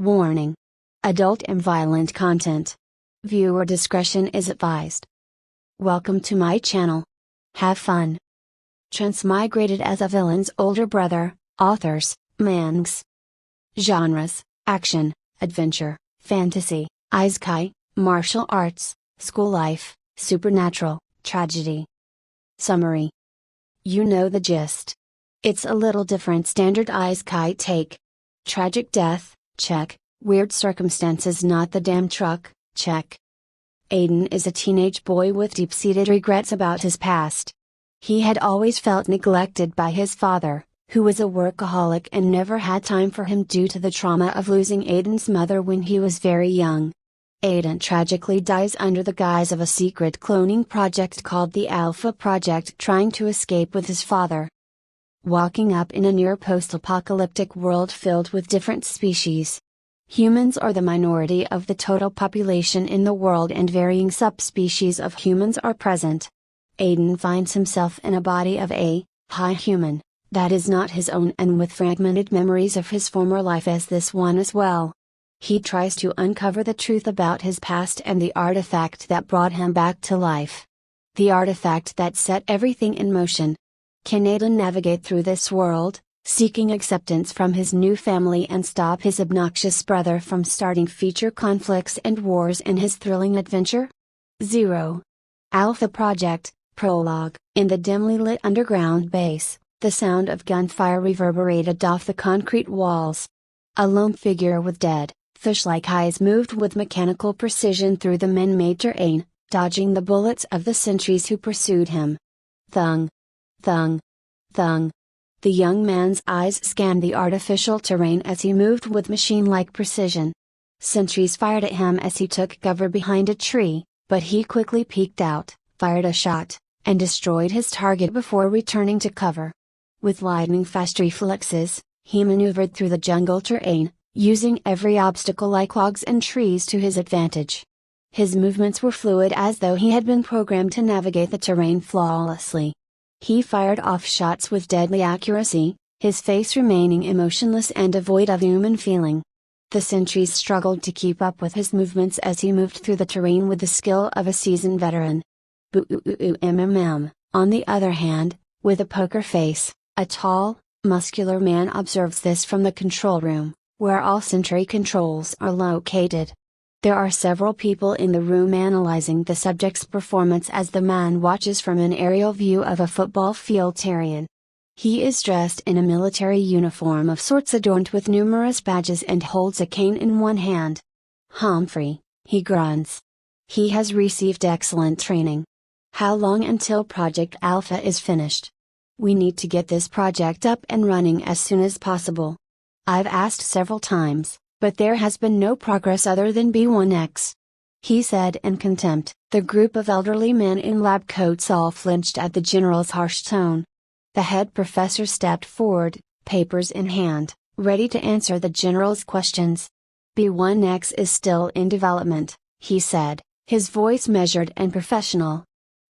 Warning. Adult and violent content. Viewer discretion is advised. Welcome to my channel. Have fun. Transmigrated as a villain's older brother. Authors, mangas. Genres, action, adventure, fantasy, isekai, martial arts, school life, supernatural, tragedy. Summary. You know the gist. It's a little different standard isekai take. Tragic death, check. Weird circumstances, not the damn truck, check. Aiden is a teenage boy with deep-seated regrets about his past. He had always felt neglected by his father, who was a workaholic and never had time for him due to the trauma of losing Aiden's mother when he was very young. Aiden tragically dies under the guise of a secret cloning project called the Alpha Project, trying to escape with his father. Walking up in a near post-apocalyptic world filled with different species. Humans are the minority of the total population in the world, and varying subspecies of humans are present. Aiden finds himself in a body of a high human that is not his own, and with fragmented memories of his former life as this one as well. He tries to uncover the truth about his past and the artifact that brought him back to life. The artifact that set everything in motion. Can Aiden navigate through this world, seeking acceptance from his new family and stop his obnoxious brother from starting future conflicts and wars in his thrilling adventure? 0. Alpha Project, Prologue. In the dimly lit underground base, the sound of gunfire reverberated off the concrete walls. A lone figure with dead, fish-like eyes moved with mechanical precision through the man-made terrain, dodging the bullets of the sentries who pursued him. Thung. Thung. Thung. The young man's eyes scanned the artificial terrain as he moved with machine-like precision. Sentries fired at him as he took cover behind a tree, but he quickly peeked out, fired a shot, and destroyed his target before returning to cover. With lightning-fast reflexes, he maneuvered through the jungle terrain, using every obstacle like logs and trees to his advantage. His movements were fluid, as though he had been programmed to navigate the terrain flawlessly. He fired off shots with deadly accuracy, his face remaining emotionless and devoid of human feeling. The sentries struggled to keep up with his movements as he moved through the terrain with the skill of a seasoned veteran. On the other hand, with a poker face, a tall, muscular man observes this from the control room, where all sentry controls are located. There are several people in the room analyzing the subject's performance as the man watches from an aerial view of a football field terrain. He is dressed in a military uniform of sorts adorned with numerous badges and holds a cane in one hand. Humphrey, he grunts. He has received excellent training. How long until Project Alpha is finished? We need to get this project up and running as soon as possible. I've asked several times, but there has been no progress other than B1X. He said in contempt. The group of elderly men in lab coats all flinched at the general's harsh tone. The head professor stepped forward, papers in hand, ready to answer the general's questions. B1X is still in development, he said, his voice measured and professional.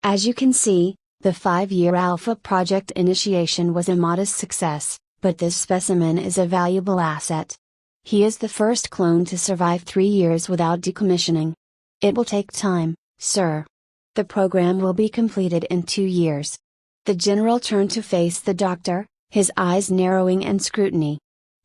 As you can see, the 5-year Alpha Project initiation was a modest success, but this specimen is a valuable asset. He is the first clone to survive 3 years without decommissioning. It will take time, sir. The program will be completed in 2 years. The general turned to face the doctor, his eyes narrowing in scrutiny.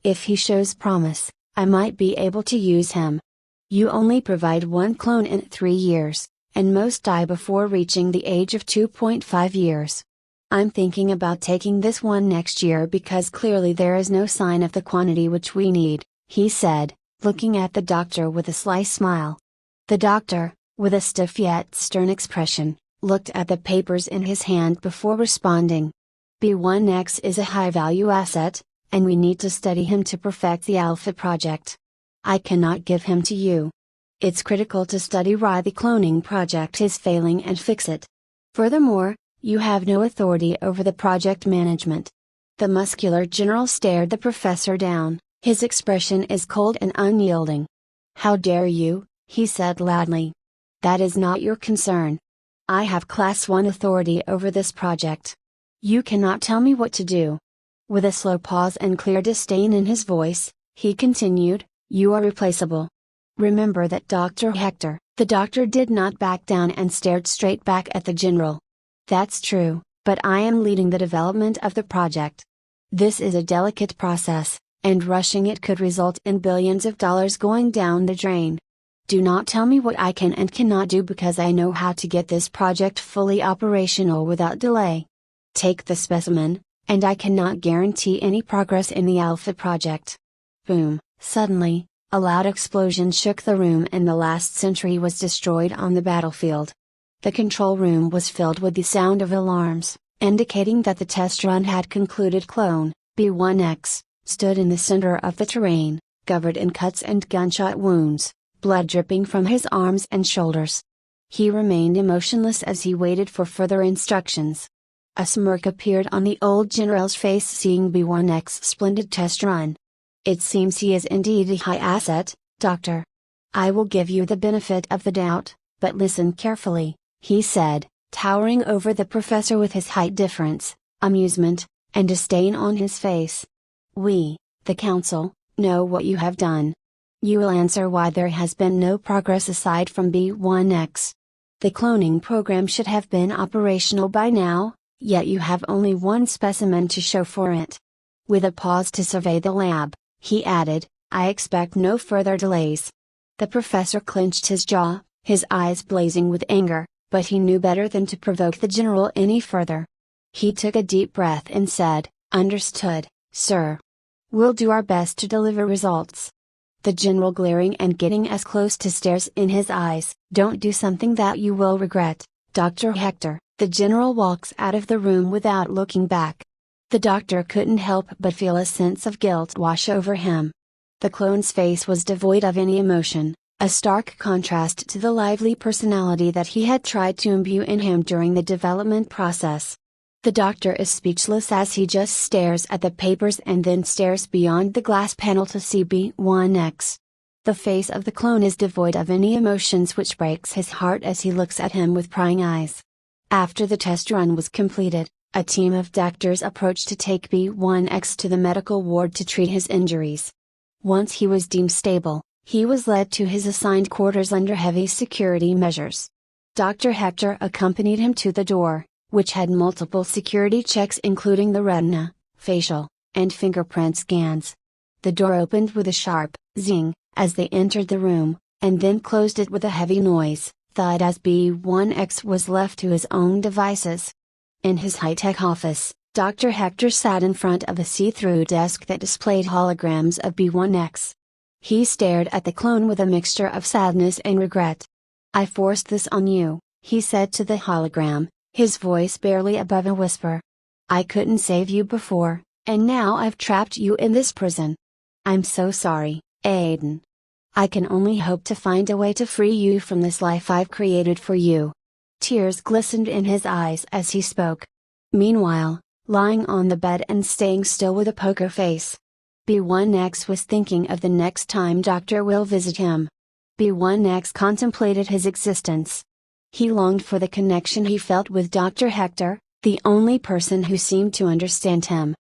If he shows promise, I might be able to use him. You only provide 1 clone in 3 years, and most die before reaching the age of 2.5 years. I'm thinking about taking this one next year because clearly there is no sign of the quantity which we need, he said, looking at the doctor with a sly smile. The doctor, with a stiff yet stern expression, looked at the papers in his hand before responding. B1X is a high-value asset, and we need to study him to perfect the Alpha Project. I cannot give him to you. It's critical to study why the cloning project is failing and fix it. Furthermore, you have no authority over the project management. The muscular general stared the professor down, his expression is cold and unyielding. How dare you, he said loudly. That is not your concern. I have Class 1 authority over this project. You cannot tell me what to do. With a slow pause and clear disdain in his voice, he continued, You are replaceable. Remember that, Dr. Hector." The doctor did not back down and stared straight back at the general. "That's true, but I am leading the development of the project. This is a delicate process, and rushing it could result in billions of dollars going down the drain. Do not tell me what I can and cannot do, because I know how to get this project fully operational without delay. Take the specimen, and I cannot guarantee any progress in the Alpha project." Boom! Suddenly, a loud explosion shook the room and the last sentry was destroyed on the battlefield. The control room was filled with the sound of alarms, indicating that the test run had concluded. Clone B1X stood in the center of the terrain, covered in cuts and gunshot wounds, blood dripping from his arms and shoulders. He remained emotionless as he waited for further instructions. A smirk appeared on the old general's face seeing B1X's splendid test run. "It seems he is indeed a high asset, Doctor. I will give you the benefit of the doubt, but listen carefully," he said, towering over the professor with his height difference, amusement, and disdain on his face. "We, the council, know what you have done. You will answer why there has been no progress aside from B1X. The cloning program should have been operational by now, yet you have only one specimen to show for it." With a pause to survey the lab, he added, "I expect no further delays." The professor clenched his jaw, his eyes blazing with anger, but he knew better than to provoke the general any further. He took a deep breath and said, "Understood, sir. We'll do our best to deliver results." The general, glaring and getting as close to stares in his eyes, "Don't do something that you will regret, Dr. Hector." The general walks out of the room without looking back. The doctor couldn't help but feel a sense of guilt wash over him. The clone's face was devoid of any emotion, a stark contrast to the lively personality that he had tried to imbue in him during the development process. The doctor is speechless as he just stares at the papers and then stares beyond the glass panel to see B1X. The face of the clone is devoid of any emotions, which breaks his heart as he looks at him with prying eyes. After the test run was completed, a team of doctors approached to take B1X to the medical ward to treat his injuries. Once he was deemed stable, he was led to his assigned quarters under heavy security measures. Dr. Hector accompanied him to the door, which had multiple security checks including the retina, facial, and fingerprint scans. The door opened with a sharp zing as they entered the room, and then closed it with a heavy noise, thud, as B1X was left to his own devices. In his high-tech office, Dr. Hector sat in front of a see-through desk that displayed holograms of B1X. He stared at the clone with a mixture of sadness and regret. "I forced this on you," he said to the hologram, his voice barely above a whisper. "I couldn't save you before, and now I've trapped you in this prison. I'm so sorry, Aiden. I can only hope to find a way to free you from this life I've created for you." Tears glistened in his eyes as he spoke. Meanwhile, lying on the bed and staying still with a poker face, B1X was thinking of the next time Dr. Will visit him. B1X contemplated his existence. He longed for the connection he felt with Dr. Hector, the only person who seemed to understand him.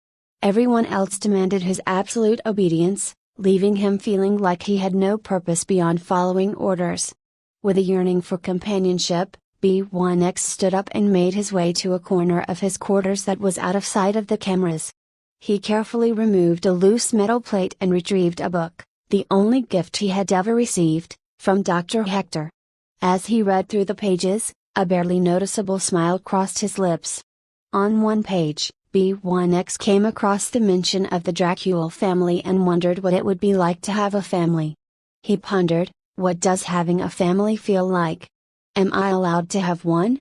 Everyone else demanded his absolute obedience, leaving him feeling like he had no purpose beyond following orders. With a yearning for companionship, B1X stood up and made his way to a corner of his quarters that was out of sight of the cameras. He carefully removed a loose metal plate and retrieved a book, the only gift he had ever received, from Dr. Hector. As he read through the pages, a barely noticeable smile crossed his lips. On one page, B1X came across the mention of the Dracula family and wondered what it would be like to have a family. He pondered, what does having a family feel like? Am I allowed to have one?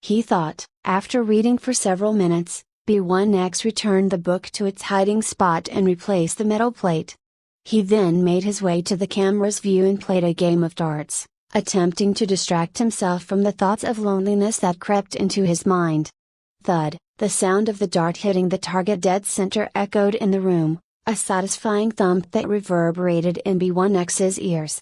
He thought. After reading for several minutes, B1X returned the book to its hiding spot and replaced the metal plate. He then made his way to the camera's view and played a game of darts, attempting to distract himself from the thoughts of loneliness that crept into his mind. Thud, the sound of the dart hitting the target dead center echoed in the room, a satisfying thump that reverberated in B1X's ears.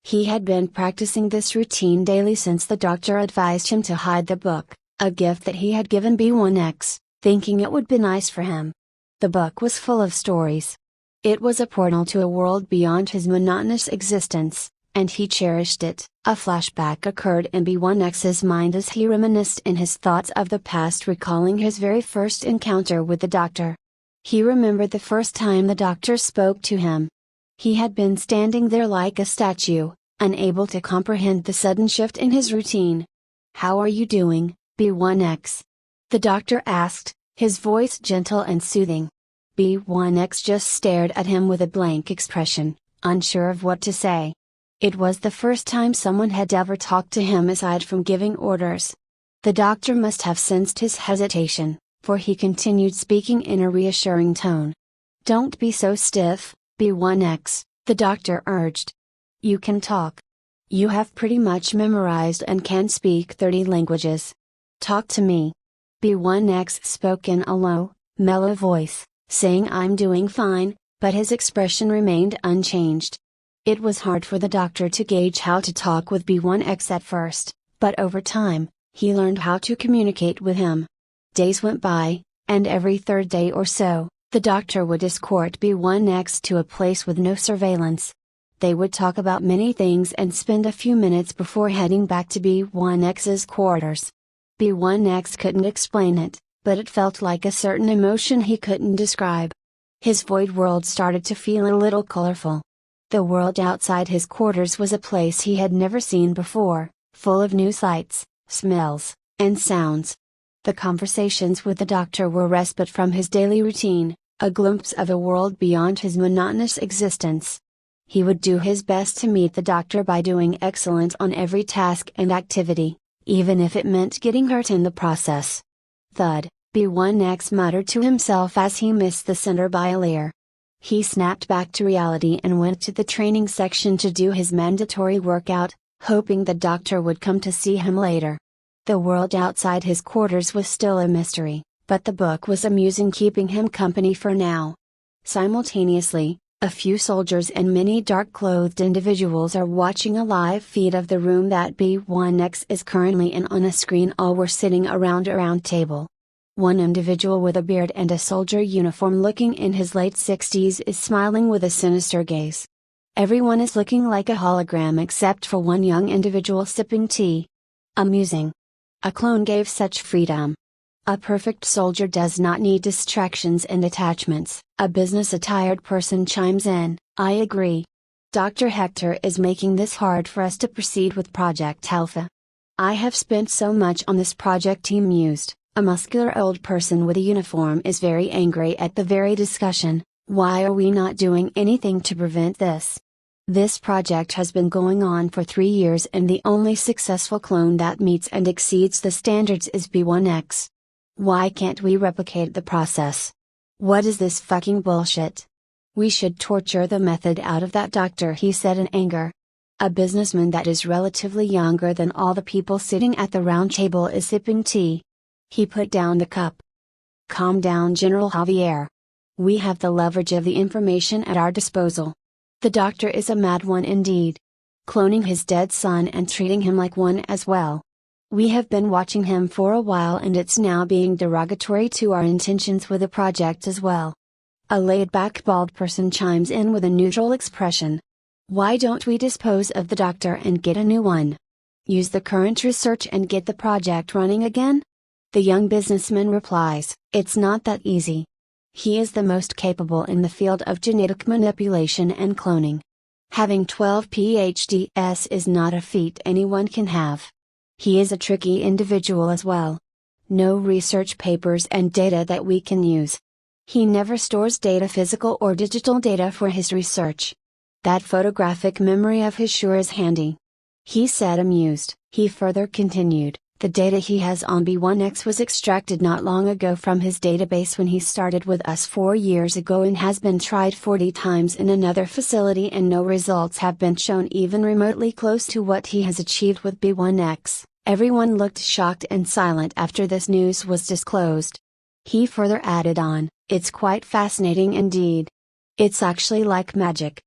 He had been practicing this routine daily since the doctor advised him to hide the book, a gift that he had given B1X, thinking it would be nice for him. The book was full of stories. It was a portal to a world beyond his monotonous existence, and he cherished it. A flashback occurred in B1X's mind as he reminisced in his thoughts of the past, recalling his very first encounter with the doctor. He remembered the first time the doctor spoke to him. He had been standing there like a statue, unable to comprehend the sudden shift in his routine. "How are you doing, B1X?" the doctor asked, his voice gentle and soothing. B1X just stared at him with a blank expression, unsure of what to say. It was the first time someone had ever talked to him aside from giving orders. The doctor must have sensed his hesitation, for he continued speaking in a reassuring tone. "Don't be so stiff, B1X, the doctor urged. "You can talk. You have pretty much memorized and can speak 30 languages. Talk to me." B1X spoke in a low, mellow voice, saying "I'm doing fine," but his expression remained unchanged. It was hard for the doctor to gauge how to talk with B1X at first, but over time, he learned how to communicate with him. Days went by, and every third day or so, the doctor would escort B1X to a place with no surveillance. They would talk about many things and spend a few minutes before heading back to B1X's quarters. B1X couldn't explain it, but it felt like a certain emotion he couldn't describe. His void world started to feel a little colorful. The world outside his quarters was a place he had never seen before, full of new sights, smells, and sounds. The conversations with the doctor were respite from his daily routine, a glimpse of a world beyond his monotonous existence. He would do his best to meet the doctor by doing excellent on every task and activity, even if it meant getting hurt in the process. Thud, B1X muttered to himself as he missed the center bilayer. He snapped back to reality and went to the training section to do his mandatory workout, hoping the doctor would come to see him later. The world outside his quarters was still a mystery, but the book was amusing, keeping him company for now. Simultaneously, a few soldiers and many dark-clothed individuals are watching a live feed of the room that B1X is currently in. On a screen, all were sitting around a round table. One individual with a beard and a soldier uniform looking in his late 60s is smiling with a sinister gaze. Everyone is looking like a hologram except for one young individual sipping tea. Amusing. A clone gave such freedom. A perfect soldier does not need distractions and attachments, a business-attired person chimes in, "I agree. Dr. Hector is making this hard for us to proceed with Project Alpha. I have spent so much on this project," he mused. A muscular old person with a uniform is very angry at the very discussion. "Why are we not doing anything to prevent this? This project has been going on for 3 years and the only successful clone that meets and exceeds the standards is B1X. Why can't we replicate the process? What is this fucking bullshit? We should torture the method out of that doctor," he said in anger. A businessman that is relatively younger than all the people sitting at the round table is sipping tea. He put down the cup. "Calm down, General Javier. We have the leverage of the information at our disposal. The doctor is a mad one indeed. Cloning his dead son and treating him like one as well. We have been watching him for a while and it's now being derogatory to our intentions with the project as well." A laid-back bald person chimes in with a neutral expression. "Why don't we dispose of the doctor and get a new one? Use the current research and get the project running again?" The young businessman replies, "It's not that easy. He is the most capable in the field of genetic manipulation and cloning. Having 12 PhDs is not a feat anyone can have. He is a tricky individual as well. No research papers and data that we can use. He never stores data, physical or digital data, for his research. That photographic memory of his sure is handy," he said, amused. He further continued, "The data he has on B1X was extracted not long ago from his database when he started with us 4 years ago and has been tried 40 times in another facility and no results have been shown even remotely close to what he has achieved with B1X. Everyone looked shocked and silent after this news was disclosed. He further added on, "It's quite fascinating indeed. It's actually like magic.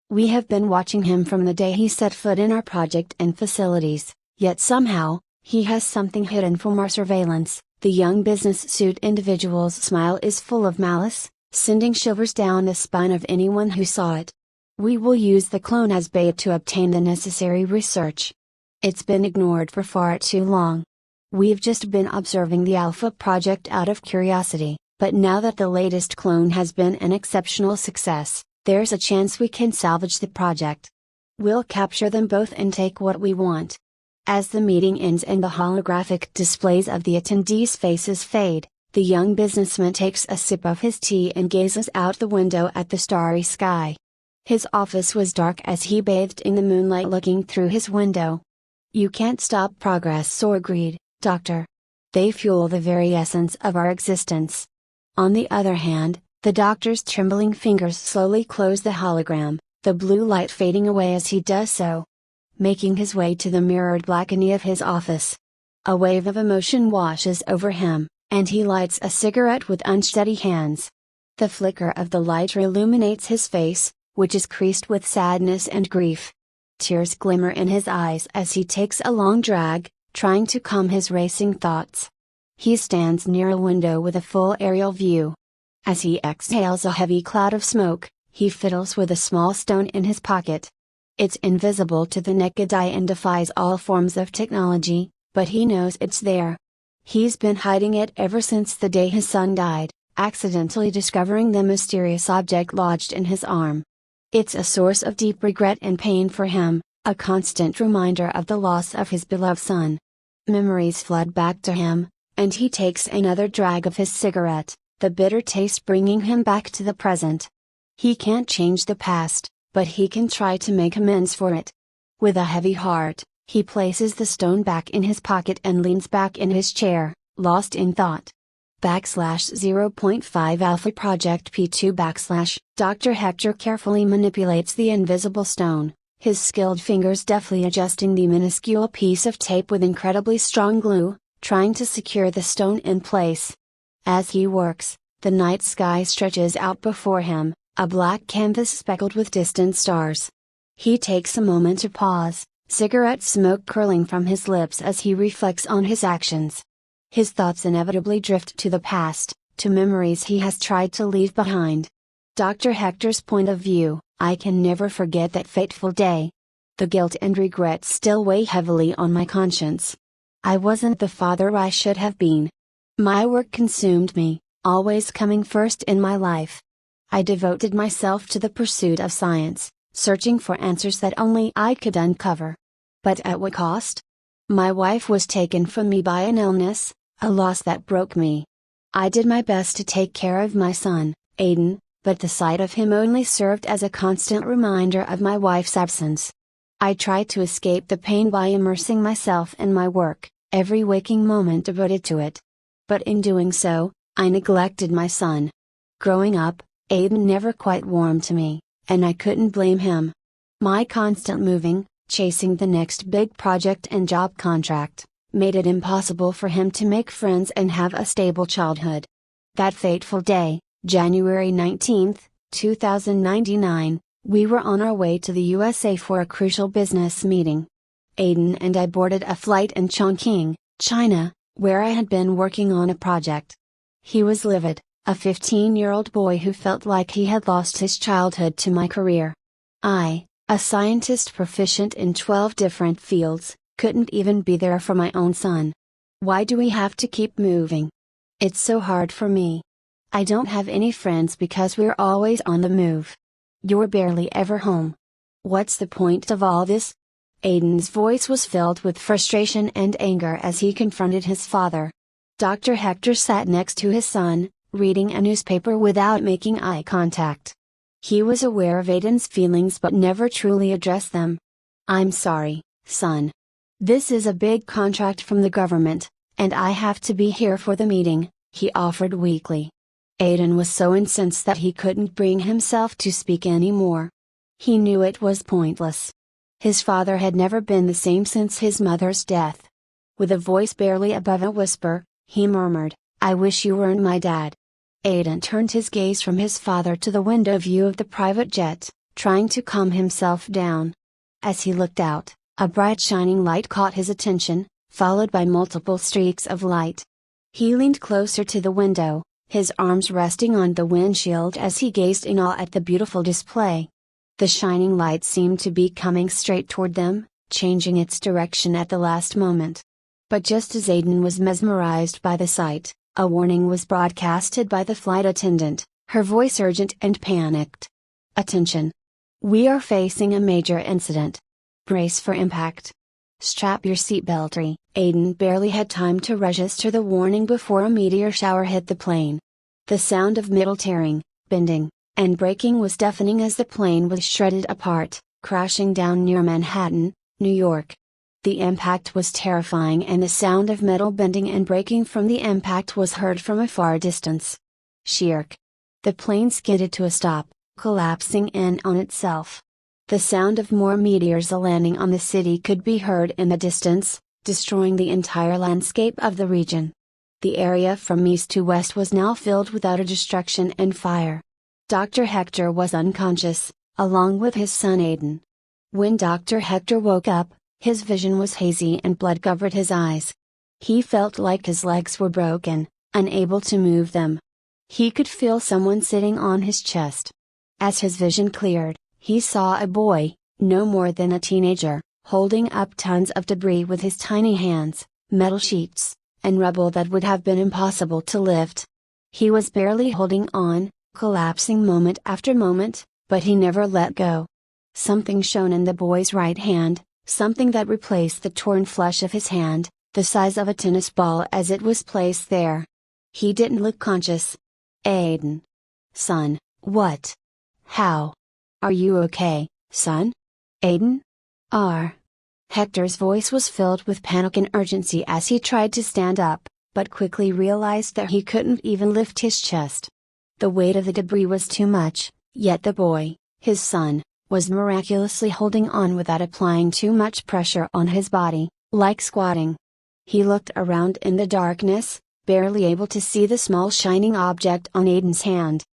We have been watching him from the day he set foot in our project and facilities, yet somehow, he has something hidden from our surveillance." The young business suit individual's smile is full of malice. sending shivers down the spine of anyone who saw it. We will use the clone as bait to obtain the necessary research. It's been ignored for far too long. We've just been observing the Alpha project out of curiosity, but now that the latest clone has been an exceptional success, there's a chance we can salvage the project. We'll capture them both and take what we want. As the meeting ends and the holographic displays of the attendees' faces fade, the young businessman takes a sip of his tea and gazes out the window at the starry sky. His office was dark as he bathed in the moonlight looking through his window. You can't stop progress or greed, Doctor. They fuel the very essence of our existence. On the other hand, the doctor's trembling fingers slowly close the hologram, the blue light fading away as he does so. Making his way to the mirrored balcony of his office. A wave of emotion washes over him, and he lights a cigarette with unsteady hands. The flicker of the light illuminates his face, which is creased with sadness and grief. Tears glimmer in his eyes as he takes a long drag, trying to calm his racing thoughts. He stands near a window with a full aerial view. As he exhales a heavy cloud of smoke, he fiddles with a small stone in his pocket. It's invisible to the naked eye and defies all forms of technology, but he knows it's there. He's been hiding it ever since the day his son died, accidentally discovering the mysterious object lodged in his arm. It's a source of deep regret and pain for him, a constant reminder of the loss of his beloved son. Memories flood back to him, and he takes another drag of his cigarette, the bitter taste bringing him back to the present. He can't change the past, but he can try to make amends for it. With a heavy heart, he places the stone back in his pocket and leans back in his chair, lost in thought. /0.5 Alpha Project P2 Dr. Hector carefully manipulates the invisible stone, his skilled fingers deftly adjusting the minuscule piece of tape with incredibly strong glue, trying to secure the stone in place. As he works, the night sky stretches out before him, a black canvas speckled with distant stars. He takes a moment to pause, cigarette smoke curling from his lips as he reflects on his actions. His thoughts inevitably drift to the past, to memories he has tried to leave behind. Dr. Hector's point of view: I can never forget that fateful day. The guilt and regret still weigh heavily on my conscience. I wasn't the father I should have been. My work consumed me, always coming first in my life. I devoted myself to the pursuit of science, searching for answers that only I could uncover. But at what cost? My wife was taken from me by an illness, a loss that broke me. I did my best to take care of my son, Aiden, but the sight of him only served as a constant reminder of my wife's absence. I tried to escape the pain by immersing myself in my work, every waking moment devoted to it. But in doing so, I neglected my son. Growing up, Aiden never quite warmed to me, and I couldn't blame him. My constant moving, chasing the next big project and job contract, made it impossible for him to make friends and have a stable childhood. That fateful day, January 19, 2099, we were on our way to the USA for a crucial business meeting. Aiden and I boarded a flight in Chongqing, China, where I had been working on a project. He was livid, a 15-year-old boy who felt like he had lost his childhood to my career. I, a scientist proficient in 12 different fields, couldn't even be there for my own son. Why do we have to keep moving? It's so hard for me. I don't have any friends because we're always on the move. You're barely ever home. What's the point of all this? Aiden's voice was filled with frustration and anger as he confronted his father. Dr. Hector sat next to his son, reading a newspaper without making eye contact. He was aware of Aiden's feelings but never truly addressed them. I'm sorry, son. This is a big contract from the government, and I have to be here for the meeting, he offered weakly. Aiden was so incensed that he couldn't bring himself to speak anymore. He knew it was pointless. His father had never been the same since his mother's death. With a voice barely above a whisper, he murmured, I wish you weren't my dad. Aiden turned his gaze from his father to the window view of the private jet, trying to calm himself down. As he looked out, a bright shining light caught his attention, followed by multiple streaks of light. He leaned closer to the window, his arms resting on the windshield as he gazed in awe at the beautiful display. The shining light seemed to be coming straight toward them, changing its direction at the last moment. But just as Aiden was mesmerized by the sight, a warning was broadcasted by the flight attendant, her voice urgent and panicked. "Attention! We are facing a major incident. Brace for impact. Strap your seatbelt." Aiden barely had time to register the warning before a meteor shower hit the plane. The sound of metal tearing, bending, and breaking was deafening as the plane was shredded apart, crashing down near Manhattan, New York. The impact was terrifying, and the sound of metal bending and breaking from the impact was heard from a far distance. Shirk! The plane skidded to a stop, collapsing in on itself. The sound of more meteors landing on the city could be heard in the distance, destroying the entire landscape of the region. The area from east to west was now filled with utter destruction and fire. Dr. Hector was unconscious, along with his son Aiden. When Dr. Hector woke up, his vision was hazy and blood covered his eyes. He felt like his legs were broken, unable to move them. He could feel someone sitting on his chest. As his vision cleared, he saw a boy, no more than a teenager, holding up tons of debris with his tiny hands, metal sheets, and rubble that would have been impossible to lift. He was barely holding on, collapsing moment after moment, but he never let go. Something shone in the boy's right hand, something that replaced the torn flesh of his hand, the size of a tennis ball as it was placed there. He didn't look conscious. "Aiden. Son, what? How? Are you okay, son? Aiden? Hector's voice was filled with panic and urgency as he tried to stand up, but quickly realized that he couldn't even lift his chest. The weight of the debris was too much, yet the boy, his son, was miraculously holding on without applying too much pressure on his body, like squatting. He looked around in the darkness, barely able to see the small shining object on Aiden's hand.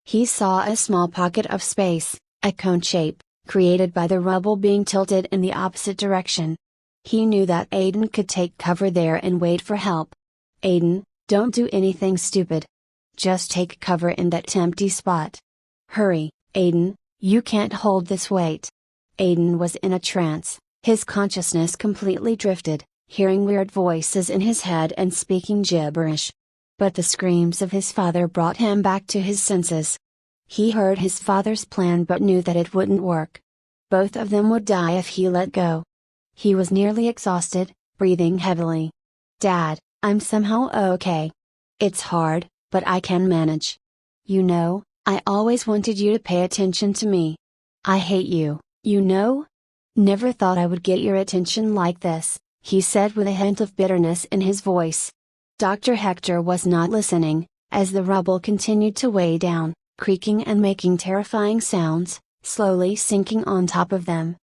He saw a small pocket of space, a cone shape, created by the rubble being tilted in the opposite direction. He knew that Aiden could take cover there and wait for help. "Aiden, don't do anything stupid. Just take cover in that empty spot. Hurry, Aiden, you can't hold this weight." Aiden was in a trance, his consciousness completely drifted, hearing weird voices in his head and speaking gibberish. But the screams of his father brought him back to his senses. He heard his father's plan but knew that it wouldn't work. Both of them would die if he let go. He was nearly exhausted, breathing heavily. "Dad, I'm somehow okay. It's hard, but I can manage. You know, I always wanted you to pay attention to me. I hate you, you know? Never thought I would get your attention like this," he said with a hint of bitterness in his voice. Dr. Hector was not listening, as the rubble continued to weigh down, creaking and making terrifying sounds, slowly sinking on top of them.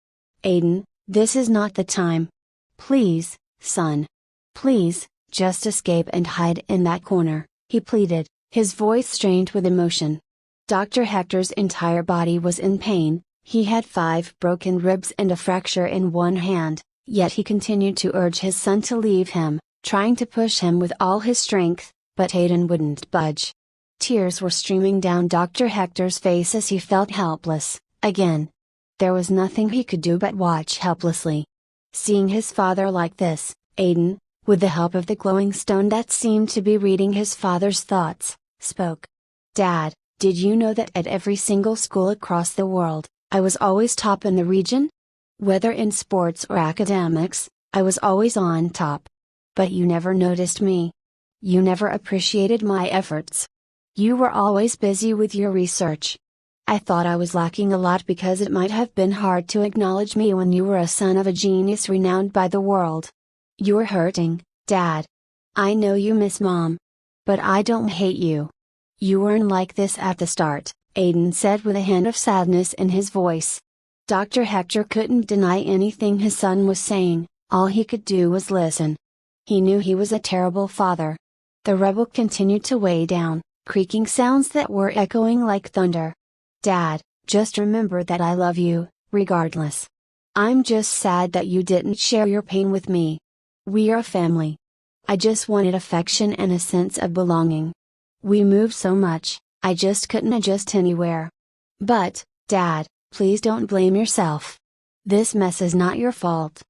"Aiden, this is not the time. Please, son. Please, just escape and hide in that corner," he pleaded, his voice strained with emotion. Dr. Hector's entire body was in pain, he had 5 broken ribs and a fracture in one hand, yet he continued to urge his son to leave him, trying to push him with all his strength, but Aiden wouldn't budge. Tears were streaming down Dr. Hector's face as he felt helpless, again. There was nothing he could do but watch helplessly. Seeing his father like this, Aiden, with the help of the glowing stone that seemed to be reading his father's thoughts, spoke. "Dad, did you know that at every single school across the world, I was always top in the region? Whether in sports or academics, I was always on top. But you never noticed me. You never appreciated my efforts. You were always busy with your research. I thought I was lacking a lot because it might have been hard to acknowledge me when you were a son of a genius renowned by the world. You're hurting, Dad. I know you miss Mom. But I don't hate you. You weren't like this at the start," Aiden said with a hint of sadness in his voice. Dr. Hector couldn't deny anything his son was saying, all he could do was listen. He knew he was a terrible father. The rubble continued to weigh down, creaking sounds that were echoing like thunder. "Dad, just remember that I love you, regardless. I'm just sad that you didn't share your pain with me. We are a family. I just wanted affection and a sense of belonging. We moved so much, I just couldn't adjust anywhere. But, Dad, please don't blame yourself. This mess is not your fault.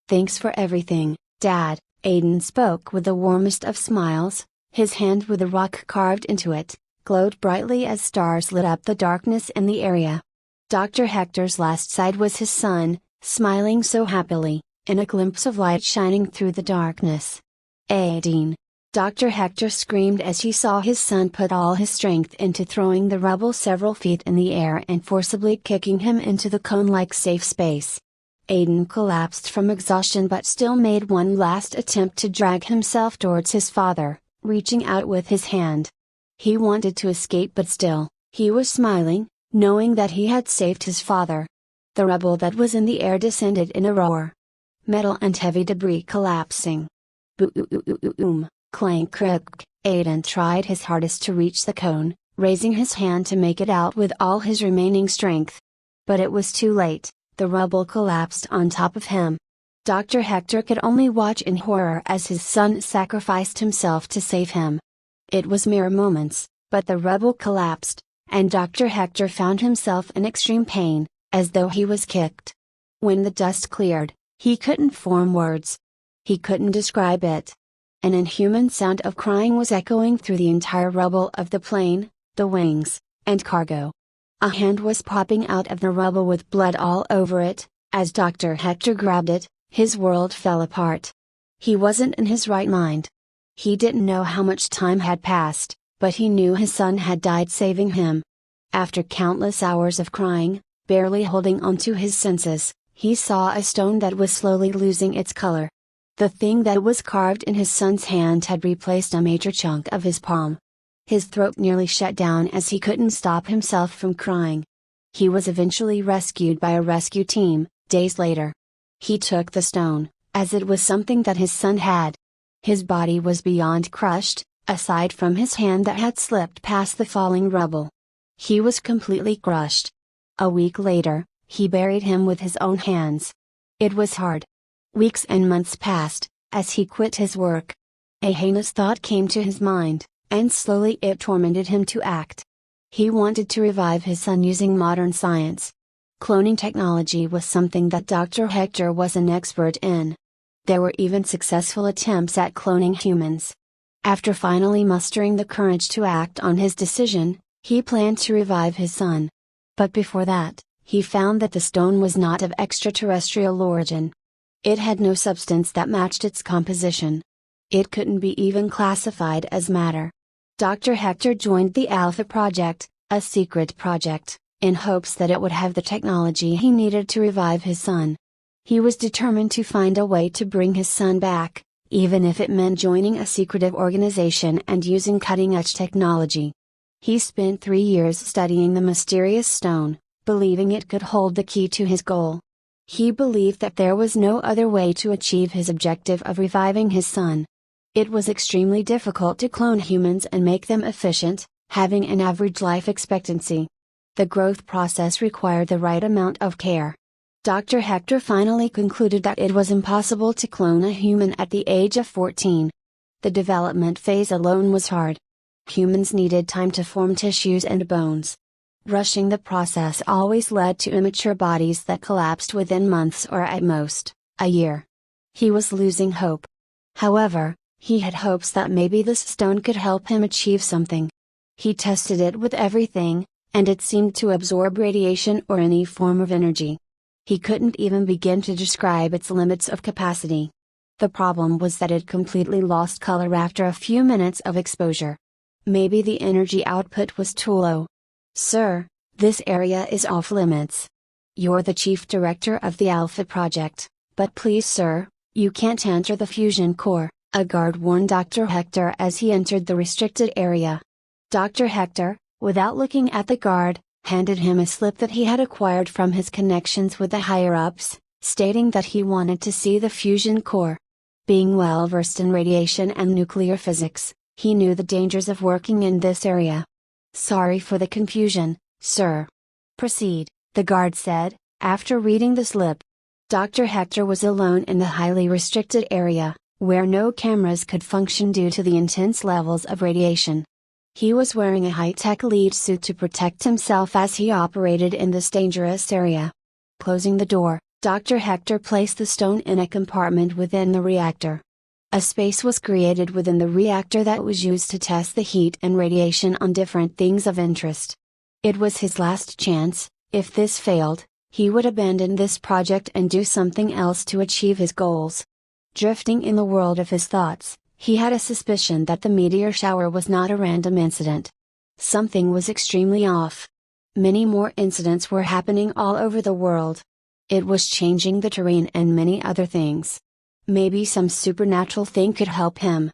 Thanks for everything, Dad. Aiden spoke with the warmest of smiles. His hand with a rock carved into it, glowed brightly as stars lit up the darkness in the area. Dr. Hector's last sight was his son, smiling so happily, in a glimpse of light shining through the darkness. Aiden! Dr. Hector screamed as he saw his son put all his strength into throwing the rebel several feet in the air and forcibly kicking him into the cone-like safe space. Aiden collapsed from exhaustion but still made one last attempt to drag himself towards his father, reaching out with his hand. He wanted to escape but still, he was smiling, knowing that he had saved his father. The rebel that was in the air descended in a roar. Metal and heavy debris collapsing. Boom, clank crack. Aiden tried his hardest to reach the cone, raising his hand to make it out with all his remaining strength. But it was too late, the rebel collapsed on top of him. Dr. Hector could only watch in horror as his son sacrificed himself to save him. It was mere moments, but the rebel collapsed, and Dr. Hector found himself in extreme pain, as though he was kicked. When the dust cleared, he couldn't form words. He couldn't describe it. An inhuman sound of crying was echoing through the entire rubble of the plane, the wings, and cargo. A hand was popping out of the rubble with blood all over it. As Dr. Hector grabbed it, his world fell apart. He wasn't in his right mind. He didn't know how much time had passed, but he knew his son had died saving him. After countless hours of crying, barely holding on to his senses, he saw a stone that was slowly losing its color. The thing that was carved in his son's hand had replaced a major chunk of his palm. His throat nearly shut down as he couldn't stop himself from crying. He was eventually rescued by a rescue team, days later. He took the stone, as it was something that his son had. His body was beyond crushed, aside from his hand that had slipped past the falling rubble. He was completely crushed. A week later, he buried him with his own hands. It was hard. Weeks and months passed, as he quit his work. A heinous thought came to his mind, and slowly it tormented him to act. He wanted to revive his son using modern science. Cloning technology was something that Dr. Hector was an expert in. There were even successful attempts at cloning humans. After finally mustering the courage to act on his decision, he planned to revive his son. But before that, he found that the stone was not of extraterrestrial origin. It had no substance that matched its composition. It couldn't be even classified as matter. Dr. Hector joined the Alpha Project, a secret project, in hopes that it would have the technology he needed to revive his son. He was determined to find a way to bring his son back, even if it meant joining a secretive organization and using cutting-edge technology. He spent 3 years studying the mysterious stone, believing it could hold the key to his goal. He believed that there was no other way to achieve his objective of reviving his son. It was extremely difficult to clone humans and make them efficient, having an average life expectancy. The growth process required the right amount of care. Dr. Hector finally concluded that it was impossible to clone a human at the age of 14. The development phase alone was hard. Humans needed time to form tissues and bones. Rushing the process always led to immature bodies that collapsed within months or at most, a year. He was losing hope. However, he had hopes that maybe this stone could help him achieve something. He tested it with everything, and it seemed to absorb radiation or any form of energy. He couldn't even begin to describe its limits of capacity. The problem was that it completely lost color after a few minutes of exposure. Maybe the energy output was too low. "Sir, this area is off limits. You're the chief director of the Alpha Project, but please sir, you can't enter the fusion core," a guard warned Dr. Hector as he entered the restricted area. Dr. Hector, without looking at the guard, handed him a slip that he had acquired from his connections with the higher-ups, stating that he wanted to see the fusion core. Being well versed in radiation and nuclear physics, he knew the dangers of working in this area. "Sorry for the confusion, sir. Proceed," the guard said, after reading the slip. Dr. Hector was alone in the highly restricted area, where no cameras could function due to the intense levels of radiation. He was wearing a high-tech lead suit to protect himself as he operated in this dangerous area. Closing the door, Dr. Hector placed the stone in a compartment within the reactor. A space was created within the reactor that was used to test the heat and radiation on different things of interest. It was his last chance. If this failed, he would abandon this project and do something else to achieve his goals. Drifting in the world of his thoughts, he had a suspicion that the meteor shower was not a random incident. Something was extremely off. Many more incidents were happening all over the world. It was changing the terrain and many other things. Maybe some supernatural thing could help him.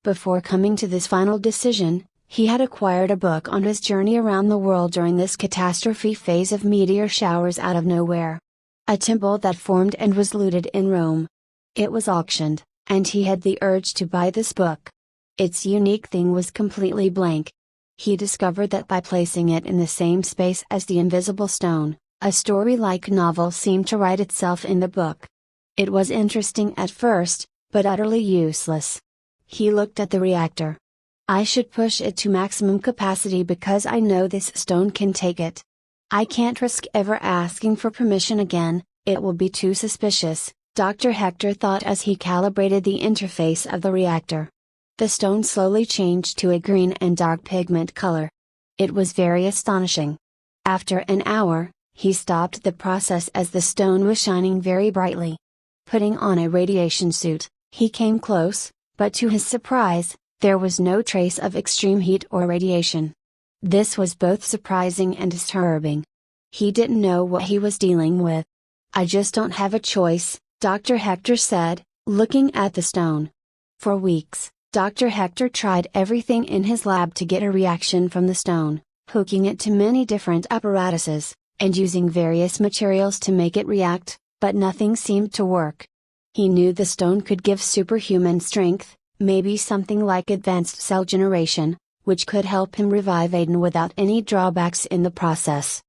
Before coming to this final decision, he had acquired a book on his journey around the world during this catastrophe phase of meteor showers out of nowhere. A temple that formed and was looted in Rome. It was auctioned, and he had the urge to buy this book. Its unique thing was completely blank. He discovered that by placing it in the same space as the invisible stone, a story-like novel seemed to write itself in the book. It was interesting at first, but utterly useless. He looked at the reactor. I should push it to maximum capacity because I know this stone can take it. I can't risk ever asking for permission again, it will be too suspicious, Dr. Hector thought as he calibrated the interface of the reactor. The stone slowly changed to a green and dark pigment color. It was very astonishing. After an hour, he stopped the process as the stone was shining very brightly. Putting on a radiation suit, he came close, but to his surprise, there was no trace of extreme heat or radiation. This was both surprising and disturbing. He didn't know what he was dealing with. I just don't have a choice, Dr. Hector said, looking at the stone. For weeks, Dr. Hector tried everything in his lab to get a reaction from the stone, hooking it to many different apparatuses, and using various materials to make it react, but nothing seemed to work. He knew the stone could give superhuman strength, maybe something like advanced cell generation, which could help him revive Aiden without any drawbacks in the process.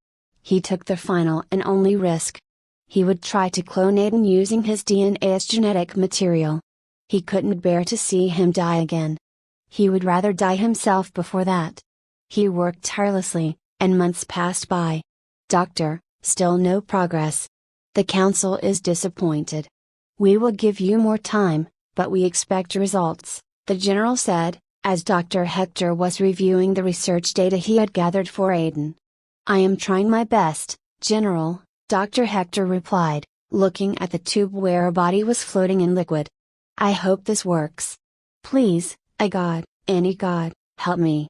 He took the final and only risk. He would try to clone Aiden using his DNA as genetic material. He couldn't bear to see him die again. He would rather die himself before that. He worked tirelessly, and months passed by. Doctor, still no progress. The council is disappointed. We will give you more time, but we expect results, the general said, as Dr. Hector was reviewing the research data he had gathered for Aiden. I am trying my best, General, Dr. Hector replied, looking at the tube where a body was floating in liquid. I hope this works. Please, a god, any god, help me.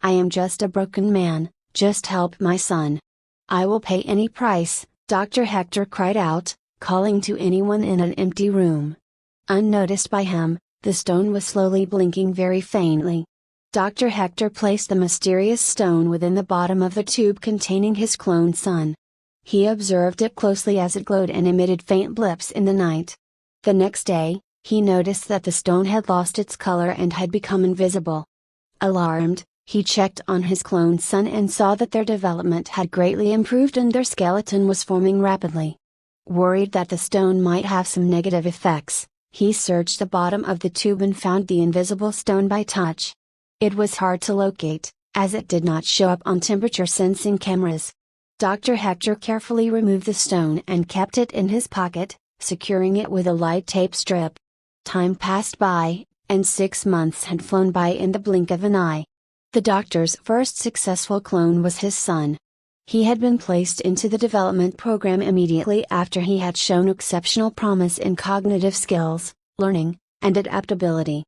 I am just a broken man, just help my son. I will pay any price, Dr. Hector cried out, calling to anyone in an empty room. Unnoticed by him, the stone was slowly blinking very faintly. Dr. Hector placed the mysterious stone within the bottom of the tube containing his cloned son. He observed it closely as it glowed and emitted faint blips in the night. The next day, he noticed that the stone had lost its color and had become invisible. Alarmed, he checked on his cloned son and saw that their development had greatly improved and their skeleton was forming rapidly. Worried that the stone might have some negative effects, he searched the bottom of the tube and found the invisible stone by touch. It was hard to locate, as it did not show up on temperature sensing cameras. Dr. Hector carefully removed the stone and kept it in his pocket, securing it with a light tape strip. Time passed by, and 6 months had flown by in the blink of an eye. The doctor's first successful clone was his son. He had been placed into the development program immediately after he had shown exceptional promise in cognitive skills, learning, and adaptability.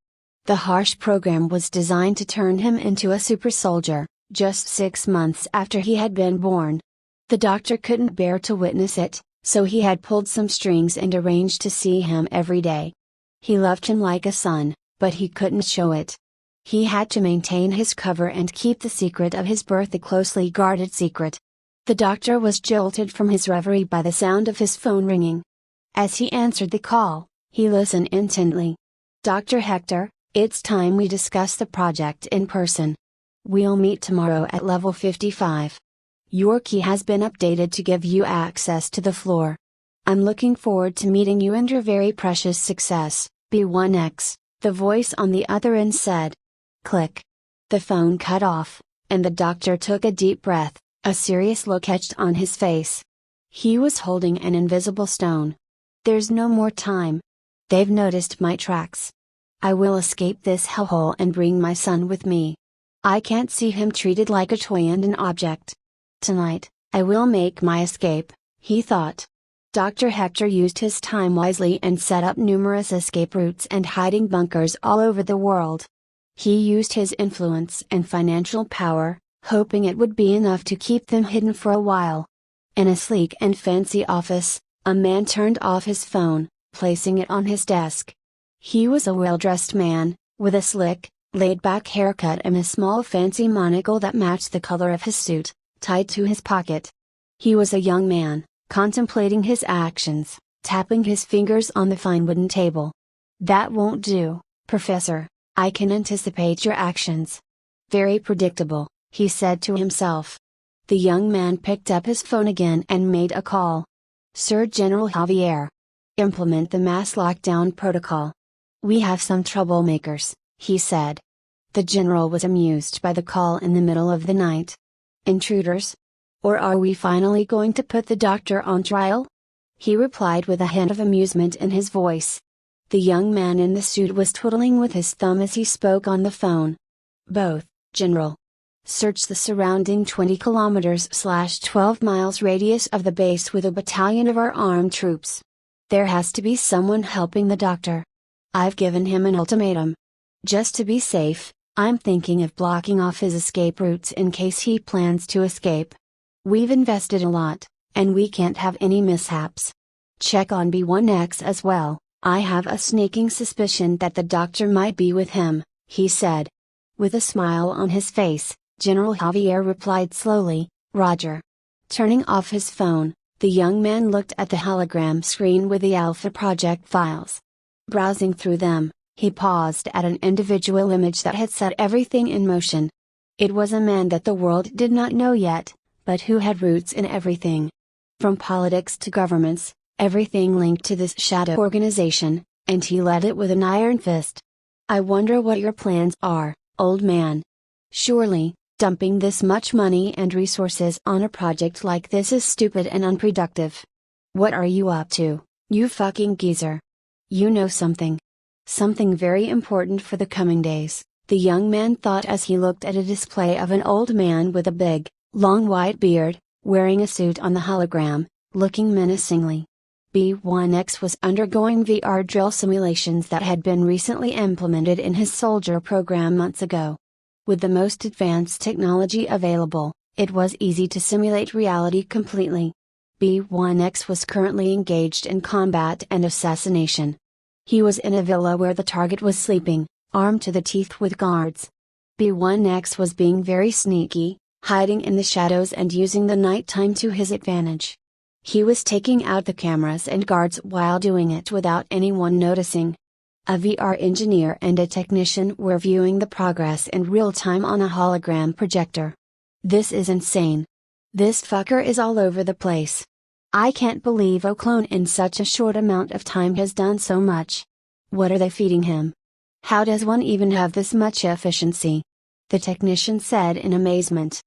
The harsh program was designed to turn him into a super soldier, just 6 months after he had been born. The doctor couldn't bear to witness it, so he had pulled some strings and arranged to see him every day. He loved him like a son, but he couldn't show it. He had to maintain his cover and keep the secret of his birth a closely guarded secret. The doctor was jolted from his reverie by the sound of his phone ringing. As he answered the call, he listened intently. Dr. Hector, it's time we discuss the project in person. We'll meet tomorrow at level 55. Your key has been updated to give you access to the floor. I'm looking forward to meeting you and your very precious success, B1X, the voice on the other end said. Click. The phone cut off, and the doctor took a deep breath, a serious look etched on his face. He was holding an invisible stone. There's no more time. They've noticed my tracks. I will escape this hellhole and bring my son with me. I can't see him treated like a toy and an object. Tonight, I will make my escape, he thought. Dr. Hector used his time wisely and set up numerous escape routes and hiding bunkers all over the world. He used his influence and financial power, hoping it would be enough to keep them hidden for a while. In a sleek and fancy office, a man turned off his phone, placing it on his desk. He was a well-dressed man, with a slick, laid-back haircut and a small fancy monocle that matched the color of his suit, tied to his pocket. He was a young man, contemplating his actions, tapping his fingers on the fine wooden table. That won't do, Professor. I can anticipate your actions. Very predictable, he said to himself. The young man picked up his phone again and made a call. Sir General Javier. Implement the mass lockdown protocol. We have some troublemakers, he said. The general was amused by the call in the middle of the night. Intruders? Or are we finally going to put the doctor on trial? He replied with a hint of amusement in his voice. The young man in the suit was twiddling with his thumb as he spoke on the phone. Both, General. Search the surrounding 20 kilometers/12 miles radius of the base with a battalion of our armed troops. There has to be someone helping the doctor. I've given him an ultimatum. Just to be safe, I'm thinking of blocking off his escape routes in case he plans to escape. We've invested a lot, and we can't have any mishaps. Check on B1X as well. I have a sneaking suspicion that the doctor might be with him, he said. With a smile on his face, General Javier replied slowly, Roger. Turning off his phone, the young man looked at the hologram screen with the Alpha Project files. Browsing through them, he paused at an individual image that had set everything in motion. It was a man that the world did not know yet, but who had roots in everything. From politics to governments, everything linked to this shadow organization, and he led it with an iron fist. I wonder what your plans are, old man. Surely, dumping this much money and resources on a project like this is stupid and unproductive. What are you up to, you fucking geezer? You know something. Something very important for the coming days, the young man thought as he looked at a display of an old man with a big, long white beard, wearing a suit on the hologram, looking menacingly. B1X was undergoing VR drill simulations that had been recently implemented in his soldier program months ago. With the most advanced technology available, it was easy to simulate reality completely. B1X was currently engaged in combat and assassination. He was in a villa where the target was sleeping, armed to the teeth with guards. B1X was being very sneaky, hiding in the shadows and using the nighttime to his advantage. He was taking out the cameras and guards while doing it without anyone noticing. A VR engineer and a technician were viewing the progress in real time on a hologram projector. This is insane. This fucker is all over the place. I can't believe a clone in such a short amount of time has done so much. What are they feeding him? How does one even have this much efficiency? The technician said in amazement.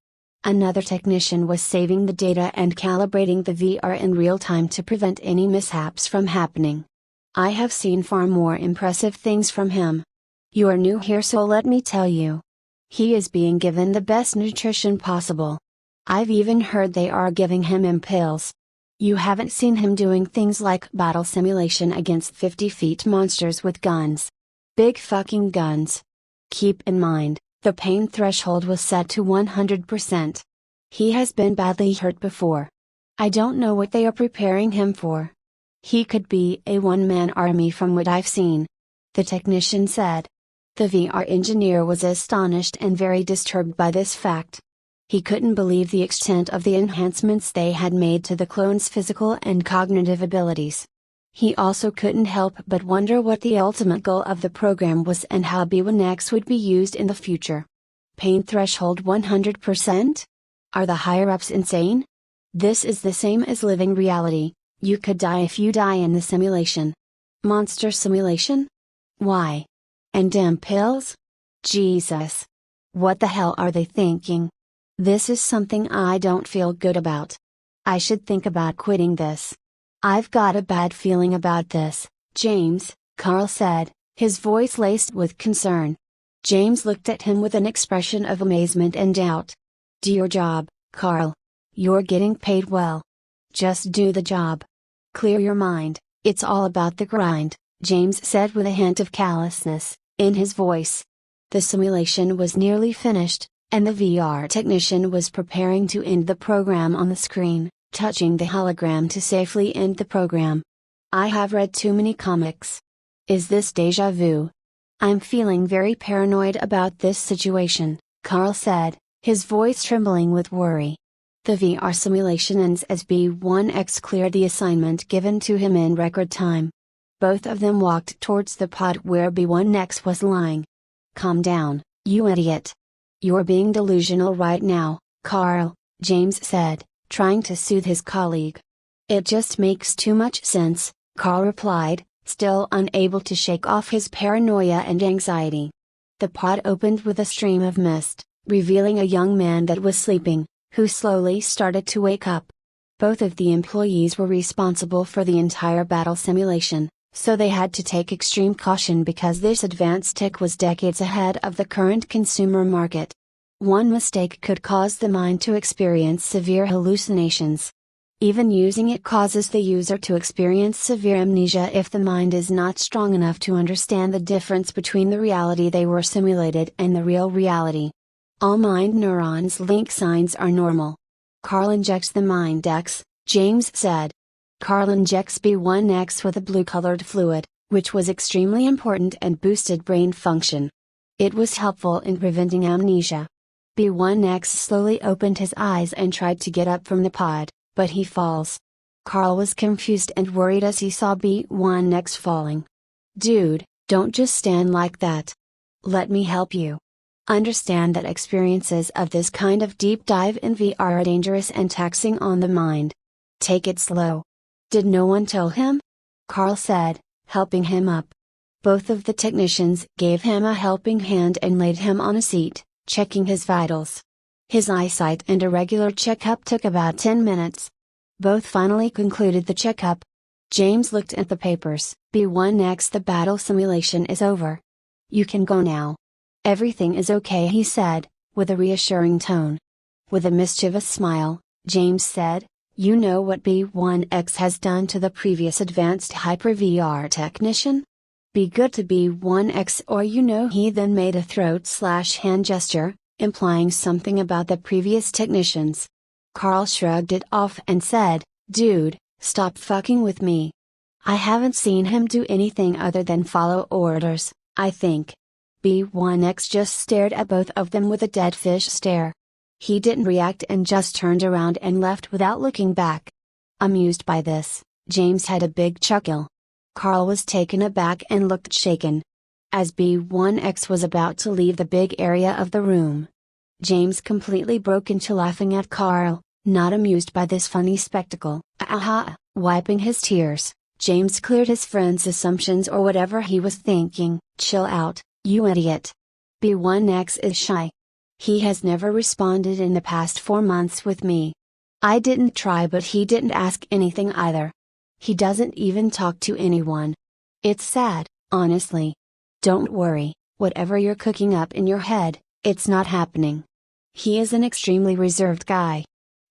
Another technician was saving the data and calibrating the VR in real time to prevent any mishaps from happening. I have seen far more impressive things from him. You are new here, so let me tell you. He is being given the best nutrition possible. I've even heard they are giving him pills. You haven't seen him doing things like battle simulation against 50 feet monsters with guns. Big fucking guns. Keep in mind, the pain threshold was set to 100%. He has been badly hurt before. I don't know what they are preparing him for. He could be a one-man army from what I've seen. The technician said. The VR engineer was astonished and very disturbed by this fact. He couldn't believe the extent of the enhancements they had made to the clone's physical and cognitive abilities. He also couldn't help but wonder what the ultimate goal of the program was and how B1X would be used in the future. Pain threshold 100%? Are the higher-ups insane? This is the same as living reality. You could die if you die in the simulation. Monster simulation? Why? And damn pills? Jesus. What the hell are they thinking? This is something I don't feel good about. I should think about quitting this. I've got a bad feeling about this, James, Carl said, his voice laced with concern. James looked at him with an expression of amazement and doubt. Do your job, Carl. You're getting paid well. Just do the job. Clear your mind, it's all about the grind, James said with a hint of callousness in his voice. The simulation was nearly finished, and the VR technician was preparing to end the program on the screen, touching the hologram to safely end the program. I have read too many comics. Is this déjà vu? I'm feeling very paranoid about this situation, Carl said, his voice trembling with worry. The VR simulation ends as B1X cleared the assignment given to him in record time. Both of them walked towards the pod where B1X was lying. Calm down, you idiot. You're being delusional right now, Carl, James said, trying to soothe his colleague. It just makes too much sense, Carl replied, still unable to shake off his paranoia and anxiety. The pod opened with a stream of mist, revealing a young man that was sleeping, who slowly started to wake up. Both of the employees were responsible for the entire battle simulation, so they had to take extreme caution because this advanced tech was decades ahead of the current consumer market. One mistake could cause the mind to experience severe hallucinations. Even using it causes the user to experience severe amnesia if the mind is not strong enough to understand the difference between the reality they were simulated and the real reality. All mind neurons' link signs are normal. Carl injects the Mind X, James said. Carl injects B1X with a blue-colored fluid, which was extremely important and boosted brain function. It was helpful in preventing amnesia. B1X slowly opened his eyes and tried to get up from the pod, but he falls. Carl was confused and worried as he saw B1X falling. Dude, don't just stand like that. Let me help you. Understand that experiences of this kind of deep dive in VR are dangerous and taxing on the mind. Take it slow. Did no one tell him? Carl said, helping him up. Both of the technicians gave him a helping hand and laid him on a seat, checking his vitals. His eyesight and a regular checkup took about 10 minutes. Both finally concluded the checkup. James looked at the papers. B1X, the battle simulation is over. You can go now. Everything is okay, he said, with a reassuring tone. With a mischievous smile, James said, you know what B1X has done to the previous advanced Hyper VR technician? Be good to B1X, or you know. He then made a throat/hand gesture, implying something about the previous technicians. Carl shrugged it off and said, dude, stop fucking with me. I haven't seen him do anything other than follow orders, I think. B1X just stared at both of them with a dead fish stare. He didn't react and just turned around and left without looking back. Amused by this, James had a big chuckle. Carl was taken aback and looked shaken. As B1X was about to leave the big area of the room, James completely broke into laughing at Carl, not amused by this funny spectacle. Aha! Wiping his tears, James cleared his friend's assumptions or whatever he was thinking. Chill out, you idiot. B1X is shy. He has never responded in the past 4 months with me. I didn't try, but he didn't ask anything either. He doesn't even talk to anyone. It's sad, honestly. Don't worry, whatever you're cooking up in your head, it's not happening. He is an extremely reserved guy.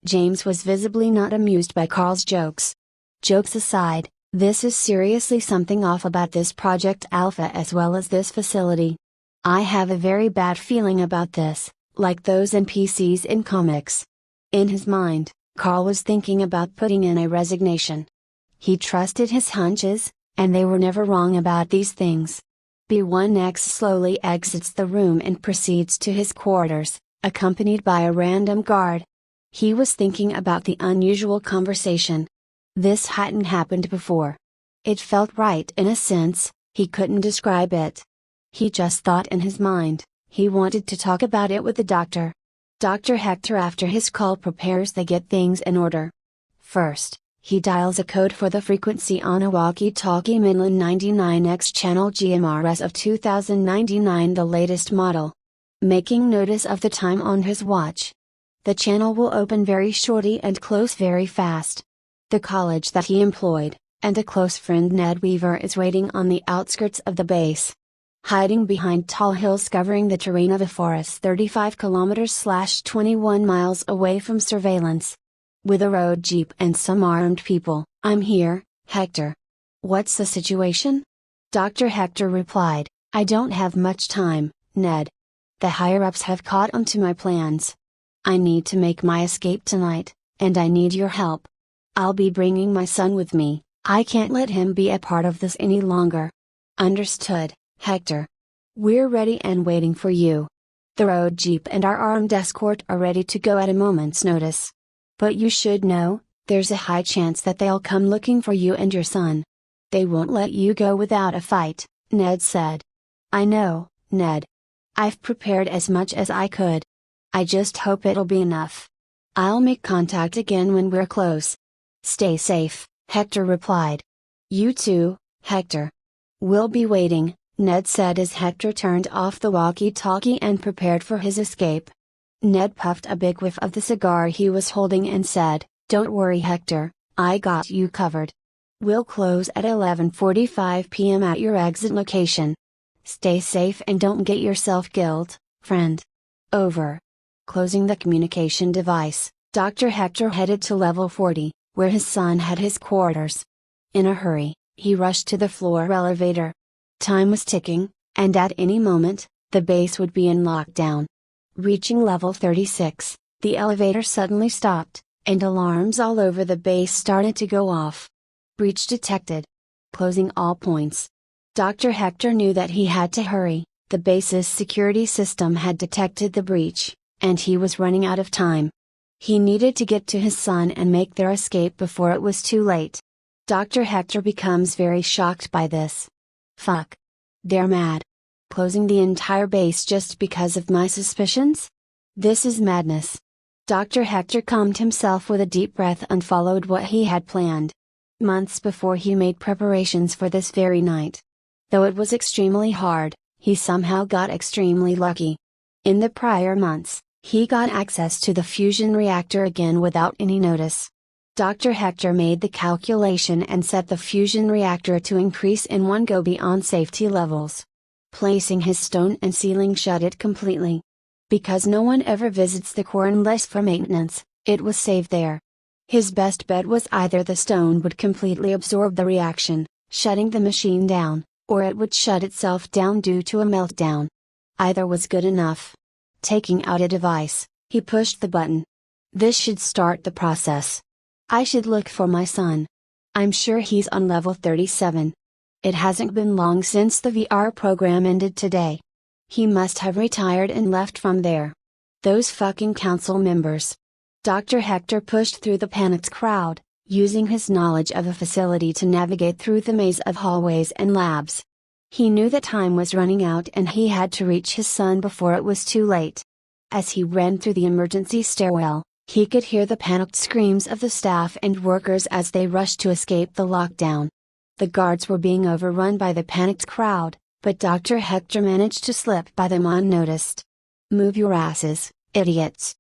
James was visibly not amused by Carl's jokes. Jokes aside, this is seriously something off about this Project Alpha as well as this facility. I have a very bad feeling about this, like those NPCs in comics. In his mind, Carl was thinking about putting in a resignation. He trusted his hunches, and they were never wrong about these things. B1X slowly exits the room and proceeds to his quarters, accompanied by a random guard. He was thinking about the unusual conversation. This hadn't happened before. It felt right in a sense, he couldn't describe it. He just thought in his mind, he wanted to talk about it with the doctor. Dr. Hector, after his call, prepares to get things in order. First, he dials a code for the frequency on a walkie-talkie. Midland 99X channel GMRS of 2099, the latest model. making notice of the time on his watch. The channel will open very shortly and close very fast. The college that he employed, and a close friend Ned Weaver is waiting on the outskirts of the base. Hiding behind tall hills covering the terrain of a forest 35 kilometers/21 miles away from surveillance. With a road jeep and some armed people, I'm here, Hector. What's the situation? Dr. Hector replied, I don't have much time, Ned. The higher-ups have caught on to my plans. I need to make my escape tonight, and I need your help. I'll be bringing my son with me, I can't let him be a part of this any longer. Understood, Hector. We're ready and waiting for you. The road jeep and our armed escort are ready to go at a moment's notice. But you should know, there's a high chance that they'll come looking for you and your son. They won't let you go without a fight, Ned said. I know, Ned. I've prepared as much as I could. I just hope it'll be enough. I'll make contact again when we're close. Stay safe, Hector replied. You too, Hector. We'll be waiting, Ned said as Hector turned off the walkie-talkie and prepared for his escape. Ned puffed a big whiff of the cigar he was holding and said, Don't worry, Hector, I got you covered. We'll close at 11:45 p.m. at your exit location. Stay safe and don't get yourself killed, friend. Over. Closing the communication device, Dr. Hector headed to level 40, where his son had his quarters. In a hurry, he rushed to the floor elevator. Time was ticking, and at any moment, the base would be in lockdown. Reaching level 36, the elevator suddenly stopped, and alarms all over the base started to go off. Breach detected. Closing all points. Dr. Hector knew that he had to hurry, the base's security system had detected the breach, and he was running out of time. He needed to get to his son and make their escape before it was too late. Dr. Hector becomes very shocked by this. Fuck. They're mad. Closing the entire base just because of my suspicions? This is madness. Dr. Hector calmed himself with a deep breath and followed what he had planned. Months before he made preparations for this very night. Though it was extremely hard, he somehow got extremely lucky. In the prior months, he got access to the fusion reactor again without any notice. Dr. Hector made the calculation and set the fusion reactor to increase in one go beyond safety levels. Placing his stone and sealing shut it completely. Because no one ever visits the core unless for maintenance, it was saved there. His best bet was either the stone would completely absorb the reaction, shutting the machine down, or it would shut itself down due to a meltdown. Either was good enough. Taking out a device, he pushed the button. This should start the process. I should look for my son. I'm sure he's on level 37. It hasn't been long since the VR program ended today. He must have retired and left from there. Those fucking council members. Dr. Hector pushed through the panicked crowd, using his knowledge of the facility to navigate through the maze of hallways and labs. He knew that time was running out and he had to reach his son before it was too late. As he ran through the emergency stairwell, he could hear the panicked screams of the staff and workers as they rushed to escape the lockdown. The guards were being overrun by the panicked crowd, but Dr. Hector managed to slip by them unnoticed. Move your asses, idiots.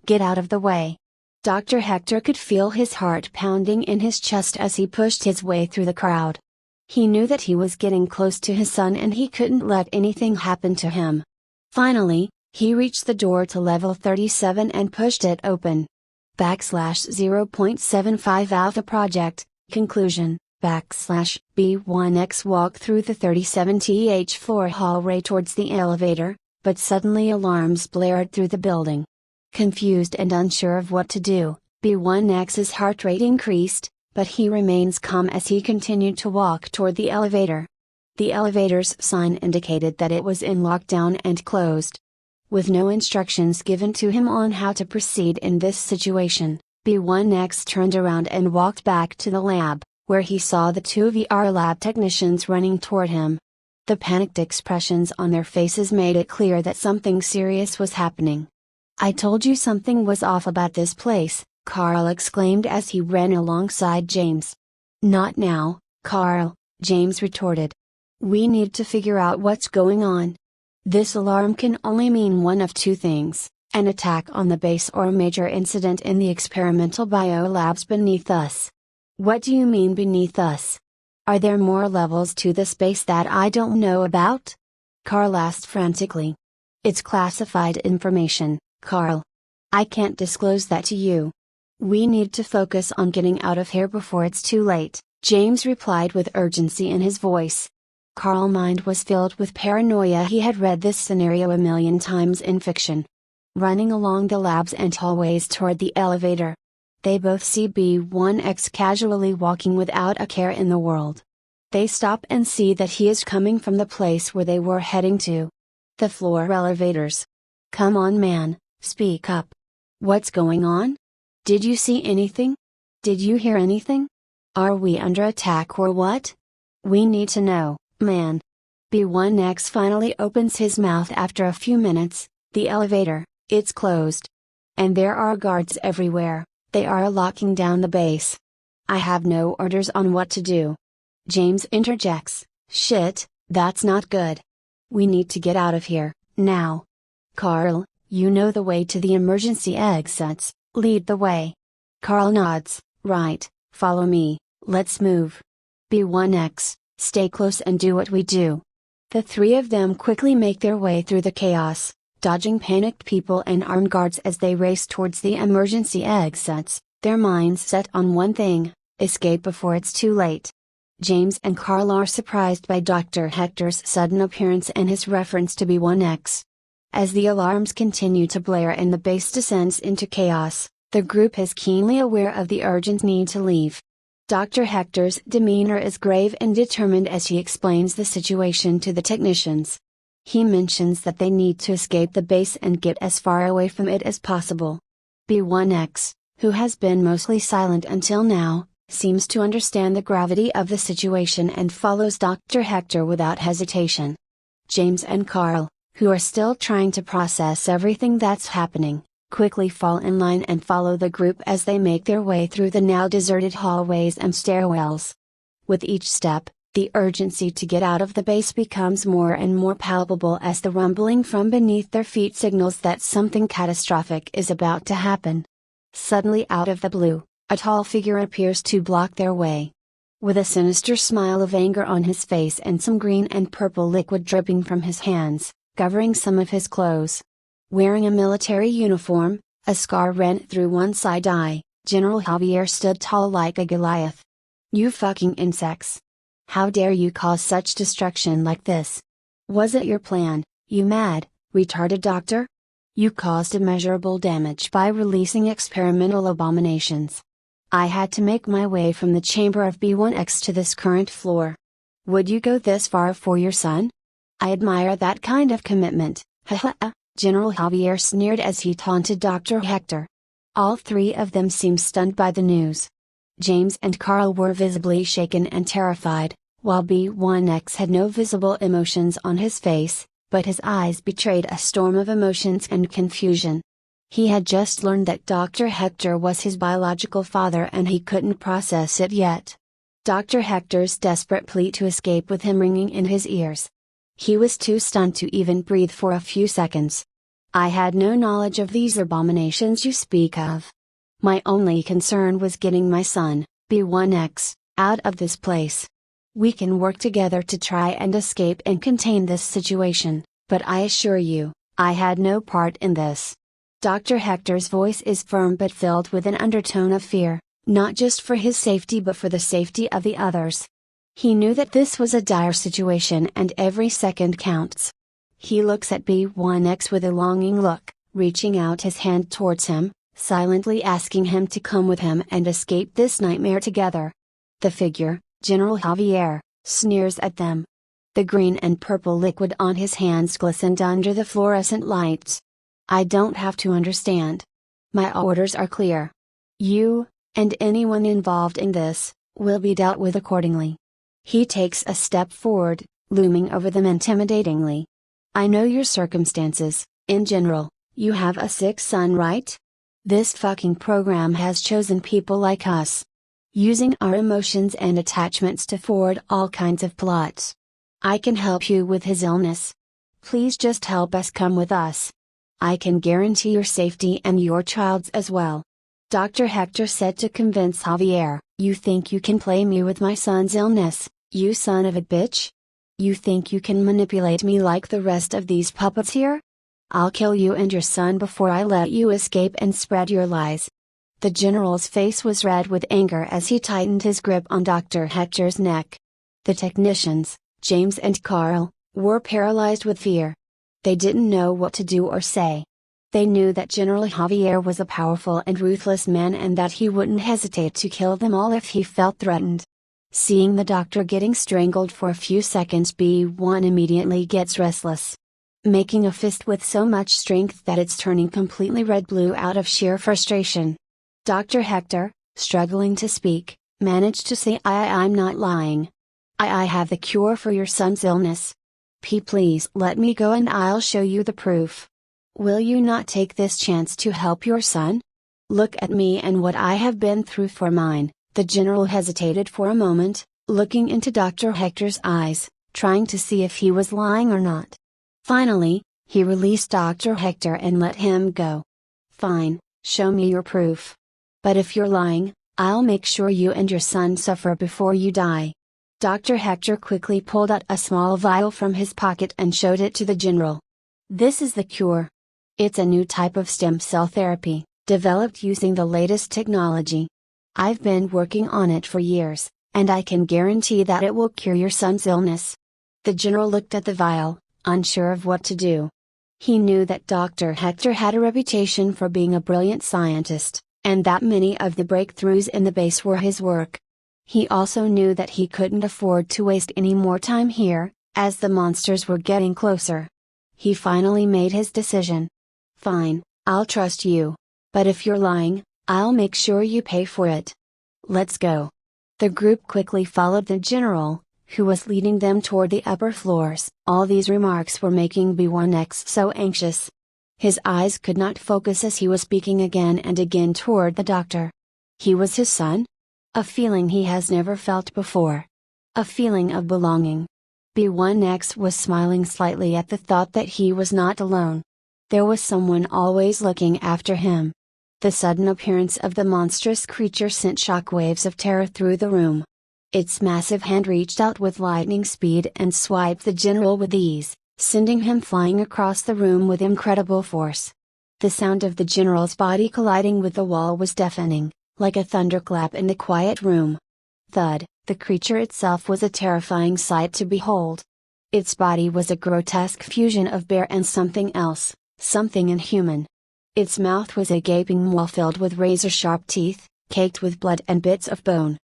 Get out of the way. Dr. Hector could feel his heart pounding in his chest as he pushed his way through the crowd. He knew that he was getting close to his son and he couldn't let anything happen to him. Finally, he reached the door to level 37 and pushed it open. /0.75 Alpha Project, Conclusion, /B1X walked through the 37th floor hallway towards the elevator, but suddenly alarms blared through the building. Confused and unsure of what to do, B1X's heart rate increased, but he remains calm as he continued to walk toward the elevator. The elevator's sign indicated that it was in lockdown and closed. With no instructions given to him on how to proceed in this situation, B1X turned around and walked back to the lab, where he saw the two VR lab technicians running toward him. The panicked expressions on their faces made it clear that something serious was happening. I told you something was off about this place, Carl exclaimed as he ran alongside James. Not now, Carl, James retorted. We need to figure out what's going on. This alarm can only mean one of two things: an attack on the base or a major incident in the experimental biolabs beneath us. What do you mean beneath us? Are there more levels to this base that I don't know about? Carl asked frantically. It's classified information, Carl. I can't disclose that to you. We need to focus on getting out of here before it's too late, James replied with urgency in his voice. Carl's mind was filled with paranoia. He had read this scenario a million times in fiction. Running along the labs and hallways toward the elevator, they both see B1X casually walking without a care in the world. They stop and see that he is coming from the place where they were heading to. The floor elevators. Come on, man, speak up. What's going on? Did you see anything? Did you hear anything? Are we under attack or what? We need to know, man. B1X finally opens his mouth after a few minutes. The elevator, it's closed. And there are guards everywhere. They are locking down the base. I have no orders on what to do. James interjects, shit, that's not good. We need to get out of here, now. Carl, you know the way to the emergency exits, lead the way. Carl nods, right, follow me, let's move. B1X, stay close and do what we do. The three of them quickly make their way through the chaos, dodging panicked people and armed guards as they race towards the emergency exits, their minds set on one thing: escape before it's too late. James and Carl are surprised by Dr. Hector's sudden appearance and his reference to B1X. As the alarms continue to blare and the base descends into chaos, the group is keenly aware of the urgent need to leave. Dr. Hector's demeanor is grave and determined as he explains the situation to the technicians. He mentions that they need to escape the base and get as far away from it as possible. B1X, who has been mostly silent until now, seems to understand the gravity of the situation and follows Dr. Hector without hesitation. James and Carl, who are still trying to process everything that's happening, quickly fall in line and follow the group as they make their way through the now deserted hallways and stairwells. With each step, the urgency to get out of the base becomes more and more palpable as the rumbling from beneath their feet signals that something catastrophic is about to happen. Suddenly, out of the blue, a tall figure appears to block their way. With a sinister smile of anger on his face and some green and purple liquid dripping from his hands, covering some of his clothes. Wearing a military uniform, a scar rent through one side eye, General Javier stood tall like a Goliath. You fucking insects! How dare you cause such destruction like this? Was it your plan, you mad, retarded doctor? You caused immeasurable damage by releasing experimental abominations. I had to make my way from the chamber of B1X to this current floor. Would you go this far for your son? I admire that kind of commitment, haha, General Javier sneered as he taunted Dr. Hector. All three of them seemed stunned by the news. James and Carl were visibly shaken and terrified, while B1X had no visible emotions on his face, but his eyes betrayed a storm of emotions and confusion. He had just learned that Dr. Hector was his biological father and he couldn't process it yet. Dr. Hector's desperate plea to escape with him ringing in his ears. He was too stunned to even breathe for a few seconds. I had no knowledge of these abominations you speak of. My only concern was getting my son, B1X, out of this place. We can work together to try and escape and contain this situation, but I assure you, I had no part in this. Dr. Hector's voice is firm but filled with an undertone of fear, not just for his safety but for the safety of the others. He knew that this was a dire situation and every second counts. He looks at B1X with a longing look, reaching out his hand towards him, silently asking him to come with him and escape this nightmare together. The figure, General Javier, sneers at them. The green and purple liquid on his hands glistened under the fluorescent lights. I don't have to understand. My orders are clear. You, and anyone involved in this, will be dealt with accordingly. He takes a step forward, looming over them intimidatingly. I know your circumstances, in general, you have a sick son, right? This fucking program has chosen people like us. Using our emotions and attachments to forward all kinds of plots. I can help you with his illness. Please just help us, come with us. I can guarantee your safety and your child's as well. Dr. Hector said to convince Javier, "You think you can play me with my son's illness, you son of a bitch? You think you can manipulate me like the rest of these puppets here? I'll kill you and your son before I let you escape and spread your lies." The general's face was red with anger as he tightened his grip on Dr. Hector's neck. The technicians, James and Carl, were paralyzed with fear. They didn't know what to do or say. They knew that General Javier was a powerful and ruthless man and that he wouldn't hesitate to kill them all if he felt threatened. Seeing the doctor getting strangled for a few seconds, B1 immediately gets restless. Making a fist with so much strength that it's turning completely red-blue out of sheer frustration. Dr. Hector, struggling to speak, managed to say, I'm not lying. I have the cure for your son's illness. Please let me go and I'll show you the proof. Will you not take this chance to help your son? Look at me and what I have been through for mine." The general hesitated for a moment, looking into Dr. Hector's eyes, trying to see if he was lying or not. Finally, he released Dr. Hector and let him go. "Fine, show me your proof. But if you're lying, I'll make sure you and your son suffer before you die." Dr. Hector quickly pulled out a small vial from his pocket and showed it to the general. "This is the cure. It's a new type of stem cell therapy, developed using the latest technology. I've been working on it for years, and I can guarantee that it will cure your son's illness." The general looked at the vial, unsure of what to do. He knew that Dr. Hector had a reputation for being a brilliant scientist, and that many of the breakthroughs in the base were his work. He also knew that he couldn't afford to waste any more time here, as the monsters were getting closer. He finally made his decision. "Fine, I'll trust you. But if you're lying, I'll make sure you pay for it. Let's go." The group quickly followed the general, who was leading them toward the upper floors. All these remarks were making B1X so anxious. His eyes could not focus as he was speaking again and again toward the doctor. He was his son? A feeling he has never felt before. A feeling of belonging. B1X was smiling slightly at the thought that he was not alone. There was someone always looking after him. The sudden appearance of the monstrous creature sent shockwaves of terror through the room. Its massive hand reached out with lightning speed and swiped the general with ease, sending him flying across the room with incredible force. The sound of the general's body colliding with the wall was deafening, like a thunderclap in the quiet room. Thud, the creature itself was a terrifying sight to behold. Its body was a grotesque fusion of bear and something else, something inhuman. Its mouth was a gaping maw filled with razor-sharp teeth, caked with blood and bits of bone.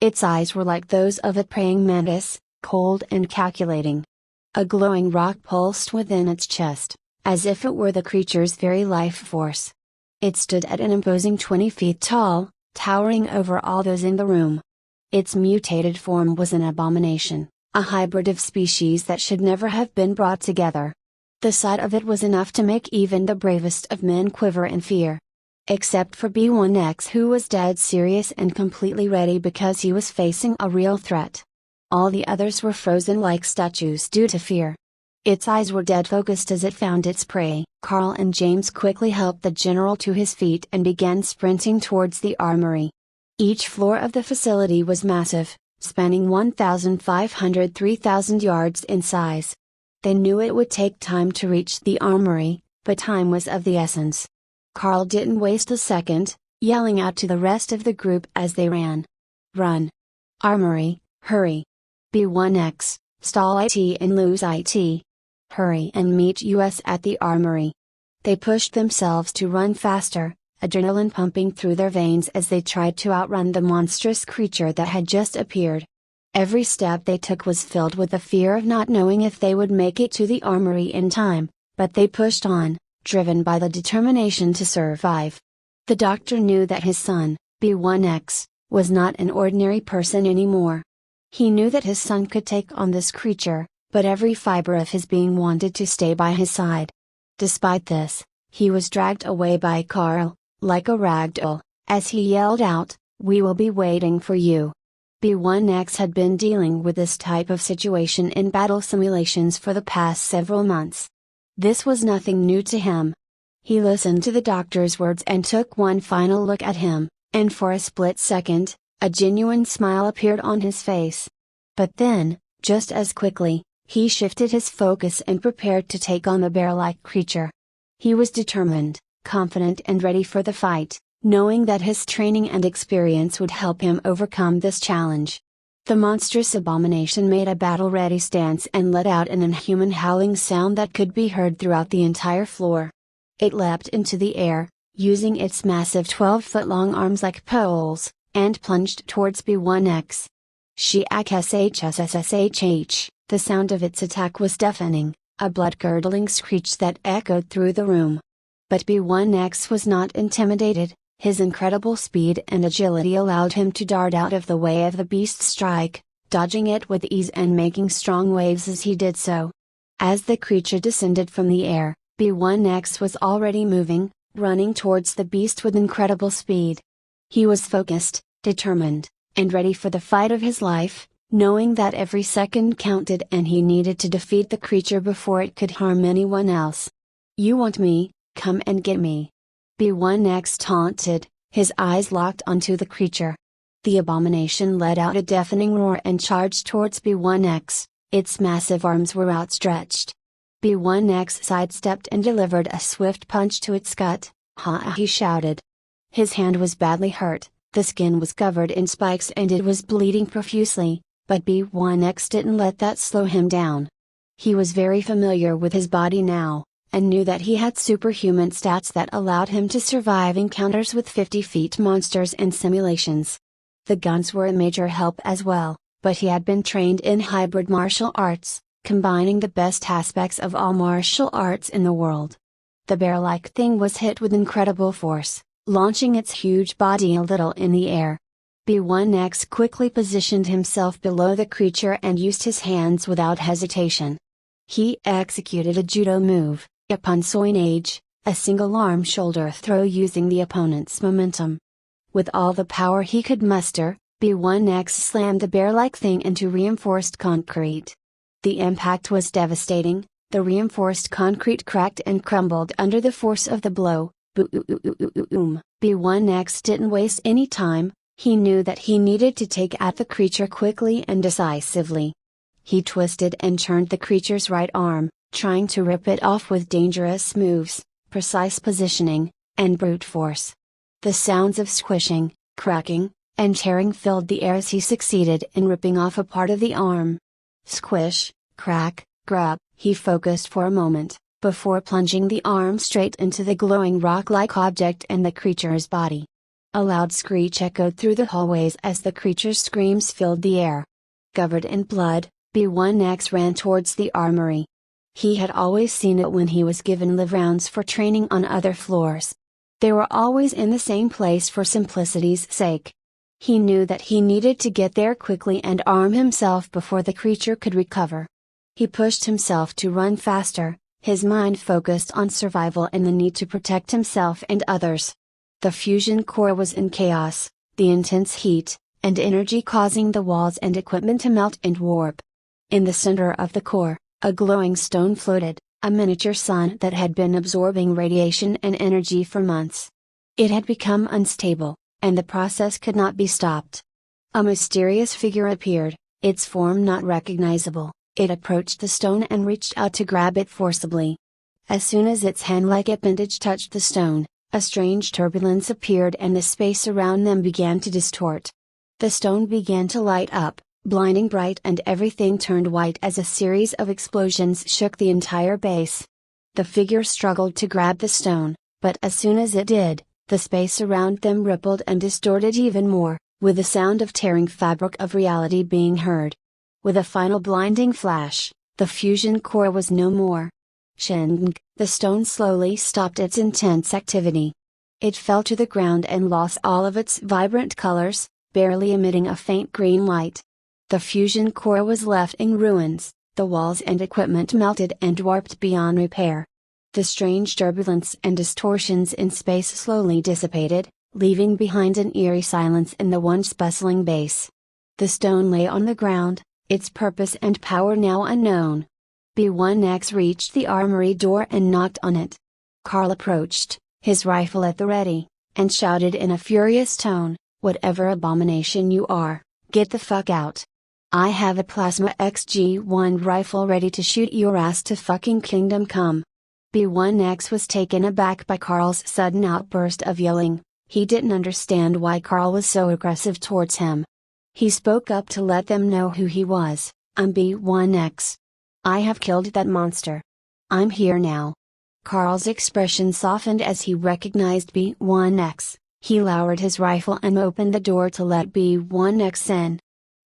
Its eyes were like those of a praying mantis, cold and calculating. A glowing rock pulsed within its chest, as if it were the creature's very life force. It stood at an imposing 20 feet tall, towering over all those in the room. Its mutated form was an abomination, a hybrid of species that should never have been brought together. The sight of it was enough to make even the bravest of men quiver in fear. Except for B1X, who was dead serious and completely ready because he was facing a real threat. All the others were frozen like statues due to fear. Its eyes were dead focused as it found its prey. Carl and James quickly helped the general to his feet and began sprinting towards the armory. Each floor of the facility was massive, spanning 1,500–3,000 yards in size. They knew it would take time to reach the armory, but time was of the essence. Carl didn't waste a second, yelling out to the rest of the group as they ran. "Run! Armory, hurry! B1X, stall it and lose it. Hurry and meet us at the armory." They pushed themselves to run faster, adrenaline pumping through their veins as they tried to outrun the monstrous creature that had just appeared. Every step they took was filled with the fear of not knowing if they would make it to the armory in time, but they pushed on, driven by the determination to survive. The doctor knew that his son, B1X, was not an ordinary person anymore. He knew that his son could take on this creature, but every fiber of his being wanted to stay by his side. Despite this, he was dragged away by Carl, like a rag doll, as he yelled out, "We will be waiting for you. B1X had been dealing with this type of situation in battle simulations for the past several months. This was nothing new to him. He listened to the doctor's words and took one final look at him, and for a split second, a genuine smile appeared on his face. But then, just as quickly, he shifted his focus and prepared to take on the bear-like creature. He was determined, confident and ready for the fight, knowing that his training and experience would help him overcome this challenge. The monstrous abomination made a battle-ready stance and let out an inhuman howling sound that could be heard throughout the entire floor. It leapt into the air, using its massive 12-foot-long arms like poles, and plunged towards B1X. Shhshshshh, the sound of its attack was deafening, a blood-curdling screech that echoed through the room. But B1X was not intimidated. His incredible speed and agility allowed him to dart out of the way of the beast's strike, dodging it with ease and making strong waves as he did so. As the creature descended from the air, B1X was already moving, running towards the beast with incredible speed. He was focused, determined, and ready for the fight of his life, knowing that every second counted and he needed to defeat the creature before it could harm anyone else. "You want me? Come and get me!" B1X taunted, his eyes locked onto the creature. The abomination let out a deafening roar and charged towards B1X, its massive arms were outstretched. B1X sidestepped and delivered a swift punch to its gut. "Ha!" he shouted. His hand was badly hurt, the skin was covered in spikes and it was bleeding profusely, but B1X didn't let that slow him down. He was very familiar with his body now, and knew that he had superhuman stats that allowed him to survive encounters with 50-feet monsters and simulations. The guns were a major help as well, but he had been trained in hybrid martial arts, combining the best aspects of all martial arts in the world. The bear-like thing was hit with incredible force, launching its huge body a little in the air. B1X quickly positioned himself below the creature and used his hands without hesitation. He executed a judo move, a punsoinage, a single-arm shoulder throw using the opponent's momentum. With all the power he could muster, B1X slammed the bear-like thing into reinforced concrete. The impact was devastating, the reinforced concrete cracked and crumbled under the force of the blow. Boom! B1X didn't waste any time, he knew that he needed to take at the creature quickly and decisively. He twisted and turned the creature's right arm, trying to rip it off with dangerous moves, precise positioning, and brute force. The sounds of squishing, cracking, and tearing filled the air as he succeeded in ripping off a part of the arm. Squish, crack, grab, he focused for a moment, before plunging the arm straight into the glowing rock-like object in the creature's body. A loud screech echoed through the hallways as the creature's screams filled the air. Covered in blood, B1X ran towards the armory. He had always seen it when he was given live rounds for training on other floors. They were always in the same place for simplicity's sake. He knew that he needed to get there quickly and arm himself before the creature could recover. He pushed himself to run faster, his mind focused on survival and the need to protect himself and others. The fusion core was in chaos, the intense heat and energy causing the walls and equipment to melt and warp. In the center of the core, a glowing stone floated, a miniature sun that had been absorbing radiation and energy for months. It had become unstable, and the process could not be stopped. A mysterious figure appeared, its form not recognizable. It approached the stone and reached out to grab it forcibly. As soon as its hand-like appendage touched the stone, a strange turbulence appeared and the space around them began to distort. The stone began to light up, blinding bright, and everything turned white as a series of explosions shook the entire base. The figure struggled to grab the stone, but as soon as it did, the space around them rippled and distorted even more, with the sound of tearing fabric of reality being heard. With a final blinding flash, the fusion core was no more. Shing! The stone slowly stopped its intense activity. It fell to the ground and lost all of its vibrant colors, barely emitting a faint green light. The fusion core was left in ruins, the walls and equipment melted and warped beyond repair. The strange turbulence and distortions in space slowly dissipated, leaving behind an eerie silence in the once bustling base. The stone lay on the ground, its purpose and power now unknown. B1X reached the armory door and knocked on it. Carl approached, his rifle at the ready, and shouted in a furious tone, "Whatever abomination you are, get the fuck out. I have a plasma XG1 rifle ready to shoot your ass to fucking kingdom come." B1X was taken aback by Carl's sudden outburst of yelling. He didn't understand why Carl was so aggressive towards him. He spoke up to let them know who he was. "I'm B1X. I have killed that monster. I'm here now." Carl's expression softened as he recognized B1X. He lowered his rifle and opened the door to let B1X in.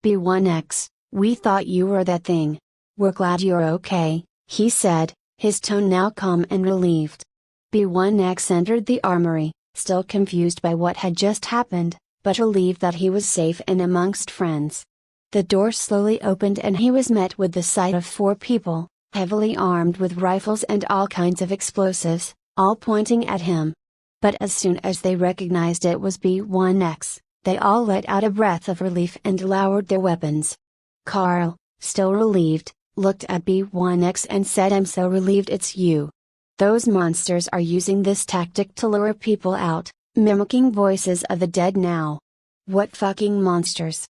"B1X, we thought you were that thing. We're glad you're okay," he said, his tone now calm and relieved. B1X entered the armory, still confused by what had just happened, but relieved that he was safe and amongst friends. The door slowly opened and he was met with the sight of 4 people, heavily armed with rifles and all kinds of explosives, all pointing at him. But as soon as they recognized it was B1X, they all let out a breath of relief and lowered their weapons. Carl, still relieved, looked at B1X and said, "I'm so relieved it's you. Those monsters are using this tactic to lure people out, mimicking voices of the dead now. What fucking monsters?"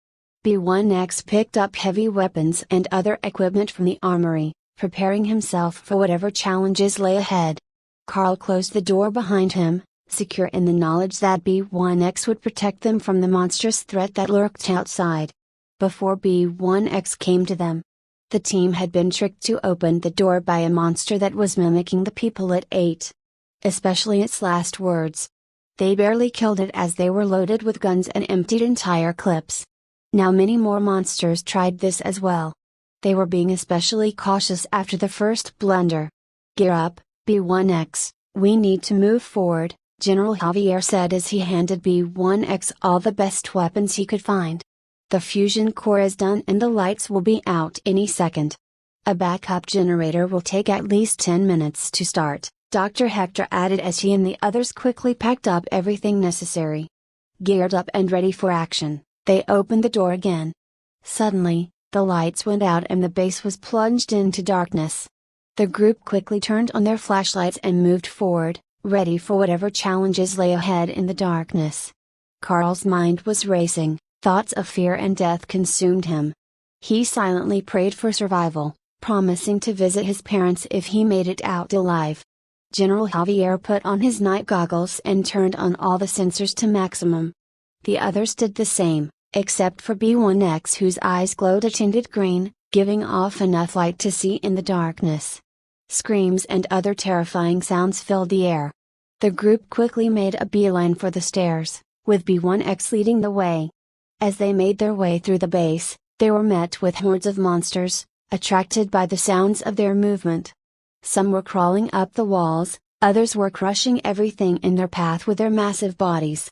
B1X picked up heavy weapons and other equipment from the armory, preparing himself for whatever challenges lay ahead. Carl closed the door behind him, secure in the knowledge that B1X would protect them from the monstrous threat that lurked outside. Before B1X came to them, the team had been tricked to open the door by a monster that was mimicking the people it ate. Especially its last words. They barely killed it as they were loaded with guns and emptied entire clips. Now many more monsters tried this as well. They were being especially cautious after the first blunder. "Gear up, B1X, we need to move forward," General Javier said as he handed B1X all the best weapons he could find. "The fusion core is done and the lights will be out any second. A backup generator will take at least 10 minutes to start," Dr. Hector added as he and the others quickly packed up everything necessary. Geared up and ready for action, they opened the door again. Suddenly, the lights went out and the base was plunged into darkness. The group quickly turned on their flashlights and moved forward, ready for whatever challenges lay ahead in the darkness. Carl's mind was racing, thoughts of fear and death consumed him. He silently prayed for survival, promising to visit his parents if he made it out alive. General Javier put on his night goggles and turned on all the sensors to maximum. The others did the same, except for B1X whose eyes glowed a tinted green, giving off enough light to see in the darkness. Screams and other terrifying sounds filled the air. The group quickly made a beeline for the stairs, with B1X leading the way. As they made their way through the base, they were met with hordes of monsters, attracted by the sounds of their movement. Some were crawling up the walls, others were crushing everything in their path with their massive bodies.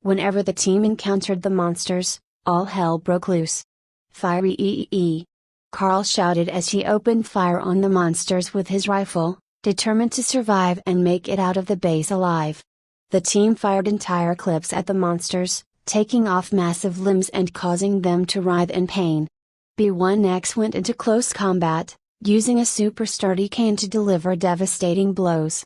Whenever the team encountered the monsters, all hell broke loose. "Fire EEE!" Carl shouted as he opened fire on the monsters with his rifle, determined to survive and make it out of the base alive. The team fired entire clips at the monsters, taking off massive limbs and causing them to writhe in pain. B1X went into close combat, using a super sturdy cane to deliver devastating blows.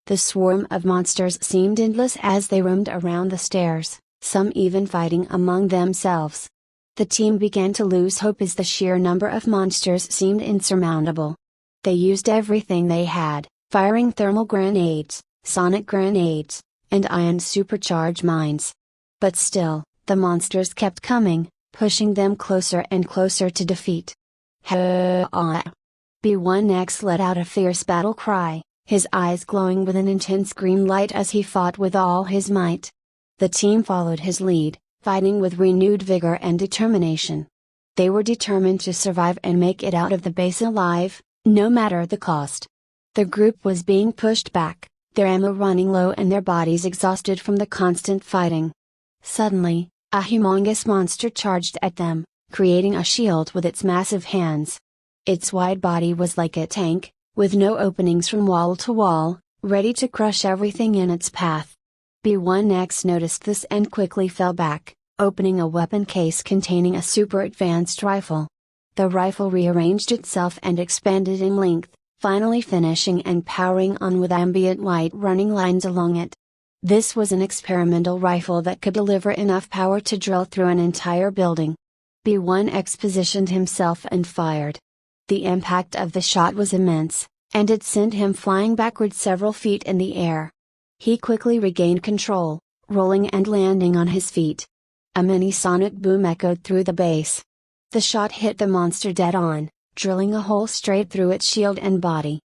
The swarm of monsters seemed endless as they roamed around the stairs, some even fighting among themselves. The team began to lose hope as the sheer number of monsters seemed insurmountable. They used everything they had, firing thermal grenades, sonic grenades, and ion supercharged mines. But still, the monsters kept coming, pushing them closer and closer to defeat. B1X let out a fierce battle cry, his eyes glowing with an intense green light as he fought with all his might. The team followed his lead, fighting with renewed vigor and determination. They were determined to survive and make it out of the base alive, no matter the cost. The group was being pushed back, their ammo running low and their bodies exhausted from the constant fighting. Suddenly, a humongous monster charged at them, creating a shield with its massive hands. Its wide body was like a tank, with no openings from wall to wall, ready to crush everything in its path. B1X noticed this and quickly fell back, opening a weapon case containing a super advanced rifle. The rifle rearranged itself and expanded in length, finally finishing and powering on with ambient light running lines along it. This was an experimental rifle that could deliver enough power to drill through an entire building. B1X positioned himself and fired. The impact of the shot was immense, and it sent him flying backward several feet in the air. He quickly regained control, rolling and landing on his feet. A mini sonic boom echoed through the base. The shot hit the monster dead on, drilling a hole straight through its shield and body.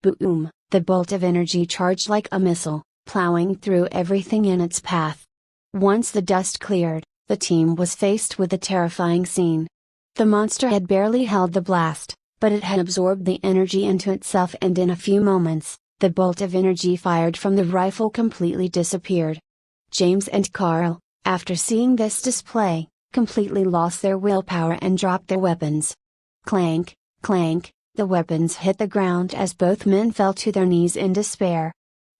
Boom! The bolt of energy charged like a missile, plowing through everything in its path. Once the dust cleared, the team was faced with a terrifying scene. The monster had barely held the blast, but it had absorbed the energy into itself, and in a few moments, the bolt of energy fired from the rifle completely disappeared. James and Carl, after seeing this display, completely lost their willpower and dropped their weapons. Clank, clank, the weapons hit the ground as both men fell to their knees in despair.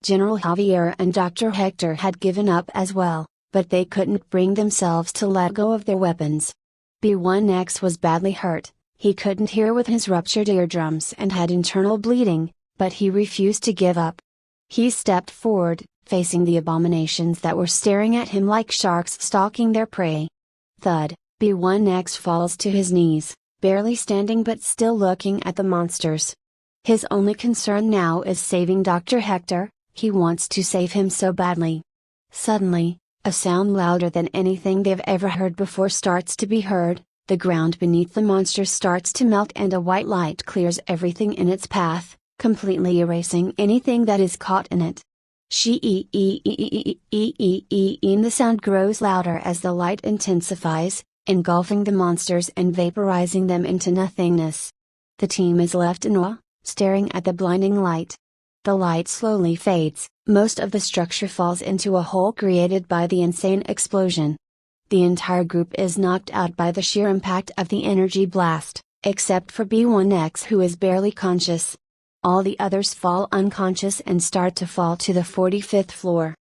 General Javier and Dr. Hector had given up as well, but they couldn't bring themselves to let go of their weapons. B1X was badly hurt. He couldn't hear with his ruptured eardrums and had internal bleeding, but he refused to give up. He stepped forward, facing the abominations that were staring at him like sharks stalking their prey. Thud, B1X falls to his knees, barely standing but still looking at the monsters. His only concern now is saving Dr. Hector. He wants to save him so badly. Suddenly, a sound louder than anything they've ever heard before starts to be heard. The ground beneath the monster starts to melt and a white light clears everything in its path, completely erasing anything that is caught in it. The sound grows louder as the light intensifies, engulfing the monsters and vaporizing them into nothingness. The team is left in awe, staring at the blinding light. The light slowly fades, most of the structure falls into a hole created by the insane explosion. The entire group is knocked out by the sheer impact of the energy blast, except for B1X, who is barely conscious. All the others fall unconscious and start to fall to the 45th floor.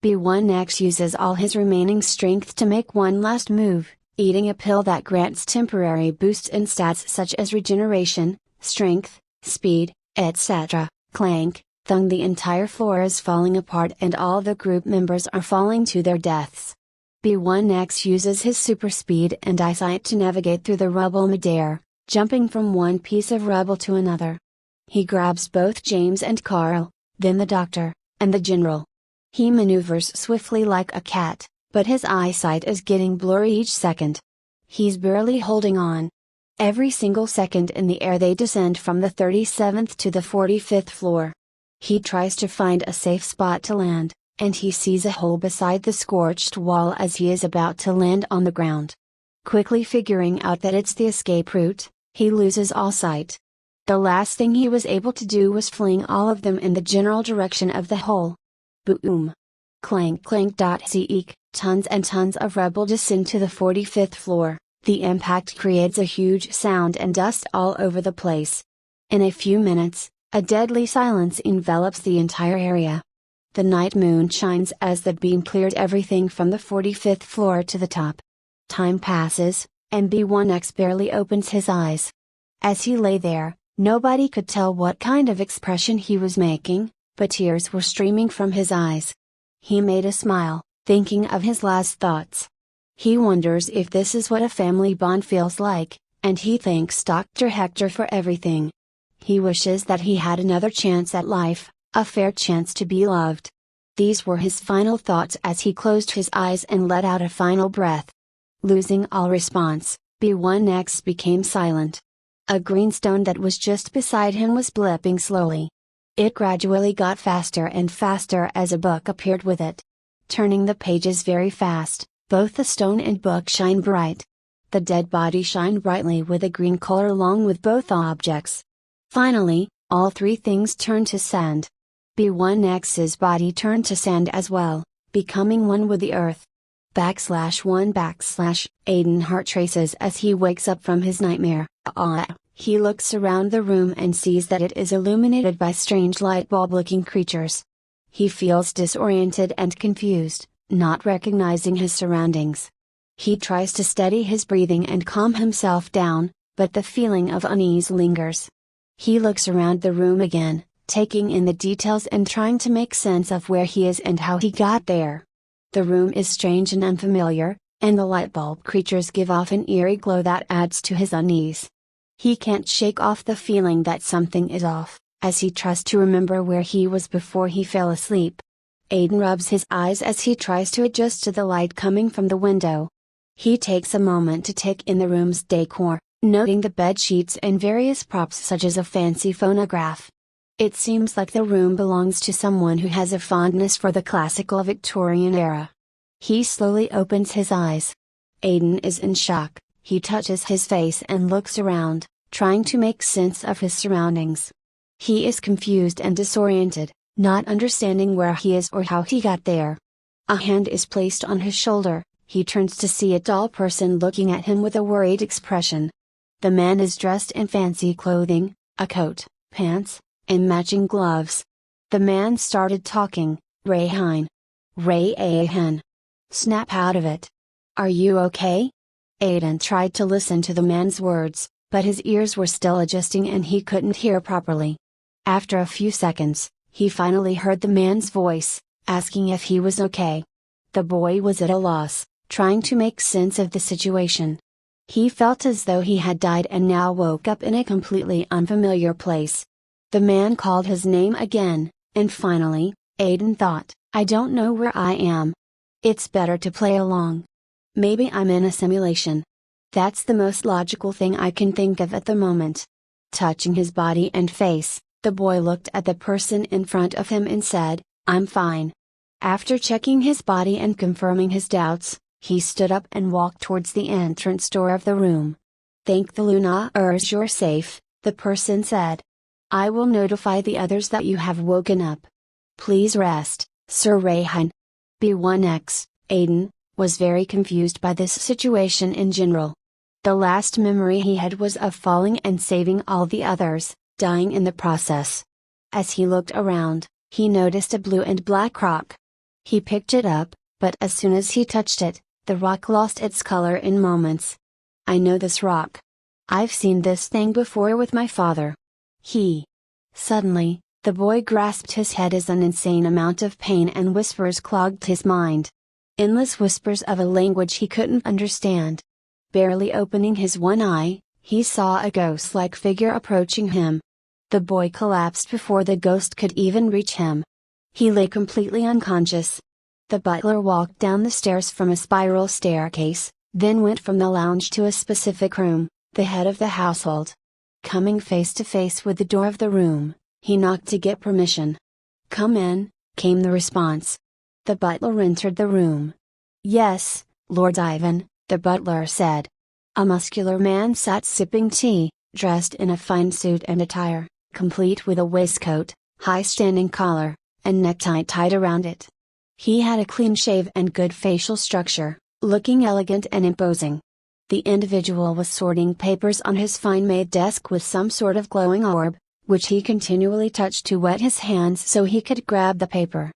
B1X uses all his remaining strength to make one last move, eating a pill that grants temporary boosts in stats such as regeneration, strength, speed, etc. Clank, thung, the entire floor is falling apart and all the group members are falling to their deaths. B1X uses his super speed and eyesight to navigate through the rubble midair, jumping from one piece of rubble to another. He grabs both James and Carl, then the doctor, and the general. He maneuvers swiftly like a cat, but his eyesight is getting blurry each second. He's barely holding on. Every single second in the air they descend from the 37th to the 45th floor. He tries to find a safe spot to land, and he sees a hole beside the scorched wall as he is about to land on the ground. Quickly figuring out that it's the escape route, he loses all sight. The last thing he was able to do was fling all of them in the general direction of the hole. Boom! Clank clank. Zeek, tons and tons of rubble descend to the 45th floor. The impact creates a huge sound and dust all over the place. In a few minutes, a deadly silence envelops the entire area. The night moon shines as the beam cleared everything from the 45th floor to the top. Time passes, and B1X barely opens his eyes. As he lay there, nobody could tell what kind of expression he was making, but tears were streaming from his eyes. He made a smile, thinking of his last thoughts. He wonders if this is what a family bond feels like, and he thanks Dr. Hector for everything. He wishes that he had another chance at life, a fair chance to be loved. These were his final thoughts as he closed his eyes and let out a final breath. Losing all response, B1X became silent. A green stone that was just beside him was blipping slowly. It gradually got faster and faster as a book appeared with it. Turning the pages very fast, both the stone and book shine bright. The dead body shined brightly with a green color along with both objects. Finally, all three things turned to sand. B1X's body turned to sand as well, becoming one with the earth. /1 Aiden heart traces as he wakes up from his nightmare. He looks around the room and sees that it is illuminated by strange light bulb looking creatures. He feels disoriented and confused, not recognizing his surroundings. He tries to steady his breathing and calm himself down, but the feeling of unease lingers. He looks around the room again, taking in the details and trying to make sense of where he is and how he got there. The room is strange and unfamiliar, and the light bulb creatures give off an eerie glow that adds to his unease. He can't shake off the feeling that something is off, as he tries to remember where he was before he fell asleep. Aiden rubs his eyes as he tries to adjust to the light coming from the window. He takes a moment to take in the room's decor, noting the bed sheets and various props such as a fancy phonograph. It seems like the room belongs to someone who has a fondness for the classical Victorian era. He slowly opens his eyes. Aiden is in shock. He touches his face and looks around, trying to make sense of his surroundings. He is confused and disoriented, not understanding where he is or how he got there. A hand is placed on his shoulder. He turns to see a tall person looking at him with a worried expression. The man is dressed in fancy clothing, a coat, pants, and matching gloves. The man started talking. "Rayhan. Rayhan. Snap out of it. Are you okay?" Aiden tried to listen to the man's words, but his ears were still adjusting and he couldn't hear properly. After a few seconds, he finally heard the man's voice, asking if he was okay. The boy was at a loss, trying to make sense of the situation. He felt as though he had died and now woke up in a completely unfamiliar place. The man called his name again, and finally, Aiden thought, "I don't know where I am. It's better to play along. Maybe I'm in a simulation. That's the most logical thing I can think of at the moment." Touching his body and face, the boy looked at the person in front of him and said, "I'm fine." After checking his body and confirming his doubts, he stood up and walked towards the entrance door of the room. "Thank the Lunars you're safe," the person said. "I will notify the others that you have woken up. Please rest, Sir Rayhan." B1X, Aiden, was very confused by this situation in general. The last memory he had was of falling and saving all the others, dying in the process. As he looked around, he noticed a blue and black rock. He picked it up, but as soon as he touched it, the rock lost its color in moments. "I know this rock. I've seen this thing before with my father." Suddenly, the boy grasped his head as an insane amount of pain and whispers clogged his mind. Endless whispers of a language he couldn't understand. Barely opening his one eye, he saw a ghost-like figure approaching him. The boy collapsed before the ghost could even reach him. He lay completely unconscious. The butler walked down the stairs from a spiral staircase, then went from the lounge to a specific room, the head of the household. Coming face to face with the door of the room, he knocked to get permission. "Come in," came the response. The butler entered the room. "Yes, Lord Ivan," the butler said. A muscular man sat sipping tea, dressed in a fine suit and attire, complete with a waistcoat, high-standing collar, and necktie tied around it. He had a clean shave and good facial structure, looking elegant and imposing. The individual was sorting papers on his fine-made desk with some sort of glowing orb, which he continually touched to wet his hands so he could grab the paper.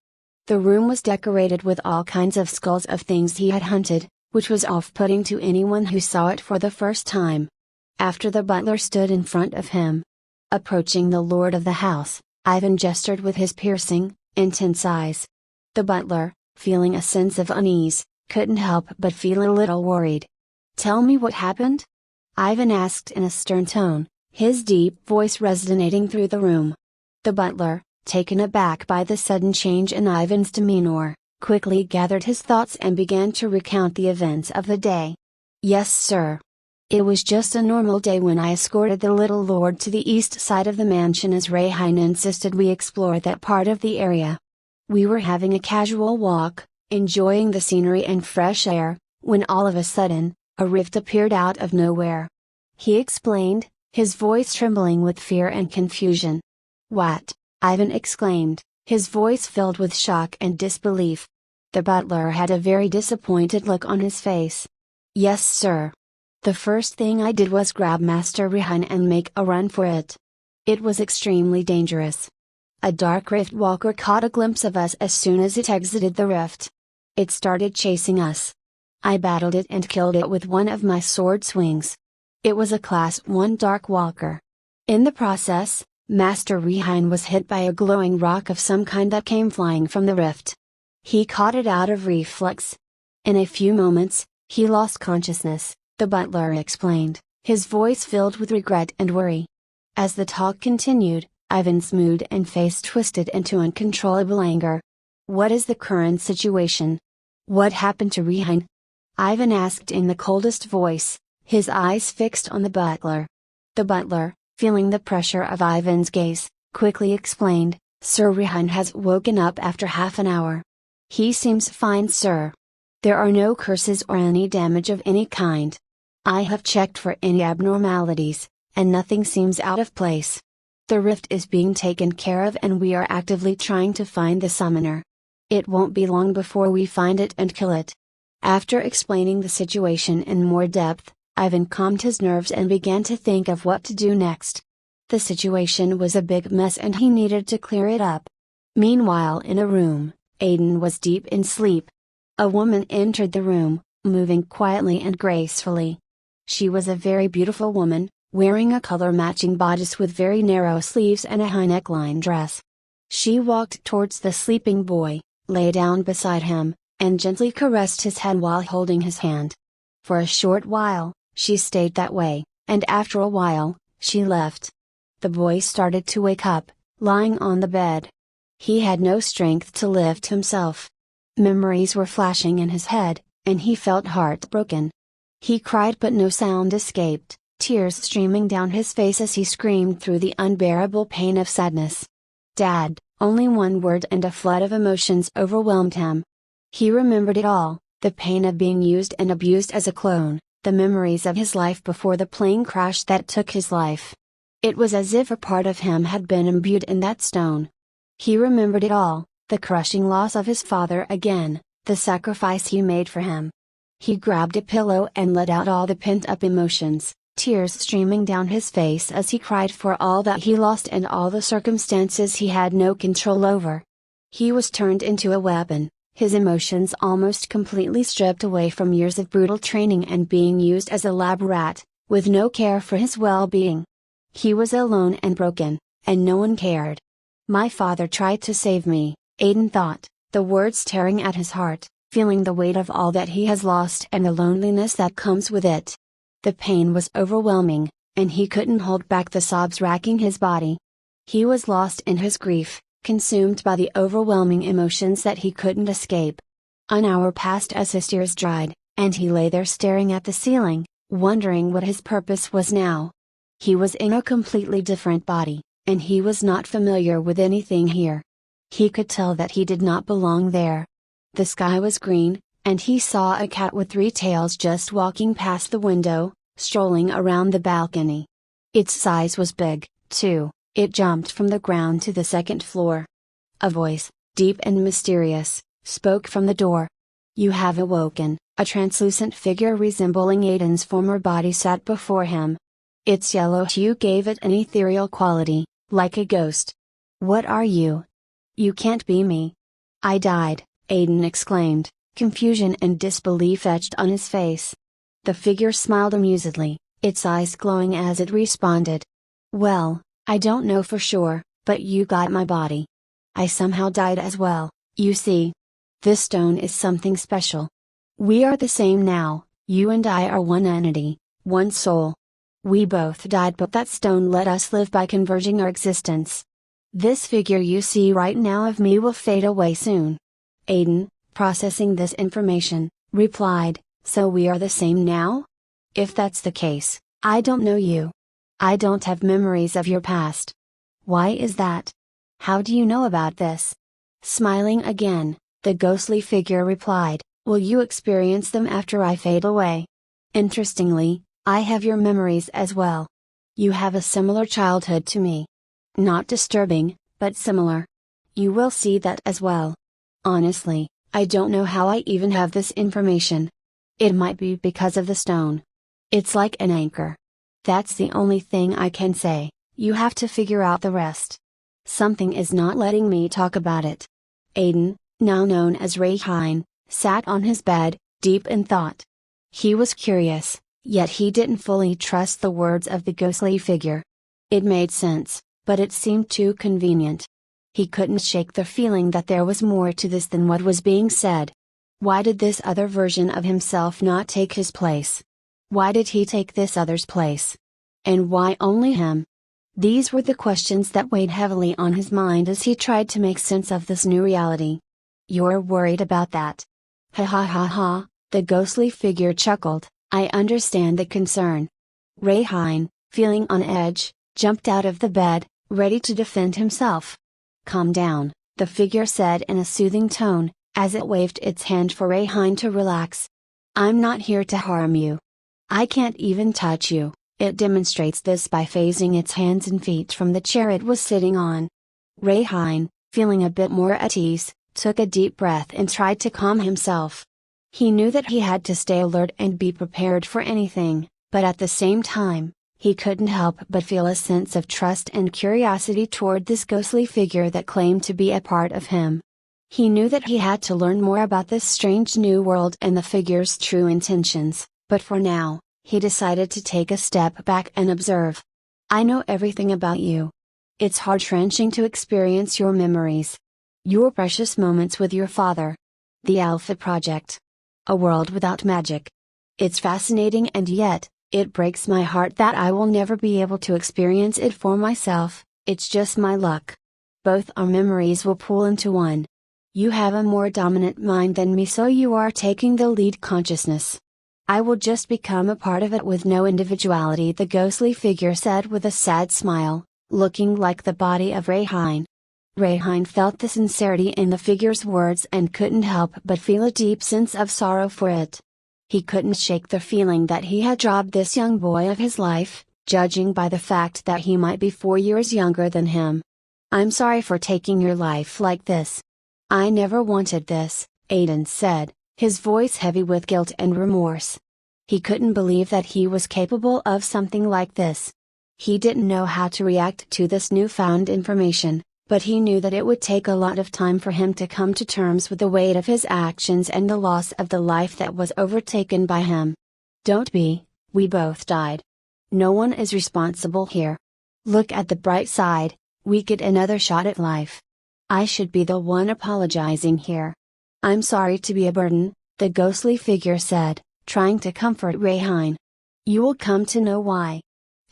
The room was decorated with all kinds of skulls of things he had hunted, which was off-putting to anyone who saw it for the first time. After the butler stood in front of him, approaching the lord of the house, Ivan gestured with his piercing, intense eyes. The butler, feeling a sense of unease, couldn't help but feel a little worried. "Tell me what happened?" Ivan asked in a stern tone, his deep voice resonating through the room. The butler, taken aback by the sudden change in Ivan's demeanor, quickly gathered his thoughts and began to recount the events of the day. "Yes, sir. It was just a normal day when I escorted the little lord to the east side of the mansion as Rayhan insisted we explore that part of the area. We were having a casual walk, enjoying the scenery and fresh air, when all of a sudden, a rift appeared out of nowhere." He explained, his voice trembling with fear and confusion. "What?" Ivan exclaimed, his voice filled with shock and disbelief. The butler had a very disappointed look on his face. "Yes, sir. The first thing I did was grab Master Rayhan and make a run for it. It was extremely dangerous. A dark rift walker caught a glimpse of us as soon as it exited the rift. It started chasing us. I battled it and killed it with one of my sword swings. It was a Class 1 Dark Walker. In the process, Master Rehin was hit by a glowing rock of some kind that came flying from the rift. He caught it out of reflex. In a few moments, he lost consciousness, the butler explained, his voice filled with regret and worry. As the talk continued, Ivan's mood and face twisted into uncontrollable anger. What is the current situation? What happened to Rehin? Ivan asked in the coldest voice, his eyes fixed on the butler. The butler, feeling the pressure of Ivan's gaze, quickly explained, Sir Rehin has woken up after half an hour. He seems fine, sir. There are no curses or any damage of any kind. I have checked for any abnormalities, and nothing seems out of place. The rift is being taken care of and we are actively trying to find the summoner. It won't be long before we find it and kill it. After explaining the situation in more depth, Ivan calmed his nerves and began to think of what to do next. The situation was a big mess and he needed to clear it up. Meanwhile, in a room, Aiden was deep in sleep. A woman entered the room, moving quietly and gracefully. She was a very beautiful woman, wearing a color-matching bodice with very narrow sleeves and a high neckline dress. She walked towards the sleeping boy, lay down beside him, and gently caressed his head while holding his hand. For a short while, she stayed that way, and after a while, she left. The boy started to wake up, lying on the bed. He had no strength to lift himself. Memories were flashing in his head, and he felt heartbroken. He cried but no sound escaped, tears streaming down his face as he screamed through the unbearable pain of sadness. Dad, only one word and a flood of emotions overwhelmed him. He remembered it all, the pain of being used and abused as a clone, the memories of his life before the plane crash that took his life. It was as if a part of him had been imbued in that stone. He remembered it all, the crushing loss of his father again, the sacrifice he made for him. He grabbed a pillow and let out all the pent-up emotions, tears streaming down his face as he cried for all that he lost and all the circumstances he had no control over. He was turned into a weapon, his emotions almost completely stripped away from years of brutal training and being used as a lab rat, with no care for his well-being. He was alone and broken, and no one cared. My father tried to save me, Aiden thought, the words tearing at his heart, feeling the weight of all that he has lost and the loneliness that comes with it. The pain was overwhelming, and he couldn't hold back the sobs racking his body. He was lost in his grief, consumed by the overwhelming emotions that he couldn't escape. An hour passed as his tears dried, and he lay there staring at the ceiling, wondering what his purpose was now. He was in a completely different body, and he was not familiar with anything here. He could tell that he did not belong there. The sky was green, and he saw a cat with 3 tails just walking past the window, strolling around the balcony. Its size was big, too, it jumped from the ground to the 2nd floor. A voice, deep and mysterious, spoke from the door. You have awoken. A translucent figure resembling Aiden's former body sat before him. Its yellow hue gave it an ethereal quality, like a ghost. What are you? You can't be me. I died, Aiden exclaimed, confusion and disbelief etched on his face. The figure smiled amusedly, its eyes glowing as it responded. Well, I don't know for sure, but you got my body. I somehow died as well, you see. This stone is something special. We are the same now, you and I are one entity, one soul. We both died, but that stone let us live by converging our existence. This figure you see right now of me will fade away soon. Aiden, processing this information, replied, so we are the same now? If that's the case, I don't know you. I don't have memories of your past. Why is that? How do you know about this? Smiling again, the ghostly figure replied, will you experience them after I fade away? Interestingly, I have your memories as well. You have a similar childhood to me. Not disturbing, but similar. You will see that as well. Honestly, I don't know how I even have this information. It might be because of the stone. It's like an anchor. That's the only thing I can say, you have to figure out the rest. Something is not letting me talk about it. Aiden, now known as Rehin, sat on his bed, deep in thought. He was curious, yet he didn't fully trust the words of the ghostly figure. It made sense, but it seemed too convenient. He couldn't shake the feeling that there was more to this than what was being said. Why did this other version of himself not take his place? Why did he take this other's place? And why only him? These were the questions that weighed heavily on his mind as he tried to make sense of this new reality. "You're worried about that? Ha ha ha ha," the ghostly figure chuckled. "I understand the concern." Rayhine, feeling on edge, jumped out of the bed, ready to defend himself. "Calm down," the figure said in a soothing tone, as it waved its hand for Rayhine to relax. "I'm not here to harm you. I can't even touch you." It demonstrates this by phasing its hands and feet from the chair it was sitting on. Rayhine, feeling a bit more at ease, took a deep breath and tried to calm himself. He knew that he had to stay alert and be prepared for anything, but at the same time, he couldn't help but feel a sense of trust and curiosity toward this ghostly figure that claimed to be a part of him. He knew that he had to learn more about this strange new world and the figure's true intentions, but for now, he decided to take a step back and observe. "I know everything about you. It's heart-wrenching to experience your memories. Your precious moments with your father. The Alpha Project. A world without magic. It's fascinating, and yet, it breaks my heart that I will never be able to experience it for myself. It's just my luck. Both our memories will pool into one. You have a more dominant mind than me, so you are taking the lead consciousness. I will just become a part of it with no individuality," the ghostly figure said with a sad smile, looking like the body of Rayhine. Rayhine felt the sincerity in the figure's words and couldn't help but feel a deep sense of sorrow for it. He couldn't shake the feeling that he had robbed this young boy of his life, judging by the fact that he might be 4 years younger than him. "I'm sorry for taking your life like this. I never wanted this," Aiden said, his voice heavy with guilt and remorse. He couldn't believe that he was capable of something like this. He didn't know how to react to this newfound information, but he knew that it would take a lot of time for him to come to terms with the weight of his actions and the loss of the life that was overtaken by him. "Don't be, we both died. No one is responsible here. Look at the bright side, we get another shot at life. I should be the one apologizing here. I'm sorry to be a burden," the ghostly figure said, trying to comfort Rayhine. "You will come to know why."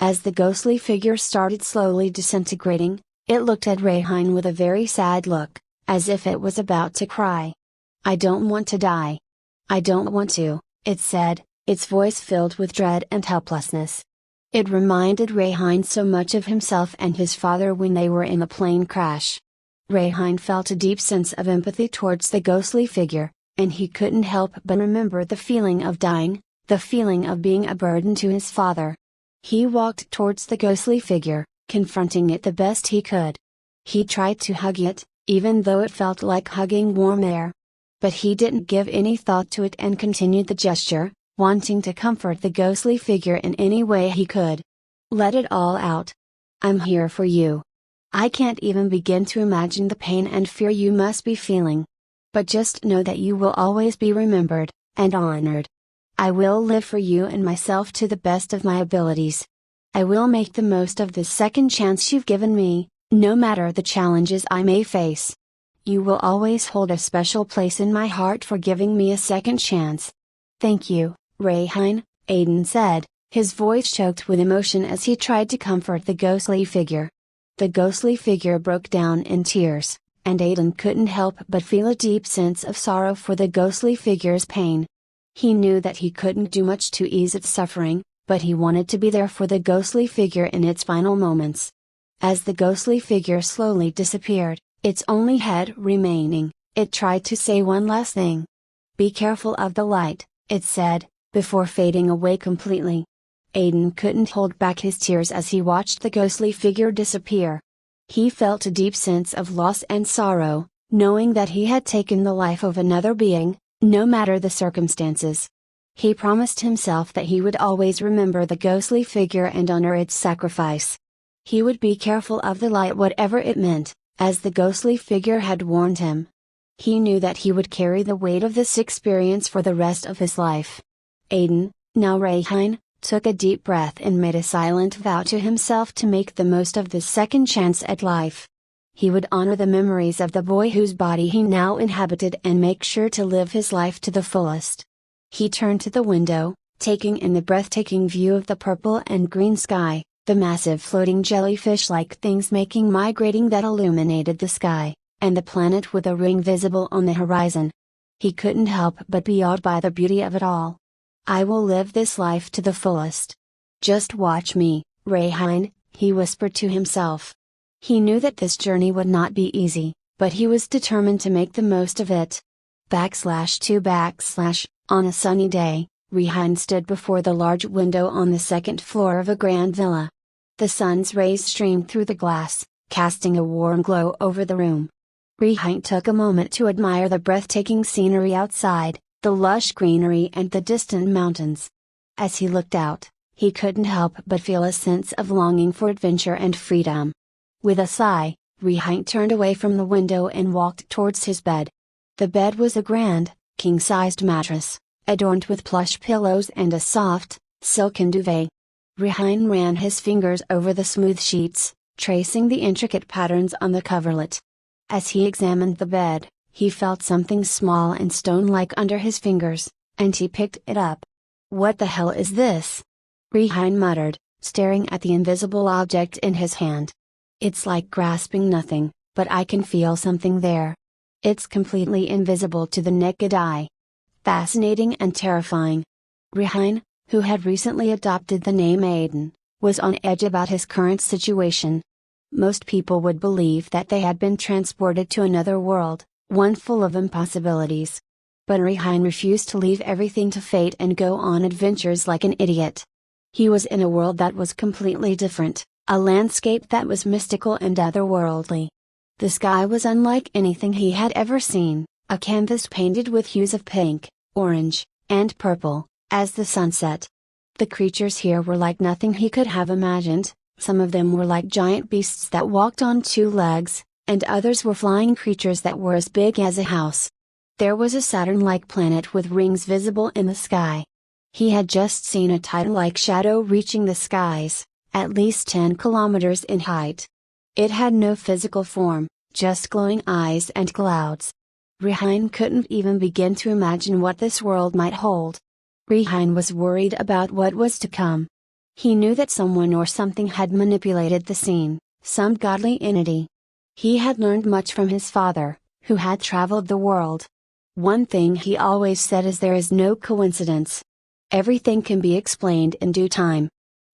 As the ghostly figure started slowly disintegrating, it looked at Rayhine with a very sad look, as if it was about to cry. "I don't want to die. I don't want to," it said, its voice filled with dread and helplessness. It reminded Rayhine so much of himself and his father when they were in the plane crash. Rayhine felt a deep sense of empathy towards the ghostly figure, and he couldn't help but remember the feeling of dying, the feeling of being a burden to his father. He walked towards the ghostly figure, confronting it the best he could. He tried to hug it, even though it felt like hugging warm air. But he didn't give any thought to it and continued the gesture, wanting to comfort the ghostly figure in any way he could. "Let it all out. I'm here for you. I can't even begin to imagine the pain and fear you must be feeling. But just know that you will always be remembered, and honored. I will live for you and myself to the best of my abilities. I will make the most of this second chance you've given me, no matter the challenges I may face. You will always hold a special place in my heart for giving me a second chance." "Thank you, Rayhine," Aiden said, his voice choked with emotion as he tried to comfort the ghostly figure. The ghostly figure broke down in tears, and Aiden couldn't help but feel a deep sense of sorrow for the ghostly figure's pain. He knew that he couldn't do much to ease its suffering, but he wanted to be there for the ghostly figure in its final moments. As the ghostly figure slowly disappeared, its only head remaining, it tried to say one last thing. "Be careful of the light," it said, before fading away completely. Aiden couldn't hold back his tears as he watched the ghostly figure disappear. He felt a deep sense of loss and sorrow, knowing that he had taken the life of another being, no matter the circumstances. He promised himself that he would always remember the ghostly figure and honor its sacrifice. He would be careful of the light whatever it meant, as the ghostly figure had warned him. He knew that he would carry the weight of this experience for the rest of his life. Aiden, now Rayhan, took a deep breath and made a silent vow to himself to make the most of this second chance at life. He would honor the memories of the boy whose body he now inhabited and make sure to live his life to the fullest. He turned to the window, taking in the breathtaking view of the purple and green sky, the massive floating jellyfish-like things migrating that illuminated the sky, and the planet with a ring visible on the horizon. He couldn't help but be awed by the beauty of it all. I will live this life to the fullest. Just watch me, Rayhan, he whispered to himself. He knew that this journey would not be easy, but he was determined to make the most of it. On a sunny day, Rayhan stood before the large window on the second floor of a grand villa. The sun's rays streamed through the glass, casting a warm glow over the room. Rayhan took a moment to admire the breathtaking scenery outside, the lush greenery and the distant mountains. As he looked out, he couldn't help but feel a sense of longing for adventure and freedom. With a sigh, Rayhan turned away from the window and walked towards his bed. The bed was a grand, king-sized mattress, adorned with plush pillows and a soft, silken duvet. Rayhan ran his fingers over the smooth sheets, tracing the intricate patterns on the coverlet. As he examined the bed, he felt something small and stone-like under his fingers, and he picked it up. "What the hell is this?" Rayhan muttered, staring at the invisible object in his hand. "It's like grasping nothing, but I can feel something there. It's completely invisible to the naked eye. Fascinating and terrifying." Rayhan, who had recently adopted the name Aiden, was on edge about his current situation. Most people would believe that they had been transported to another world, one full of impossibilities. But Rayhan refused to leave everything to fate and go on adventures like an idiot. He was in a world that was completely different, a landscape that was mystical and otherworldly. The sky was unlike anything he had ever seen, a canvas painted with hues of pink, orange, and purple, as the sun set. The creatures here were like nothing he could have imagined. Some of them were like giant beasts that walked on two legs, and others were flying creatures that were as big as a house. There was a Saturn-like planet with rings visible in the sky. He had just seen a Titan-like shadow reaching the skies, at least 10 kilometers in height. It had no physical form, just glowing eyes and clouds. Rayhan couldn't even begin to imagine what this world might hold. Rayhan was worried about what was to come. He knew that someone or something had manipulated the scene, some godly entity. He had learned much from his father, who had traveled the world. One thing he always said is there is no coincidence. Everything can be explained in due time.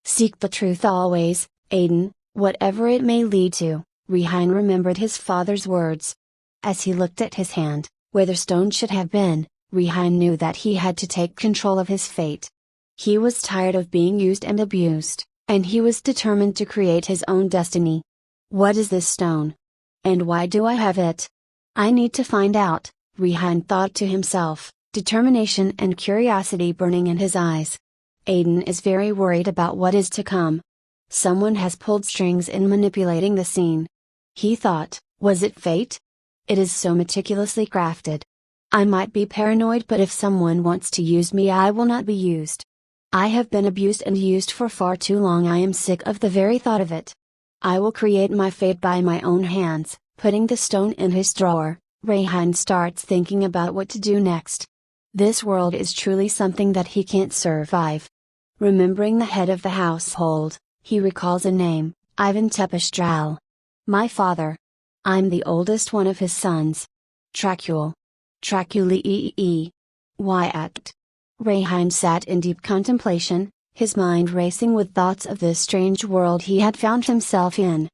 Seek the truth always, Aiden, whatever it may lead to. Rayhan remembered his father's words. As he looked at his hand, where the stone should have been, Rayhan knew that he had to take control of his fate. He was tired of being used and abused, and he was determined to create his own destiny. What is this stone? And why do I have it? I need to find out, Rayhan thought to himself, determination and curiosity burning in his eyes. Aiden is very worried about what is to come. Someone has pulled strings in manipulating the scene. He thought, was it fate? It is so meticulously crafted. I might be paranoid, but if someone wants to use me, I will not be used. I have been abused and used for far too long. I am sick of the very thought of it. I will create my fate by my own hands. Putting the stone in his drawer, Rayhan starts thinking about what to do next. This world is truly something that he can't survive. Remembering the head of the household, he recalls a name, Ivan Tepestral. My father. I'm the oldest one of his sons. Tracule. Tracule. Why act? Rayhan sat in deep contemplation, his mind racing with thoughts of this strange world he had found himself in.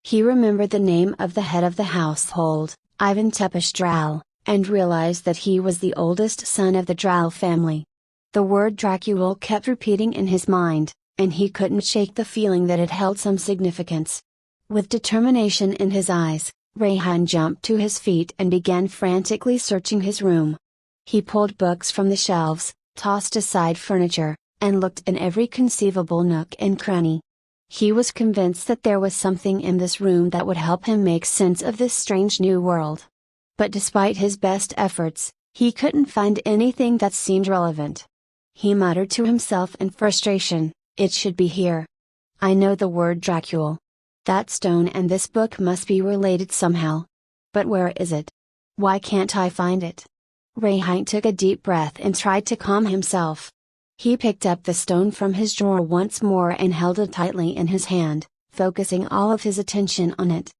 He remembered the name of the head of the household, Ivan Tepestral, and realized that he was the oldest son of the Dral family. The word Dracul kept repeating in his mind, and he couldn't shake the feeling that it held some significance. With determination in his eyes, Rayhan jumped to his feet and began frantically searching his room. He pulled books from the shelves, tossed aside furniture, and looked in every conceivable nook and cranny. He was convinced that there was something in this room that would help him make sense of this strange new world. But despite his best efforts, he couldn't find anything that seemed relevant. He muttered to himself in frustration, "It should be here. I know the word Dracula. That stone and this book must be related somehow. But where is it? Why can't I find it?" Rayhine took a deep breath and tried to calm himself. He picked up the stone from his drawer once more and held it tightly in his hand, focusing all of his attention on it.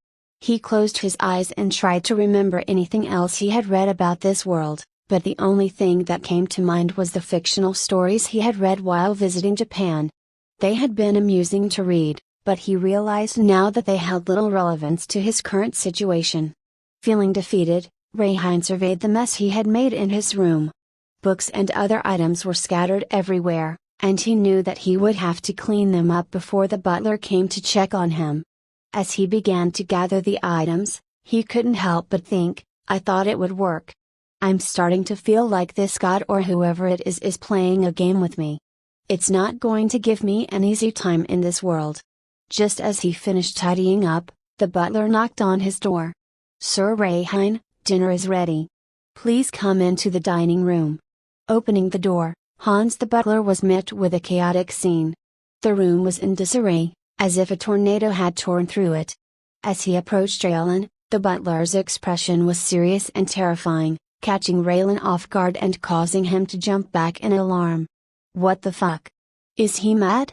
He closed his eyes and tried to remember anything else he had read about this world, but the only thing that came to mind was the fictional stories he had read while visiting Japan. They had been amusing to read, but he realized now that they held little relevance to his current situation. Feeling defeated, Rayhine surveyed the mess he had made in his room. Books and other items were scattered everywhere, and he knew that he would have to clean them up before the butler came to check on him. As he began to gather the items, he couldn't help but think, "I thought it would work. I'm starting to feel like this god or whoever it is playing a game with me. It's not going to give me an easy time in this world." Just as he finished tidying up, the butler knocked on his door. "Sir Rayhine, dinner is ready. Please come into the dining room." Opening the door, Hans the butler was met with a chaotic scene. The room was in disarray, as if a tornado had torn through it. As he approached Raylan, the butler's expression was serious and terrifying, catching Raylan off guard and causing him to jump back in alarm. "What the fuck? Is he mad?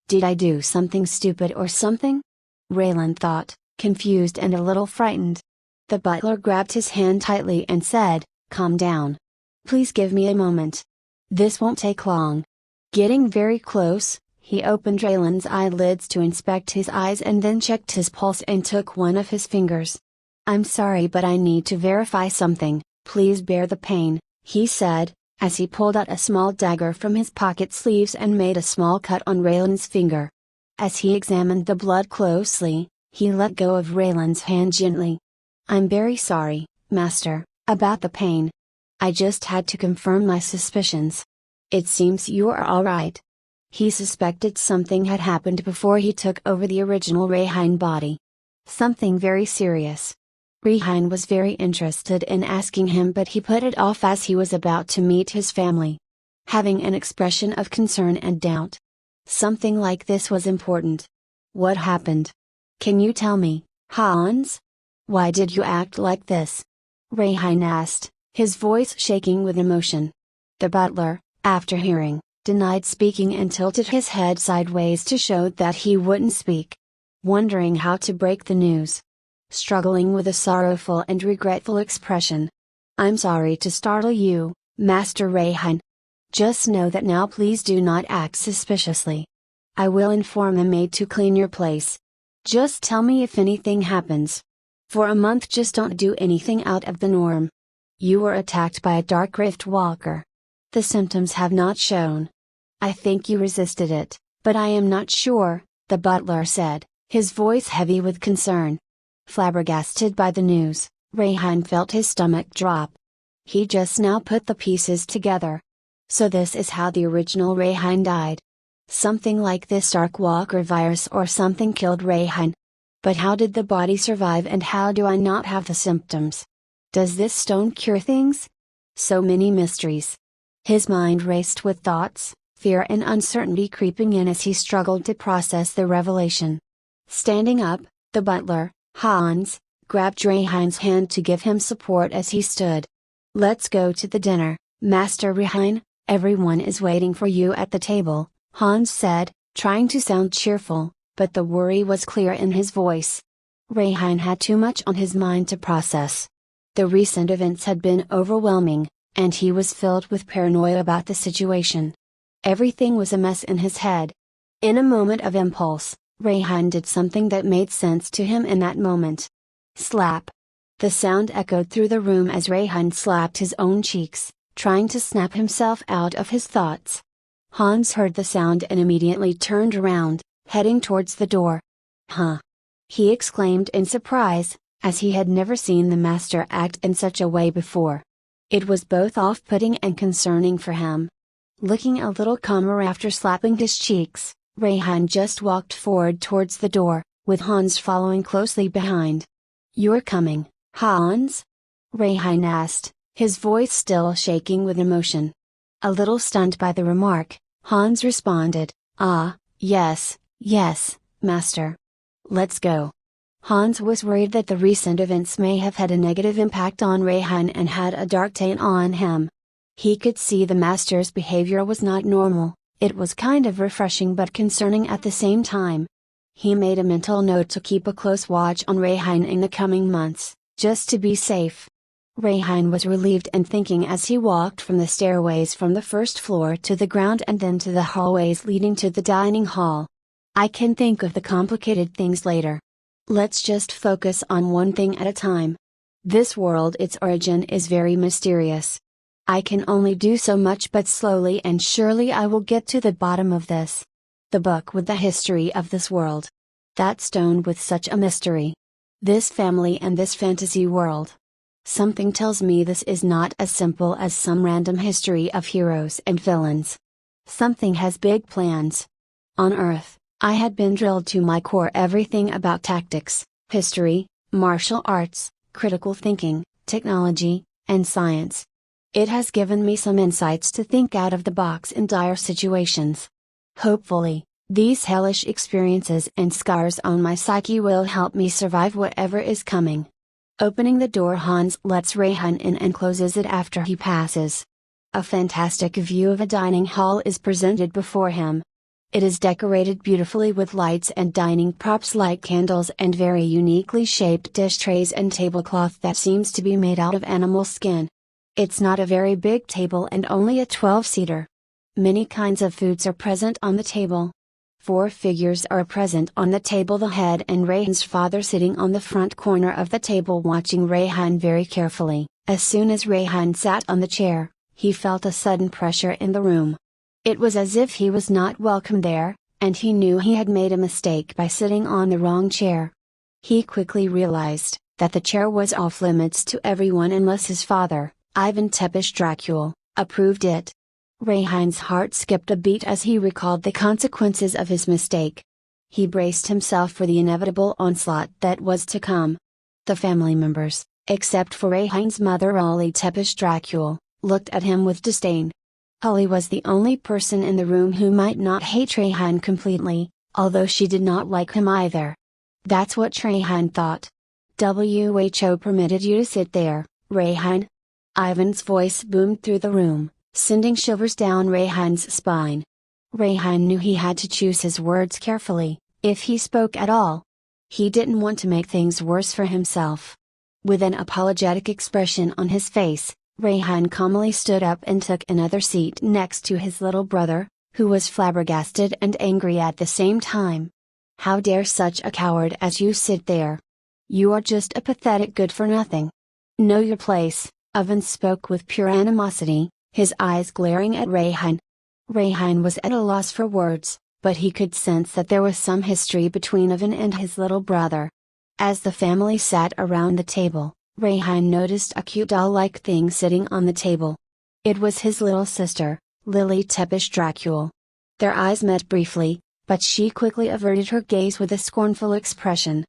Did I do something stupid or something?" Raylan thought, confused and a little frightened. The butler grabbed his hand tightly and said, "Calm down. Please give me a moment. This won't take long." Getting very close, he opened Raylan's eyelids to inspect his eyes and then checked his pulse and took one of his fingers. "I'm sorry, but I need to verify something. Please bear the pain," he said, as he pulled out a small dagger from his pocket sleeves and made a small cut on Raylan's finger. As he examined the blood closely, he let go of Raylan's hand gently. "I'm very sorry, Master, about the pain. I just had to confirm my suspicions. It seems you are all right." He suspected something had happened before he took over the original Rayhine body. Something very serious. Rayhine was very interested in asking him, but he put it off as he was about to meet his family. Having an expression of concern and doubt. Something like this was important. "What happened? Can you tell me, Hans? Why did you act like this?" Rayhine asked, his voice shaking with emotion. The butler, after hearing, denied speaking and tilted his head sideways to show that he wouldn't speak. Wondering how to break the news. Struggling with a sorrowful and regretful expression. "I'm sorry to startle you, Master Rayhine. Just know that now please do not act suspiciously. I will inform the maid to clean your place. Just tell me if anything happens. For a month just don't do anything out of the norm. You were attacked by a dark rift walker. The symptoms have not shown. I think you resisted it, but I am not sure," the butler said, his voice heavy with concern. Flabbergasted by the news, Rayhine felt his stomach drop. He just now put the pieces together. So this is how the original Rayhine died. Something like this dark walker virus or something killed Rayhine. But how did the body survive and how do I not have the symptoms? Does this stone cure things? So many mysteries. His mind raced with thoughts, fear and uncertainty creeping in as he struggled to process the revelation. Standing up, the butler, Hans, grabbed Rayhine's hand to give him support as he stood. "Let's go to the dinner, Master Rayhine, everyone is waiting for you at the table," Hans said, trying to sound cheerful, but the worry was clear in his voice. Rayhine had too much on his mind to process. The recent events had been overwhelming, and he was filled with paranoia about the situation. Everything was a mess in his head. In a moment of impulse, Rayhine did something that made sense to him in that moment. Slap! The sound echoed through the room as Rayhine slapped his own cheeks, trying to snap himself out of his thoughts. Hans heard the sound and immediately turned around, heading towards the door. "Huh!" he exclaimed in surprise, as he had never seen the master act in such a way before. It was both off-putting and concerning for him. Looking a little calmer after slapping his cheeks, Rayhine just walked forward towards the door, with Hans following closely behind. "You're coming, Hans?" Rayhan asked, his voice still shaking with emotion. A little stunned by the remark, Hans responded, "Ah, yes, yes, master. Let's go." Hans was worried that the recent events may have had a negative impact on Rayhan and had a dark taint on him. He could see the master's behavior was not normal. It was kind of refreshing but concerning at the same time. He made a mental note to keep a close watch on Rayhan in the coming months, just to be safe. Rayhan was relieved and thinking as he walked from the stairways from the first floor to the ground and then to the hallways leading to the dining hall. I can think of the complicated things later. Let's just focus on one thing at a time. This world, its origin is very mysterious. I can only do so much, but slowly and surely I will get to the bottom of this. The book with the history of this world. That stone with such a mystery. This family and this fantasy world. Something tells me this is not as simple as some random history of heroes and villains. Something has big plans. On Earth, I had been drilled to my core everything about tactics, history, martial arts, critical thinking, technology, and science. It has given me some insights to think out of the box in dire situations. Hopefully, these hellish experiences and scars on my psyche will help me survive whatever is coming. Opening the door, Hans lets Rayhan in and closes it after he passes. A fantastic view of a dining hall is presented before him. It is decorated beautifully with lights and dining props like candles and very uniquely shaped dish trays and tablecloth that seems to be made out of animal skin. It's not a very big table and only a 12-seater. Many kinds of foods are present on the table. 4 figures are present on the table: the head and Rayhan's father sitting on the front corner of the table watching Rayhan very carefully. As soon as Rayhan sat on the chair, he felt a sudden pressure in the room. It was as if he was not welcome there, and he knew he had made a mistake by sitting on the wrong chair. He quickly realized that the chair was off limits to everyone unless his father, Ivan Tepish Dracul, approved it. Rayhan's heart skipped a beat as he recalled the consequences of his mistake. He braced himself for the inevitable onslaught that was to come. The family members, except for Rayhan's mother Ollie Tepish Dracul, looked at him with disdain. Ollie was the only person in the room who might not hate Rayhan completely, although she did not like him either. That's what Rayhan thought. "WHO permitted you to sit there, Rayhan?" Ivan's voice boomed through the room, sending shivers down Rayhan's spine. Rayhan knew he had to choose his words carefully, if he spoke at all. He didn't want to make things worse for himself. With an apologetic expression on his face, Rayhan calmly stood up and took another seat next to his little brother, who was flabbergasted and angry at the same time. "How dare such a coward as you sit there? You are just a pathetic good-for-nothing. Know your place." Ivan spoke with pure animosity, his eyes glaring at Rayhan. Rayhan was at a loss for words, but he could sense that there was some history between Ivan and his little brother. As the family sat around the table, Rayhan noticed a cute doll-like thing sitting on the table. It was his little sister, Lily Tepish Dracul. Their eyes met briefly, but she quickly averted her gaze with a scornful expression.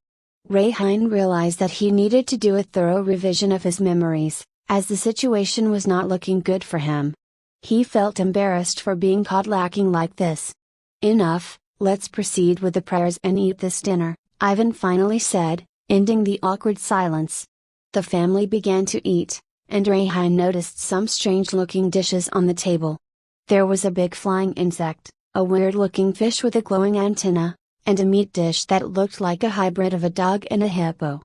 Rayhan realized that he needed to do a thorough revision of his memories, as the situation was not looking good for him. He felt embarrassed for being caught lacking like this. "Enough, let's proceed with the prayers and eat this dinner," Ivan finally said, ending the awkward silence. The family began to eat, and Rayhan noticed some strange-looking dishes on the table. There was a big flying insect, a weird-looking fish with a glowing antenna, and a meat dish that looked like a hybrid of a dog and a hippo.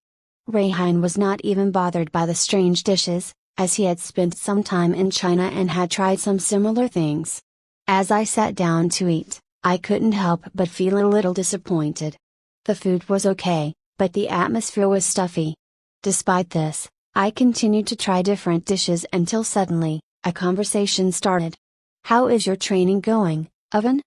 Rayhan was not even bothered by the strange dishes, as he had spent some time in China and had tried some similar things. As I sat down to eat, I couldn't help but feel a little disappointed. The food was okay, but the atmosphere was stuffy. Despite this, I continued to try different dishes until suddenly, a conversation started. "How is your training going, Ivan?"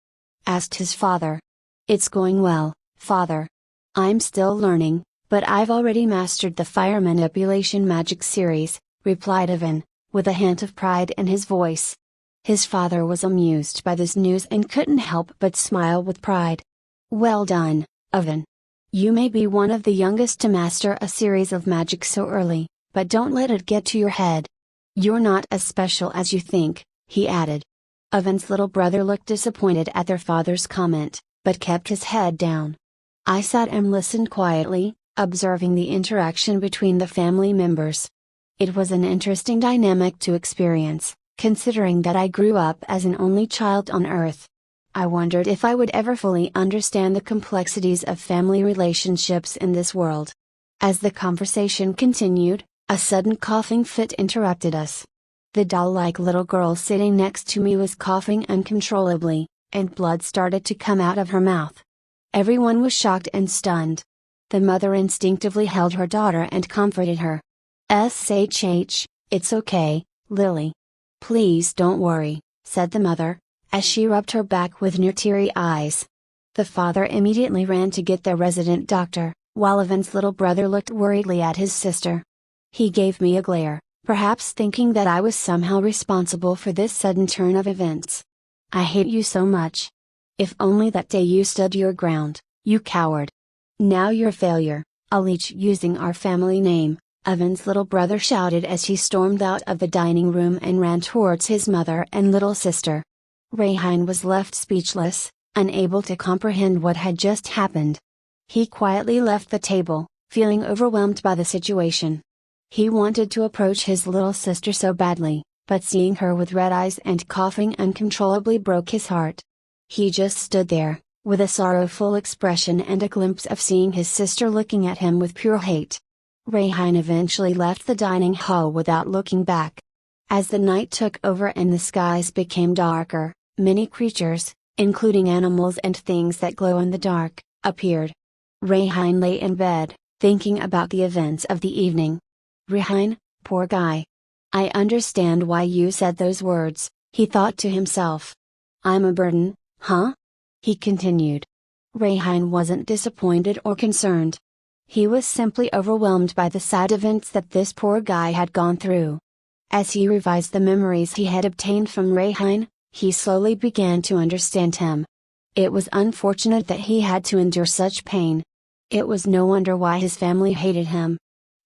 asked his father. "It's going well, father. I'm still learning, but I've already mastered the fire manipulation magic series," replied Ivan, with a hint of pride in his voice. His father was amused by this news and couldn't help but smile with pride. "Well done, Ivan. You may be one of the youngest to master a series of magic so early, But don't let it get to your head. You're not as special as you think, he added. Evan's little brother looked disappointed at their father's comment, but kept his head down. I sat and listened quietly, observing the interaction between the family members. It was an interesting dynamic to experience, considering that I grew up as an only child on Earth. I wondered if I would ever fully understand the complexities of family relationships in this world. As the conversation continued, a sudden coughing fit interrupted us. The doll-like little girl sitting next to me was coughing uncontrollably, and blood started to come out of her mouth. Everyone was shocked and stunned. The mother instinctively held her daughter and comforted her. "Shh, it's okay, Lily. Please don't worry," said the mother, as she rubbed her back with near teary eyes. The father immediately ran to get the resident doctor, while Evan's little brother looked worriedly at his sister. He gave me a glare, perhaps thinking that I was somehow responsible for this sudden turn of events. "I hate you so much. If only that day you stood your ground, you coward. Now you're a failure, a leech using our family name," Evan's little brother shouted as he stormed out of the dining room and ran towards his mother and little sister. Rayhan was left speechless, unable to comprehend what had just happened. He quietly left the table, feeling overwhelmed by the situation. He wanted to approach his little sister so badly, but seeing her with red eyes and coughing uncontrollably broke his heart. He just stood there, with a sorrowful expression and a glimpse of seeing his sister looking at him with pure hate. Rayhan eventually left the dining hall without looking back. As the night took over and the skies became darker, many creatures, including animals and things that glow in the dark, appeared. Rayhan lay in bed, thinking about the events of the evening. "Rayhan, poor guy. I understand why you said those words," he thought to himself. "I'm a burden, huh?" he continued. Rayhan wasn't disappointed or concerned. He was simply overwhelmed by the sad events that this poor guy had gone through. As he revised the memories he had obtained from Rayhan, he slowly began to understand him. It was unfortunate that he had to endure such pain. It was no wonder why his family hated him.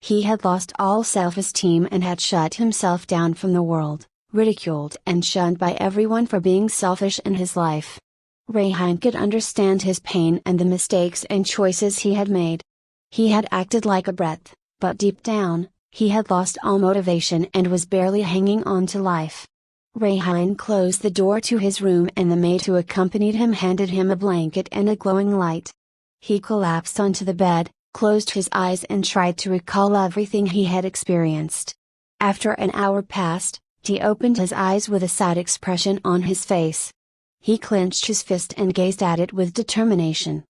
He had lost all self-esteem and had shut himself down from the world, ridiculed and shunned by everyone for being selfish in his life. Rayhan could understand his pain and the mistakes and choices he had made. He had acted like a brat, but deep down, he had lost all motivation and was barely hanging on to life. Rayhan closed the door to his room and the maid who accompanied him handed him a blanket and a glowing light. He collapsed onto the bed, closed his eyes and tried to recall everything he had experienced. After an hour passed, he opened his eyes with a sad expression on his face. He clenched his fist and gazed at it with determination.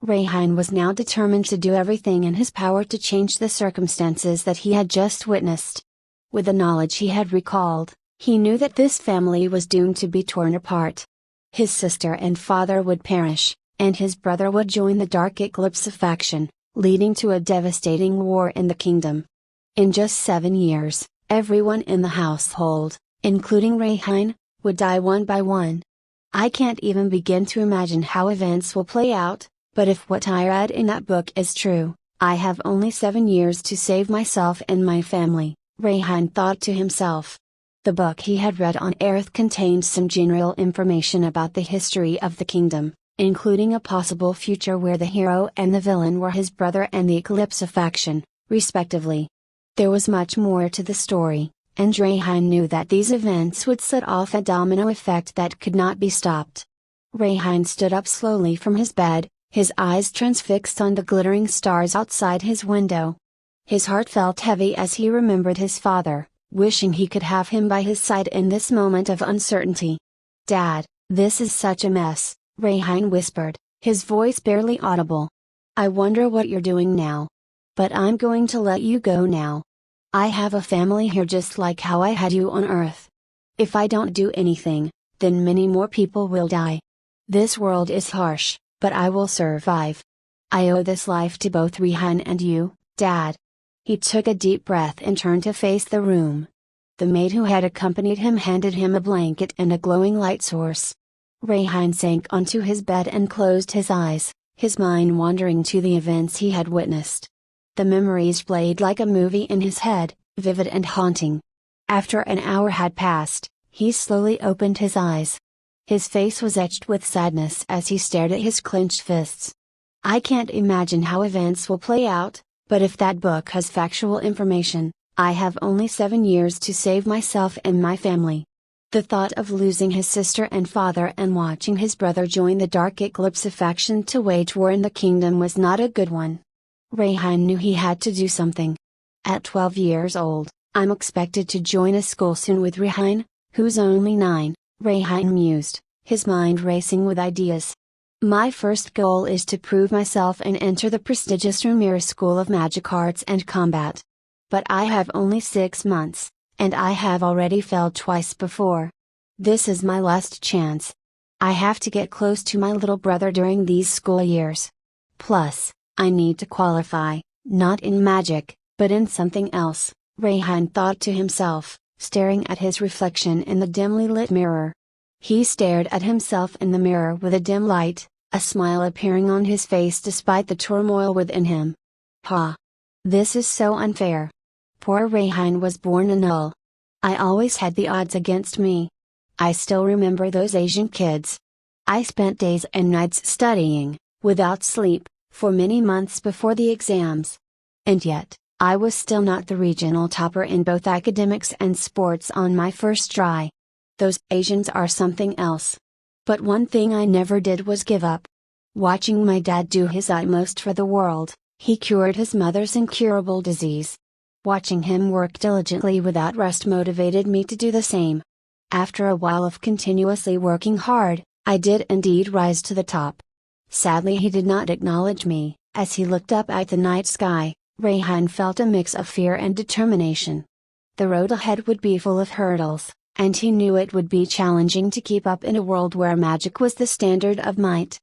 Rayhan was now determined to do everything in his power to change the circumstances that he had just witnessed. With the knowledge he had recalled, he knew that this family was doomed to be torn apart. His sister and father would perish, and his brother would join the dark eclipse of faction, leading to a devastating war in the kingdom. In just 7 years, everyone in the household, including Rayhan, would die one by one. I can't even begin to imagine how events will play out, but if what I read in that book is true, I have only 7 years to save myself and my family, Rayhan thought to himself. The book he had read on Earth contained some general information about the history of the kingdom, including a possible future where the hero and the villain were his brother and the Eclipse of faction, respectively. There was much more to the story, and Rayhan knew that these events would set off a domino effect that could not be stopped. Rayhan stood up slowly from his bed, his eyes transfixed on the glittering stars outside his window. His heart felt heavy as he remembered his father, wishing he could have him by his side in this moment of uncertainty. "Dad, this is such a mess," Rayhan whispered, his voice barely audible. "I wonder what you're doing now. But I'm going to let you go now. I have a family here just like how I had you on Earth. If I don't do anything, then many more people will die. This world is harsh, but I will survive. I owe this life to both Rayhan and you, Dad." He took a deep breath and turned to face the room. The maid who had accompanied him handed him a blanket and a glowing light source. Rayhan sank onto his bed and closed his eyes, his mind wandering to the events he had witnessed. The memories played like a movie in his head, vivid and haunting. After an hour had passed, he slowly opened his eyes. His face was etched with sadness as he stared at his clenched fists. I can't imagine how events will play out, but if that book has factual information, I have only 7 years to save myself and my family. The thought of losing his sister and father and watching his brother join the dark eclipse of faction to wage war in the kingdom was not a good one. Rayhan knew he had to do something. At 12 years old, I'm expected to join a school soon with Rayhan, who's only 9, Rayhan mused, his mind racing with ideas. My first goal is to prove myself and enter the prestigious Rumira School of Magic Arts and Combat. But I have only 6 months, and I have already failed twice before. This is my last chance. I have to get close to my little brother during these school years. Plus, I need to qualify, not in magic, but in something else, Rayhan thought to himself, staring at his reflection in the dimly lit mirror. He stared at himself in the mirror with a dim light, a smile appearing on his face despite the turmoil within him. Ha! This is so unfair. Poor Rayhan was born a null. I always had the odds against me. I still remember those Asian kids. I spent days and nights studying, without sleep, for many months before the exams. And yet, I was still not the regional topper in both academics and sports on my first try. Those Asians are something else. But one thing I never did was give up. Watching my dad do his utmost for the world, he cured his mother's incurable disease. Watching him work diligently without rest motivated me to do the same. After a while of continuously working hard, I did indeed rise to the top. Sadly, he did not acknowledge me. As he looked up at the night sky, Rayhan felt a mix of fear and determination. The road ahead would be full of hurdles, and he knew it would be challenging to keep up in a world where magic was the standard of might.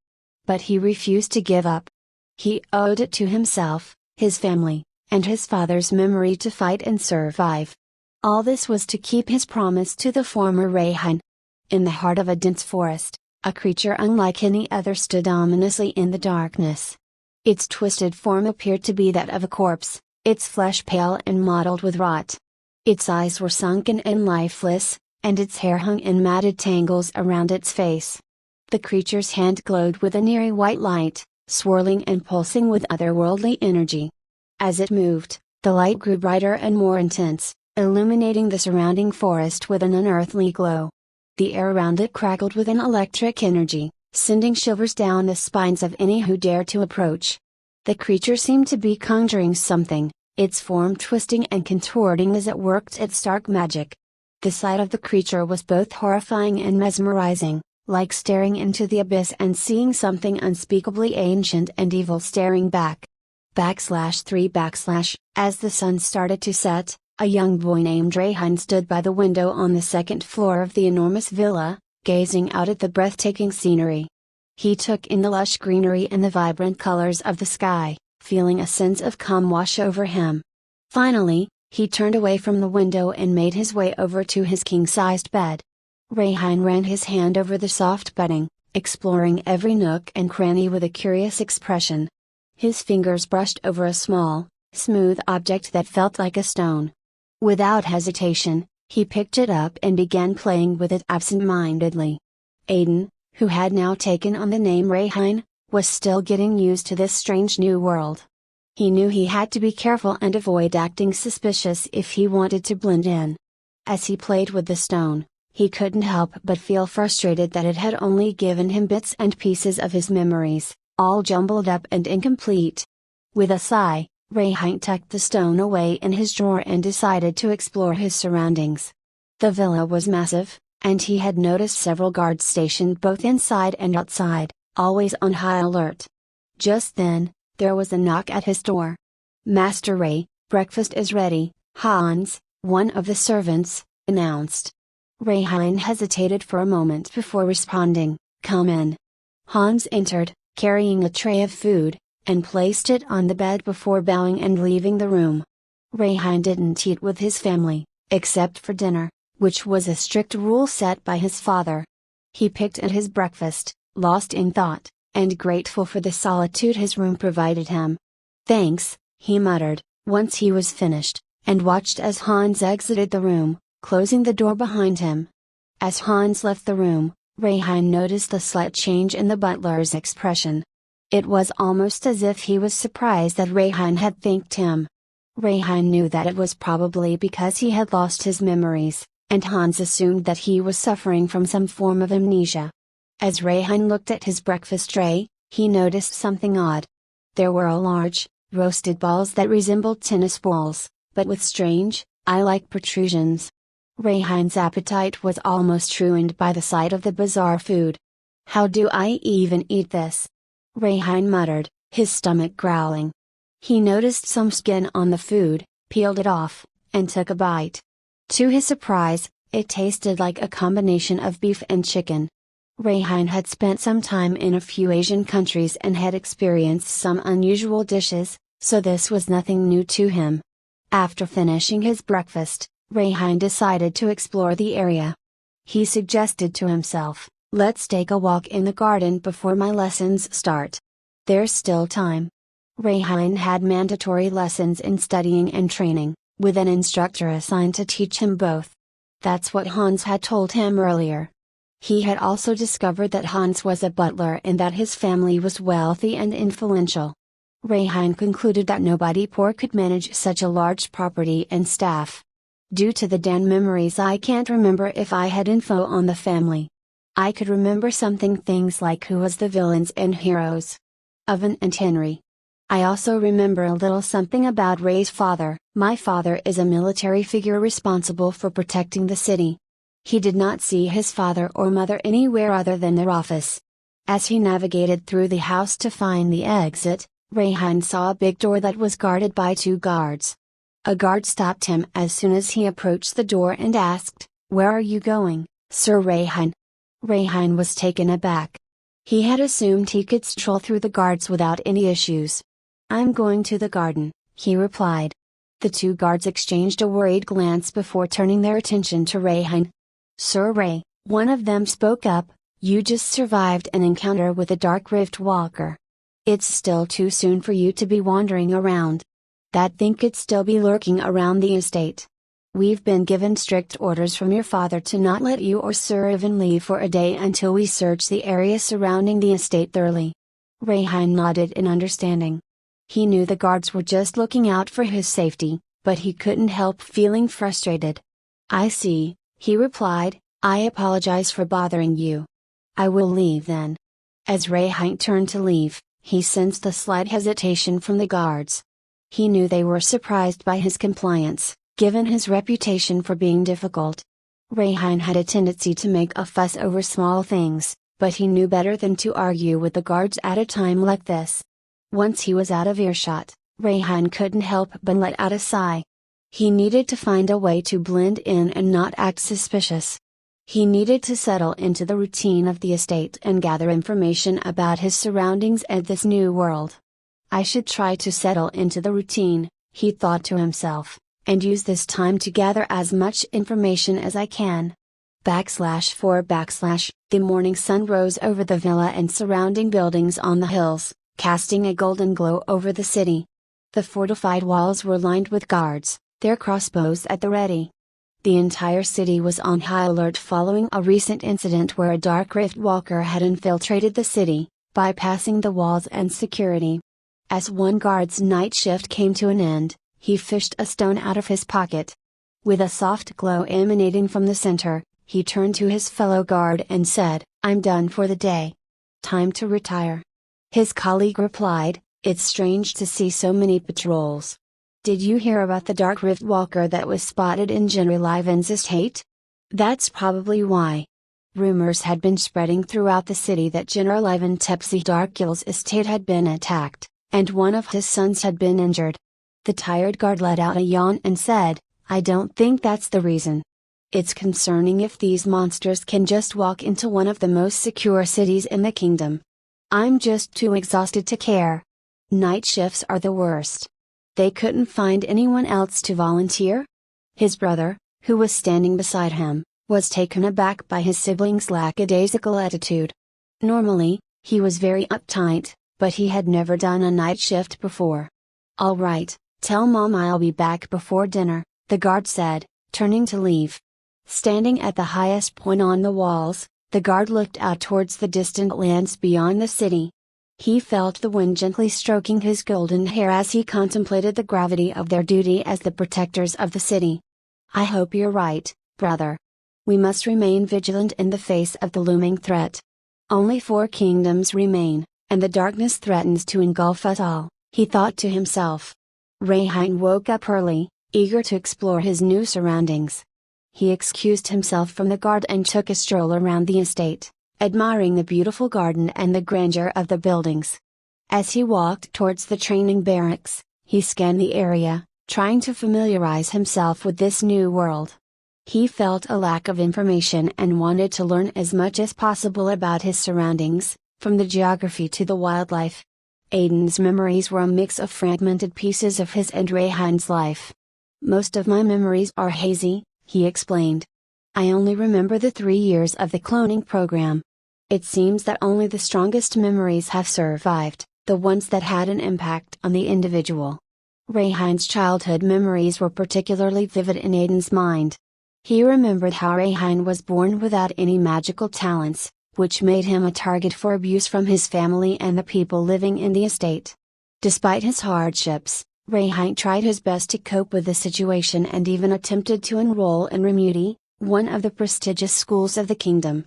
But he refused to give up. He owed it to himself, his family, and his father's memory to fight and survive. All this was to keep his promise to the former Rayhan. In the heart of a dense forest, a creature unlike any other stood ominously in the darkness. Its twisted form appeared to be that of a corpse, its flesh pale and mottled with rot. Its eyes were sunken and lifeless, and its hair hung in matted tangles around its face. The creature's hand glowed with an eerie white light, swirling and pulsing with otherworldly energy. As it moved, the light grew brighter and more intense, illuminating the surrounding forest with an unearthly glow. The air around it crackled with an electric energy, sending shivers down the spines of any who dared to approach. The creature seemed to be conjuring something, its form twisting and contorting as it worked its dark magic. The sight of the creature was both horrifying and mesmerizing, like staring into the abyss and seeing something unspeakably ancient and evil staring back. /3 As the sun started to set, a young boy named Rayhan stood by the window on the second floor of the enormous villa, gazing out at the breathtaking scenery. He took in the lush greenery and the vibrant colors of the sky, feeling a sense of calm wash over him. Finally, he turned away from the window and made his way over to his king-sized bed. Rayhan ran his hand over the soft bedding, exploring every nook and cranny with a curious expression. His fingers brushed over a small, smooth object that felt like a stone. Without hesitation, he picked it up and began playing with it absent-mindedly. Aiden, who had now taken on the name Rayhan, was still getting used to this strange new world. He knew he had to be careful and avoid acting suspicious if he wanted to blend in. As he played with the stone, he couldn't help but feel frustrated that it had only given him bits and pieces of his memories, all jumbled up and incomplete. With a sigh, Rayhan tucked the stone away in his drawer and decided to explore his surroundings. The villa was massive, and he had noticed several guards stationed both inside and outside, always on high alert. Just then, there was a knock at his door. "Master Ray, breakfast is ready," Hans, one of the servants, announced. Rayhan hesitated for a moment before responding, "Come in." Hans entered, carrying a tray of food, and placed it on the bed before bowing and leaving the room. Rayhan didn't eat with his family, except for dinner, which was a strict rule set by his father. He picked at his breakfast, lost in thought, and grateful for the solitude his room provided him. "Thanks," he muttered, once he was finished, and watched as Hans exited the room, closing the door behind him. As Hans left the room, Rayhan noticed a slight change in the butler's expression. It was almost as if he was surprised that Rayhan had thanked him. Rayhan knew that it was probably because he had lost his memories, and Hans assumed that he was suffering from some form of amnesia. As Rayhan looked at his breakfast tray, he noticed something odd. There were large, roasted balls that resembled tennis balls, but with strange, eye-like protrusions. Rayhan's appetite was almost ruined by the sight of the bizarre food. "How do I even eat this?" Rayhan muttered, his stomach growling. He noticed some skin on the food, peeled it off, and took a bite. To his surprise, it tasted like a combination of beef and chicken. Rayhan had spent some time in a few Asian countries and had experienced some unusual dishes, so this was nothing new to him. After finishing his breakfast, Rayhan decided to explore the area. He suggested to himself, "Let's take a walk in the garden before my lessons start. There's still time." Rayhan had mandatory lessons in studying and training, with an instructor assigned to teach him both. That's what Hans had told him earlier. He had also discovered that Hans was a butler and that his family was wealthy and influential. Rayhan concluded that nobody poor could manage such a large property and staff. "Due to the Dan memories, I can't remember if I had info on the family. I could remember things like who was the villains and heroes. Oven and Henry. I also remember a little something about Ray's father. My father is a military figure responsible for protecting the city. He did not see his father or mother anywhere other than their office." As he navigated through the house to find the exit, Rayhan saw a big door that was guarded by 2 guards. A guard stopped him as soon as he approached the door and asked, "Where are you going, Sir Rayhan?" Rayhan was taken aback. He had assumed he could stroll through the guards without any issues. "I'm going to the garden," he replied. The 2 guards exchanged a worried glance before turning their attention to Rayhan. "Sir Ray," one of them spoke up, "you just survived an encounter with a Dark Rift Walker. It's still too soon for you to be wandering around. That thing could still be lurking around the estate. We've been given strict orders from your father to not let you or Sir Ivan leave for a day until we search the area surrounding the estate thoroughly." Rayhan nodded in understanding. He knew the guards were just looking out for his safety, but he couldn't help feeling frustrated. "I see," he replied, "I apologize for bothering you. I will leave then." As Rayhan turned to leave, he sensed a slight hesitation from the guards. He knew they were surprised by his compliance, given his reputation for being difficult. Rayhan had a tendency to make a fuss over small things, but he knew better than to argue with the guards at a time like this. Once he was out of earshot, Rayhan couldn't help but let out a sigh. He needed to find a way to blend in and not act suspicious. He needed to settle into the routine of the estate and gather information about his surroundings at this new world. "I should try to settle into the routine," he thought to himself, "and use this time to gather as much information as I can." /4 The morning sun rose over the villa and surrounding buildings on the hills, casting a golden glow over the city. The fortified walls were lined with guards, their crossbows at the ready. The entire city was on high alert following a recent incident where a Dark Rift Walker had infiltrated the city, bypassing the walls and security. As one guard's night shift came to an end, he fished a stone out of his pocket. With a soft glow emanating from the center, he turned to his fellow guard and said, "I'm done for the day. Time to retire." His colleague replied, "It's strange to see so many patrols. Did you hear about the Dark Rift Walker that was spotted in General Ivan's estate? That's probably why." Rumors had been spreading throughout the city that General Ivan Tepsi-Darkil's estate had been attacked, and one of his sons had been injured. The tired guard let out a yawn and said, "I don't think that's the reason. It's concerning if these monsters can just walk into one of the most secure cities in the kingdom. I'm just too exhausted to care. Night shifts are the worst." They couldn't find anyone else to volunteer? His brother, who was standing beside him, was taken aback by his sibling's lackadaisical attitude. Normally, he was very uptight, but he had never done a night shift before. "All right, "Tell Mom I'll be back before dinner," the guard said, turning to leave. Standing at the highest point on the walls, the guard looked out towards the distant lands beyond the city. He felt the wind gently stroking his golden hair as he contemplated the gravity of their duty as the protectors of the city. "I hope you're right, brother. We must remain vigilant in the face of the looming threat. Only 4 kingdoms remain, and the darkness threatens to engulf us all," he thought to himself. Rayhine woke up early, eager to explore his new surroundings. He excused himself from the guard and took a stroll around the estate, admiring the beautiful garden and the grandeur of the buildings. As he walked towards the training barracks, he scanned the area, trying to familiarize himself with this new world. He felt a lack of information and wanted to learn as much as possible about his surroundings, from the geography to the wildlife. Aiden's memories were a mix of fragmented pieces of his and Rayhine's life. "Most of my memories are hazy," he explained. "I only remember the 3 years of the cloning program. It seems that only the strongest memories have survived, the ones that had an impact on the individual." Rayhine's childhood memories were particularly vivid in Aiden's mind. He remembered how Rayhine was born without any magical talents, which made him a target for abuse from his family and the people living in the estate. Despite his hardships, Rayhine tried his best to cope with the situation and even attempted to enroll in Remuti, one of the prestigious schools of the kingdom.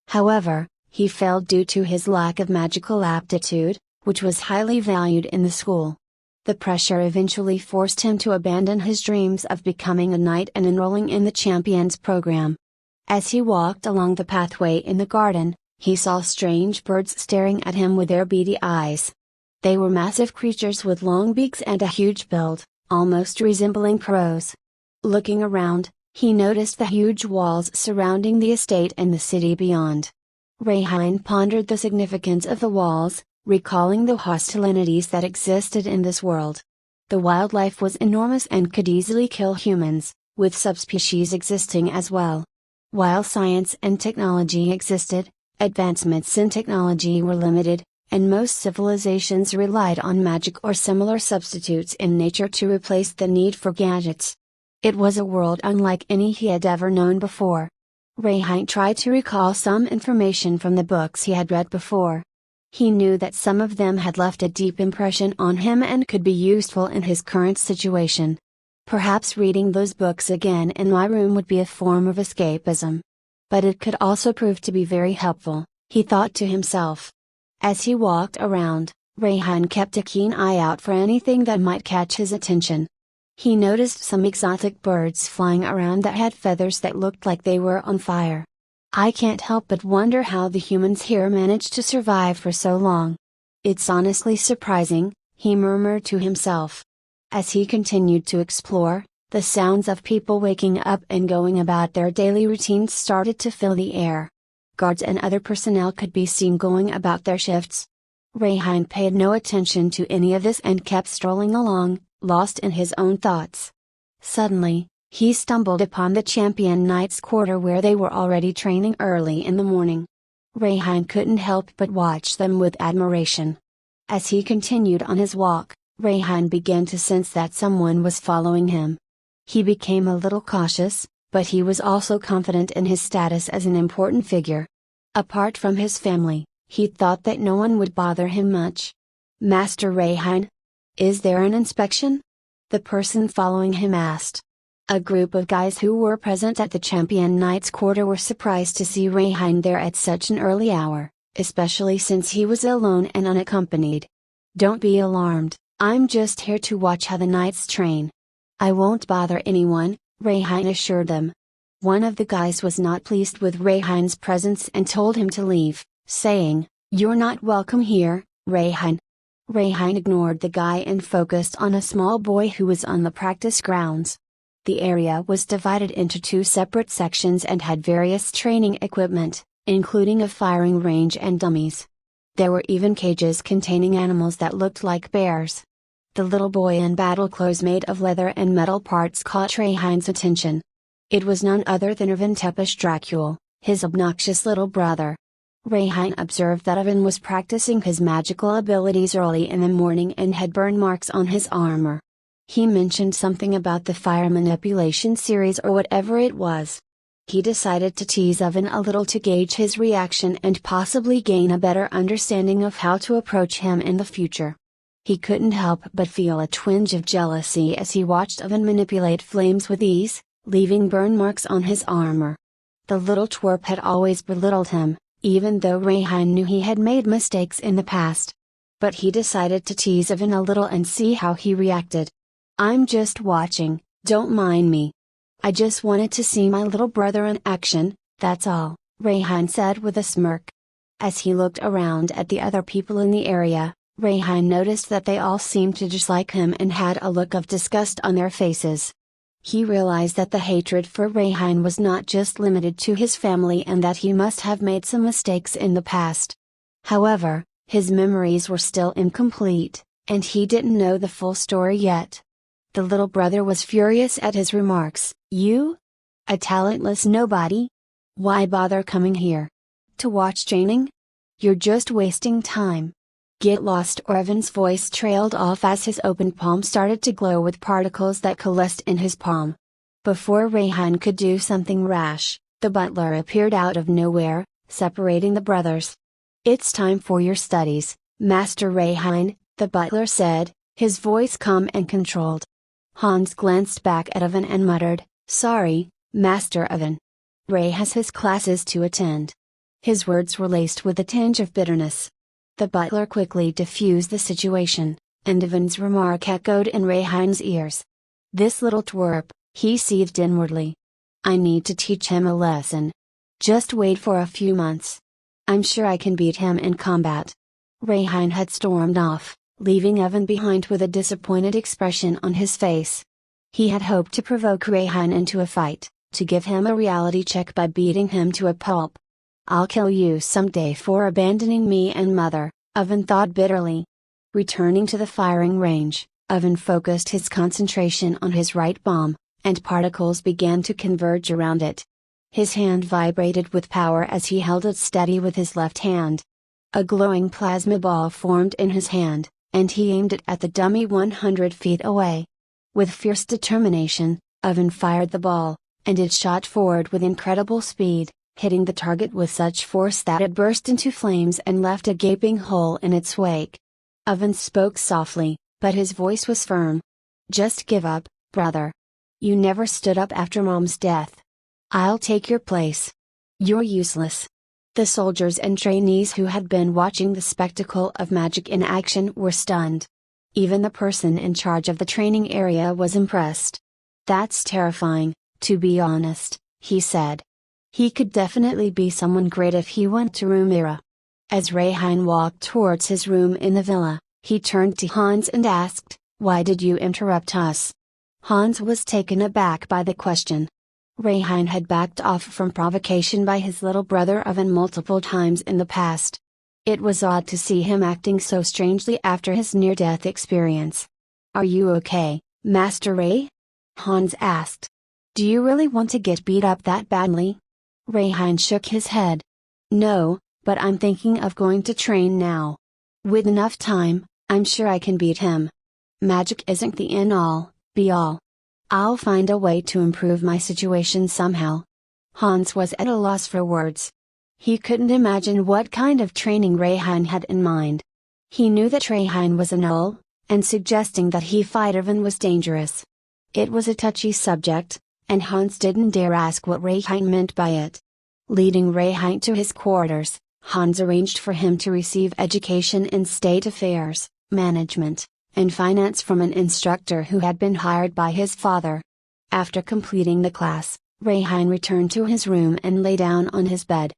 However, he failed due to his lack of magical aptitude, which was highly valued in the school. The pressure eventually forced him to abandon his dreams of becoming a knight and enrolling in the Champions program. As he walked along the pathway in the garden, he saw strange birds staring at him with their beady eyes. They were massive creatures with long beaks and a huge build, almost resembling crows. Looking around, he noticed the huge walls surrounding the estate and the city beyond. Rayhine pondered the significance of the walls, recalling the hostilities that existed in this world. The wildlife was enormous and could easily kill humans, with subspecies existing as well. While science and technology existed, advancements in technology were limited, and most civilizations relied on magic or similar substitutes in nature to replace the need for gadgets. It was a world unlike any he had ever known before. Rayhine tried to recall some information from the books he had read before. He knew that some of them had left a deep impression on him and could be useful in his current situation. Perhaps reading those books again in my room would be a form of escapism. But it could also prove to be very helpful, he thought to himself. As he walked around, Rayhine kept a keen eye out for anything that might catch his attention. He noticed some exotic birds flying around that had feathers that looked like they were on fire. "I can't help but wonder how the humans here managed to survive for so long. It's honestly surprising," he murmured to himself. As he continued to explore, the sounds of people waking up and going about their daily routines started to fill the air. Guards and other personnel could be seen going about their shifts. Rayhine paid no attention to any of this and kept strolling along, lost in his own thoughts. Suddenly, he stumbled upon the champion knights' quarter where they were already training early in the morning. Rayhine couldn't help but watch them with admiration. As he continued on his walk, Rayhine began to sense that someone was following him. He became a little cautious, but he was also confident in his status as an important figure. Apart from his family, he thought that no one would bother him much. "Master Rayhine? Is there an inspection?" the person following him asked. A group of guys who were present at the Champion Knight's quarter were surprised to see Rayhine there at such an early hour, especially since he was alone and unaccompanied. "Don't be alarmed, I'm just here to watch how the knights train. I won't bother anyone," Rayhine assured them. One of the guys was not pleased with Rayhine's presence and told him to leave, saying, "You're not welcome here, Rayhine." Rayhine ignored the guy and focused on a small boy who was on the practice grounds. The area was divided into 2 separate sections and had various training equipment, including a firing range and dummies. There were even cages containing animals that looked like bears. The little boy in battle clothes made of leather and metal parts caught Rayhine's attention. It was none other than Ivan Tepish Dracul, his obnoxious little brother. Rayhine observed that Ivan was practicing his magical abilities early in the morning and had burn marks on his armor. He mentioned something about the fire manipulation series or whatever it was. He decided to tease Evan a little to gauge his reaction and possibly gain a better understanding of how to approach him in the future. He couldn't help but feel a twinge of jealousy as he watched Evan manipulate flames with ease, leaving burn marks on his armor. The little twerp had always belittled him, even though Rayhan knew he had made mistakes in the past. But he decided to tease Evan a little and see how he reacted. "I'm just watching, don't mind me. I just wanted to see my little brother in action, that's all," Rayhan said with a smirk. As he looked around at the other people in the area, Rayhan noticed that they all seemed to dislike him and had a look of disgust on their faces. He realized that the hatred for Rayhan was not just limited to his family and that he must have made some mistakes in the past. However, his memories were still incomplete, and he didn't know the full story yet. The little brother was furious at his remarks. "You? A talentless nobody? Why bother coming here? To watch training? You're just wasting time. Get lost." Or Evan's voice trailed off as his open palm started to glow with particles that coalesced in his palm. Before Rayhan could do something rash, the butler appeared out of nowhere, separating the brothers. "It's time for your studies, Master Rayhan," the butler said, his voice calm and controlled. Hans glanced back at Evan and muttered, "Sorry, Master Evan. Ray has his classes to attend." His words were laced with a tinge of bitterness. The butler quickly diffused the situation, and Evan's remark echoed in Rayhan's ears. "This little twerp," he seethed inwardly. "I need to teach him a lesson. Just wait for a few months. I'm sure I can beat him in combat." Rayhan had stormed off, leaving Evan behind with a disappointed expression on his face. He had hoped to provoke Rayhan into a fight, to give him a reality check by beating him to a pulp. "I'll kill you someday for abandoning me and mother," Evan thought bitterly. Returning to the firing range, Evan focused his concentration on his right palm, and particles began to converge around it. His hand vibrated with power as he held it steady with his left hand. A glowing plasma ball formed in his hand, and he aimed it at the dummy 100 feet away. With fierce determination, Evan fired the ball, and it shot forward with incredible speed, hitting the target with such force that it burst into flames and left a gaping hole in its wake. Evan spoke softly, but his voice was firm. "Just give up, brother. You never stood up after Mom's death. I'll take your place. You're useless." The soldiers and trainees who had been watching the spectacle of magic in action were stunned. Even the person in charge of the training area was impressed. "That's terrifying, to be honest," he said. "He could definitely be someone great if he went to Rumira." As Rayhan walked towards his room in the villa, he turned to Hans and asked, "Why did you interrupt us?" Hans was taken aback by the question. Rayhan had backed off from provocation by his little brother Evan multiple times in the past. It was odd to see him acting so strangely after his near-death experience. "Are you okay, Master Ray?" Hans asked. "Do you really want to get beat up that badly?" Rayhan shook his head. "No, but I'm thinking of going to train now. With enough time, I'm sure I can beat him. Magic isn't the end-all, be-all. I'll find a way to improve my situation somehow." Hans was at a loss for words. He couldn't imagine what kind of training Rayhan had in mind. He knew that Rayhan was a null, and suggesting that he fight Evan was dangerous. It was a touchy subject, and Hans didn't dare ask what Rayhan meant by it. Leading Rayhan to his quarters, Hans arranged for him to receive education in state affairs, management, and finance from an instructor who had been hired by his father. After completing the class, Rayhan returned to his room and lay down on his bed.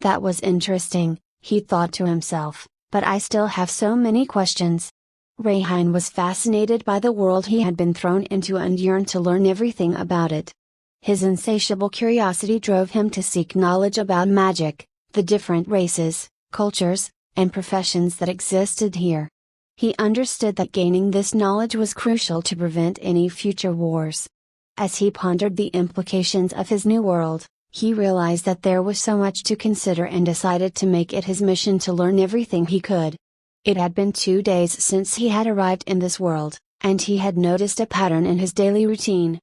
"That was interesting," he thought to himself, "but I still have so many questions." Rayhan was fascinated by the world he had been thrown into and yearned to learn everything about it. His insatiable curiosity drove him to seek knowledge about magic, the different races, cultures, and professions that existed here. He understood that gaining this knowledge was crucial to prevent any future wars. As he pondered the implications of his new world, he realized that there was so much to consider and decided to make it his mission to learn everything he could. It had been 2 days since he had arrived in this world, and he had noticed a pattern in his daily routine.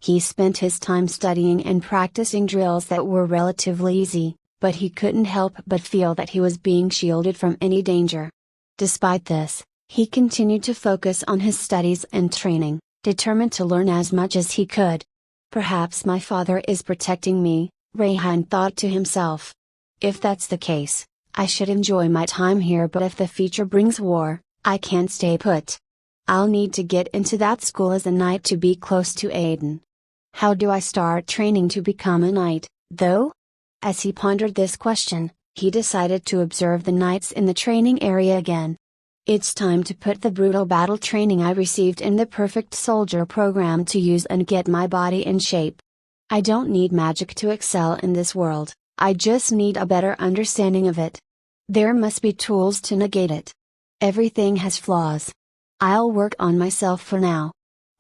He spent his time studying and practicing drills that were relatively easy, but he couldn't help but feel that he was being shielded from any danger. Despite this, he continued to focus on his studies and training, determined to learn as much as he could. Perhaps my father is protecting me, Rayhan thought to himself. If that's the case, I should enjoy my time here, but if the future brings war, I can't stay put. I'll need to get into that school as a knight to be close to Aiden. How do I start training to become a knight, though? As he pondered this question, he decided to observe the knights in the training area again. It's time to put the brutal battle training I received in the Perfect Soldier program to use and get my body in shape. I don't need magic to excel in this world, I just need a better understanding of it. There must be tools to negate it. Everything has flaws. I'll work on myself for now.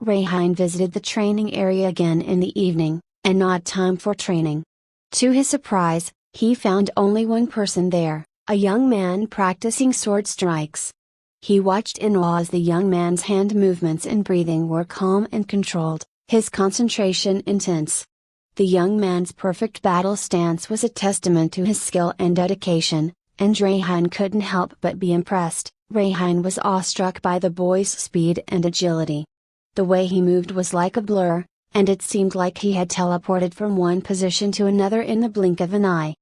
Rayhan visited the training area again in the evening, an odd time for training. To his surprise, he found only one person there, a young man practicing sword strikes. He watched in awe as the young man's hand movements and breathing were calm and controlled, his concentration intense. The young man's perfect battle stance was a testament to his skill and dedication, and Rayhan couldn't help but be impressed. Rayhan was awestruck by the boy's speed and agility. The way he moved was like a blur, and it seemed like he had teleported from one position to another in the blink of an eye.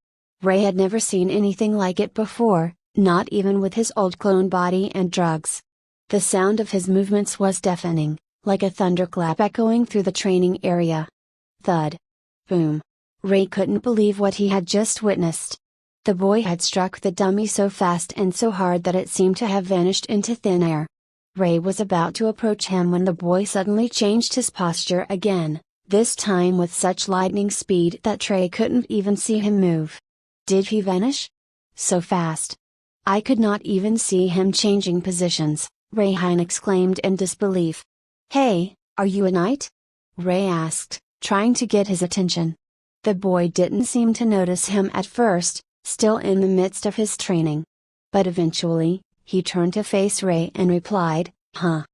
Ray had never seen anything like it before, not even with his old clone body and drugs. The sound of his movements was deafening, like a thunderclap echoing through the training area. Thud. Boom. Ray couldn't believe what he had just witnessed. The boy had struck the dummy so fast and so hard that it seemed to have vanished into thin air. Ray was about to approach him when the boy suddenly changed his posture again, this time with such lightning speed that Ray couldn't even see him move. Did he vanish? So fast. I could not even see him changing positions, Rayhan exclaimed in disbelief. Hey, are you a knight? Ray asked, trying to get his attention. The boy didn't seem to notice him at first, still in the midst of his training. But eventually, he turned to face Ray and replied, "Huh?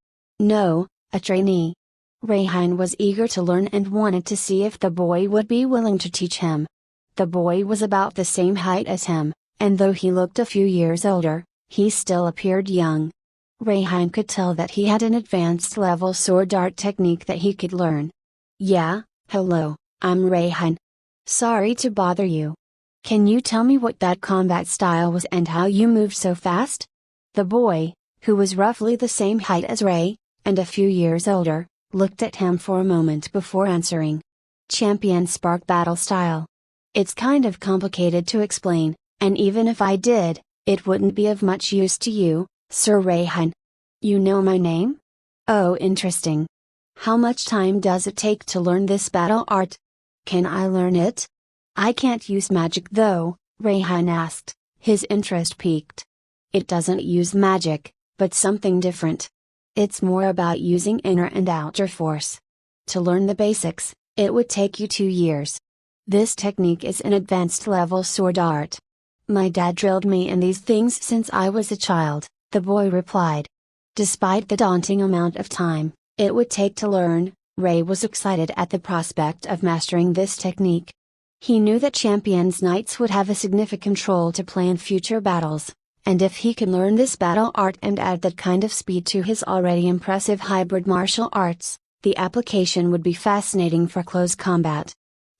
No, a trainee." Rayhan was eager to learn and wanted to see if the boy would be willing to teach him. The boy was about the same height as him, and though he looked a few years older, he still appeared young. Rayhan could tell that he had an advanced level sword art technique that he could learn. "Yeah, hello, I'm Rayhan. Sorry to bother you. Can you tell me what that combat style was and how you moved so fast?" The boy, who was roughly the same height as Ray, and a few years older, looked at him for a moment before answering. Champion Spark Battle Style. It's kind of complicated to explain, and even if I did, it wouldn't be of much use to you, Sir Rayhan. You know my name? Oh, interesting. How much time does it take to learn this battle art? Can I learn it? I can't use magic though, Rayhan asked, his interest piqued. It doesn't use magic, but something different. It's more about using inner and outer force. To learn the basics, it would take you 2 years. This technique is an advanced level sword art. My dad drilled me in these things since I was a child, the boy replied. Despite the daunting amount of time it would take to learn, Ray was excited at the prospect of mastering this technique. He knew that Champions Knights would have a significant role to play in future battles, and if he could learn this battle art and add that kind of speed to his already impressive hybrid martial arts, the application would be fascinating for close combat.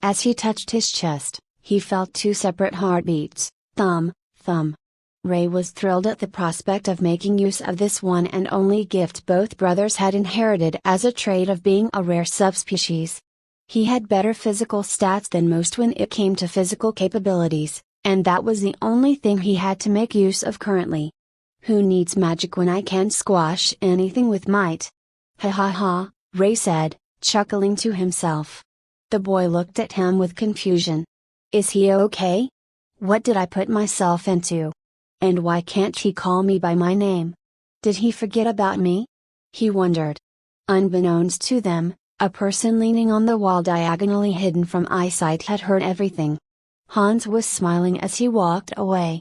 As he touched his chest, he felt 2 separate heartbeats, thump, thump. Ray was thrilled at the prospect of making use of this one and only gift both brothers had inherited as a trait of being a rare subspecies. He had better physical stats than most when it came to physical capabilities, and that was the only thing he had to make use of currently. Who needs magic when I can squash anything with might? Ha ha ha, Ray said, chuckling to himself. The boy looked at him with confusion. Is he okay? What did I put myself into? And why can't he call me by my name? Did he forget about me? He wondered. Unbeknownst to them, a person leaning on the wall diagonally hidden from eyesight had heard everything. Hans was smiling as he walked away.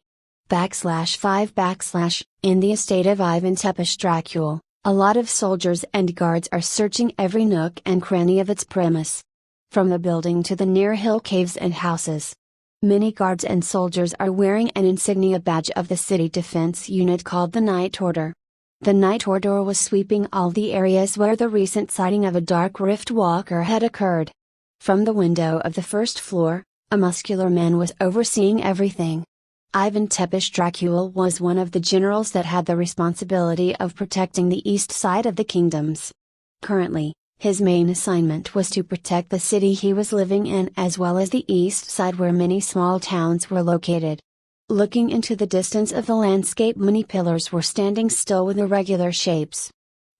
/5 / in the estate of Ivan Tepesh Dracul, A lot of soldiers and guards are searching every nook and cranny of its premise. From the building to the near hill caves and houses. Many guards and soldiers are wearing an insignia badge of the city defense unit called the Night Order. The Night Order was sweeping all the areas where the recent sighting of a dark rift walker had occurred. From the window of the first floor, a muscular man was overseeing everything. Ivan Tepish Dracula was one of the generals that had the responsibility of protecting the east side of the kingdoms. Currently, his main assignment was to protect the city he was living in as well as the east side where many small towns were located. Looking into the distance of the landscape, many pillars were standing still with irregular shapes.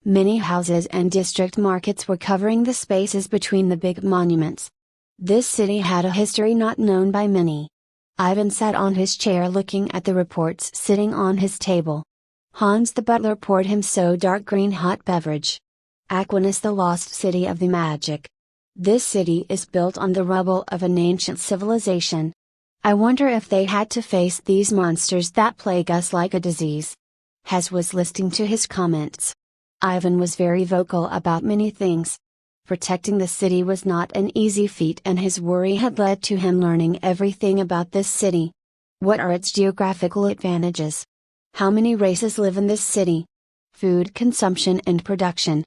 Many houses and district markets were covering the spaces between the big monuments. This city had a history not known by many. Ivan sat on his chair looking at the reports sitting on his table. Hans the butler poured him so dark green hot beverage. Aquinas, the lost city of the magic. This city is built on the rubble of an ancient civilization. I wonder if they had to face these monsters that plague us like a disease. Has was listening to his comments. Ivan was very vocal about many things. Protecting the city was not an easy feat and his worry had led to him learning everything about this city. What are its geographical advantages? How many races live in this city? Food consumption and production.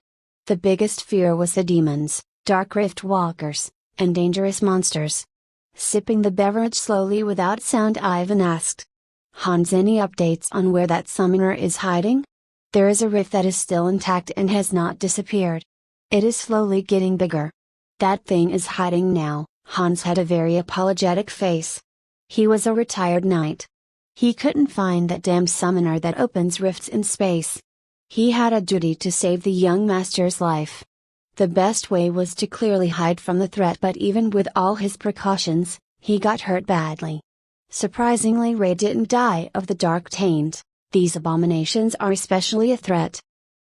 The biggest fear was the demons, dark rift walkers, and dangerous monsters. Sipping the beverage slowly without sound, Ivan asked. Hans, any updates on where that summoner is hiding? There is a rift that is still intact and has not disappeared. It is slowly getting bigger. That thing is hiding now. Hans had a very apologetic face. He was a retired knight. He couldn't find that damn summoner that opens rifts in space. He had a duty to save the young master's life. The best way was to clearly hide from the threat, but even with all his precautions, he got hurt badly. Surprisingly, Ray didn't die of the dark taint. These abominations are especially a threat.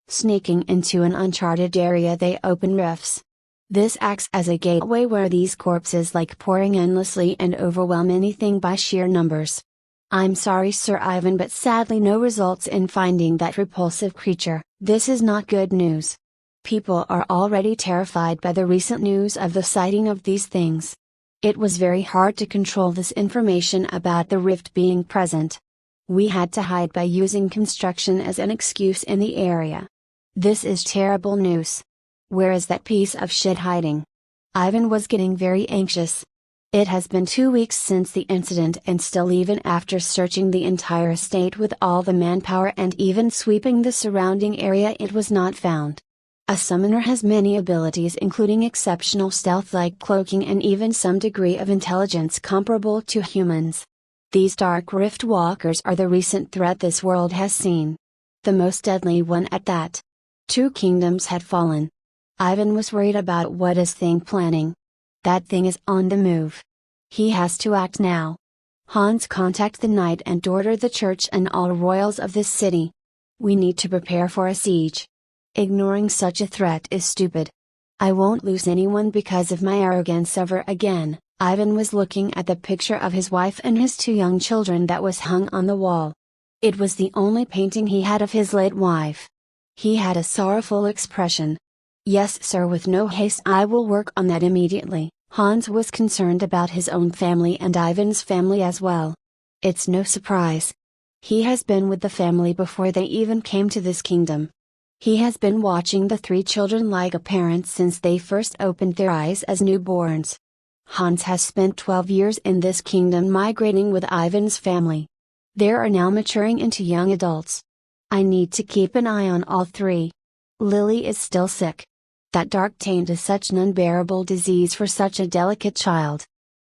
Sneaking into an uncharted area, they open rifts. This acts as a gateway where these corpses like pouring endlessly and overwhelm anything by sheer numbers. I'm sorry, Sir Ivan, but sadly no results in finding that repulsive creature. This is not good news. People are already terrified by the recent news of the sighting of these things. It was very hard to control this information about the rift being present. We had to hide by using construction as an excuse in the area. This is terrible news. Where is that piece of shit hiding? Ivan was getting very anxious. It has been 2 weeks since the incident, and still, even after searching the entire estate with all the manpower and even sweeping the surrounding area, it was not found. A summoner has many abilities, including exceptional stealth like cloaking and even some degree of intelligence comparable to humans. These dark rift walkers are the recent threat this world has seen. The most deadly one at that. 2 kingdoms had fallen. Ivan was worried about what is thing planning. That thing is on the move. He has to act now. Hans, contact the knight and order the church and all royals of this city. We need to prepare for a siege. Ignoring such a threat is stupid. I won't lose anyone because of my arrogance ever again. Ivan was looking at the picture of his wife and his 2 young children that was hung on the wall. It was the only painting he had of his late wife. He had a sorrowful expression. Yes, sir, with no haste, I will work on that immediately. Hans was concerned about his own family and Ivan's family as well. It's no surprise. He has been with the family before they even came to this kingdom. He has been watching the 3 children like a parent since they first opened their eyes as newborns. Hans has spent 12 years in this kingdom migrating with Ivan's family. They are now maturing into young adults. I need to keep an eye on all 3. Lily is still sick. That dark taint is such an unbearable disease for such a delicate child.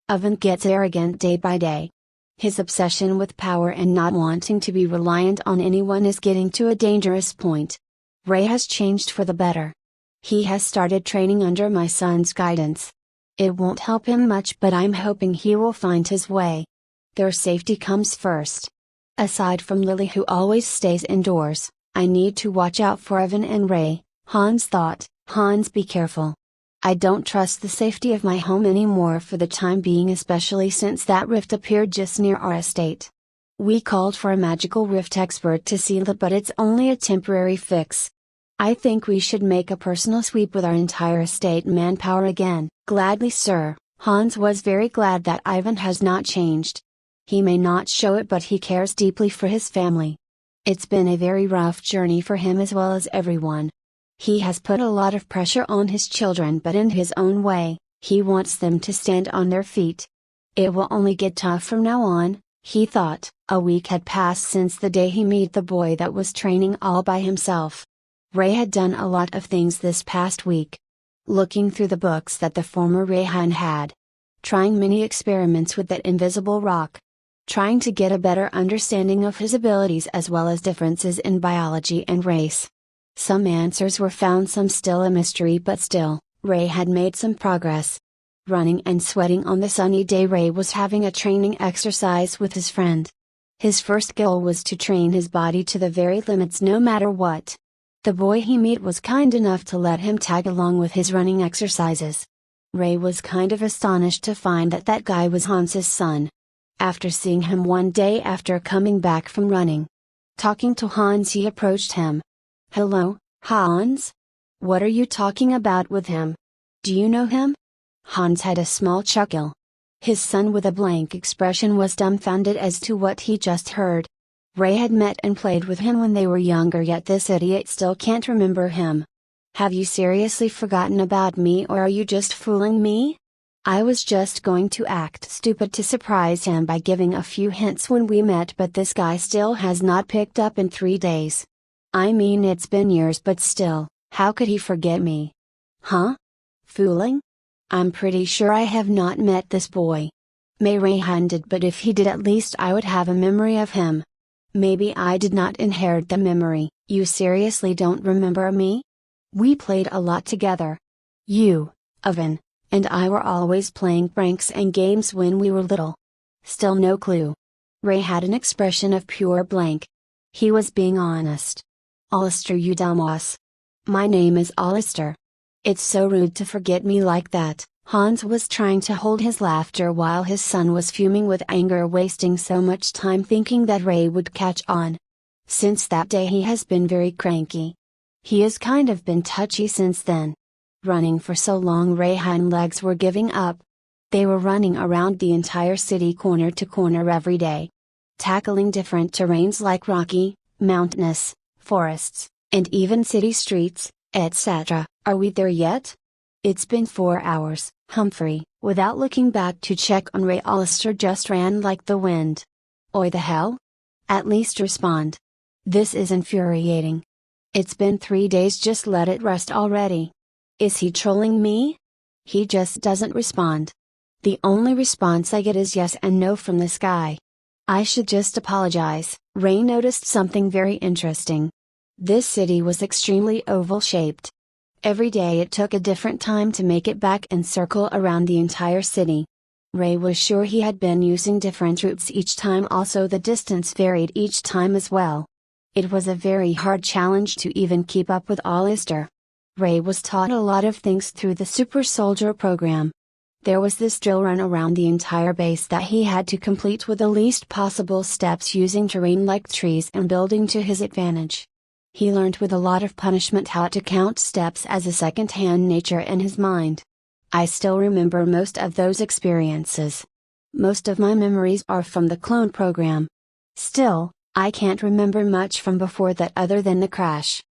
Ivan gets arrogant day by day. His obsession with power and not wanting to be reliant on anyone is getting to a dangerous point. Ray has changed for the better. He has started training under my son's guidance. It won't help him much, but I'm hoping he will find his way. Their safety comes first. Aside from Lily, who always stays indoors, I need to watch out for Ivan and Ray, Hans thought. Hans, be careful. I don't trust the safety of my home anymore for the time being, especially since that rift appeared just near our estate. We called for a magical rift expert to seal it, but it's only a temporary fix. I think we should make a personal sweep with our entire estate manpower again." "Gladly, sir." Hans was very glad that Ivan has not changed. He may not show it, but he cares deeply for his family. It's been a very rough journey for him as well as everyone. He has put a lot of pressure on his children, but in his own way, he wants them to stand on their feet. It will only get tough from now on, he thought. A week had passed since the day he met the boy that was training all by himself. Ray had done a lot of things this past week. Looking through the books that the former Rayhan had. Trying many experiments with that invisible rock. Trying to get a better understanding of his abilities as well as differences in biology and race. Some answers were found, some still a mystery, but still, Ray had made some progress. Running and sweating on the sunny day, Ray was having a training exercise with his friend. His first goal was to train his body to the very limits no matter what. The boy he met was kind enough to let him tag along with his running exercises. Ray was kind of astonished to find that that guy was Hans's son. After seeing him one day after coming back from running. Talking to Hans, he approached him. "Hello, Hans? What are you talking about with him? Do you know him?" Hans had a small chuckle. His son, with a blank expression, was dumbfounded as to what he just heard. Ray had met and played with him when they were younger, yet this idiot still can't remember him. "Have you seriously forgotten about me, or are you just fooling me? I was just going to act stupid to surprise him by giving a few hints when we met, but this guy still has not picked up in 3 days. I mean, it's been years, but still, how could he forget me?" "Huh? Fooling? I'm pretty sure I have not met this boy. May Rayhan did, but if he did, at least I would have a memory of him. Maybe I did not inherit the memory." "You seriously don't remember me? We played a lot together. You, Ivan, and I were always playing pranks and games when we were little." Still no clue. Ray had an expression of pure blank. He was being honest. "Alistair, you dumbass. My name is Alistair. It's so rude to forget me like that." Hans was trying to hold his laughter while his son was fuming with anger, wasting so much time thinking that Ray would catch on. Since that day he has been very cranky. He has kind of been touchy since then. Running for so long, Rayhan's legs were giving up. They were running around the entire city corner to corner every day. Tackling different terrains like rocky, mountainous, forests, and even city streets, etc. "Are we there yet?" "It's been 4 hours, Humphrey." Without looking back to check on Ray, Alistair just ran like the wind. "Oi, the hell? At least respond. This is infuriating. It's been 3 days, just let it rest already. Is he trolling me? He just doesn't respond. The only response I get is yes and no from this guy. I should just apologize." Ray noticed something very interesting. This city was extremely oval-shaped. Every day it took a different time to make it back and circle around the entire city. Ray was sure he had been using different routes each time, also the distance varied each time as well. It was a very hard challenge to even keep up with Alistair. Ray was taught a lot of things through the Super Soldier program. There was this drill run around the entire base that he had to complete with the least possible steps, using terrain like trees and building to his advantage. He learned with a lot of punishment how to count steps as a second-hand nature in his mind. I still remember most of those experiences. Most of my memories are from the clone program. Still, I can't remember much from before that other than the crash.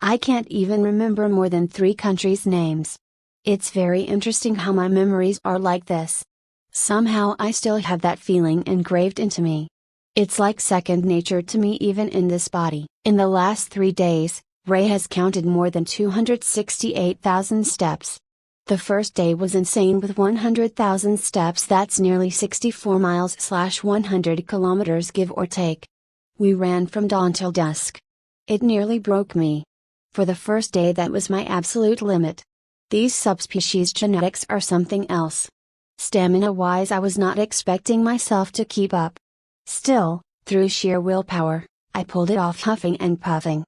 I can't even remember more than 3 countries' names. It's very interesting how my memories are like this. Somehow I still have that feeling engraved into me. It's like second nature to me even in this body. In the last 3 days, Ray has counted more than 268,000 steps. The first day was insane with 100,000 steps. That's nearly 64 miles/100 kilometers, give or take. We ran from dawn till dusk. It nearly broke me. For the first day that was my absolute limit. These subspecies genetics are something else. Stamina-wise I was not expecting myself to keep up. Still, through sheer willpower, I pulled it off, huffing and puffing.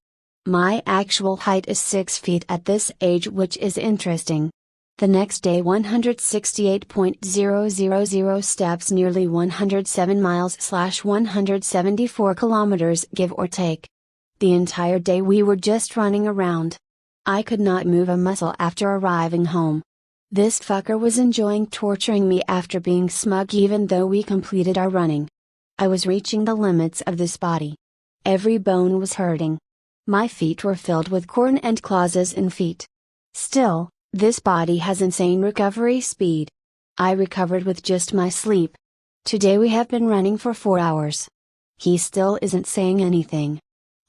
My actual height is 6 feet at this age, which is interesting. The next day 168.000 steps, nearly 107 miles/174 kilometers, give or take. The entire day we were just running around. I could not move a muscle after arriving home. This fucker was enjoying torturing me after being smug even though we completed our running. I was reaching the limits of this body. Every bone was hurting. My feet were filled with corn and claws and feet. Still, this body has insane recovery speed. I recovered with just my sleep. Today we have been running for 4 hours. He still isn't saying anything.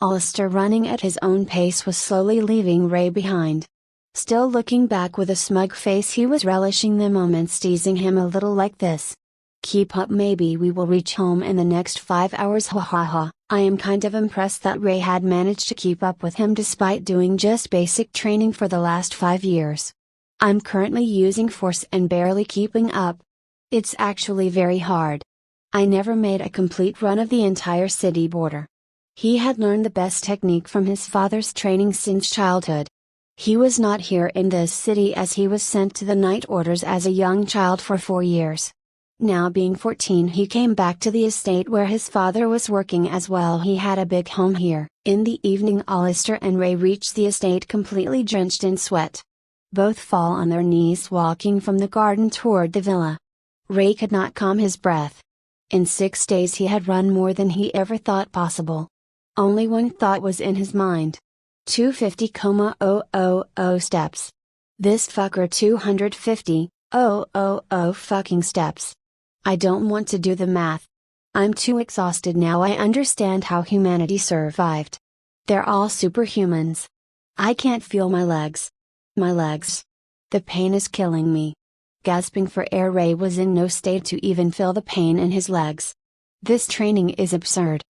Alistair, running at his own pace, was slowly leaving Ray behind. Still looking back with a smug face, he was relishing the moments, teasing him a little like this. Keep up, maybe we will reach home in the next 5 hours, ha ha ha. I am kind of impressed that Ray had managed to keep up with him despite doing just basic training for the last 5 years. I'm currently using force and barely keeping up. It's actually very hard. I never made a complete run of the entire city border. He had learned the best technique from his father's training since childhood. He was not here in this city as he was sent to the night orders as a young child for 4 years. Now being 14, he came back to the estate where his father was working as well. He had a big home here. In the evening, Alistair and Ray reached the estate completely drenched in sweat. Both fall on their knees walking from the garden toward the villa. Ray could not calm his breath. In 6 days he had run more than he ever thought possible. Only one thought was in his mind. 250,000 steps. This fucker 250,000 fucking steps. I don't want to do the math. I'm too exhausted now. I understand how humanity survived. They're all superhumans. I can't feel my legs. My legs. The pain is killing me. Gasping for air, Ray was in no state to even feel the pain in his legs. This training is absurd.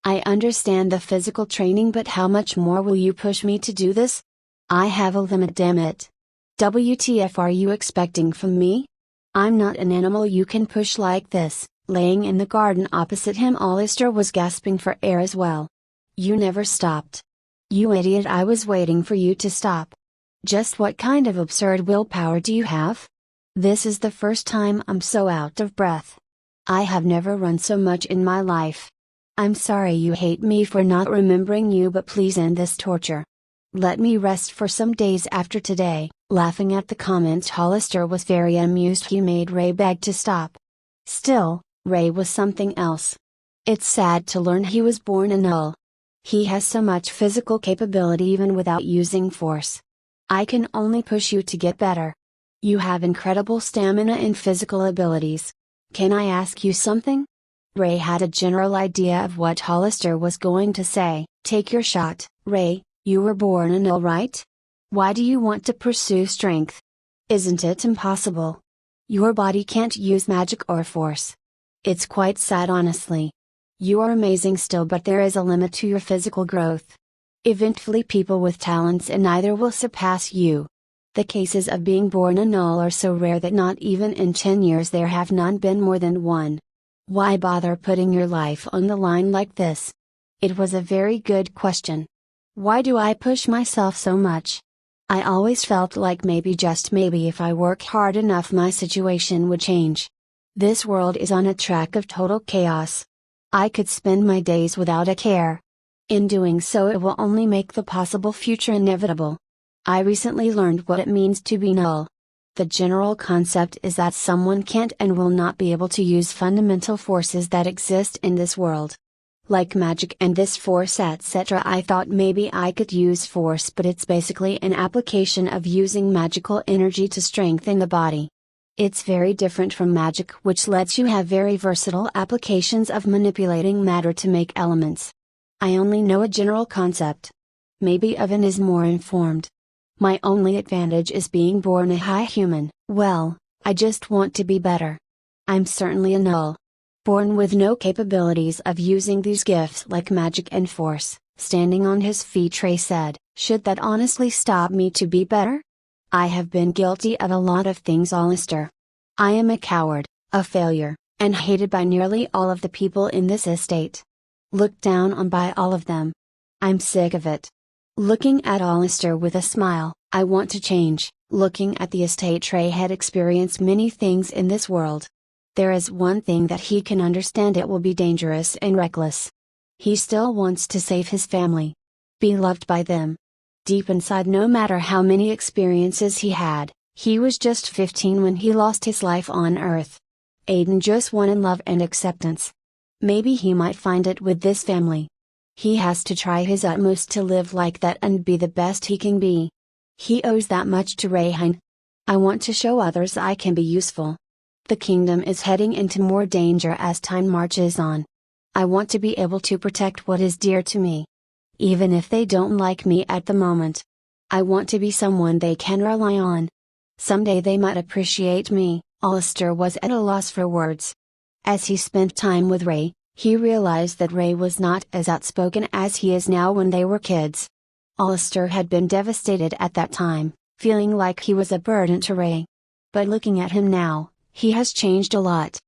I understand the physical training, but how much more will you push me to do this? I have a limit, damn it. WTF are you expecting from me? I'm not an animal you can push like this. Laying in the garden opposite him, Alistair was gasping for air as well. You never stopped. You idiot, I was waiting for you to stop. Just what kind of absurd willpower do you have? This is the first time I'm so out of breath. I have never run so much in my life. I'm sorry you hate me for not remembering you, but please end this torture. Let me rest for some days after today. Laughing at the comments, Hollister was very amused. He made Ray beg to stop. Still, Ray was something else. It's sad to learn he was born a null. He has so much physical capability even without using force. I can only push you to get better. You have incredible stamina and physical abilities. Can I ask you something? Ray had a general idea of what Hollister was going to say. Take your shot, Ray. You were born a null, right? Why do you want to pursue strength? Isn't it impossible? Your body can't use magic or force. It's quite sad, honestly. You are amazing still, but there is a limit to your physical growth. Eventually people with talents in either will surpass you. The cases of being born a null are so rare that not even in 10 years there have none been more than one. Why bother putting your life on the line like this? It was a very good question. Why do I push myself so much? I always felt like maybe, just maybe, if I work hard enough my situation would change. This world is on a track of total chaos. I could spend my days without a care. In doing so it will only make the possible future inevitable. I recently learned what it means to be null. The general concept is that someone can't and will not be able to use fundamental forces that exist in this world. Like magic and this force, etc. I thought maybe I could use force, but it's basically an application of using magical energy to strengthen the body. It's very different from magic, which lets you have very versatile applications of manipulating matter to make elements. I only know a general concept. Maybe Evan is more informed. My only advantage is being born a high human. Well, I just want to be better. I'm certainly a null. Born with no capabilities of using these gifts like magic and force. Standing on his feet, Ray said, should that honestly stop me to be better? I have been guilty of a lot of things, Alistair. I am a coward, a failure, and hated by nearly all of the people in this estate. Looked down on by all of them. I'm sick of it. Looking at Alistair with a smile, I want to change. Looking at the estate, Ray had experienced many things in this world. There is one thing that he can understand: it will be dangerous and reckless. He still wants to save his family. Be loved by them. Deep inside, no matter how many experiences he had, he was just 15 when he lost his life on Earth. Aiden just wanted love and acceptance. Maybe he might find it with this family. He has to try his utmost to live like that and be the best he can be. He owes that much to Rayhan. I want to show others I can be useful. The kingdom is heading into more danger as time marches on. I want to be able to protect what is dear to me. Even if they don't like me at the moment. I want to be someone they can rely on. Someday they might appreciate me. Alistair was at a loss for words. As he spent time with Ray, he realized that Ray was not as outspoken as he is now when they were kids. Alistair had been devastated at that time, feeling like he was a burden to Ray. But looking at him now, he has changed a lot.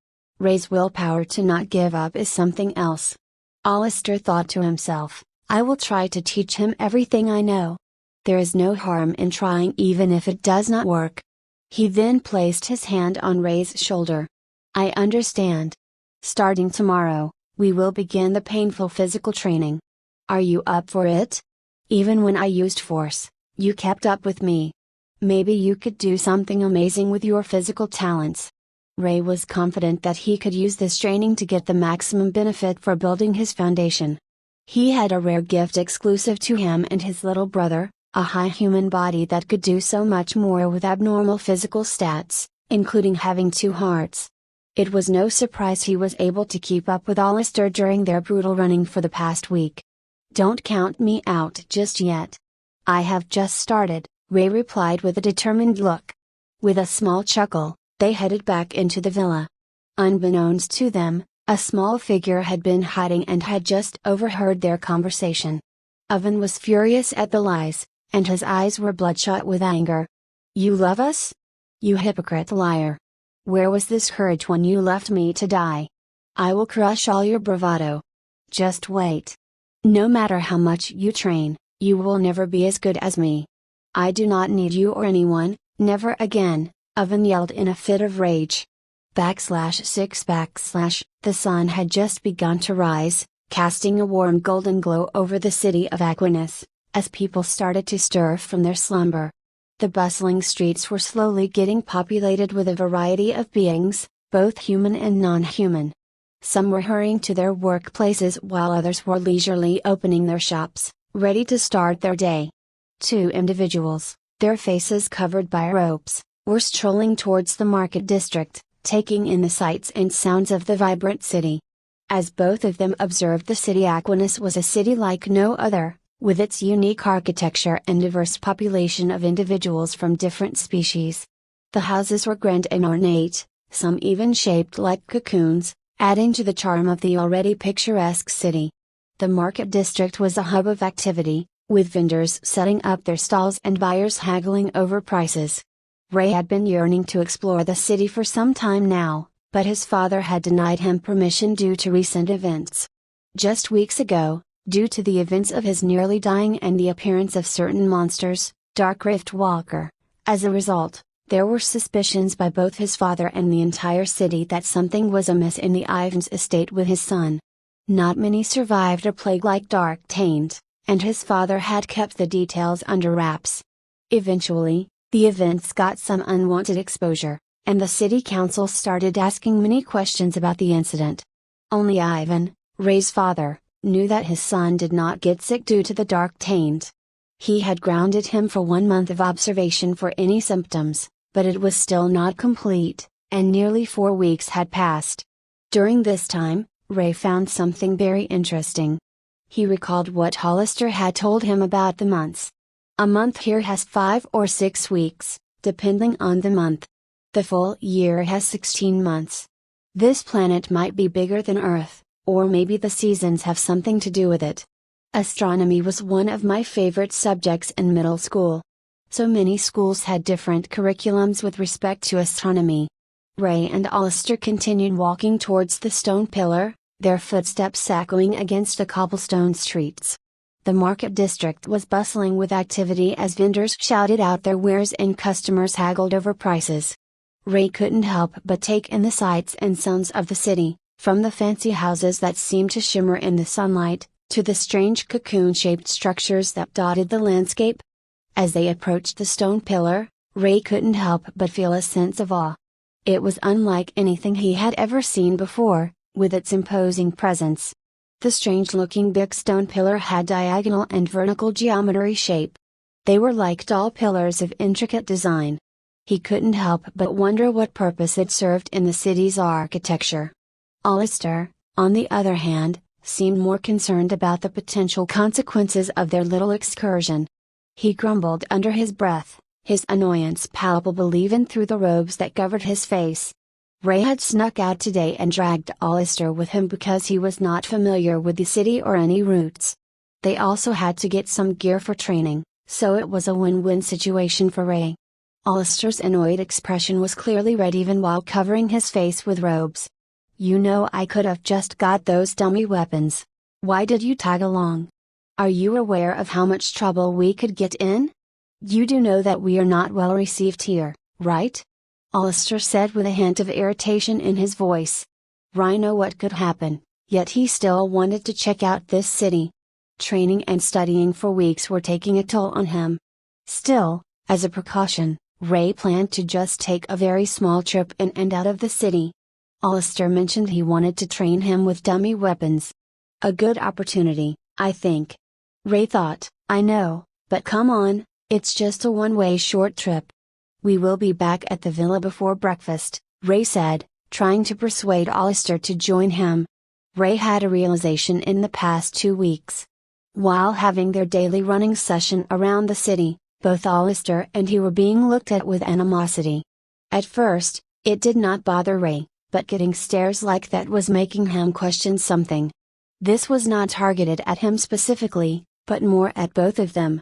Ray's willpower to not give up is something else. Alistair thought to himself, I will try to teach him everything I know. There is no harm in trying even if it does not work. He then placed his hand on Ray's shoulder. I understand. Starting tomorrow, we will begin the painful physical training. Are you up for it? Even when I used force, you kept up with me. Maybe you could do something amazing with your physical talents. Ray was confident that he could use this training to get the maximum benefit for building his foundation. He had a rare gift exclusive to him and his little brother, a high human body that could do so much more with abnormal physical stats, including having 2 hearts. It was no surprise he was able to keep up with Alistair during their brutal running for the past week. Don't count me out just yet. I have just started, Ray replied with a determined look. With a small chuckle, they headed back into the villa. Unbeknownst to them, a small figure had been hiding and had just overheard their conversation. Owen was furious at the lies, and his eyes were bloodshot with anger. You love us? You hypocrite liar. Where was this courage when you left me to die? I will crush all your bravado. Just wait. No matter how much you train, you will never be as good as me. I do not need you or anyone, never again, Owen yelled in a fit of rage. /6 The sun had just begun to rise, casting a warm golden glow over the city of Aquinas, as people started to stir from their slumber. The bustling streets were slowly getting populated with a variety of beings, both human and non-human. Some were hurrying to their workplaces while others were leisurely opening their shops, ready to start their day. 2 individuals, their faces covered by ropes, were strolling towards the market district, taking in the sights and sounds of the vibrant city. As both of them observed, the city Aquinas was a city like no other, with its unique architecture and diverse population of individuals from different species. The houses were grand and ornate, some even shaped like cocoons, adding to the charm of the already picturesque city. The market district was a hub of activity, with vendors setting up their stalls and buyers haggling over prices. Ray had been yearning to explore the city for some time now, but his father had denied him permission due to recent events. Just weeks ago, due to the events of his nearly dying and the appearance of certain monsters, Dark Rift Walker. As a result, there were suspicions by both his father and the entire city that something was amiss in the Ivans estate with his son. Not many survived a plague like Dark Taint, and his father had kept the details under wraps. Eventually, the events got some unwanted exposure, and the city council started asking many questions about the incident. Only Ivan, Ray's father, knew that his son did not get sick due to the Dark Taint. He had grounded him for 1 month of observation for any symptoms, but it was still not complete, and nearly 4 weeks had passed. During this time, Ray found something very interesting. He recalled what Hollister had told him about the months. A month here has 5 or 6 weeks, depending on the month. The full year has 16 months. This planet might be bigger than Earth, or maybe the seasons have something to do with it. Astronomy was one of my favorite subjects in middle school. So many schools had different curriculums with respect to astronomy. Ray and Alistair continued walking towards the stone pillar, their footsteps echoing against the cobblestone streets. The market district was bustling with activity as vendors shouted out their wares and customers haggled over prices. Ray couldn't help but take in the sights and sounds of the city, from the fancy houses that seemed to shimmer in the sunlight, to the strange cocoon-shaped structures that dotted the landscape, As they approached the stone pillar, Ray couldn't help but feel a sense of awe. It was unlike anything he had ever seen before, with its imposing presence. The strange-looking big stone pillar had diagonal and vertical geometry shape. They were like tall pillars of intricate design. He couldn't help but wonder what purpose it served in the city's architecture. Alistair, on the other hand, seemed more concerned about the potential consequences of their little excursion. He grumbled under his breath, his annoyance palpable even through the robes that covered his face. Ray had snuck out today and dragged Alistair with him because he was not familiar with the city or any routes. They also had to get some gear for training, so it was a win-win situation for Ray. Alistair's annoyed expression was clearly red even while covering his face with robes. "You know I could have just got those dummy weapons. Why did you tag along? Are you aware of how much trouble we could get in? You do know that we are not well received here, right?" Alistair said with a hint of irritation in his voice. Ray knew what could happen, yet he still wanted to check out this city. Training and studying for weeks were taking a toll on him. Still, as a precaution, Ray planned to just take a very small trip in and out of the city. Alistair mentioned he wanted to train him with dummy weapons. A good opportunity, I think. Ray thought, I know, but come on, it's just a one-way short trip. We will be back at the villa before breakfast, Ray said, trying to persuade Alistair to join him. Ray had a realization in the past 2 weeks. While having their daily running session around the city, both Alistair and he were being looked at with animosity. At first, it did not bother Ray, but getting stares like that was making him question something. This was not targeted at him specifically, but more at both of them.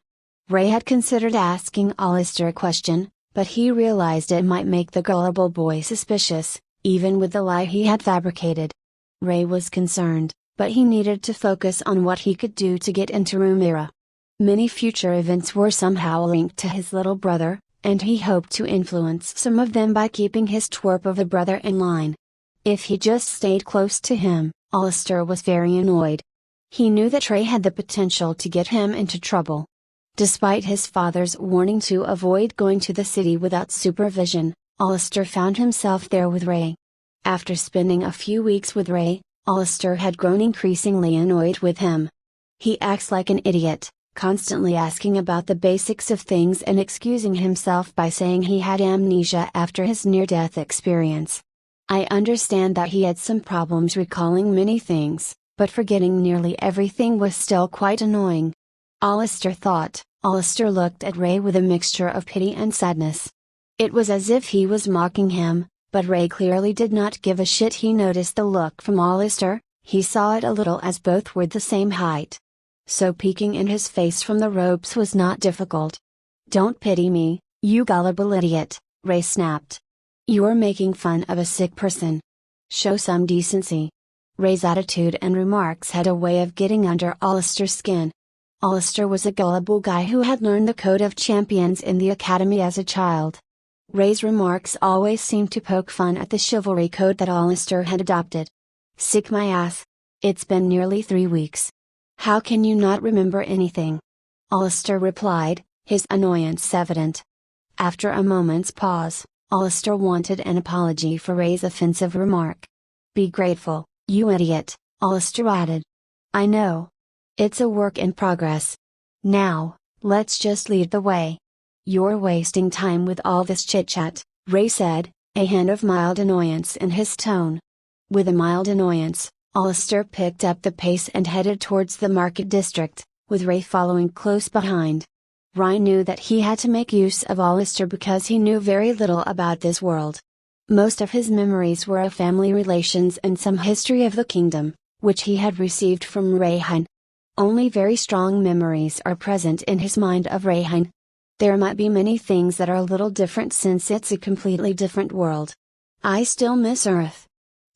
Ray had considered asking Alistair a question, but he realized it might make the gullible boy suspicious, even with the lie he had fabricated. Ray was concerned, but he needed to focus on what he could do to get into Rumira. Many future events were somehow linked to his little brother, and he hoped to influence some of them by keeping his twerp of a brother in line. If he just stayed close to him, Alistair was very annoyed. He knew that Ray had the potential to get him into trouble. Despite his father's warning to avoid going to the city without supervision, Alistair found himself there with Ray. After spending a few weeks with Ray, Alistair had grown increasingly annoyed with him. He acts like an idiot, constantly asking about the basics of things and excusing himself by saying he had amnesia after his near-death experience. I understand that he had some problems recalling many things, but forgetting nearly everything was still quite annoying. Alistair thought. Alistair looked at Ray with a mixture of pity and sadness. It was as if he was mocking him, but Ray clearly did not give a shit. He noticed the look from Alistair, he saw it a little as both were the same height. So peeking in his face from the ropes was not difficult. "Don't pity me, you gullible idiot," Ray snapped. "You're making fun of a sick person. Show some decency." Ray's attitude and remarks had a way of getting under Alistair's skin. Alistair was a gullible guy who had learned the code of champions in the academy as a child. Ray's remarks always seemed to poke fun at the chivalry code that Alistair had adopted. "Sick my ass. It's been nearly 3 weeks. How can you not remember anything?" Alistair replied, his annoyance evident. After a moment's pause, Alistair wanted an apology for Ray's offensive remark. "Be grateful, you idiot," Alistair added. "I know. It's a work in progress. Now, let's just lead the way." "You're wasting time with all this chit-chat," Ray said, a hint of mild annoyance in his tone. With a mild annoyance, Alistair picked up the pace and headed towards the market district, with Ray following close behind. Ray knew that he had to make use of Alistair because he knew very little about this world. Most of his memories were of family relations and some history of the kingdom, which he had received from Rayhan. Only very strong memories are present in his mind of Rayhan. There might be many things that are a little different since it's a completely different world. I still miss Earth.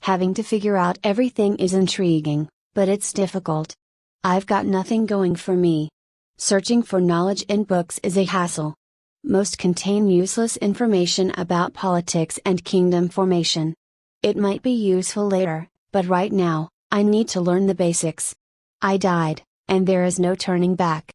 Having to figure out everything is intriguing, but it's difficult. I've got nothing going for me. Searching for knowledge in books is a hassle. Most contain useless information about politics and kingdom formation. It might be useful later, but right now, I need to learn the basics. I died, and there is no turning back.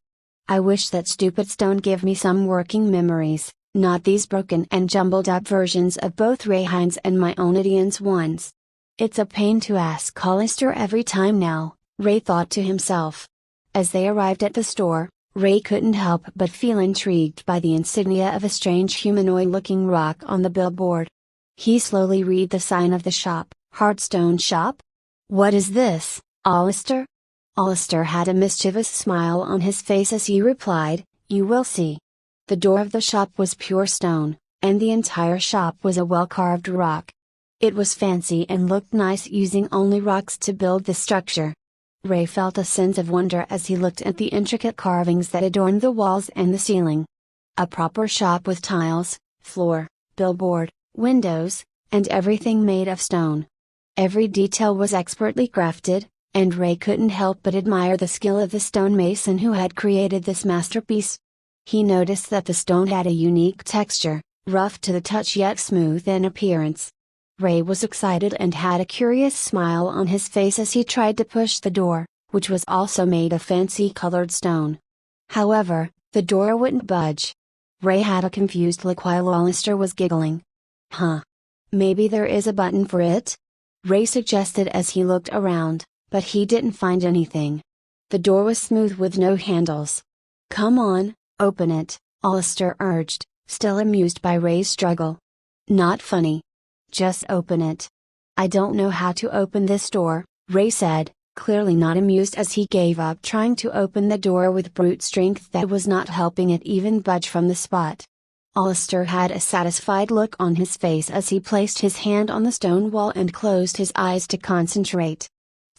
I wish that stupid stone gave me some working memories, not these broken and jumbled up versions of both Ray Hines and my own idiots ones. It's a pain to ask Hollister every time now, Ray thought to himself. As they arrived at the store, Ray couldn't help but feel intrigued by the insignia of a strange humanoid-looking rock on the billboard. He slowly read the sign of the shop, Hardstone Shop? What is this, Hollister? Hollister had a mischievous smile on his face as he replied, you will see. The door of the shop was pure stone, and the entire shop was a well-carved rock. It was fancy and looked nice using only rocks to build the structure. Ray felt a sense of wonder as he looked at the intricate carvings that adorned the walls and the ceiling. A proper shop with tiles, floor, billboard, windows, and everything made of stone. Every detail was expertly crafted, and Ray couldn't help but admire the skill of the stonemason who had created this masterpiece. He noticed that the stone had a unique texture, rough to the touch yet smooth in appearance. Ray was excited and had a curious smile on his face as he tried to push the door, which was also made of fancy colored stone. However, the door wouldn't budge. Ray had a confused look while Hollister was giggling. Huh. Maybe there is a button for it? Ray suggested as he looked around, but he didn't find anything. The door was smooth with no handles. Come on, open it, Hollister urged, still amused by Ray's struggle. Not funny. Just open it. I don't know how to open this door, Ray said, clearly not amused as he gave up trying to open the door with brute strength that was not helping it even budge from the spot. Hollister had a satisfied look on his face as he placed his hand on the stone wall and closed his eyes to concentrate.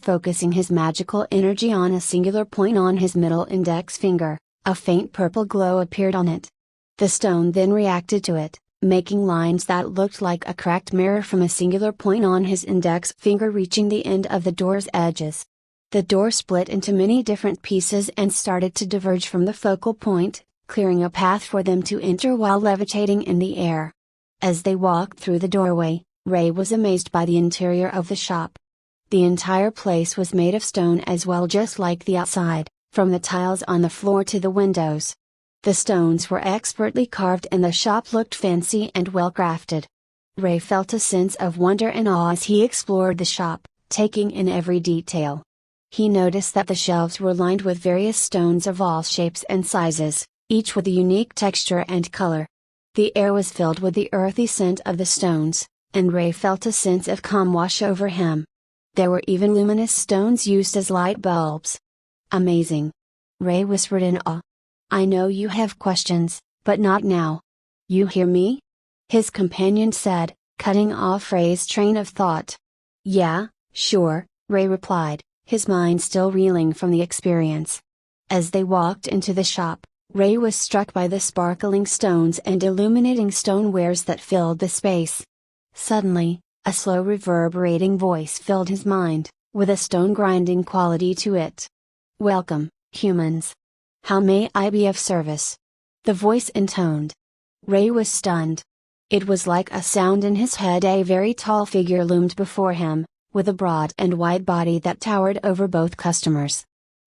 Focusing his magical energy on a singular point on his middle index finger, a faint purple glow appeared on it. The stone then reacted to it, making lines that looked like a cracked mirror from a singular point on his index finger reaching the end of the door's edges. The door split into many different pieces and started to diverge from the focal point, clearing a path for them to enter while levitating in the air. As they walked through the doorway, Ray was amazed by the interior of the shop. The entire place was made of stone as well, just like the outside, from the tiles on the floor to the windows. The stones were expertly carved and the shop looked fancy and well crafted. Ray felt a sense of wonder and awe as he explored the shop, taking in every detail. He noticed that the shelves were lined with various stones of all shapes and sizes, each with a unique texture and color. The air was filled with the earthy scent of the stones, and Ray felt a sense of calm wash over him. There were even luminous stones used as light bulbs. Amazing! Ray whispered in awe. I know you have questions, but not now. You hear me? His companion said, cutting off Ray's train of thought. Yeah, sure, Ray replied, his mind still reeling from the experience. As they walked into the shop, Ray was struck by the sparkling stones and illuminating stonewares that filled the space. Suddenly, a slow reverberating voice filled his mind, with a stone grinding quality to it. Welcome, humans. How may I be of service? The voice intoned. Ray was stunned. It was like a sound in his head. A very tall figure loomed before him, with a broad and wide body that towered over both customers.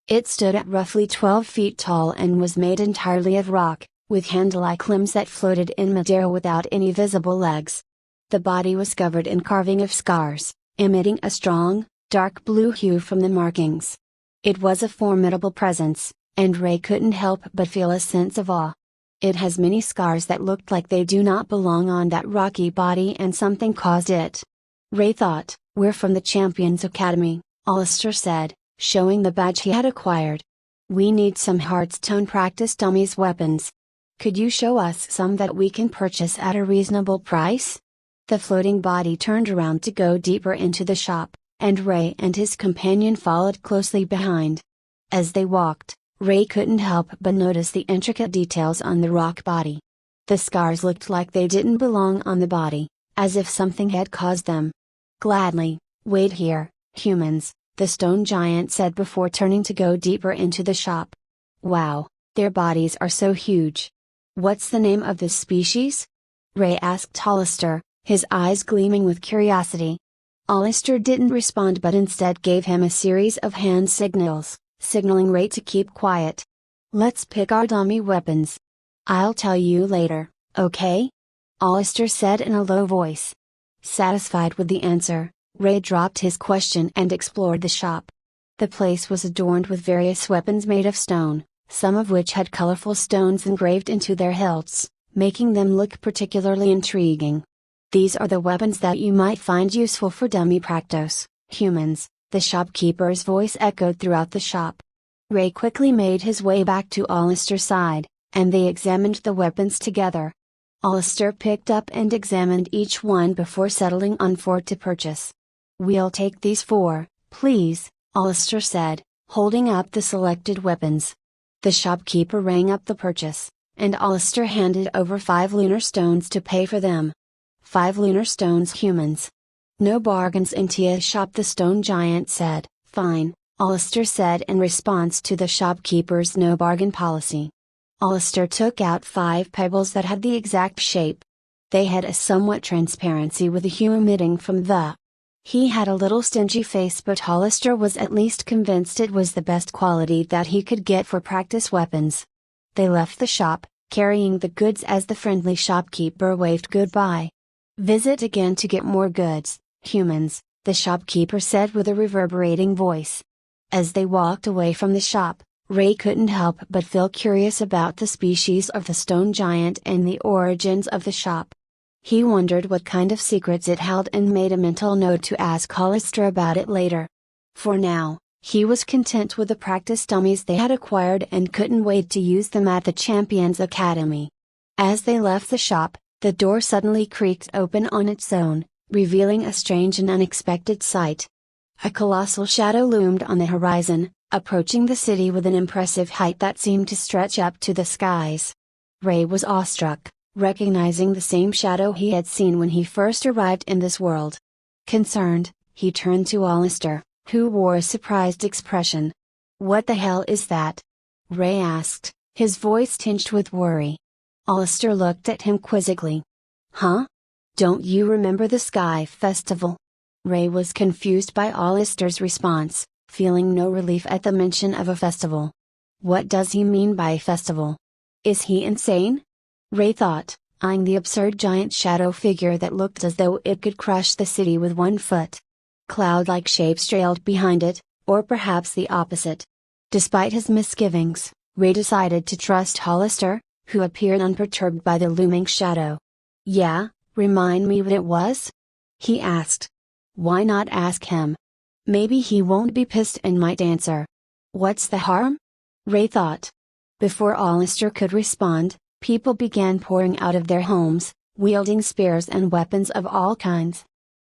It stood at roughly 12 feet tall and was made entirely of rock, with hand-like limbs that floated in midair without any visible legs. The body was covered in carving of scars, emitting a strong, dark blue hue from the markings. It was a formidable presence, and Ray couldn't help but feel a sense of awe. It has many scars that looked like they do not belong on that rocky body, and something caused it. Ray thought. We're from the Champions Academy, Hollister said, showing the badge he had acquired. We need some Hearthstone practice dummies weapons. Could you show us some that we can purchase at a reasonable price? The floating body turned around to go deeper into the shop, and Ray and his companion followed closely behind. As they walked, Ray couldn't help but notice the intricate details on the rock body. The scars looked like they didn't belong on the body, as if something had caused them. Gladly, wait here, humans, the stone giant said before turning to go deeper into the shop. Wow, their bodies are so huge. What's the name of this species? Ray asked Hollister, his eyes gleaming with curiosity. Hollister didn't respond but instead gave him a series of hand signals, signaling Ray to keep quiet. Let's pick our dummy weapons. I'll tell you later, okay? Alistair said in a low voice. Satisfied with the answer, Ray dropped his question and explored the shop. The place was adorned with various weapons made of stone, some of which had colorful stones engraved into their hilts, making them look particularly intriguing. These are the weapons that you might find useful for dummy practice, humans, the shopkeeper's voice echoed throughout the shop. Ray quickly made his way back to Alistair's side, and they examined the weapons together. Alistair picked up and examined each one before settling on 4 to purchase. "We'll take these 4, please," Alistair said, holding up the selected weapons. The shopkeeper rang up the purchase, and Alistair handed over 5 lunar stones to pay for them. 5 lunar stones, humans. "No bargains in Tia's shop," the stone giant said. "Fine," Alistair said in response to the shopkeeper's no bargain policy. Alistair took out 5 pebbles that had the exact shape. They had a somewhat transparency with the hue emitting from the. He had a little stingy face, but Alistair was at least convinced it was the best quality that he could get for practice weapons. They left the shop, carrying the goods as the friendly shopkeeper waved goodbye. "Visit again to get more goods, humans," the shopkeeper said with a reverberating voice. As they walked away from the shop, Ray couldn't help but feel curious about the species of the stone giant and the origins of the shop. He wondered what kind of secrets it held and made a mental note to ask Alistair about it later. For now, he was content with the practice dummies they had acquired and couldn't wait to use them at the Champions Academy. As they left the shop, the door suddenly creaked open on its own, revealing a strange and unexpected sight. A colossal shadow loomed on the horizon, approaching the city with an impressive height that seemed to stretch up to the skies. Ray was awestruck, recognizing the same shadow he had seen when he first arrived in this world. Concerned, he turned to Alistair, who wore a surprised expression. "What the hell is that?" Ray asked, his voice tinged with worry. Alistair looked at him quizzically. "Huh? Don't you remember the Sky Festival?" Ray was confused by Alistair's response, feeling no relief at the mention of a festival. What does he mean by festival? Is he insane? Ray thought, eyeing the absurd giant shadow figure that looked as though it could crush the city with 1 foot. Cloud-like shapes trailed behind it, or perhaps the opposite. Despite his misgivings, Ray decided to trust Alistair, who appeared unperturbed by the looming shadow. "Yeah, remind me what it was?" he asked. Why not ask him? Maybe he won't be pissed and might answer. "What's the harm?" Ray thought. Before Alistair could respond, people began pouring out of their homes, wielding spears and weapons of all kinds.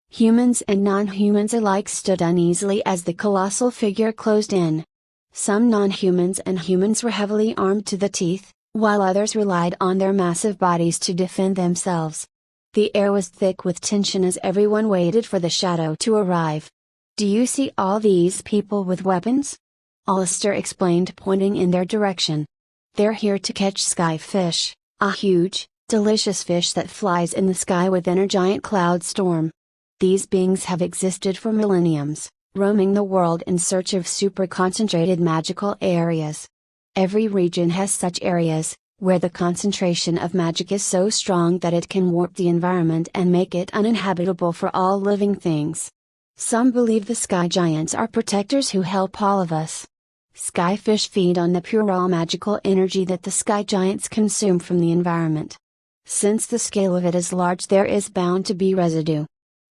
Humans and non-humans alike stood uneasily as the colossal figure closed in. Some non-humans and humans were heavily armed to the teeth, while others relied on their massive bodies to defend themselves. The air was thick with tension as everyone waited for the shadow to arrive. "Do you see all these people with weapons?" Alistair explained, pointing in their direction. "They're here to catch sky fish, a huge, delicious fish that flies in the sky within a giant cloud storm. These beings have existed for millenniums, roaming the world in search of super-concentrated magical areas. Every region has such areas, where the concentration of magic is so strong that it can warp the environment and make it uninhabitable for all living things. Some believe the sky giants are protectors who help all of us. Skyfish feed on the pure raw magical energy that the sky giants consume from the environment. Since the scale of it is large, there is bound to be residue.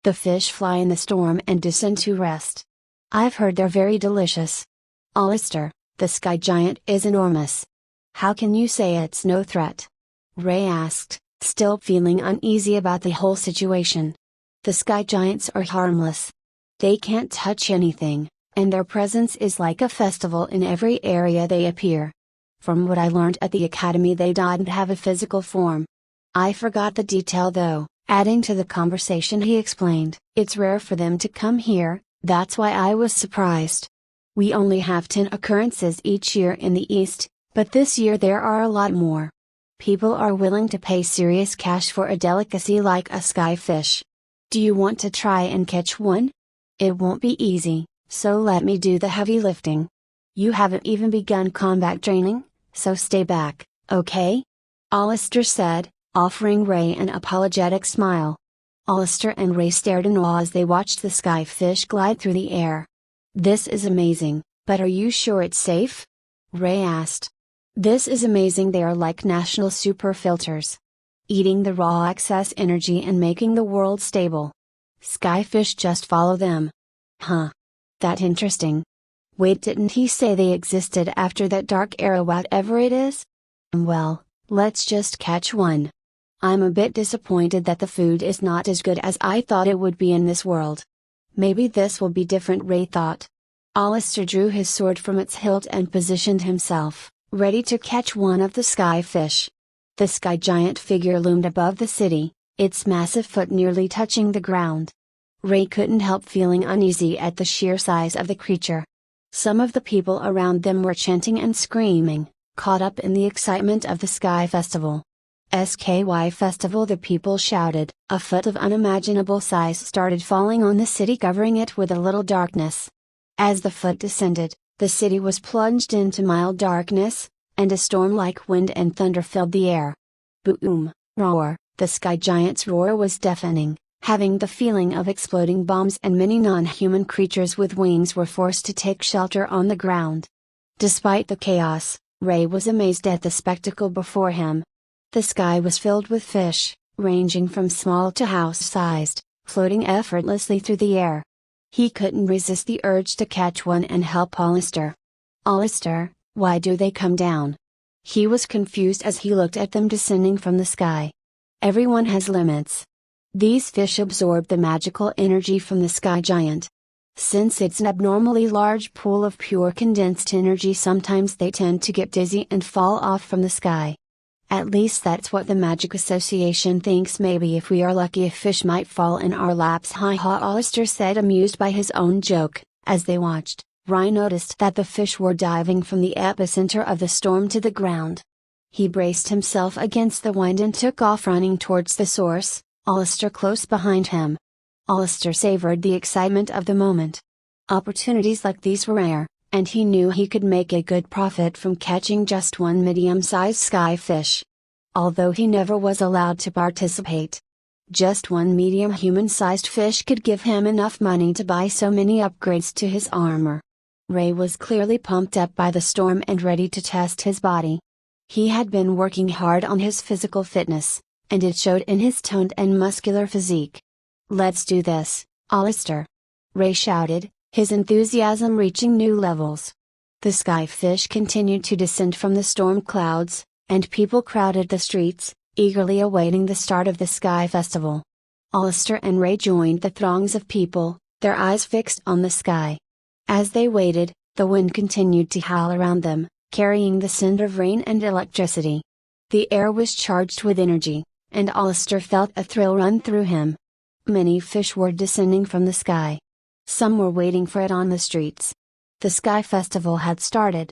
The fish fly in the storm and descend to rest. I've heard they're very delicious." "Alistair, the sky giant is enormous. How can you say it's no threat?" Ray asked, still feeling uneasy about the whole situation. "The sky giants are harmless. They can't touch anything, and their presence is like a festival in every area they appear. From what I learned at the academy, they don't have a physical form. I forgot the detail though." Adding to the conversation, he explained, "It's rare for them to come here, that's why I was surprised. We only have 10 occurrences each year in the East, but this year there are a lot more. People are willing to pay serious cash for a delicacy like a skyfish. Do you want to try and catch one? It won't be easy, so let me do the heavy lifting. You haven't even begun combat training, so stay back, okay? Alistair said, offering Ray an apologetic smile. Alistair and Ray stared in awe as they watched the skyfish glide through the air. This is amazing, but are you sure it's safe? Ray asked. This is amazing, they are like national super filters. Eating the raw excess energy and making the world stable. Skyfish just follow them. Huh. That interesting. Wait, didn't he say they existed after that dark era, whatever it is? Well, let's just catch one. I'm a bit disappointed that the food is not as good as I thought it would be in this world. Maybe this will be different, Ray thought. Alistair drew his sword from its hilt and positioned himself, ready to catch one of the skyfish. The sky giant figure loomed above the city, its massive foot nearly touching the ground. Ray couldn't help feeling uneasy at the sheer size of the creature. Some of the people around them were chanting and screaming, caught up in the excitement of the Sky Festival. SKY Festival, the people shouted. A foot of unimaginable size started falling on the city, covering it with a little darkness. As the foot descended, the city was plunged into mild darkness, and a storm like wind and thunder filled the air. Boom, roar, the sky giant's roar was deafening, having the feeling of exploding bombs, and many non-human creatures with wings were forced to take shelter on the ground. Despite the chaos, Ray was amazed at the spectacle before him. The sky was filled with fish, ranging from small to house-sized, floating effortlessly through the air. He couldn't resist the urge to catch one and help Alistair. Alistair, why do they come down? He was confused as he looked at them descending from the sky. Everyone has limits. These fish absorb the magical energy from the sky giant. Since it's an abnormally large pool of pure condensed energy, sometimes they tend to get dizzy and fall off from the sky. At least that's what the Magic Association thinks. Maybe if we are lucky a fish might fall in our laps. Ha ha, Alistair said, amused by his own joke. As they watched, Ray noticed that the fish were diving from the epicenter of the storm to the ground. He braced himself against the wind and took off running towards the source, Alistair close behind him. Alistair savored the excitement of the moment. Opportunities like these were rare, and he knew he could make a good profit from catching just one medium-sized skyfish. Although he never was allowed to participate. Just one medium human-sized fish could give him enough money to buy so many upgrades to his armor. Ray was clearly pumped up by the storm and ready to test his body. He had been working hard on his physical fitness, and it showed in his toned and muscular physique. Let's do this, Alistair! Ray shouted, his enthusiasm reaching new levels. The skyfish continued to descend from the storm clouds, and people crowded the streets, eagerly awaiting the start of the Sky Festival. Alistair and Ray joined the throngs of people, their eyes fixed on the sky. As they waited, the wind continued to howl around them, carrying the scent of rain and electricity. The air was charged with energy, and Alistair felt a thrill run through him. Many fish were descending from the sky. Some were waiting for it on the streets. The Sky Festival had started.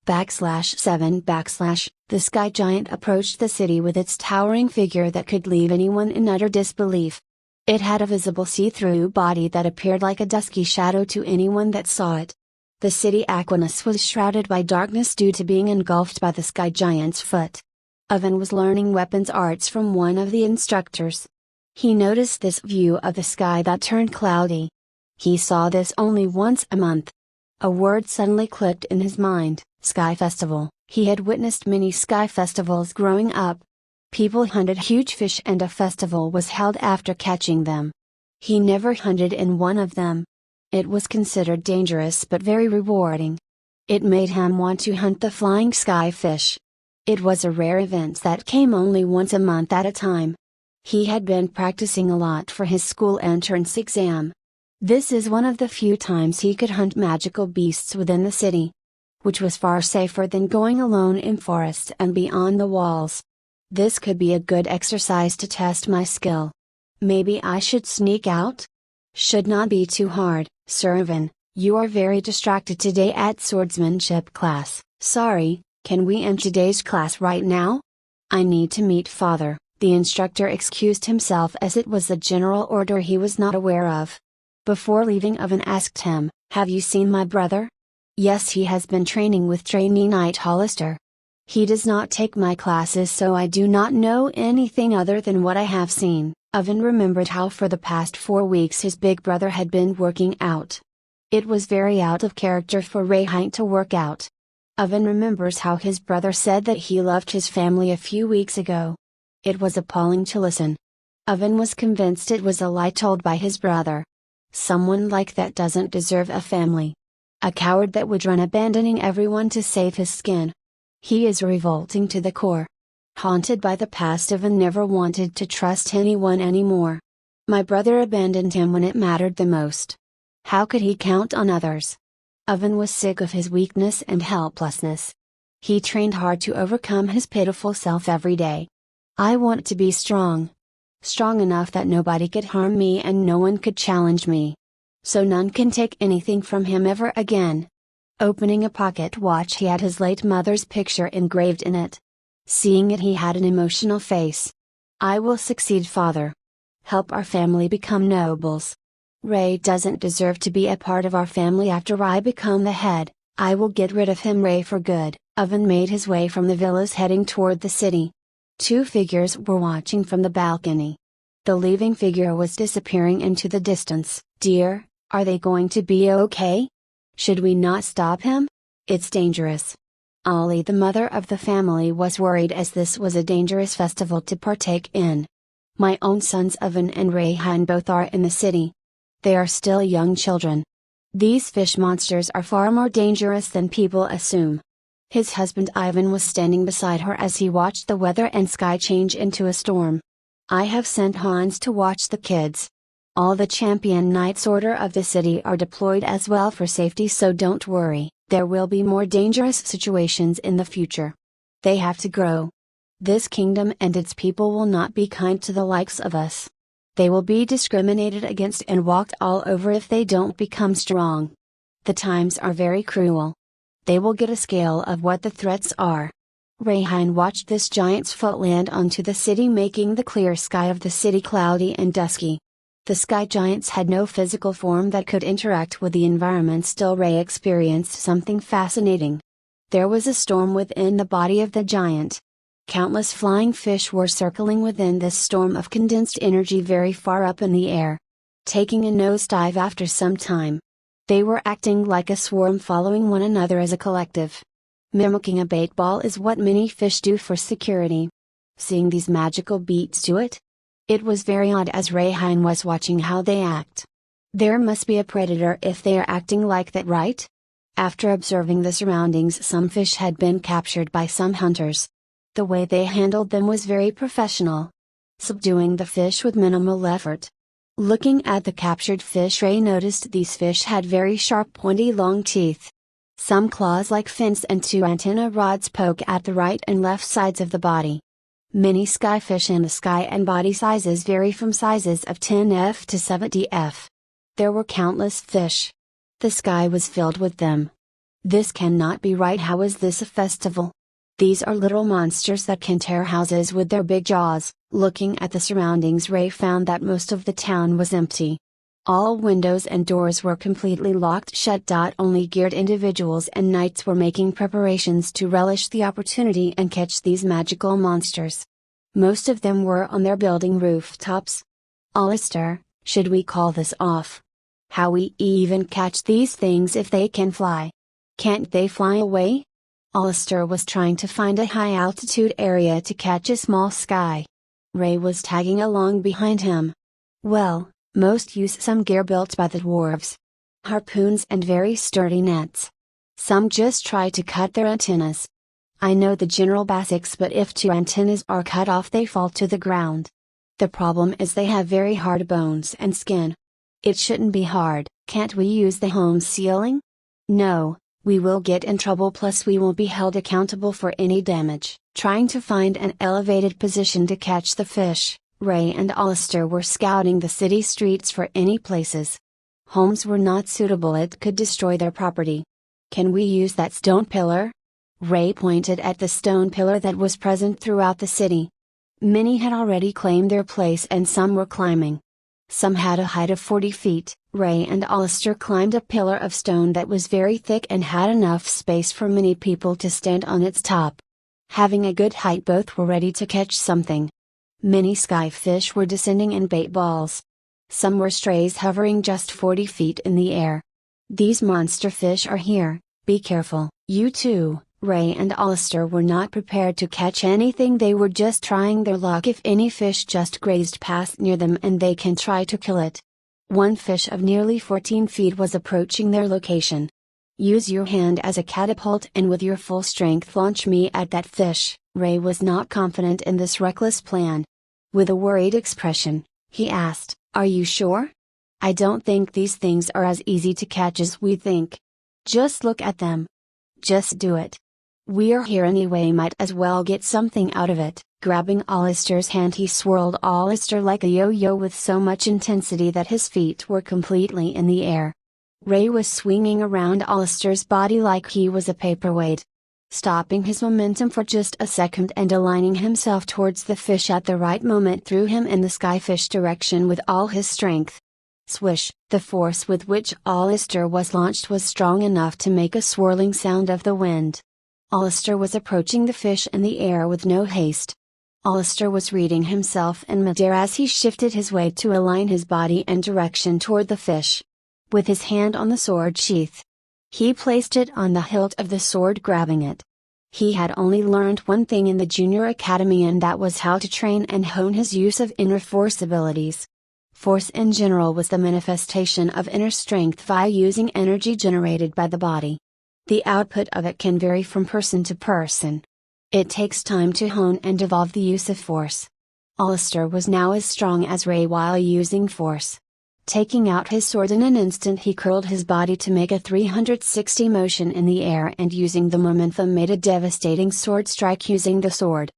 /7 The sky giant approached the city with its towering figure that could leave anyone in utter disbelief. It had a visible see-through body that appeared like a dusky shadow to anyone that saw it. The city Aquinas was shrouded by darkness due to being engulfed by the sky giant's foot. Oven was learning weapons arts from one of the instructors. He noticed this view of the sky that turned cloudy. He saw this only once a month. A word suddenly clicked in his mind, Sky Festival. He had witnessed many Sky Festivals growing up. People hunted huge fish and a festival was held after catching them. He never hunted in one of them. It was considered dangerous but very rewarding. It made him want to hunt the flying sky fish. It was a rare event that came only once a month at a time. He had been practicing a lot for his school entrance exam. This is one of the few times he could hunt magical beasts within the city. Which was far safer than going alone in forest and beyond the walls. This could be a good exercise to test my skill. Maybe I should sneak out? Should not be too hard, Sir Ivan, you are very distracted today at swordsmanship class. Sorry, can we end today's class right now? I need to meet Father, the instructor excused himself as it was a general order he was not aware of. Before leaving, Ivan asked him, have you seen my brother? Yes, he has been training with trainee knight Hollister. He does not take my classes, so I do not know anything other than what I have seen. Owen remembered how for the past 4 weeks his big brother had been working out. It was very out of character for Rayhan to work out. Owen remembers how his brother said that he loved his family a few weeks ago. It was appalling to listen. Owen was convinced it was a lie told by his brother. Someone like that doesn't deserve a family. A coward that would run abandoning everyone to save his skin. He is revolting to the core. Haunted by the past, Owen never wanted to trust anyone anymore. My brother abandoned him when it mattered the most. How could he count on others? Owen was sick of his weakness and helplessness. He trained hard to overcome his pitiful self every day. I want to be strong. Strong enough that nobody could harm me and no one could challenge me. So none can take anything from him ever again. Opening a pocket watch, he had his late mother's picture engraved in it. Seeing it, he had an emotional face. I will succeed, father. Help our family become nobles. Ray doesn't deserve to be a part of our family after I become the head. I will get rid of him, Ray, for good. Owen made his way from the villas heading toward the city. 2 figures were watching from the balcony. The leaving figure was disappearing into the distance. Dear, are they going to be okay? Should we not stop him? It's dangerous. Ollie, the mother of the family, was worried as this was a dangerous festival to partake in. My own sons Owen and Rayhan both are in the city. They are still young children. These fish monsters are far more dangerous than people assume. His husband Ivan was standing beside her as he watched the weather and sky change into a storm. I have sent Hans to watch the kids. All the champion knights order of the city are deployed as well for safety, so don't worry, there will be more dangerous situations in the future. They have to grow. This kingdom and its people will not be kind to the likes of us. They will be discriminated against and walked all over if they don't become strong. The times are very cruel. They will get a scale of what the threats are. Rayhan watched this giant's foot land onto the city, making the clear sky of the city cloudy and dusky. The sky giants had no physical form that could interact with the environment, still Ray experienced something fascinating. There was a storm within the body of the giant. Countless flying fish were circling within this storm of condensed energy very far up in the air. Taking a nosedive after some time. They were acting like a swarm, following one another as a collective. Mimicking a bait ball is what many fish do for security. Seeing these magical beats to it? It was very odd as Rayhan was watching how they act. There must be a predator if they are acting like that, right? After observing the surroundings, some fish had been captured by some hunters. The way they handled them was very professional. Subduing the fish with minimal effort. Looking at the captured fish, Ray noticed these fish had very sharp, pointy, long teeth. Some claws like fins and 2 antenna rods poke at the right and left sides of the body. Many skyfish in the sky and body sizes vary from sizes of 10F to 70F. There were countless fish. The sky was filled with them. This cannot be right. How is this a festival? These are little monsters that can tear houses with their big jaws. Looking at the surroundings, Ray found that most of the town was empty. All windows and doors were completely locked shut. Only geared individuals and knights were making preparations to relish the opportunity and catch these magical monsters. Most of them were on their building rooftops. Alistair, should we call this off? How we even catch these things if they can fly? Can't they fly away? Alistair was trying to find a high altitude area to catch a small sky. Ray was tagging along behind him. Well, most use some gear built by the dwarves. Harpoons and very sturdy nets. Some just try to cut their antennas. I know the general basics, but if 2 antennas are cut off, they fall to the ground. The problem is they have very hard bones and skin. It shouldn't be hard. Can't we use the home ceiling? No, we will get in trouble, plus we will be held accountable for any damage. Trying to find an elevated position to catch the fish, Ray and Alistair were scouting the city streets for any places. Homes were not suitable, it could destroy their property. Can we use that stone pillar? Ray pointed at the stone pillar that was present throughout the city. Many had already claimed their place and some were climbing. Some had a height of 40 feet. Ray and Alistair climbed a pillar of stone that was very thick and had enough space for many people to stand on its top. Having a good height, both were ready to catch something. Many skyfish were descending in bait balls. Some were strays hovering just 40 feet in the air. These monster fish are here, be careful. You too. Ray and Alistair were not prepared to catch anything. They were just trying their luck if any fish just grazed past near them and they can try to kill it. One fish of nearly 14 feet was approaching their location. Use your hand as a catapult and with your full strength launch me at that fish. Ray was not confident in this reckless plan. With a worried expression, he asked, "Are you sure? I don't think these things are as easy to catch as we think. Just look at them. Just do it. We're here anyway, might as well get something out of it." Grabbing Alistair's hand, he swirled Alistair like a yo-yo with so much intensity that his feet were completely in the air. Ray was swinging around Alistair's body like he was a paperweight. Stopping his momentum for just a second and aligning himself towards the fish at the right moment threw him in the skyfish direction with all his strength. Swish! The force with which Alistair was launched was strong enough to make a swirling sound of the wind. Alistair was approaching the fish in the air with no haste. Alistair was reading himself in midair as he shifted his weight to align his body and direction toward the fish. With his hand on the sword sheath, he placed it on the hilt of the sword, grabbing it. He had only learned one thing in the junior academy, and that was how to train and hone his use of inner force abilities. Force in general was the manifestation of inner strength via using energy generated by the body. The output of it can vary from person to person. It takes time to hone and evolve the use of force. Alistair was now as strong as Ray while using force. Taking out his sword in an instant, he curled his body to make a 360 motion in the air and using the momentum made a devastating sword strike using the sword.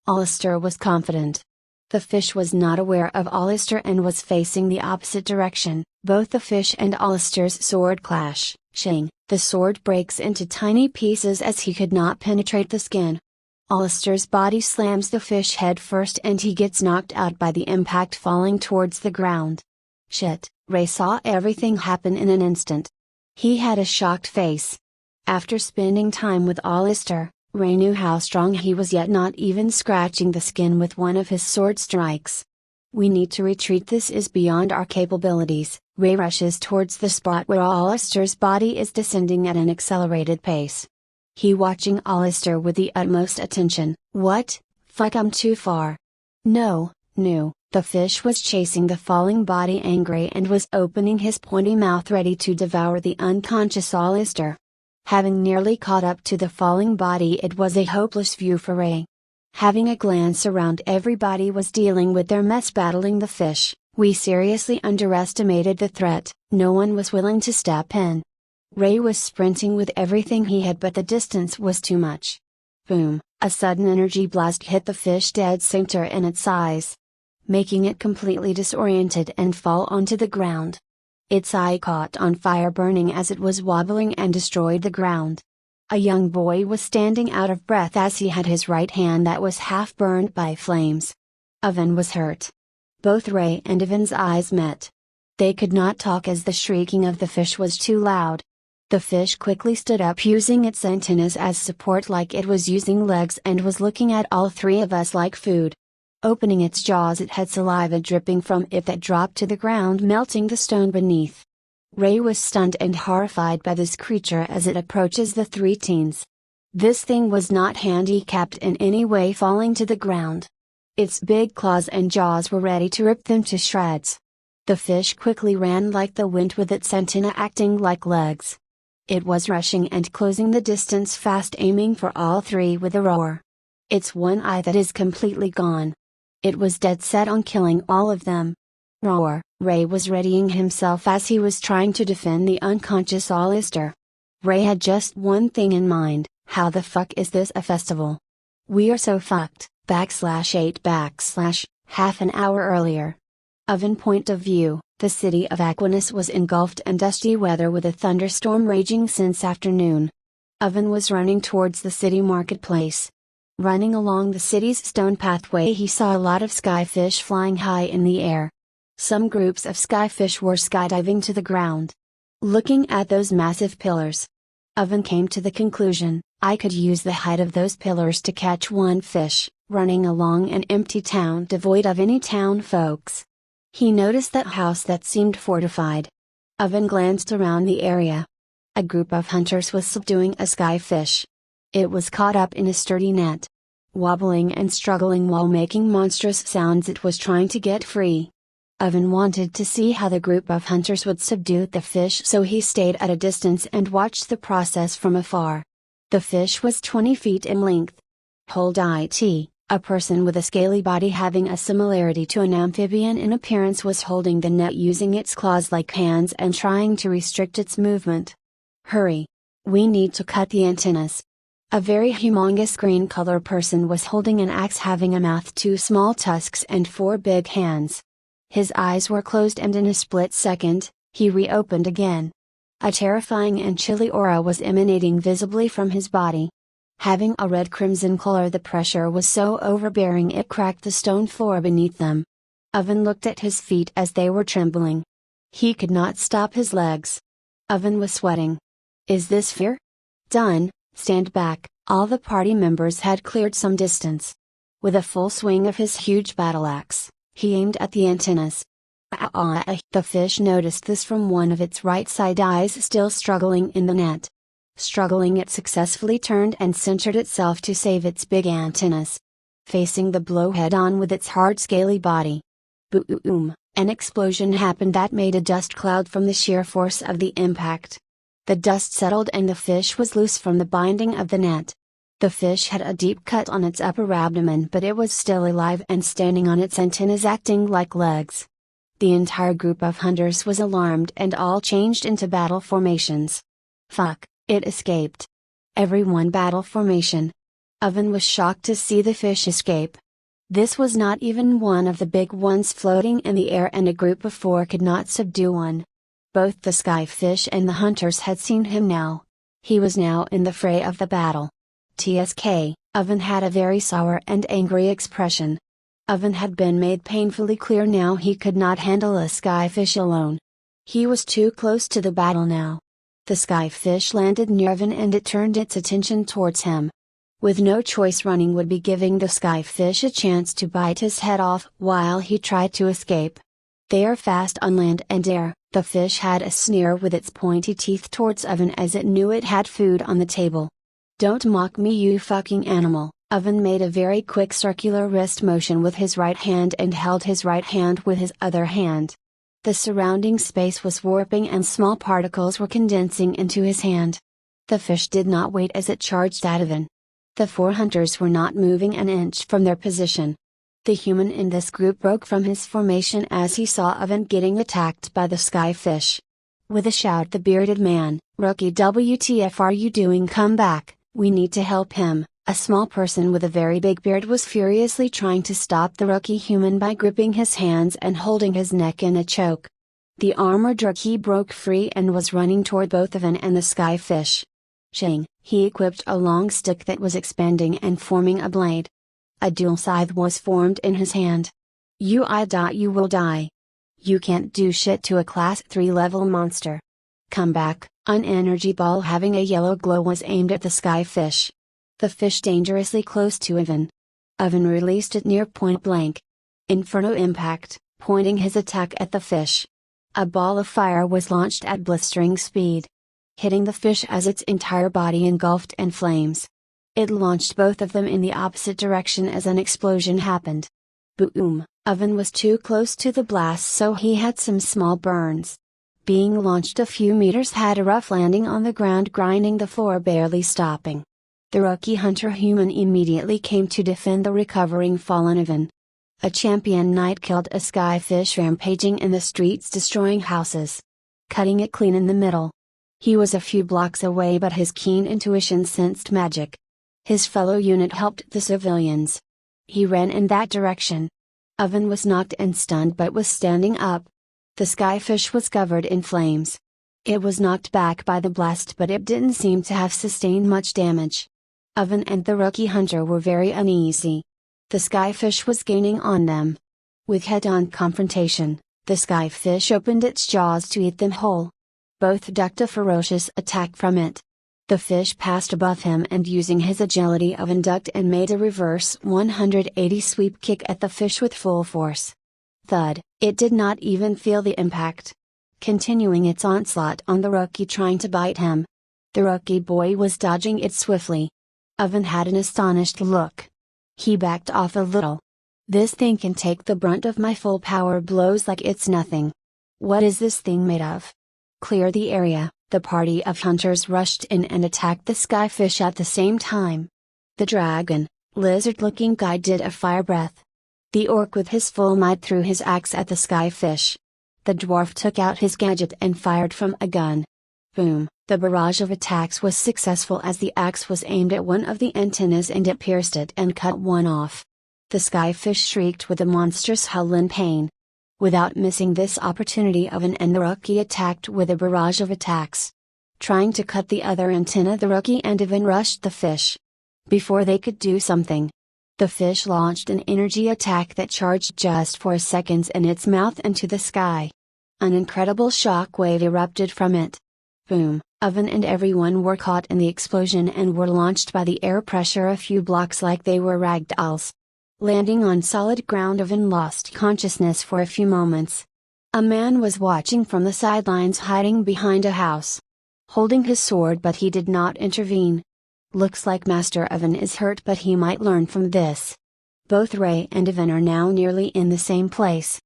Alistair was confident. The fish was not aware of Alistair and was facing the opposite direction. Both the fish and Alistair's sword clash. Shing! The sword breaks into tiny pieces as he could not penetrate the skin. Alistair's body slams the fish head first and he gets knocked out by the impact, falling towards the ground. Shit! Ray saw everything happen in an instant. He had a shocked face. After spending time with Alistair, Ray knew how strong he was, yet not even scratching the skin with one of his sword strikes. "We need to retreat, this is beyond our capabilities." Ray rushes towards the spot where Alistair's body is descending at an accelerated pace. He watching Alistair with the utmost attention. "What? Fuck, I'm too far." No. The fish was chasing the falling body, angry, and was opening his pointy mouth ready to devour the unconscious Alistair. Having nearly caught up to the falling body, it was a hopeless view for Ray. Having a glance around, everybody was dealing with their mess, battling the fish. We seriously underestimated the threat. No one was willing to step in. Ray was sprinting with everything he had, but the distance was too much. Boom! A sudden energy blast hit the fish dead center in its eyes, making it completely disoriented and fall onto the ground. Its eye caught on fire, burning as it was wobbling, and destroyed the ground. A young boy was standing out of breath as he had his right hand that was half burned by flames. Owen was hurt. Both Ray and Owen's eyes met. They could not talk as the shrieking of the fish was too loud. The fish quickly stood up, using its antennas as support like it was using legs, and was looking at all three of us like food. Opening its jaws, it had saliva dripping from it that dropped to the ground, melting the stone beneath. Ray was stunned and horrified by this creature as it approaches the three teens. This thing was not handicapped in any way, falling to the ground. Its big claws and jaws were ready to rip them to shreds. The fish quickly ran like the wind, with its antenna acting like legs. It was rushing and closing the distance fast, aiming for all three with a roar. It's one eye that is completely gone. It was dead set on killing all of them. Roar! Ray was readying himself as he was trying to defend the unconscious Alistair. Ray had just one thing in mind: how the fuck is this a festival? We are so fucked. /8 / half an hour earlier. Oven point of view, the city of Aquinas was engulfed in dusty weather with a thunderstorm raging since afternoon. Oven was running towards the city marketplace. Running along the city's stone pathway, he saw a lot of skyfish flying high in the air. Some groups of skyfish were skydiving to the ground. Looking at those massive pillars, Oven came to the conclusion, I could use the height of those pillars to catch one fish, running along an empty town devoid of any town folks. He noticed that house that seemed fortified. Oven glanced around the area. A group of hunters was subduing a skyfish. It was caught up in a sturdy net. Wobbling and struggling while making monstrous sounds, it was trying to get free. Oven wanted to see how the group of hunters would subdue the fish, so he stayed at a distance and watched the process from afar. The fish was 20 feet in length. Hold it, a person with a scaly body having a similarity to an amphibian in appearance was holding the net using its claws-like hands and trying to restrict its movement. Hurry! We need to cut the antennas. A very humongous green color person was holding an axe having a mouth, 2 small tusks and 4 big hands. His eyes were closed and in a split second, he reopened again. A terrifying and chilly aura was emanating visibly from his body. Having a red-crimson color, the pressure was so overbearing it cracked the stone floor beneath them. Oven looked at his feet as they were trembling. He could not stop his legs. Oven was sweating. Is this fear? Done, stand back. All the party members had cleared some distance. With a full swing of his huge battle axe, he aimed at the antennas. The fish noticed this from one of its right side eyes still struggling in the net. Struggling, it successfully turned and centered itself to save its big antennas. Facing the blow head-on with its hard scaly body. Boom! An explosion happened that made a dust cloud from the sheer force of the impact. The dust settled and the fish was loose from the binding of the net. The fish had a deep cut on its upper abdomen, but it was still alive and standing on its antennas, acting like legs. The entire group of hunters was alarmed and all changed into battle formations. Fuck, it escaped. Everyone battle formation. Oven was shocked to see the fish escape. This was not even one of the big ones floating in the air, and a group of 4 could not subdue one. Both the skyfish and the hunters had seen him now. He was now in the fray of the battle. TSK, Oven had a very sour and angry expression. Oven had been made painfully clear now he could not handle a skyfish alone. He was too close to the battle now. The skyfish landed near Oven and it turned its attention towards him. With no choice, running would be giving the skyfish a chance to bite his head off while he tried to escape. They are fast on land and air. The fish had a sneer with its pointy teeth towards Oven as it knew it had food on the table. Don't mock me, you fucking animal. Oven made a very quick circular wrist motion with his right hand and held his right hand with his other hand. The surrounding space was warping and small particles were condensing into his hand. The fish did not wait as it charged at Oven. The 4 hunters were not moving an inch from their position. The human in this group broke from his formation as he saw Oven getting attacked by the skyfish. With a shout, the bearded man, "Rookie, WTF are you doing? Come back, we need to help him." A small person with a very big beard was furiously trying to stop the rookie human by gripping his hands and holding his neck in a choke. The armored rookie broke free and was running toward both Oven and the skyfish. Shing, he equipped a long stick that was expanding and forming a blade. A dual scythe was formed in his hand. You will die. You can't do shit to a class 3 level monster. Come back. An energy ball having a yellow glow was aimed at the skyfish. The fish dangerously close to Oven. Oven released it near point blank. Inferno impact, pointing his attack at the fish. A ball of fire was launched at blistering speed, hitting the fish as its entire body engulfed in flames. It launched both of them in the opposite direction as an explosion happened. Boom! Oven was too close to the blast, so he had some small burns. Being launched a few meters, had a rough landing on the ground, grinding the floor, barely stopping. The rookie hunter human immediately came to defend the recovering fallen Oven. A champion knight killed a skyfish rampaging in the streets, destroying houses, cutting it clean in the middle. He was a few blocks away, but his keen intuition sensed magic. His fellow unit helped the civilians. He ran in that direction. Oven was knocked and stunned but was standing up. The skyfish was covered in flames. It was knocked back by the blast, but it didn't seem to have sustained much damage. Oven and the rookie hunter were very uneasy. The skyfish was gaining on them. With head-on confrontation, the skyfish opened its jaws to eat them whole. Both ducked a ferocious attack from it. The fish passed above him and using his agility Oven ducked and made a reverse 180 sweep kick at the fish with full force. Thud, it did not even feel the impact. Continuing its onslaught on the rookie trying to bite him. The rookie boy was dodging it swiftly. Oven had an astonished look. He backed off a little. This thing can take the brunt of my full power blows like it's nothing. What is this thing made of? Clear the area. The party of hunters rushed in and attacked the skyfish at the same time. The dragon, lizard-looking guy did a fire breath. The orc with his full might threw his axe at the skyfish. The dwarf took out his gadget and fired from a gun. Boom, the barrage of attacks was successful as the axe was aimed at one of the antennas and it pierced it and cut one off. The skyfish shrieked with a monstrous howl in pain. Without missing this opportunity Oven and the rookie attacked with a barrage of attacks. Trying to cut the other antenna, the rookie and Oven rushed the fish. Before they could do something, the fish launched an energy attack that charged just for seconds in its mouth into the sky. An incredible shock wave erupted from it. Boom, Oven and everyone were caught in the explosion and were launched by the air pressure a few blocks like they were rag dolls. Landing on solid ground, Oven lost consciousness for a few moments. A man was watching from the sidelines hiding behind a house. Holding his sword, but he did not intervene. Looks like Master Oven is hurt, but he might learn from this. Both Ray and Oven are now nearly in the same place.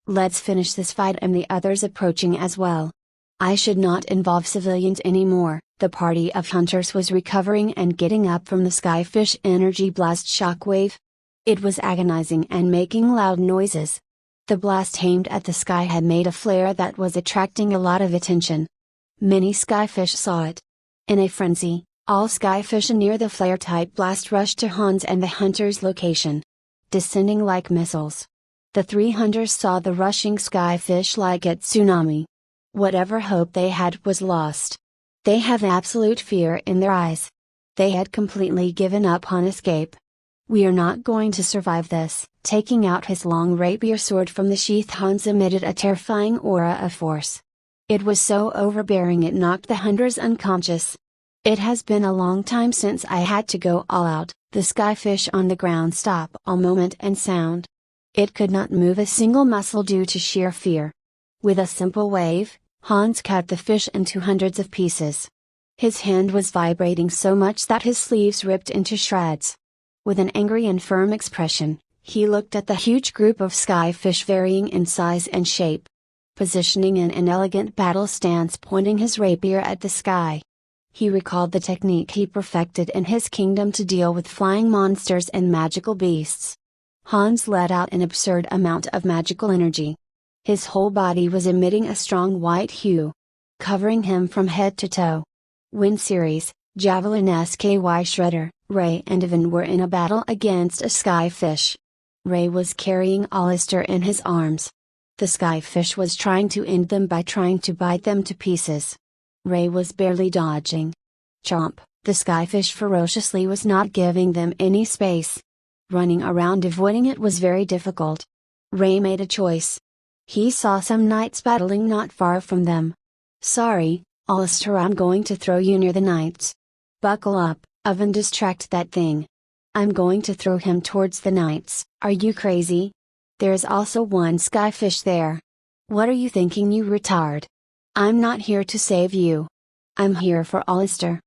Let's finish this fight, and the others approaching as well. I should not involve civilians anymore. The party of hunters was recovering and getting up from the skyfish energy blast shockwave. It was agonizing and making loud noises. The blast aimed at the sky had made a flare that was attracting a lot of attention. Many skyfish saw it. In a frenzy, all skyfish near the flare-type blast rushed to Hans and the hunter's location. Descending like missiles. The three hunters saw the rushing skyfish like a tsunami. Whatever hope they had was lost. They have absolute fear in their eyes. They had completely given up on escape. We are not going to survive this. Taking out his long rapier sword from the sheath, Hans emitted a terrifying aura of force. It was so overbearing it knocked the hunters unconscious. It has been a long time since I had to go all out. The skyfish on the ground stopped all movement and sound. It could not move a single muscle due to sheer fear. With a simple wave, Hans cut the fish into hundreds of pieces. His hand was vibrating so much that his sleeves ripped into shreds. With an angry and firm expression, he looked at the huge group of skyfish varying in size and shape. Positioning in an elegant battle stance, pointing his rapier at the sky. He recalled the technique he perfected in his kingdom to deal with flying monsters and magical beasts. Hans let out an absurd amount of magical energy. His whole body was emitting a strong white hue, covering him from head to toe. Win Series, Javelin SKY Shredder. Ray and Oven were in a battle against a skyfish. Ray was carrying Alistair in his arms. The skyfish was trying to end them by trying to bite them to pieces. Ray was barely dodging. Chomp, the skyfish ferociously was not giving them any space. Running around avoiding it was very difficult. Ray made a choice. He saw some knights battling not far from them. Sorry, Alistair, I'm going to throw you near the knights. Buckle up. Oven, distract that thing. I'm going to throw him towards the knights. Are you crazy? There's also one skyfish there. What are you thinking, you retard? I'm not here to save you. I'm here for Alistair.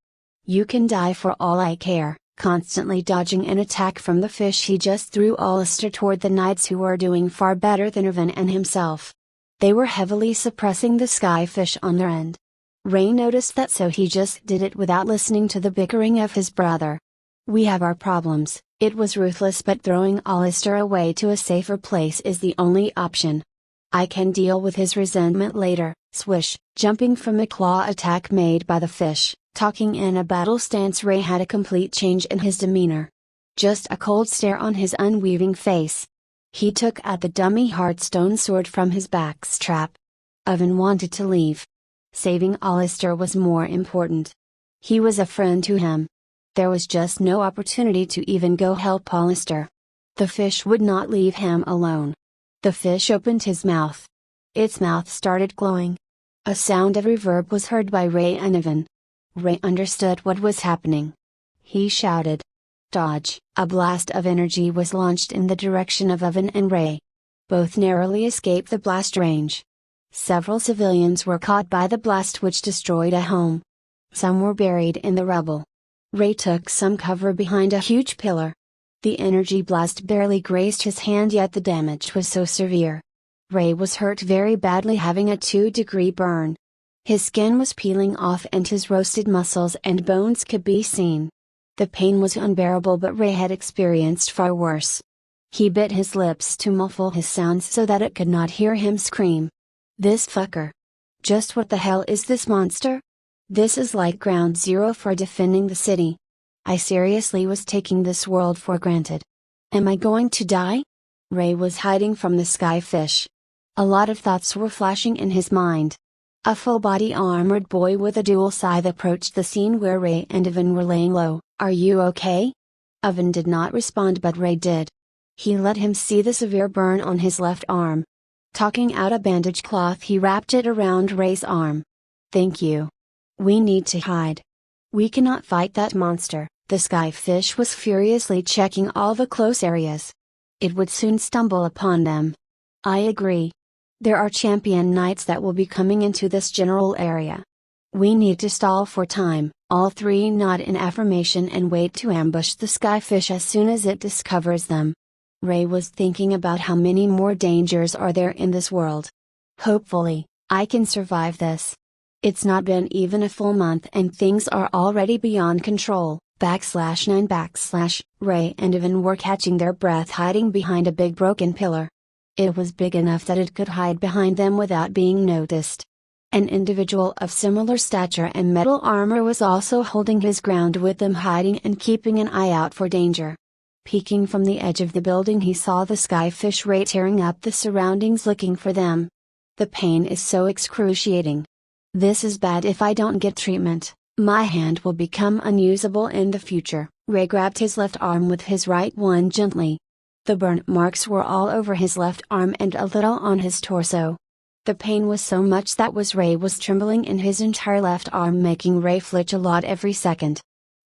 You can die for all I care. Constantly dodging an attack from the fish, he just threw Alistair toward the knights, who were doing far better than Oven and himself. They were heavily suppressing the skyfish on their end. Ray noticed that, so he just did it without listening to the bickering of his brother. We have our problems. It was ruthless, but throwing Alistair away to a safer place is the only option. I can deal with his resentment later. Swish, jumping from a claw attack made by the fish. Talking in a battle stance, Ray had a complete change in his demeanor. Just a cold stare on his unweaving face. He took out the dummy Heartstone sword from his backstrap. Oven wanted to leave. Saving Alistair was more important. He was a friend to him. There was just no opportunity to even go help Alistair. The fish would not leave him alone. The fish opened his mouth. Its mouth started glowing. A sound of reverb was heard by Ray and Oven. Ray understood what was happening. He shouted. Dodge! A blast of energy was launched in the direction of Oven and Ray. Both narrowly escaped the blast range. Several civilians were caught by the blast, which destroyed a home. Some were buried in the rubble. Ray took some cover behind a huge pillar. The energy blast barely grazed his hand, yet the damage was so severe. Ray was hurt very badly, having a 2-degree burn. His skin was peeling off and his roasted muscles and bones could be seen. The pain was unbearable, but Ray had experienced far worse. He bit his lips to muffle his sounds so that it could not hear him scream. This fucker. Just what the hell is this monster? This is like ground zero for defending the city. I seriously was taking this world for granted. Am I going to die? Ray was hiding from the skyfish. A lot of thoughts were flashing in his mind. A full-body armored boy with a dual scythe approached the scene where Ray and Oven were laying low. Are you okay? Oven did not respond, but Ray did. He let him see the severe burn on his left arm. Taking out a bandage cloth, he wrapped it around Ray's arm. Thank you. We need to hide. We cannot fight that monster. The skyfish was furiously checking all the close areas. It would soon stumble upon them. I agree. There are champion knights that will be coming into this general area. We need to stall for time. All three nod in affirmation and wait to ambush the skyfish as soon as it discovers them. Ray was thinking about how many more dangers are there in this world. Hopefully, I can survive this. It's not been even a full month and things are already beyond control. /9 Ray and Oven were catching their breath, hiding behind a big broken pillar. It was big enough that it could hide behind them without being noticed. An individual of similar stature and metal armor was also holding his ground with them, hiding and keeping an eye out for danger. Peeking from the edge of the building, he saw the skyfish Ray tearing up the surroundings looking for them. The pain is so excruciating. This is bad. If I don't get treatment, my hand will become unusable in the future. Ray grabbed his left arm with his right one gently. The burn marks were all over his left arm and a little on his torso. The pain was so much that Ray was trembling in his entire left arm, making Ray flinch a lot every second.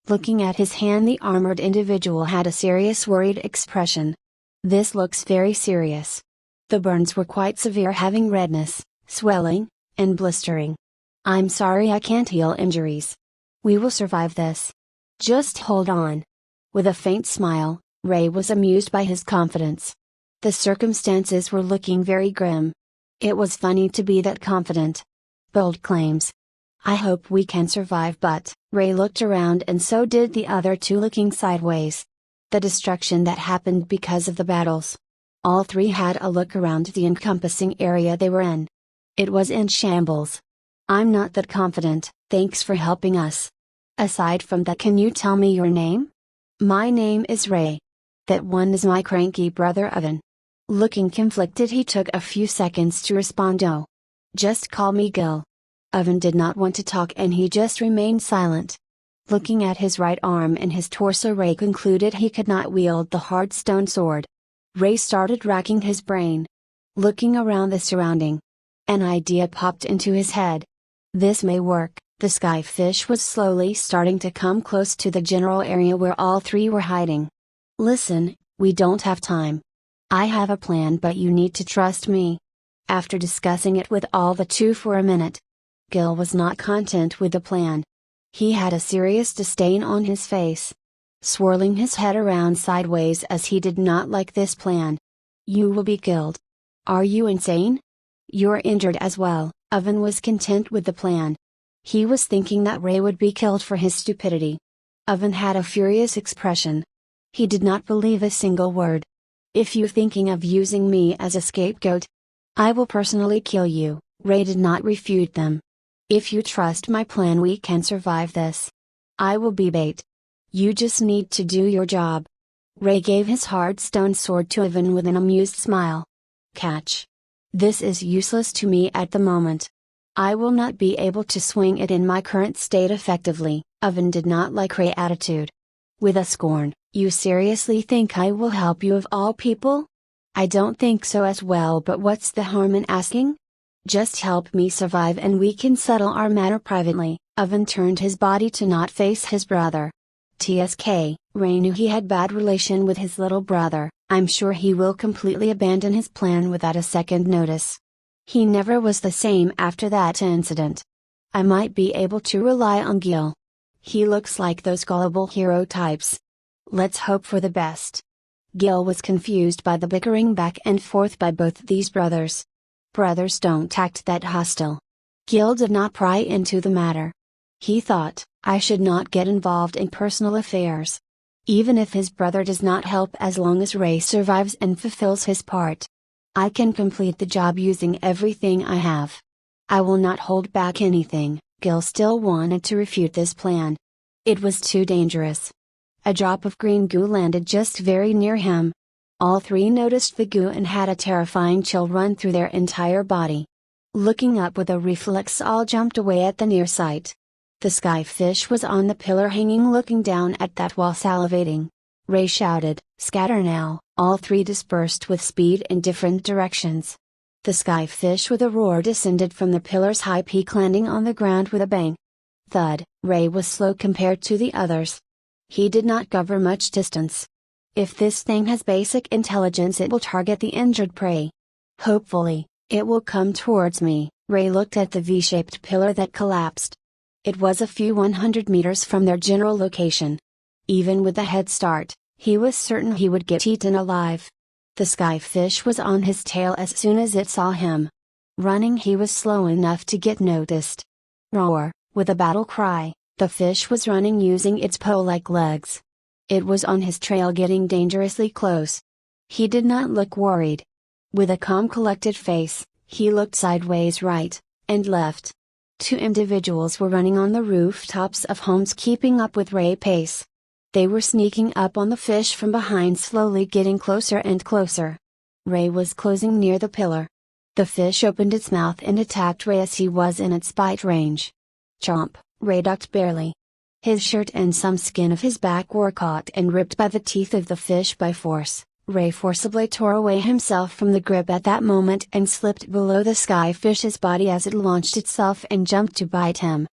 Looking at his hand, the armored individual had a serious, worried expression. This looks very serious. The burns were quite severe, having redness, swelling, and blistering. I'm sorry I can't heal injuries. We will survive this. Just hold on. With a faint smile, Ray was amused by his confidence. The circumstances were looking very grim. It was funny to be that confident. Bold claims. I hope we can survive, but Ray looked around and so did the other two, looking sideways. The destruction that happened because of the battles. All three had a look around the encompassing area they were in. It was in shambles. I'm not that confident. Thanks for helping us. Aside from that, can you tell me your name? My name is Ray. That one is my cranky brother Oven. Looking conflicted, he took a few seconds to respond. Oh. Just call me Gil. Oven did not want to talk and he just remained silent. Looking at his right arm and his torso, Ray concluded he could not wield the hard stone sword. Ray started racking his brain. Looking around the surrounding. An idea popped into his head. This may work. The skyfish was slowly starting to come close to the general area where all three were hiding. Listen, we don't have time. I have a plan, but you need to trust me. After discussing it with all the two for a minute, Gil was not content with the plan. He had a serious disdain on his face, swirling his head around sideways as he did not like this plan. You will be killed. Are you insane? You're injured as well. Oven was content with the plan. He was thinking that Ray would be killed for his stupidity. Oven had a furious expression. He did not believe a single word. If you're thinking of using me as a scapegoat, I will personally kill you. Ray did not refute them. If you trust my plan, we can survive this. I will be bait. You just need to do your job. Ray gave his hard stone sword to Oven with an amused smile. Catch. This is useless to me at the moment. I will not be able to swing it in my current state effectively. Oven did not like Ray's attitude. With a scorn, you seriously think I will help you of all people? I don't think so as well, but what's the harm in asking? Just help me survive and we can settle our matter privately. Oven turned his body to not face his brother. TSK, Ray knew he had bad relation with his little brother. I'm sure he will completely abandon his plan without a second notice. He never was the same after that incident. I might be able to rely on Gil. He looks like those gullible hero types. Let's hope for the best. Gil was confused by the bickering back and forth by both these brothers. Brothers don't act that hostile. Gil did not pry into the matter. He thought, I should not get involved in personal affairs. Even if his brother does not help, as long as Ray survives and fulfills his part. I can complete the job using everything I have. I will not hold back anything. Gil still wanted to refute this plan. It was too dangerous. A drop of green goo landed just very near him. All three noticed the goo and had a terrifying chill run through their entire body. Looking up with a reflex, all jumped away at the near sight. The skyfish was on the pillar hanging, looking down at that while salivating. Ray shouted, "Scatter now!" All three dispersed with speed in different directions. The skyfish with a roar descended from the pillar's high peak, landing on the ground with a bang. Thud. Ray was slow compared to the others. He did not cover much distance. If this thing has basic intelligence, it will target the injured prey. Hopefully, it will come towards me. Ray looked at the V-shaped pillar that collapsed. It was a few 100 meters from their general location. Even with a head start, he was certain he would get eaten alive. The skyfish was on his tail as soon as it saw him. Running, he was slow enough to get noticed. Roar! With a battle cry, the fish was running using its pole-like legs. It was on his trail, getting dangerously close. He did not look worried. With a calm, collected face, he looked sideways, right and left. Two individuals were running on the rooftops of homes, keeping up with Ray's pace. They were sneaking up on the fish from behind, slowly getting closer and closer. Ray was closing near the pillar. The fish opened its mouth and attacked Ray as he was in its bite range. Chomp! Ray ducked barely. His shirt and some skin of his back were caught and ripped by the teeth of the fish by force. Ray forcibly tore away himself from the grip at that moment and slipped below the skyfish's body as it launched itself and jumped to bite him.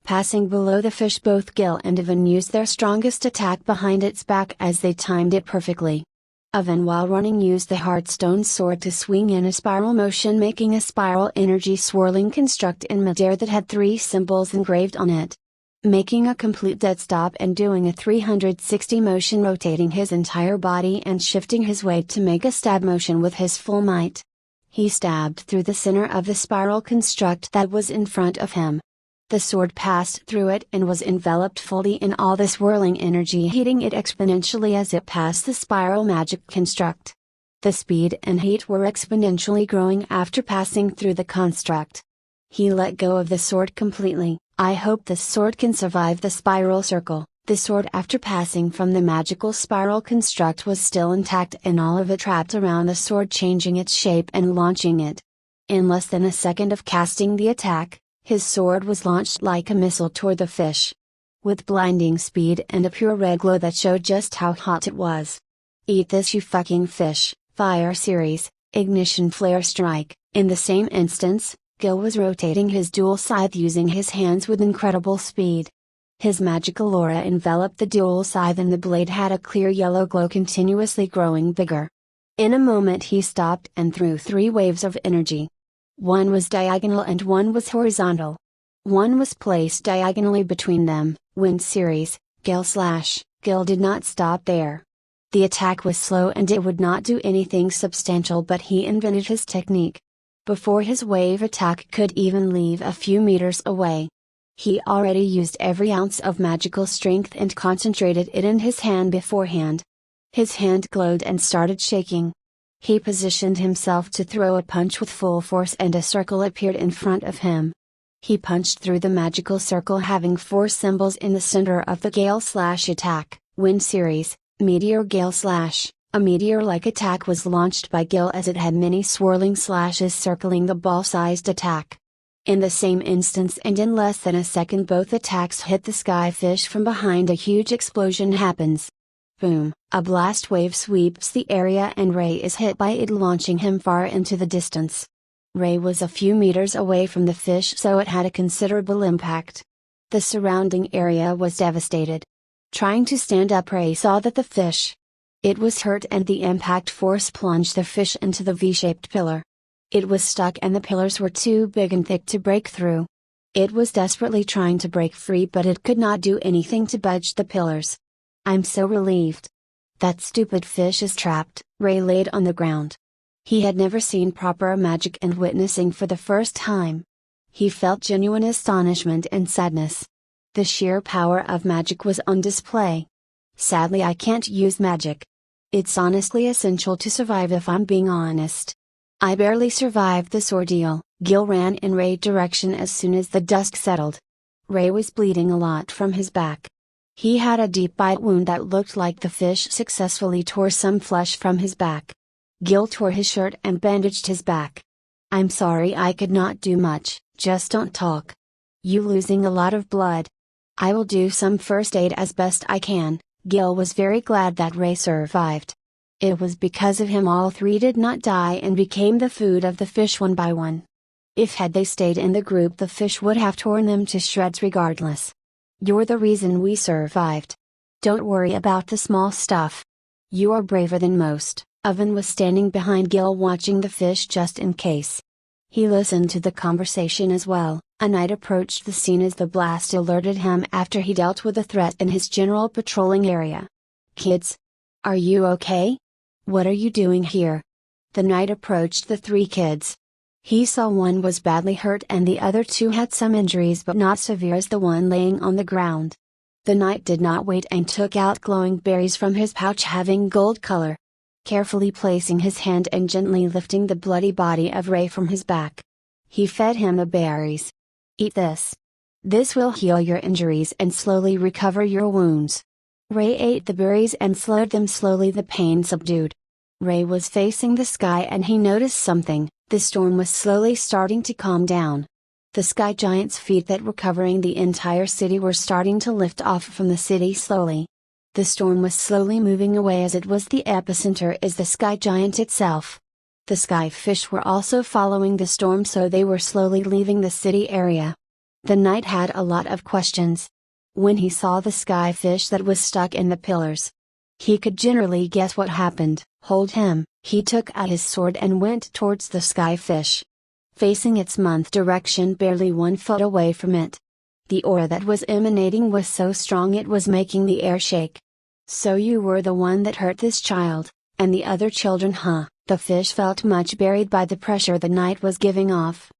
Passing below the fish, both Gil and Oven used their strongest attack behind its back as they timed it perfectly. Oven, while running, used the hardstone sword to swing in a spiral motion, making a spiral energy swirling construct in midair that had 3 symbols engraved on it. Making a complete dead stop and doing a 360 motion, rotating his entire body and shifting his weight to make a stab motion with his full might. He stabbed through the center of the spiral construct that was in front of him. The sword passed through it and was enveloped fully in all the swirling energy, heating it exponentially as it passed the spiral magic construct. The speed and heat were exponentially growing after passing through the construct. He let go of the sword completely. I hope this sword can survive the spiral circle. The sword, after passing from the magical spiral construct, was still intact and all of it trapped around the sword, changing its shape and launching it. In less than a second of casting the attack, his sword was launched like a missile toward the fish. With blinding speed and a pure red glow that showed just how hot it was. Eat this, you fucking fish! Fire series, ignition flare strike. In the same instance, Gil was rotating his dual scythe using his hands with incredible speed. His magical aura enveloped the dual scythe and the blade had a clear yellow glow, continuously growing bigger. In a moment he stopped and threw 3 waves of energy. One was diagonal and one was horizontal. One was placed diagonally between them. Wind series, Gil did not stop there. The attack was slow and it would not do anything substantial, but he invented his technique. Before his wave attack could even leave a few meters away, he already used every ounce of magical strength and concentrated it in his hand beforehand. His hand glowed and started shaking. He positioned himself to throw a punch with full force and a circle appeared in front of him. He punched through the magical circle, having 4 symbols in the center of the Gale/attack. Wind series, Meteor Gale/. A meteor-like attack was launched by Gil as it had many swirling slashes circling the ball-sized attack. In the same instance and in less than a second, both attacks hit the skyfish from behind. A huge explosion happens. Boom! A blast wave sweeps the area and Ray is hit by it, launching him far into the distance. Ray was a few meters away from the fish, so it had a considerable impact. The surrounding area was devastated. Trying to stand up, Ray saw that the fish, it was hurt, and the impact force plunged the fish into the V-shaped pillar. It was stuck and the pillars were too big and thick to break through. It was desperately trying to break free, but it could not do anything to budge the pillars. I'm so relieved. That stupid fish is trapped, Ray laid on the ground. He had never seen proper magic, and witnessing for the first time, he felt genuine astonishment and sadness. The sheer power of magic was on display. Sadly, I can't use magic. It's honestly essential to survive, if I'm being honest. I barely survived this ordeal. Gil ran in Ray's direction as soon as the dust settled. Ray was bleeding a lot from his back. He had a deep bite wound that looked like the fish successfully tore some flesh from his back. Gil tore his shirt and bandaged his back. I'm sorry I could not do much, just don't talk. You losing a lot of blood. I will do some first aid as best I can. Gil was very glad that Ray survived. It was because of him all three did not die and became the food of the fish one by one. If had they stayed in the group, the fish would have torn them to shreds regardless. You're the reason we survived. Don't worry about the small stuff. You are braver than most. Oven was standing behind Gil watching the fish just in case. He listened to the conversation as well. A knight approached the scene as the blast alerted him after he dealt with a threat in his general patrolling area. Kids? Are you okay? What are you doing here? The knight approached the three kids. He saw one was badly hurt and the other two had some injuries, but not severe as the one laying on the ground. The knight did not wait and took out glowing berries from his pouch having gold color. Carefully placing his hand and gently lifting the bloody body of Ray from his back, he fed him the berries. Eat this. This will heal your injuries and slowly recover your wounds. Ray ate the berries and slowed them slowly, the pain subdued. Ray was facing the sky and he noticed something. The storm was slowly starting to calm down. The sky giant's feet that were covering the entire city were starting to lift off from the city slowly. The storm was slowly moving away as it was the epicenter is the sky giant itself. The sky fish were also following the storm, so they were slowly leaving the city area. The knight had a lot of questions. When he saw the sky fish that was stuck in the pillars, he could generally guess what happened. Hold him. He took out his sword and went towards the sky fish. Facing its month direction, barely 1 foot away from it. The aura that was emanating was so strong it was making the air shake. So you were the one that hurt this child, and the other children, huh? The fish felt much buried by the pressure the knight was giving off.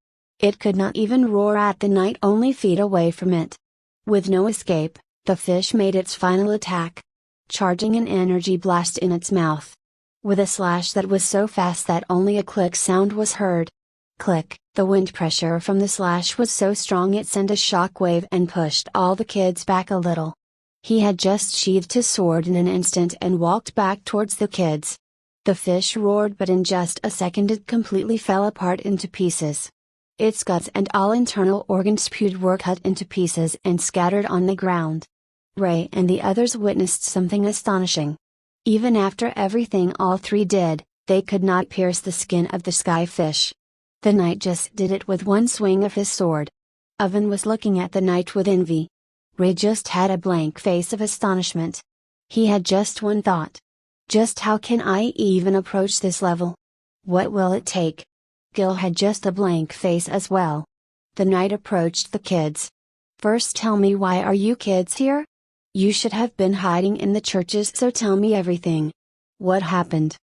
It could not even roar at the knight only feet away from it. With no escape, the fish made its final attack, charging an energy blast in its mouth. With a slash that was so fast that only a click sound was heard. Click, the wind pressure from the slash was so strong it sent a shock wave and pushed all the kids back a little. He had just sheathed his sword in an instant and walked back towards the kids. The fish roared, but in just a second it completely fell apart into pieces. Its guts and all internal organs spewed were cut into pieces and scattered on the ground. Ray and the others witnessed something astonishing. Even after everything all three did, they could not pierce the skin of the sky fish. The knight just did it with one swing of his sword. Oven was looking at the knight with envy. Ray just had a blank face of astonishment. He had just one thought. Just how can I even approach this level? What will it take? Gil had just a blank face as well. The knight approached the kids. First, tell me, why are you kids here? You should have been hiding in the churches, so tell me everything. What happened?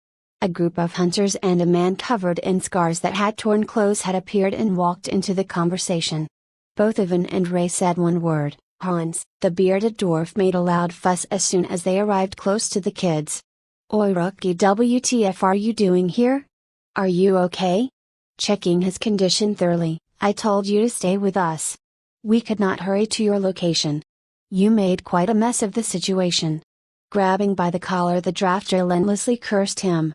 A group of hunters and a man covered in scars that had torn clothes had appeared and walked into the conversation. Both Ivan and Ray said one word, Hans. The bearded dwarf made a loud fuss as soon as they arrived close to the kids. Oi rookie, WTF are you doing here? Are you okay? Checking his condition thoroughly, I told you to stay with us. We could not hurry to your location. You made quite a mess of the situation. Grabbing by the collar, the drafter relentlessly cursed him.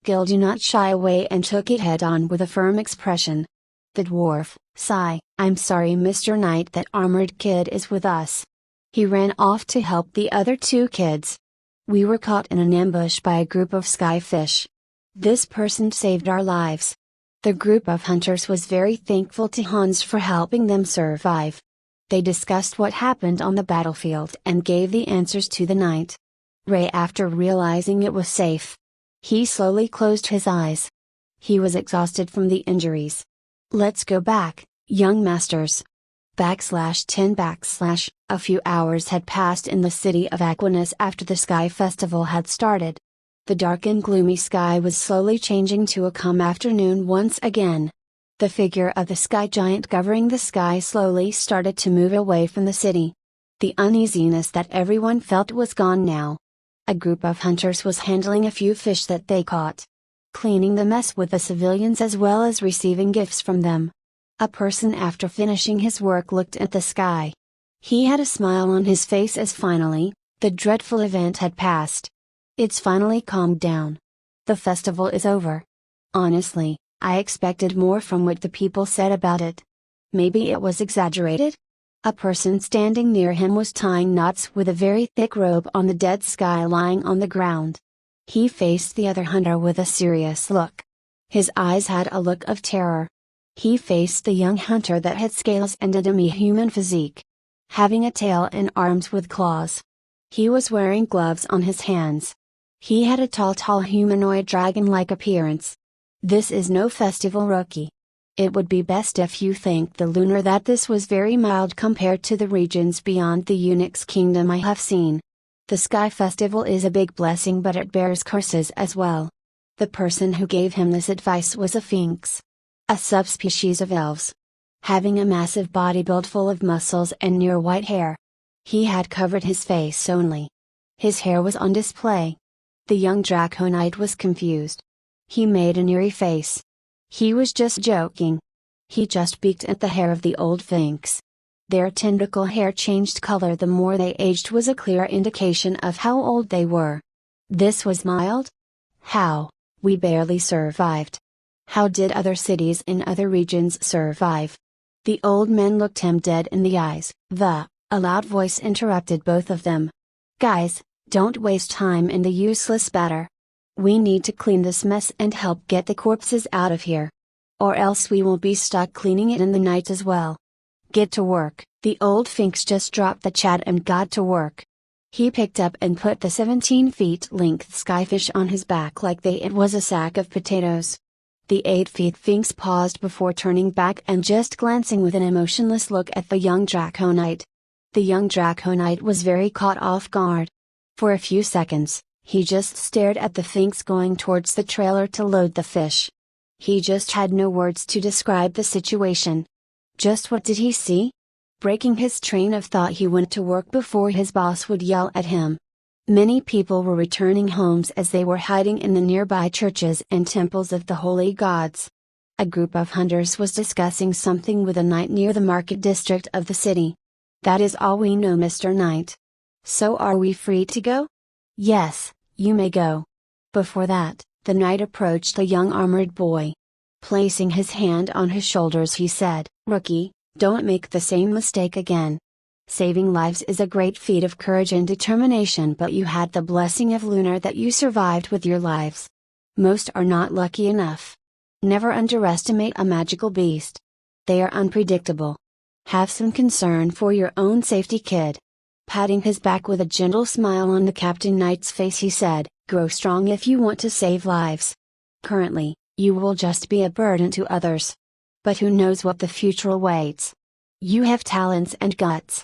Gil did not shy away and took it head on with a firm expression. The dwarf, sigh, I'm sorry Mr. Knight, that armored kid is with us. He ran off to help the other two kids. We were caught in an ambush by a group of sky fish. This person saved our lives. The group of hunters was very thankful to Hans for helping them survive. They discussed what happened on the battlefield and gave the answers to the knight. Ray, after realizing it was safe, he slowly closed his eyes. He was exhausted from the injuries. Let's go back, young masters. /10 / A few hours had passed in the city of Aquinas after the Sky Festival had started. The dark and gloomy sky was slowly changing to a calm afternoon once again. The figure of the sky giant governing the sky slowly started to move away from the city. The uneasiness that everyone felt was gone now. A group of hunters was handling a few fish that they caught, cleaning the mess with the civilians as well as receiving gifts from them. A person after finishing his work looked at the sky. He had a smile on his face as finally, the dreadful event had passed. It's finally calmed down. The festival is over. Honestly, I expected more from what the people said about it. Maybe it was exaggerated? A person standing near him was tying knots with a very thick rope on the dead sky lying on the ground. He faced the other hunter with a serious look. His eyes had a look of terror. He faced the young hunter that had scales and a demi-human physique, having a tail and arms with claws. He was wearing gloves on his hands. He had a tall humanoid dragon-like appearance. This is no festival, rookie. It would be best if you thanked the lunar that this was very mild compared to the regions beyond the Eunuch's kingdom I have seen. The Sky Festival is a big blessing, but it bears curses as well. The person who gave him this advice was a Sphinx, a subspecies of elves, having a massive body built full of muscles and near white hair. He had covered his face only. His hair was on display. The young Draconite was confused. He made an eerie face. He was just joking. He just peeked at the hair of the old Sphinx. Their tentacle hair changed color the more they aged was a clear indication of how old they were. This was mild? How? We barely survived. How did other cities in other regions survive? The old men looked him dead in the eyes. A loud voice interrupted both of them. Guys, don't waste time in the useless batter. We need to clean this mess and help get the corpses out of here. Or else we will be stuck cleaning it in the night as well. Get to work. The old Sphinx just dropped the chat and got to work. He picked up and put the 17 feet length skyfish on his back like it was a sack of potatoes. The 8 feet Sphinx paused before turning back and just glancing with an emotionless look at the young Draconite. The young Draconite was very caught off guard. For a few seconds, he just stared at the Sphinx going towards the trailer to load the fish. He just had no words to describe the situation. Just what did he see? Breaking his train of thought, he went to work before his boss would yell at him. Many people were returning homes as they were hiding in the nearby churches and temples of the holy gods. A group of hunters was discussing something with a knight near the market district of the city. That is all we know, Mr. Knight. So are we free to go? Yes, you may go. Before that, the knight approached the young armored boy. Placing his hand on his shoulders, he said, Rookie, don't make the same mistake again. Saving lives is a great feat of courage and determination, but you had the blessing of Lunar that you survived with your lives. Most are not lucky enough. Never underestimate a magical beast. They are unpredictable. Have some concern for your own safety, kid. Patting his back with a gentle smile on the Captain Knight's face, he said, grow strong if you want to save lives. Currently, you will just be a burden to others. But who knows what the future awaits? You have talents and guts.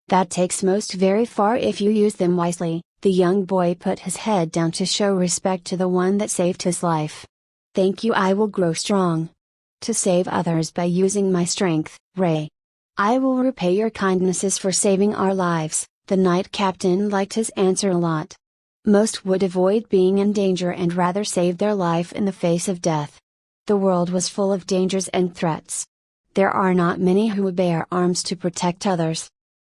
That takes most very far if you use them wisely. The young boy put his head down to show respect to the one that saved his life. Thank you, I will grow strong. To save others by using my strength, Ray. I will repay your kindnesses for saving our lives. The knight captain liked his answer a lot. Most would avoid being in danger and rather save their life in the face of death. The world was full of dangers and threats. There are not many who would bear arms to protect others.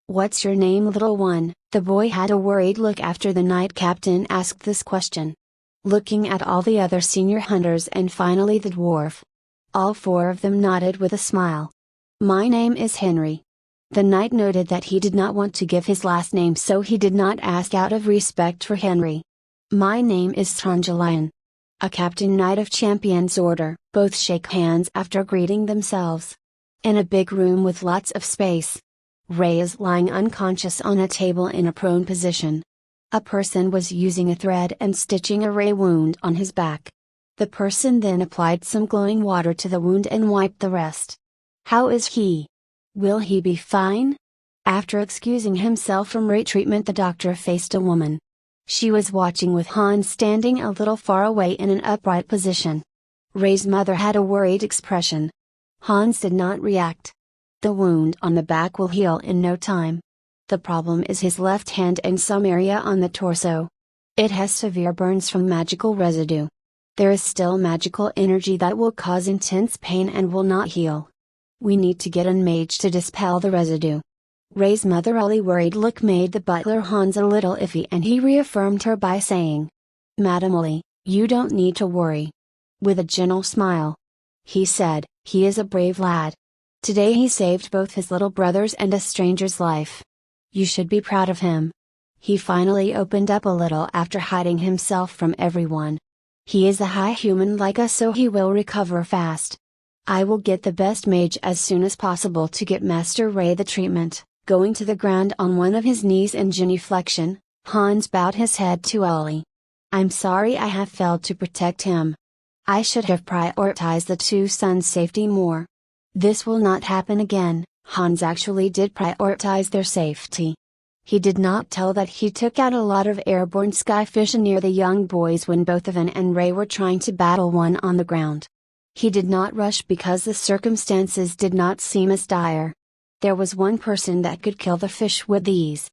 What's your name, little one? The boy had a worried look after the knight captain asked this question. Looking at all the other senior hunters and finally the dwarf. All four of them nodded with a smile. My name is Henry. The knight noted that he did not want to give his last name, so he did not ask out of respect for Henry. My name is Strangelion. A captain knight of Champion's Order. Both shake hands after greeting themselves. In a big room with lots of space. Ray is lying unconscious on a table in a prone position. A person was using a thread and stitching a Ray wound on his back. The person then applied some glowing water to the wound and wiped the rest. How is he? Will he be fine? After excusing himself from Ray treatment, the doctor faced a woman. She was watching with Hans standing a little far away in an upright position. Ray's mother had a worried expression. Hans did not react. The wound on the back will heal in no time. The problem is his left hand and some area on the torso. It has severe burns from magical residue. There is still magical energy that will cause intense pain and will not heal. We need to get a mage to dispel the residue. Ray's motherly worried look made the butler Hans a little iffy, and he reaffirmed her by saying, "Madam Ollie, you don't need to worry." With a gentle smile, he said, "He is a brave lad. Today he saved both his little brother's and a stranger's life. You should be proud of him." He finally opened up a little after hiding himself from everyone. "He is a high human like us, so he will recover fast. I will get the best mage as soon as possible to get Master Ray the treatment." Going to the ground on one of his knees in genuflection, Hans bowed his head to Ollie. "I'm sorry I have failed to protect him. I should have prioritized the two sons' safety more. This will not happen again." Hans actually did prioritize their safety. He did not tell that he took out a lot of airborne skyfish near the young boys when both Evan and Ray were trying to battle one on the ground. He did not rush because the circumstances did not seem as dire. There was one person that could kill the fish with ease.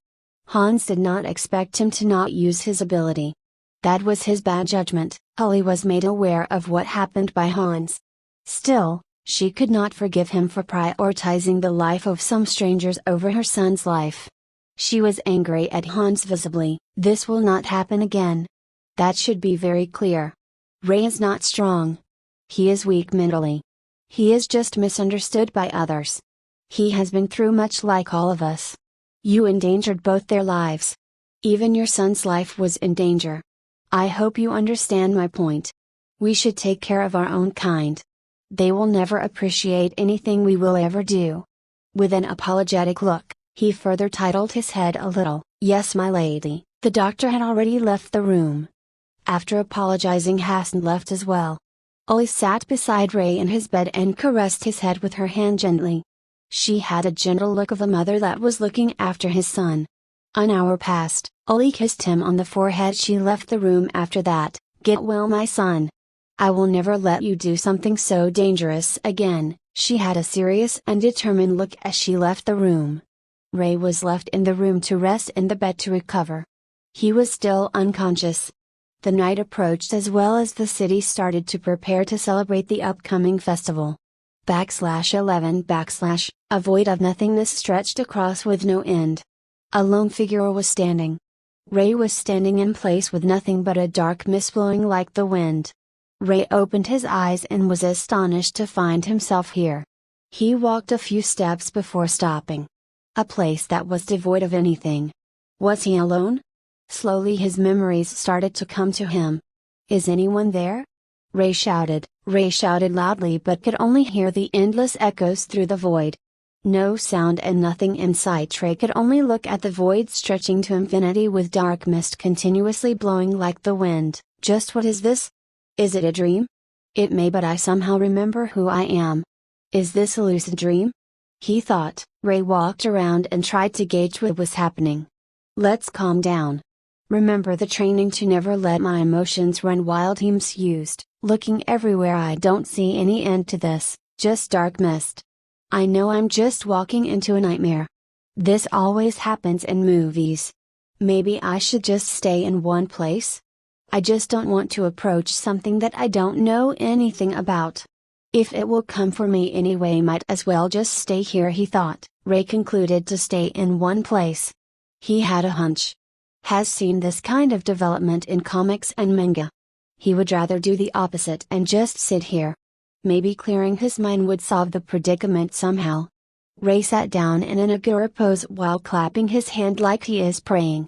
Hans did not expect him to not use his ability. That was his bad judgment. Ollie was made aware of what happened by Hans. Still, she could not forgive him for prioritizing the life of some strangers over her son's life. She was angry at Hans visibly. "This will not happen again. That should be very clear. Ray is not strong. He is weak mentally. He is just misunderstood by others. He has been through much like all of us. You endangered both their lives. Even your son's life was in danger. I hope you understand my point. We should take care of our own kind. They will never appreciate anything we will ever do." With an apologetic look, he further tilted his head a little. "Yes, my lady." The doctor had already left the room. After apologizing, Hassan left as well. Ollie sat beside Ray in his bed and caressed his head with her hand gently. She had a gentle look of a mother that was looking after his son. An hour passed. Ollie kissed him on the forehead. She left the room after that. "Get well, my son. I will never let you do something so dangerous again." She had a serious and determined look as she left the room. Ray was left in the room to rest in the bed to recover. He was still unconscious. The night approached as well as the city started to prepare to celebrate the upcoming festival. /11 / a void of nothingness stretched across with no end. A lone figure was standing. Ray was standing in place with nothing but a dark mist blowing like the wind. Ray opened his eyes and was astonished to find himself here. He walked a few steps before stopping. A place that was devoid of anything. Was he alone? Slowly his memories started to come to him. "Is anyone there?" Ray shouted loudly but could only hear the endless echoes through the void. No sound and nothing in sight. Ray could only look at the void stretching to infinity with dark mist continuously blowing like the wind. Just what is this? Is it a dream? It may, but I somehow remember who I am. Is this a lucid dream? He thought. Ray walked around and tried to gauge what was happening. Let's calm down. Remember the training to never let my emotions run wild. He mused. Looking everywhere, I don't see any end to this, just dark mist. I know I'm just walking into a nightmare. This always happens in movies. Maybe I should just stay in one place? I just don't want to approach something that I don't know anything about. If it will come for me anyway, might as well just stay here, he thought. Ray concluded to stay in one place. He had a hunch. Has seen this kind of development in comics and manga. He would rather do the opposite and just sit here. Maybe clearing his mind would solve the predicament somehow. Ray sat down in an Agura pose while clapping his hand like he is praying.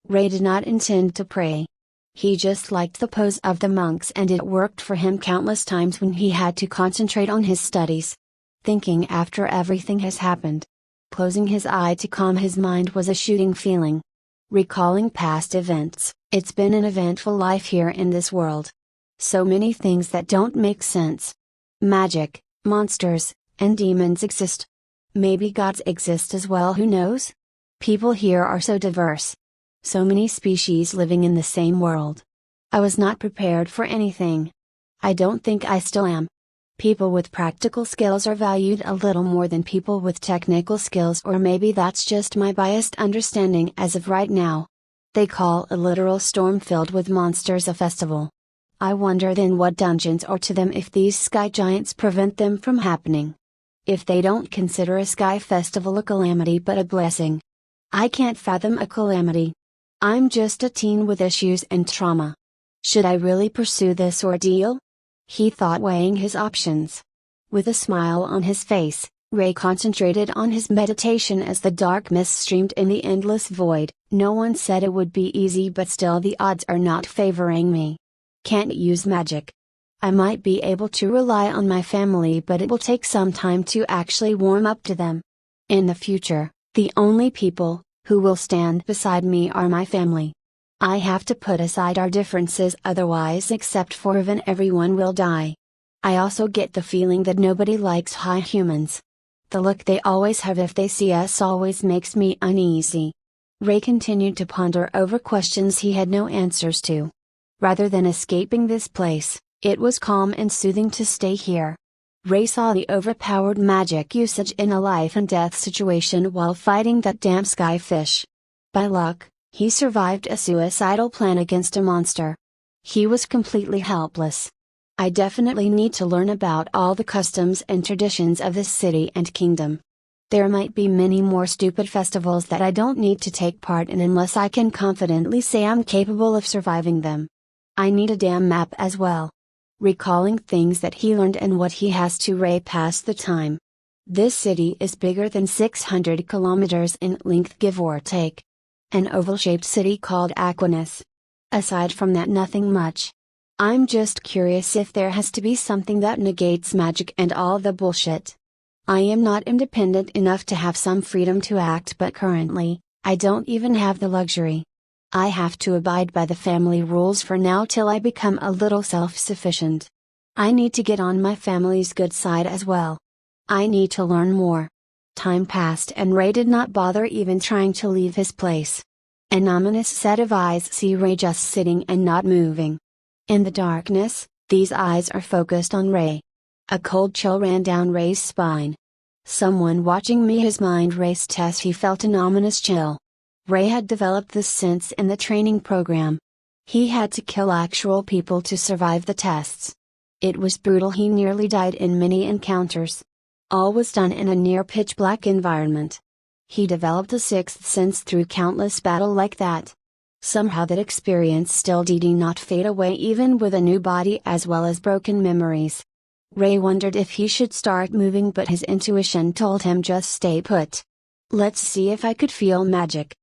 Ray did not intend to pray. He just liked the pose of the monks and it worked for him countless times when he had to concentrate on his studies. Thinking after everything has happened. Closing his eye to calm his mind was a shooting feeling. Recalling past events, it's been an eventful life here in this world. So many things that don't make sense. Magic, monsters, and demons exist. Maybe gods exist as well, who knows? People here are so diverse. So many species living in the same world. I was not prepared for anything. I don't think I still am. People with practical skills are valued a little more than people with technical skills, or maybe that's just my biased understanding as of right now. They call a literal storm filled with monsters a festival. I wonder then what dungeons are to them if these sky giants prevent them from happening. If they don't consider a sky festival a calamity but a blessing. I can't fathom a calamity. I'm just a teen with issues and trauma. Should I really pursue this ordeal? He thought, weighing his options. With a smile on his face, Ray concentrated on his meditation as the dark mist streamed in the endless void. No one said it would be easy, but still the odds are not favoring me. Can't use magic. I might be able to rely on my family, but it will take some time to actually warm up to them. In the future, the only people who will stand beside me are my family. I have to put aside our differences, otherwise, except for Evan, everyone will die. I also get the feeling that nobody likes high humans. The look they always have if they see us always makes me uneasy. Ray continued to ponder over questions he had no answers to. Rather than escaping this place, it was calm and soothing to stay here. Ray saw the overpowered magic usage in a life and death situation while fighting that damn skyfish. By luck, he survived a suicidal plan against a monster. He was completely helpless. I definitely need to learn about all the customs and traditions of this city and kingdom. There might be many more stupid festivals that I don't need to take part in unless I can confidently say I'm capable of surviving them. I need a damn map as well. Recalling things that he learned and what he has to, Ray passed the time. This city is bigger than 600 kilometers in length, give or take. An oval-shaped city called Aquinas. Aside from that, nothing much. I'm just curious if there has to be something that negates magic and all the bullshit. I am not independent enough to have some freedom to act, but currently, I don't even have the luxury. I have to abide by the family rules for now till I become a little self-sufficient. I need to get on my family's good side as well. I need to learn more. Time passed and Ray did not bother even trying to leave his place. An ominous set of eyes see Ray just sitting and not moving. In the darkness, these eyes are focused on Ray. A cold chill ran down Ray's spine. Someone watching me, his mind raced as he felt an ominous chill. Ray had developed this sense in the training program. He had to kill actual people to survive the tests. It was brutal, he nearly died in many encounters. All was done in a near pitch black environment. He developed a sixth sense through countless battles like that. Somehow that experience still did not fade away even with a new body as well as broken memories. Ray wondered if he should start moving, but his intuition told him just stay put. Let's see if I could feel magic.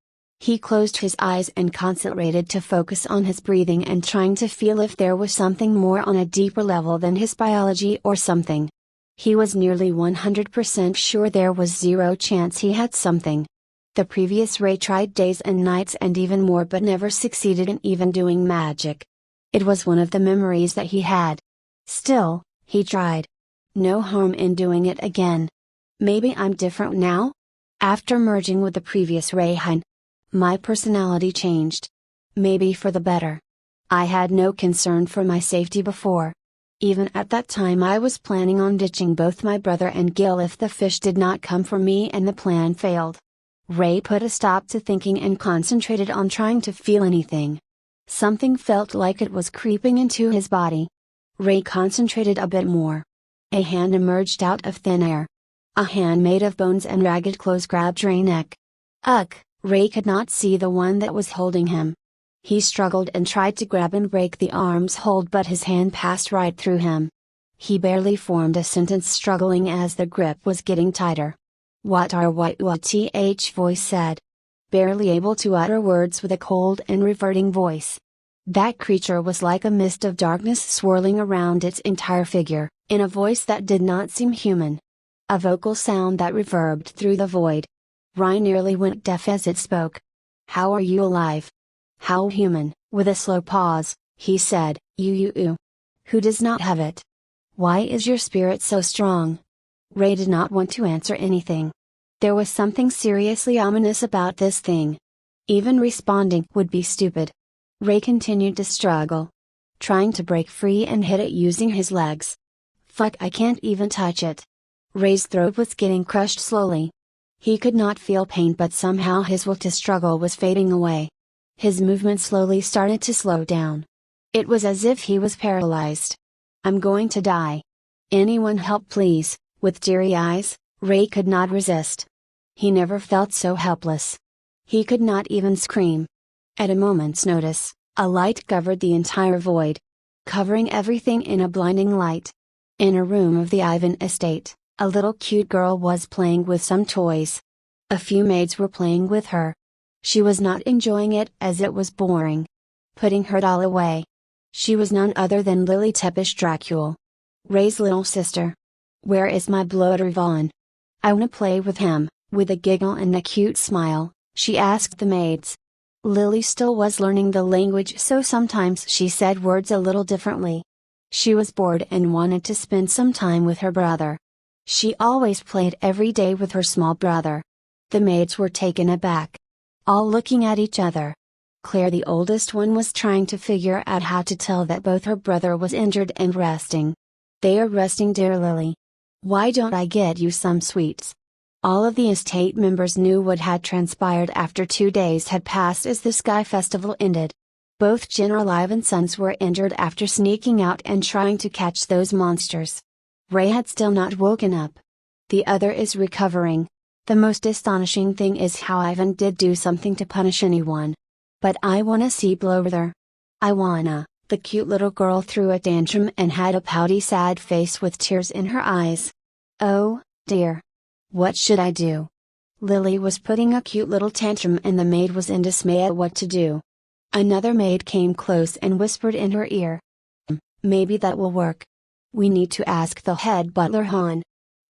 He closed his eyes and concentrated to focus on his breathing and trying to feel if there was something more on a deeper level than his biology or something. He was nearly 100% sure there was zero chance he had something. The previous Ray tried days and nights and even more but never succeeded in even doing magic. It was one of the memories that he had. Still, he tried. No harm in doing it again. Maybe I'm different now? After merging with the previous Rayhan, my personality changed. Maybe for the better. I had no concern for my safety before. Even at that time I was planning on ditching both my brother and Gil if the fish did not come for me and the plan failed. Ray put a stop to thinking and concentrated on trying to feel anything. Something felt like it was creeping into his body. Ray concentrated a bit more. A hand emerged out of thin air. A hand made of bones and ragged clothes grabbed Ray's neck. Ugh, Ray could not see the one that was holding him. He struggled and tried to grab and break the arm's hold, but his hand passed right through him. He barely formed a sentence, struggling as the grip was getting tighter. What th voice said. Barely able to utter words with a cold and reverting voice. That creature was like a mist of darkness swirling around its entire figure, in a voice that did not seem human. A vocal sound that reverbed through the void. Ray nearly went deaf as it spoke. How are you alive? How human? With a slow pause, he said, you. Who does not have it? Why is your spirit so strong? Ray did not want to answer anything. There was something seriously ominous about this thing. Even responding would be stupid. Ray continued to struggle, trying to break free and hit it using his legs. Fuck, I can't even touch it. Ray's throat was getting crushed slowly. He could not feel pain, but somehow his will to struggle was fading away. His movement slowly started to slow down. It was as if he was paralyzed. I'm going to die. Anyone help please? With teary eyes, Ray could not resist. He never felt so helpless. He could not even scream. At a moment's notice, a light covered the entire void, covering everything in a blinding light. In a room of the Ivan estate, a little cute girl was playing with some toys. A few maids were playing with her. She was not enjoying it as it was boring. Putting her doll away. She was none other than Lily Tepish Dracule, Ray's little sister. Where is my bloater Vaughn? I wanna play with him. With a giggle and a cute smile, she asked the maids. Lily still was learning the language, so sometimes she said words a little differently. She was bored and wanted to spend some time with her brother. She always played every day with her small brother. The maids were taken aback, all looking at each other. Claire, the oldest one, was trying to figure out how to tell that both her brother was injured and resting. They are resting, dear Lily. Why don't I get you some sweets? All of the estate members knew what had transpired after 2 days had passed as the Sky Festival ended. Both General Ivan's sons were injured after sneaking out and trying to catch those monsters. Ray had still not woken up. The other is recovering. The most astonishing thing is how Ivan did do something to punish anyone. But I wanna see Blower. I wanna. The cute little girl threw a tantrum and had a pouty sad face with tears in her eyes. Oh, dear. What should I do? Lily was putting a cute little tantrum and the maid was in dismay at what to do. Another maid came close and whispered in her ear. Maybe that will work. We need to ask the head butler Han.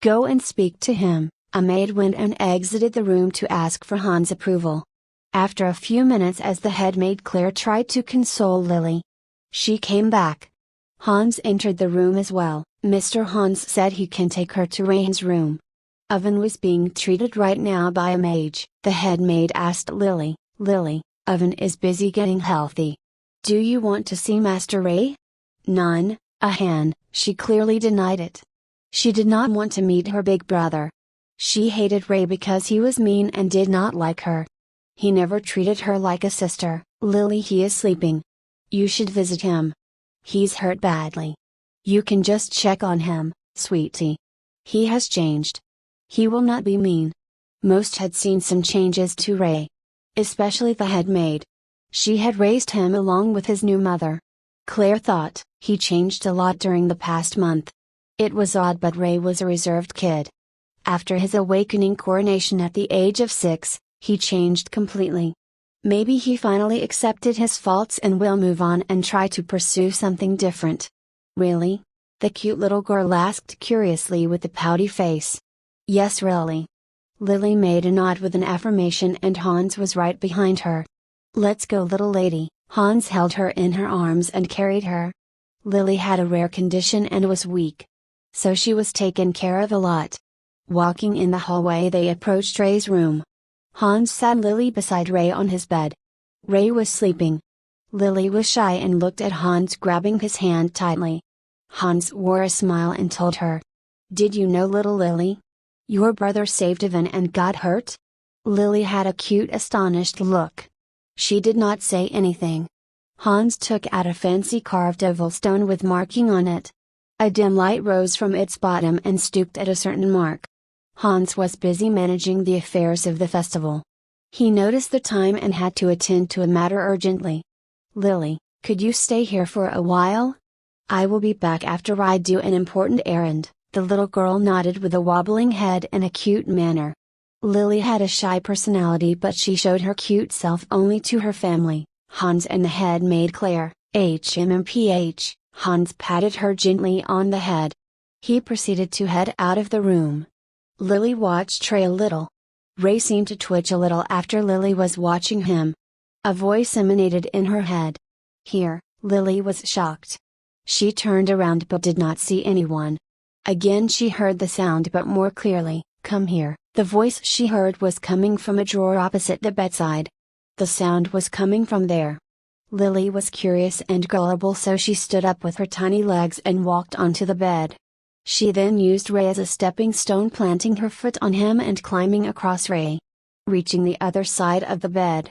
Go and speak to him. A maid went and exited the room to ask for Han's approval. After a few minutes, as the head maid Claire tried to console Lily, she came back. Hans entered the room as well. Mr. Hans said he can take her to Rain's room. Ivan was being treated right now by a mage. The head maid asked Lily, Lily, Ivan is busy getting healthy. Do you want to see Master Ray? None, Han. She clearly denied it. She did not want to meet her big brother. She hated Ray because he was mean and did not like her. He never treated her like a sister. Lily, he is sleeping. You should visit him. He's hurt badly. You can just check on him, sweetie. He has changed. He will not be mean. Most had seen some changes to Ray. Especially the head maid. She had raised him along with his new mother. Claire thought he changed a lot during the past month. It was odd, but Ray was a reserved kid. After his awakening coronation at the age of 6, he changed completely. Maybe he finally accepted his faults and will move on and try to pursue something different. Really? The cute little girl asked curiously with a pouty face. Yes, really. Lily made a nod with an affirmation and Hans was right behind her. Let's go, little lady. Hans held her in her arms and carried her. Lily had a rare condition and was weak, so she was taken care of a lot. Walking in the hallway, they approached Ray's room. Hans sat Lily beside Ray on his bed. Ray was sleeping. Lily was shy and looked at Hans, grabbing his hand tightly. Hans wore a smile and told her. Did you know, little Lily? Your brother saved Ivan and got hurt? Lily had a cute, astonished look. She did not say anything. Hans took out a fancy carved oval stone with marking on it. A dim light rose from its bottom and stooped at a certain mark. Hans was busy managing the affairs of the festival. He noticed the time and had to attend to a matter urgently. Lily, could you stay here for a while? I will be back after I do an important errand. The little girl nodded with a wobbling head and a cute manner. Lily had a shy personality, but she showed her cute self only to her family, Hans and the head maid Claire. HMMPH. Hans patted her gently on the head. He proceeded to head out of the room. Lily watched Ray a little. Ray seemed to twitch a little after Lily was watching him. A voice emanated in her head. Here, Lily was shocked. She turned around but did not see anyone. Again she heard the sound but more clearly, "Come here." The voice she heard was coming from a drawer opposite the bedside. The sound was coming from there. Lily was curious and gullible, so she stood up with her tiny legs and walked onto the bed. She then used Ray as a stepping stone, planting her foot on him and climbing across Ray. Reaching the other side of the bed.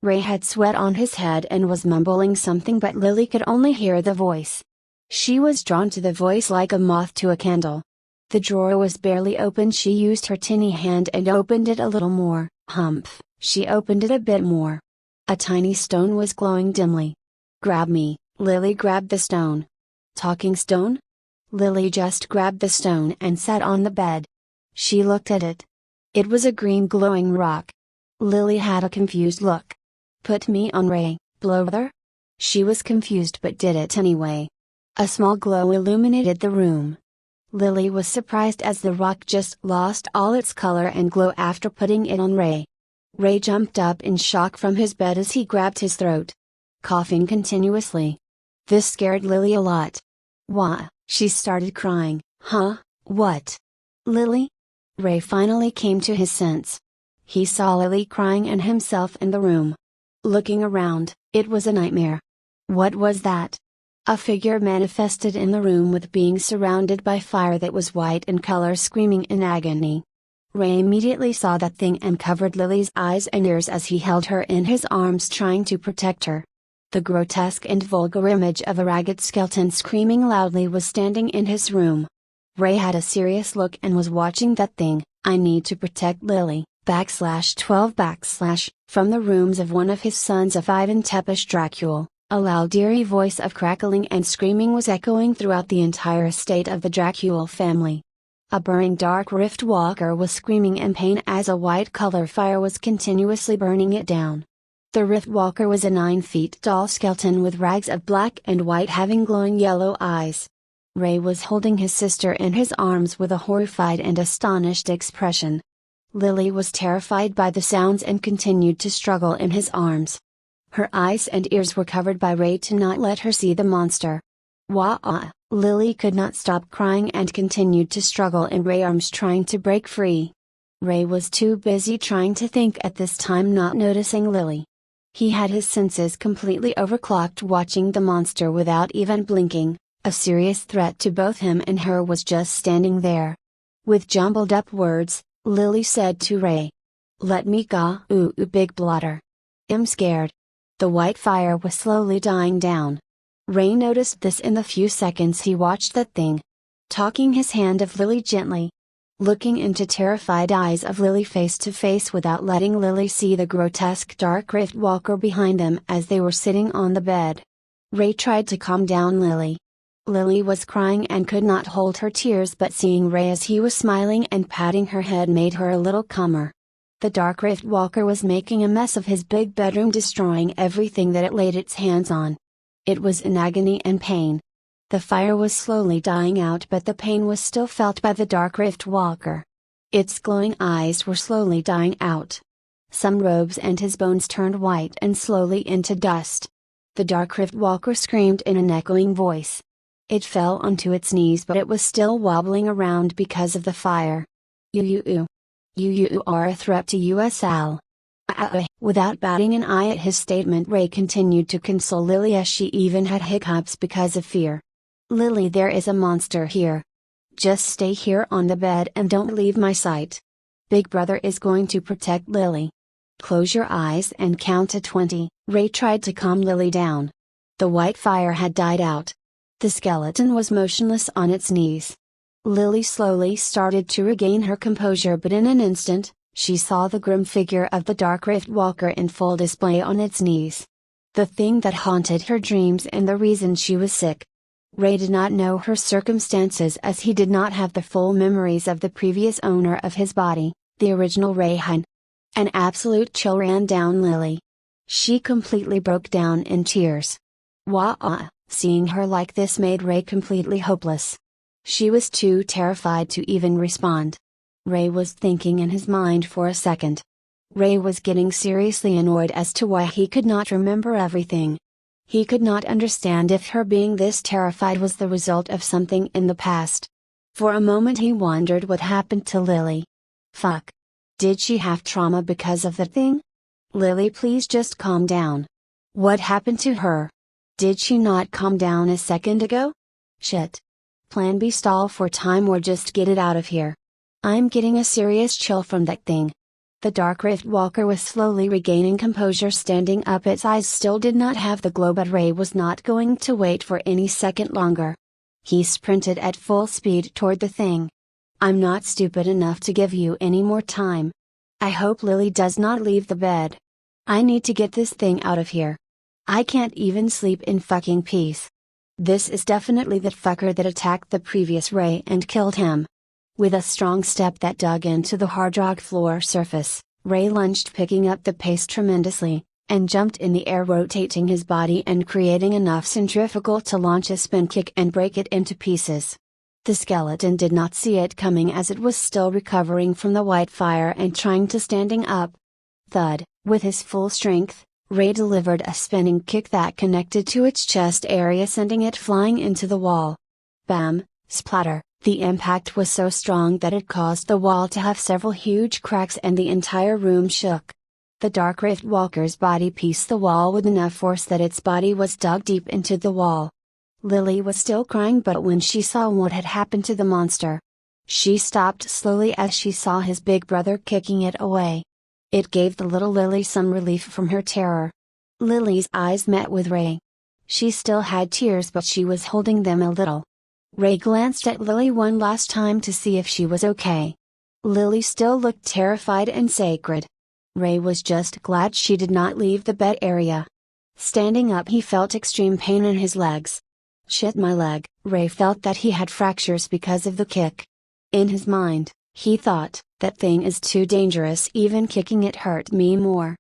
Ray had sweat on his head and was mumbling something, but Lily could only hear the voice. She was drawn to the voice like a moth to a candle. The drawer was barely open. She used her tinny hand and opened it a little more. Humph, she opened it a bit more. A tiny stone was glowing dimly. "Grab me." Lily grabbed the stone. Talking stone? Lily just grabbed the stone and sat on the bed. She looked at it. It was a green glowing rock. Lily had a confused look. "Put me on, Ray, brother?" She was confused but did it anyway. A small glow illuminated the room. Lily was surprised as the rock just lost all its color and glow after putting it on Ray. Ray jumped up in shock from his bed as he grabbed his throat, coughing continuously. This scared Lily a lot. "Why?" She started crying. "Huh, what? Lily?" Ray finally came to his sense. He saw Lily crying and himself in the room. Looking around, it was a nightmare. What was that? A figure manifested in the room with being surrounded by fire that was white in color, screaming in agony. Ray immediately saw that thing and covered Lily's eyes and ears as he held her in his arms, trying to protect her. The grotesque and vulgar image of a ragged skeleton screaming loudly was standing in his room. Ray had a serious look and was watching that thing. "I need to protect Lily, /12 / from the rooms of one of his sons of Ivan Tepish Dracul." A loud eerie voice of crackling and screaming was echoing throughout the entire estate of the Dracul family. A burning dark rift walker was screaming in pain as a white color fire was continuously burning it down. The rift walker was a 9 feet tall skeleton with rags of black and white having glowing yellow eyes. Ray was holding his sister in his arms with a horrified and astonished expression. Lily was terrified by the sounds and continued to struggle in his arms. Her eyes and ears were covered by Ray to not let her see the monster. Wah! Lily could not stop crying and continued to struggle in Ray's arms, trying to break free. Ray was too busy trying to think at this time, not noticing Lily. He had his senses completely overclocked, watching the monster without even blinking. A serious threat to both him and her was just standing there. With jumbled up words, Lily said to Ray, "Let me go, ooh big blotter. I'm scared." The white fire was slowly dying down. Ray noticed this in the few seconds he watched that thing. Taking his hand of Lily gently. Looking into terrified eyes of Lily face to face without letting Lily see the grotesque dark rift walker behind them as they were sitting on the bed. Ray tried to calm down Lily. Lily was crying and could not hold her tears, but seeing Ray as he was smiling and patting her head made her a little calmer. The dark rift walker was making a mess of his big bedroom, destroying everything that it laid its hands on. It was in agony and pain. The fire was slowly dying out, but the pain was still felt by the dark rift walker. Its glowing eyes were slowly dying out. Some robes and his bones turned white and slowly into dust. The dark rift walker screamed in an echoing voice. It fell onto its knees, but it was still wobbling around because of the fire. You are a threat to us all. Without batting an eye at his statement, Ray continued to console Lily as she even had hiccups because of fear. "Lily, there is a monster here. Just stay here on the bed and don't leave my sight. Big brother is going to protect Lily. Close your eyes and count to 20. Ray tried to calm Lily down. The white fire had died out. The skeleton was motionless on its knees. Lily slowly started to regain her composure, but in an instant, she saw the grim figure of the dark rift walker in full display on its knees. The thing that haunted her dreams and the reason she was sick. Ray did not know her circumstances, as he did not have the full memories of the previous owner of his body, the original Rayhan. An absolute chill ran down Lily. She completely broke down in tears. Seeing her like this made Ray completely hopeless. She was too terrified to even respond. Ray was thinking in his mind for a second. Ray was getting seriously annoyed as to why he could not remember everything. He could not understand if her being this terrified was the result of something in the past. For a moment he wondered what happened to Lily. Fuck. Did she have trauma because of the thing? Lily, please just calm down. What happened to her? Did she not calm down a second ago? Shit. Plan B, stall for time or just get it out of here. I'm getting a serious chill from that thing. The dark rift walker was slowly regaining composure, standing up. Its eyes still did not have the glow, but Ray was not going to wait for any second longer. He sprinted at full speed toward the thing. I'm not stupid enough to give you any more time. I hope Lily does not leave the bed. I need to get this thing out of here. I can't even sleep in fucking peace. This is definitely that fucker that attacked the previous Ray and killed him. With a strong step that dug into the hard rock floor surface, Ray lunged, picking up the pace tremendously, and jumped in the air, rotating his body and creating enough centrifugal to launch a spin kick and break it into pieces. The skeleton did not see it coming, as it was still recovering from the white fire and trying to standing up. Thud, with his full strength, Ray delivered a spinning kick that connected to its chest area, sending it flying into the wall. Bam, splatter. The impact was so strong that it caused the wall to have several huge cracks and the entire room shook. The dark rift walker's body pieced the wall with enough force that its body was dug deep into the wall. Lily was still crying, but when she saw what had happened to the monster, she stopped slowly as she saw his big brother kicking it away. It gave the little Lily some relief from her terror. Lily's eyes met with Ray. She still had tears, but she was holding them a little. Ray glanced at Lily one last time to see if she was okay. Lily still looked terrified and sacred. Ray was just glad she did not leave the bed area. Standing up, he felt extreme pain in his legs. Shit, my leg. Ray felt that he had fractures because of the kick. In his mind, he thought, that thing is too dangerous, even kicking it hurt me more.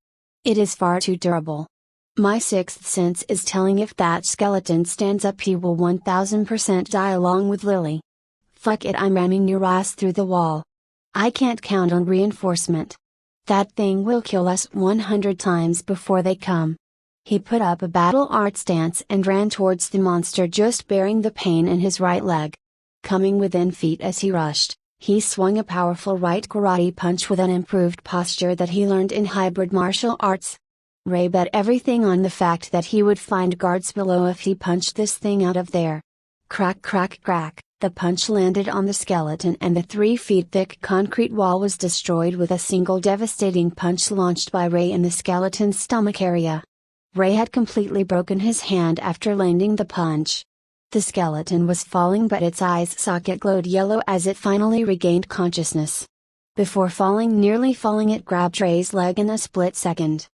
It is far too durable. My sixth sense is telling if that skeleton stands up, he will 1000% die along with Lily. Fuck it, I'm ramming your ass through the wall. I can't count on reinforcement. That thing will kill us 100 times before they come. He put up a battle art stance and ran towards the monster, just bearing the pain in his right leg. Coming within feet as he rushed, he swung a powerful right karate punch with an improved posture that he learned in hybrid martial arts. Ray bet everything on the fact that he would find guards below if he punched this thing out of there. Crack, crack, crack, the punch landed on the skeleton and the 3 feet thick concrete wall was destroyed with a single devastating punch launched by Ray in the skeleton's stomach area. Ray had completely broken his hand after landing the punch. The skeleton was falling, but its eyes socket glowed yellow as it finally regained consciousness. Before nearly falling, it grabbed Ray's leg in a split second.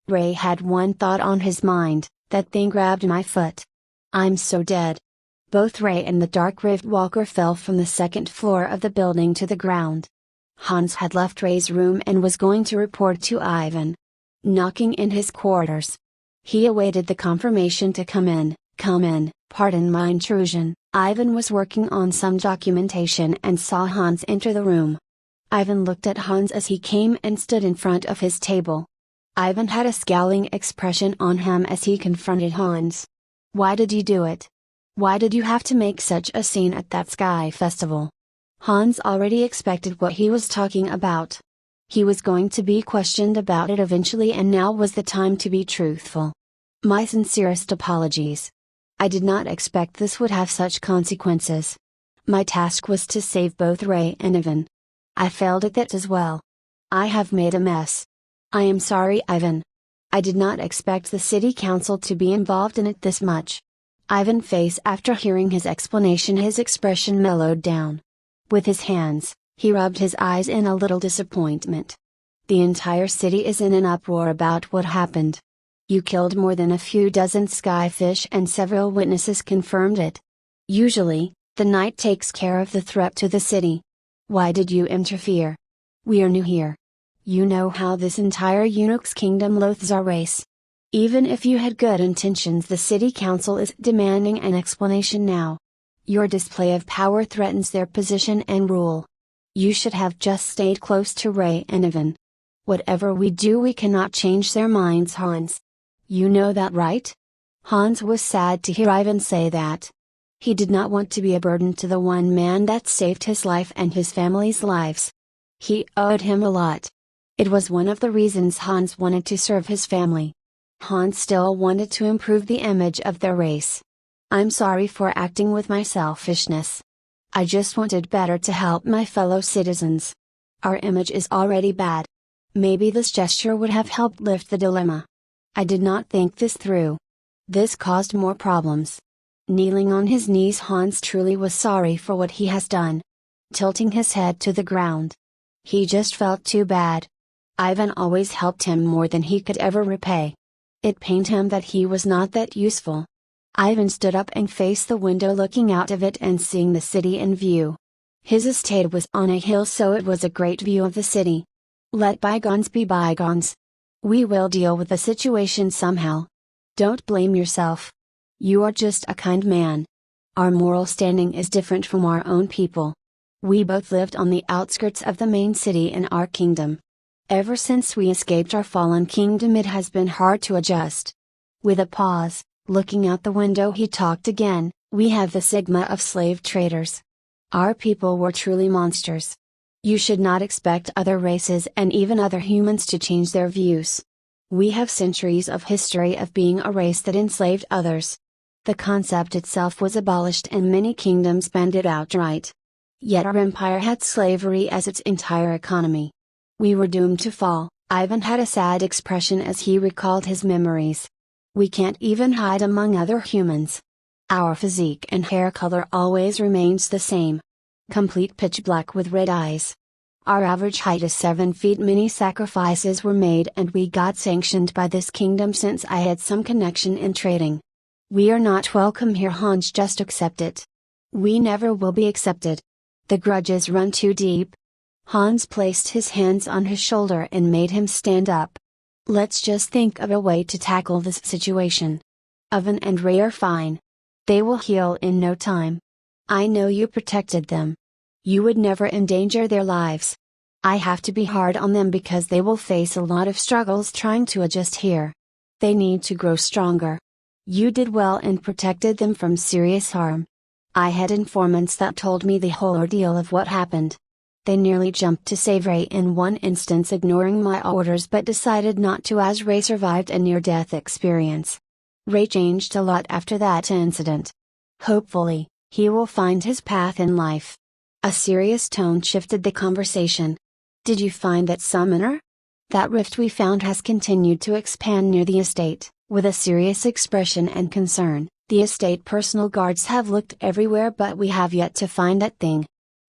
Ray had one thought on his mind: that thing grabbed my foot. I'm so dead. Both Ray and the dark rift walker fell from the second floor of the building to the ground. Hans had left Ray's room and was going to report to Ivan. Knocking in his quarters, he awaited the confirmation to come in. Pardon my intrusion. Ivan was working on some documentation and saw Hans enter the room. Ivan looked at Hans as he came and stood in front of his table. Ivan had a scowling expression on him as he confronted Hans. Why did you do it? Why did you have to make such a scene at that Sky Festival? Hans already expected what he was talking about. He was going to be questioned about it eventually, and now was the time to be truthful. My sincerest apologies. I did not expect this would have such consequences. My task was to save both Ray and Ivan. I failed at that as well. I have made a mess. I am sorry, Ivan. I did not expect the city council to be involved in it this much. Ivan's face after hearing his explanation, his expression mellowed down. With his hands, he rubbed his eyes in a little disappointment. The entire city is in an uproar about what happened. You killed more than a few dozen skyfish and several witnesses confirmed it. Usually, the night takes care of the threat to the city. Why did you interfere? We are new here. You know how this entire Eunuch's kingdom loathes our race. Even if you had good intentions, the city council is demanding an explanation now. Your display of power threatens their position and rule. You should have just stayed close to Ray and Ivan. Whatever we do, we cannot change their minds, Hans. You know that, right? Hans was sad to hear Ivan say that. He did not want to be a burden to the one man that saved his life and his family's lives. He owed him a lot. It was one of the reasons Hans wanted to serve his family. Hans still wanted to improve the image of their race. I'm sorry for acting with my selfishness. I just wanted better to help my fellow citizens. Our image is already bad. Maybe this gesture would have helped lift the dilemma. I did not think this through. This caused more problems. Kneeling on his knees, Hans truly was sorry for what he has done. Tilting his head to the ground. He just felt too bad. Ivan always helped him more than he could ever repay. It pained him that he was not that useful. Ivan stood up and faced the window, looking out of it and seeing the city in view. His estate was on a hill, so it was a great view of the city. Let bygones be bygones. We will deal with the situation somehow. Don't blame yourself. You are just a kind man. Our moral standing is different from our own people. We both lived on the outskirts of the main city in our kingdom. Ever since we escaped our fallen kingdom, it has been hard to adjust. With a pause, looking out the window, he talked again. We have the stigma of slave traders. Our people were truly monsters. You should not expect other races and even other humans to change their views. We have centuries of history of being a race that enslaved others. The concept itself was abolished and many kingdoms banned it outright. Yet our empire had slavery as its entire economy. We were doomed to fall. Ivan had a sad expression as he recalled his memories. We can't even hide among other humans. Our physique and hair color always remains the same. Complete pitch black with red eyes. Our average height is 7 feet. Many sacrifices were made and we got sanctioned by this kingdom since I had some connection in trading. We are not welcome here, Hans, just accept it. We never will be accepted. The grudges run too deep. Hans placed his hands on his shoulder and made him stand up. Let's just think of a way to tackle this situation. Ivan and Ray are fine. They will heal in no time. I know you protected them. You would never endanger their lives. I have to be hard on them because they will face a lot of struggles trying to adjust here. They need to grow stronger. You did well and protected them from serious harm. I had informants that told me the whole ordeal of what happened. They nearly jumped to save Ray in one instance, ignoring my orders, but decided not to as Ray survived a near-death experience. Ray changed a lot after that incident. Hopefully, he will find his path in life. A serious tone shifted the conversation. Did you find that summoner? That rift we found has continued to expand near the estate. With a serious expression and concern, the estate personal guards have looked everywhere, but we have yet to find that thing.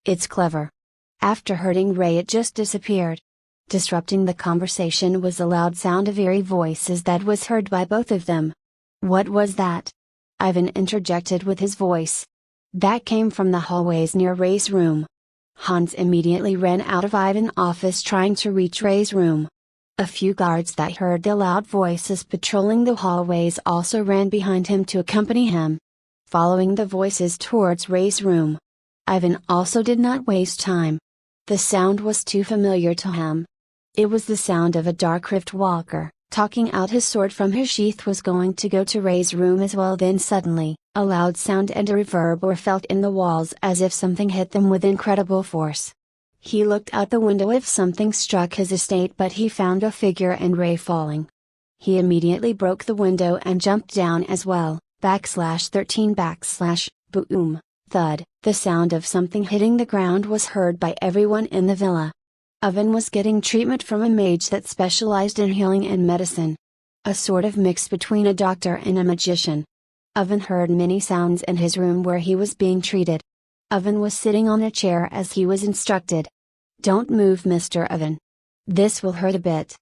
It's clever. After hurting Ray, it just disappeared. Disrupting the conversation was a loud sound of eerie voices that was heard by both of them. What was that? Ivan interjected with his voice. That came from the hallways near Ray's room. Hans immediately ran out of Ivan's office trying to reach Ray's room. A few guards that heard the loud voices patrolling the hallways also ran behind him to accompany him. Following the voices towards Ray's room. Ivan also did not waste time. The sound was too familiar to him. It was the sound of a dark rift walker, talking out. His sword from his sheath was going to go to Ray's room as well. Then suddenly, a loud sound and a reverb were felt in the walls as if something hit them with incredible force. He looked out the window if something struck his estate, but he found a figure and Ray falling. He immediately broke the window and jumped down as well. /13 / boom, thud. The sound of something hitting the ground was heard by everyone in the villa. Ivan was getting treatment from a mage that specialized in healing and medicine. A sort of mix between a doctor and a magician. Ivan heard many sounds in his room where he was being treated. Ivan was sitting on a chair as he was instructed. Don't move, Mr. Ivan. This will hurt a bit.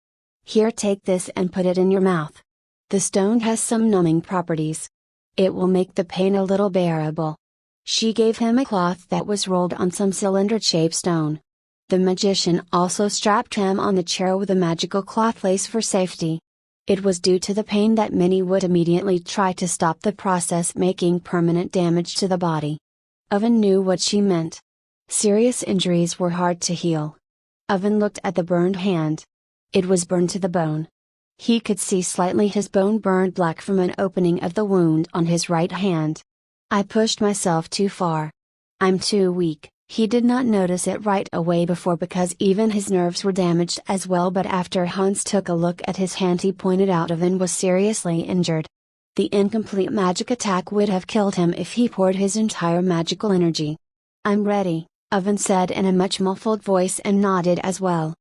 Here, take this and put it in your mouth. The stone has some numbing properties. It will make the pain a little bearable. She gave him a cloth that was rolled on some cylinder-shaped stone. The magician also strapped him on the chair with a magical cloth lace for safety. It was due to the pain that many would immediately try to stop the process, making permanent damage to the body. Ivan knew what she meant. Serious injuries were hard to heal. Oven looked at the burned hand. It was burned to the bone. He could see slightly his bone burned black from an opening of the wound on his right hand. I pushed myself too far. I'm too weak. He did not notice it right away before because even his nerves were damaged as well, but after Hans took a look at his hand he pointed out Oven was seriously injured. The incomplete magic attack would have killed him if he poured his entire magical energy. I'm ready, Oven said in a much muffled voice and nodded as well.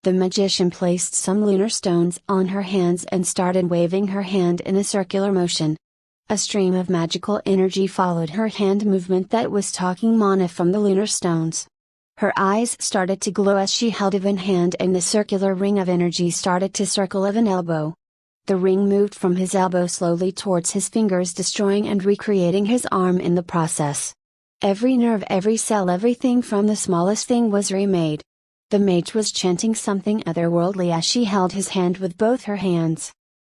The magician placed some lunar stones on her hands and started waving her hand in a circular motion. A stream of magical energy followed her hand movement that was talking mana from the lunar stones. Her eyes started to glow as she held Oven's hand and the circular ring of energy started to circle Oven's elbow. The ring moved from his elbow slowly towards his fingers, destroying and recreating his arm in the process. Every nerve, every cell, everything from the smallest thing was remade. The mage was chanting something otherworldly as she held his hand with both her hands.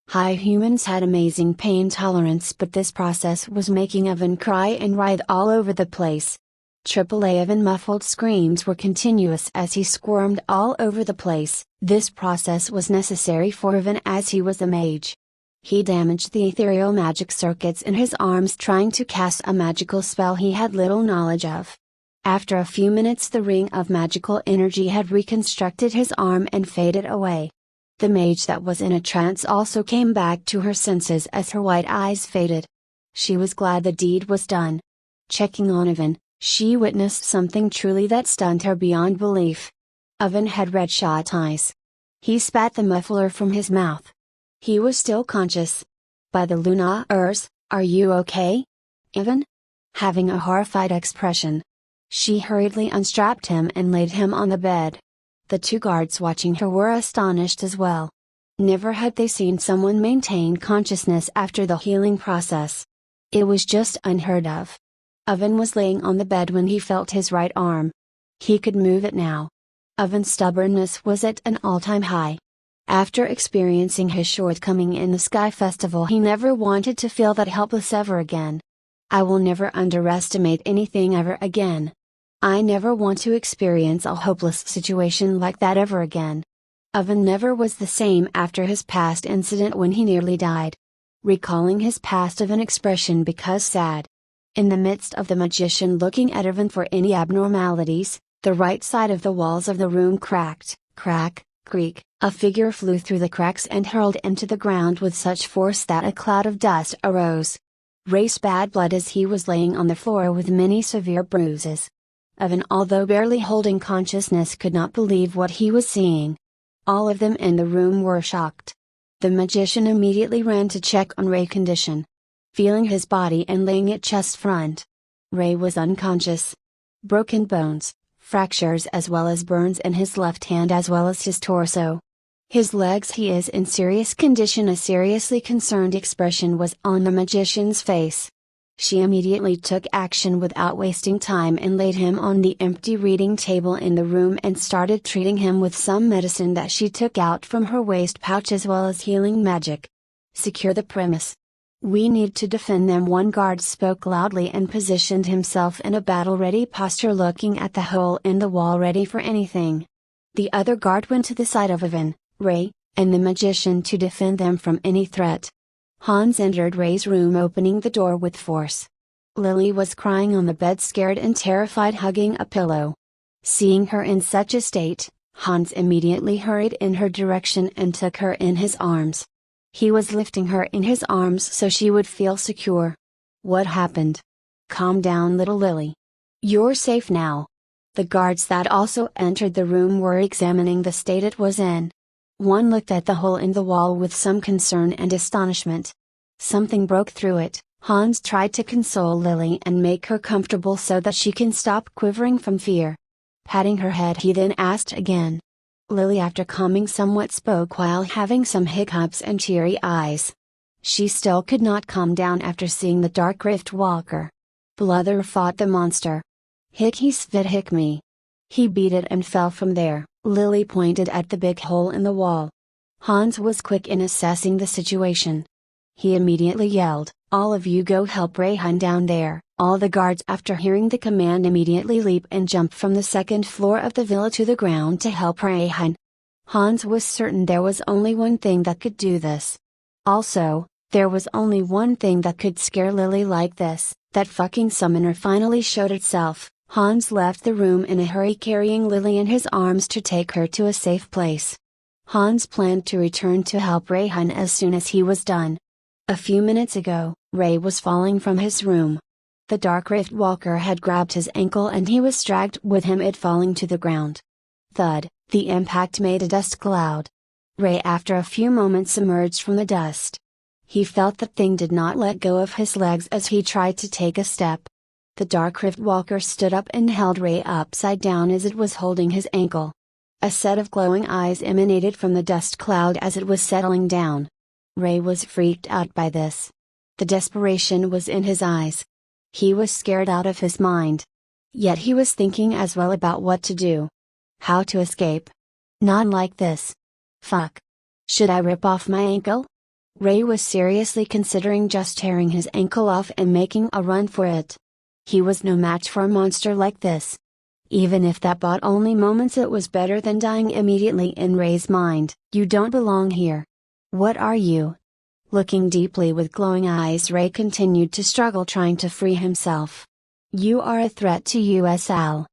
High humans had amazing pain tolerance, but this process was making Oven cry and writhe all over the place. AAA Oven muffled screams were continuous as he squirmed all over the place. This process was necessary for Oven as he was a mage. He damaged the ethereal magic circuits in his arms trying to cast a magical spell he had little knowledge of. After a few minutes the ring of magical energy had reconstructed his arm and faded away. The mage that was in a trance also came back to her senses as her white eyes faded. She was glad the deed was done. Checking on Oven, she witnessed something truly that stunned her beyond belief. Oven had red-shot eyes. He spat the muffler from his mouth. He was still conscious. By the Lunars, are you okay, Oven? Having a horrified expression. She hurriedly unstrapped him and laid him on the bed. The two guards watching her were astonished as well. Never had they seen someone maintain consciousness after the healing process. It was just unheard of. Oven was laying on the bed when he felt his right arm. He could move it now. Oven's stubbornness was at an all-time high. After experiencing his shortcoming in the Sky Festival, he never wanted to feel that helpless ever again. I will never underestimate anything ever again. I never want to experience a hopeless situation like that ever again. Oven never was the same after his past incident when he nearly died. Recalling his past, Oven expression because sad. In the midst of the magician looking at Oven for any abnormalities, the right side of the walls of the room cracked, crack, creak, a figure flew through the cracks and hurled into the ground with such force that a cloud of dust arose. Raced bad blood as he was laying on the floor with many severe bruises. Oven, although barely holding consciousness, could not believe what he was seeing. All of them in the room were shocked. The magician immediately ran to check on Ray's condition. Feeling his body and laying it chest front. Ray was unconscious. Broken bones, fractures as well as burns in his left hand as well as his torso. His legs, he is in serious condition. A seriously concerned expression was on the magician's face. She immediately took action without wasting time and laid him on the empty reading table in the room and started treating him with some medicine that she took out from her waist pouch as well as healing magic. Secure the premise. We need to defend them. One guard spoke loudly and positioned himself in a battle-ready posture, looking at the hole in the wall ready for anything. The other guard went to the side of Oven, Ray, and the magician to defend them from any threat. Hans entered Ray's room, opening the door with force. Lily was crying on the bed, scared and terrified, hugging a pillow. Seeing her in such a state, Hans immediately hurried in her direction and took her in his arms. He was lifting her in his arms so she would feel secure. What happened? Calm down, little Lily. You're safe now. The guards that also entered the room were examining the state it was in. One looked at the hole in the wall with some concern and astonishment. Something broke through it. Hans tried to console Lily and make her comfortable so that she can stop quivering from fear. Patting her head, he then asked again. Lily, after calming somewhat, spoke while having some hiccups and teary eyes. She still could not calm down after seeing the dark rift walker. Blother fought the monster. Hick he svit hick me. He beat it and fell from there. Lily pointed at the big hole in the wall. Hans was quick in assessing the situation. He immediately yelled, all of you go help Rayhan down there. All the guards after hearing the command immediately leap and jump from the second floor of the villa to the ground to help Rayhan. Hans was certain there was only one thing that could do this. Also, there was only one thing that could scare Lily like this, that fucking summoner finally showed itself. Hans left the room in a hurry carrying Lily in his arms to take her to a safe place. Hans planned to return to help Rayhan as soon as he was done. A few minutes ago, Ray was falling from his room. The Dark Rift Walker had grabbed his ankle and he was dragged with him, it falling to the ground. Thud, the impact made a dust cloud. Ray after a few moments emerged from the dust. He felt the thing did not let go of his legs as he tried to take a step. The Dark Rift Walker stood up and held Ray upside down as it was holding his ankle. A set of glowing eyes emanated from the dust cloud as it was settling down. Ray was freaked out by this. The desperation was in his eyes. He was scared out of his mind. Yet he was thinking as well about what to do. How to escape. Not like this. Fuck. Should I rip off my ankle? Ray was seriously considering just tearing his ankle off and making a run for it. He was no match for a monster like this. Even if that bought only moments, it was better than dying immediately in Ray's mind. You don't belong here. What are you? Looking deeply with glowing eyes, Ray continued to struggle trying to free himself. You are a threat to us all.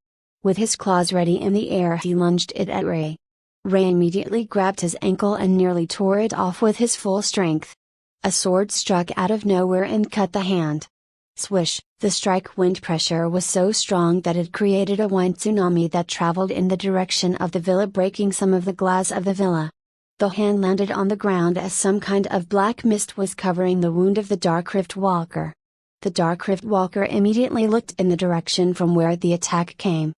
With his claws ready in the air, he lunged it at Ray. Ray immediately grabbed his ankle and nearly tore it off with his full strength. A sword struck out of nowhere and cut the hand. Swish, the strike wind pressure was so strong that it created a wind tsunami that traveled in the direction of the villa, breaking some of the glass of the villa. The hand landed on the ground as some kind of black mist was covering the wound of the Dark Rift Walker. The Dark Rift Walker immediately looked in the direction from where the attack came.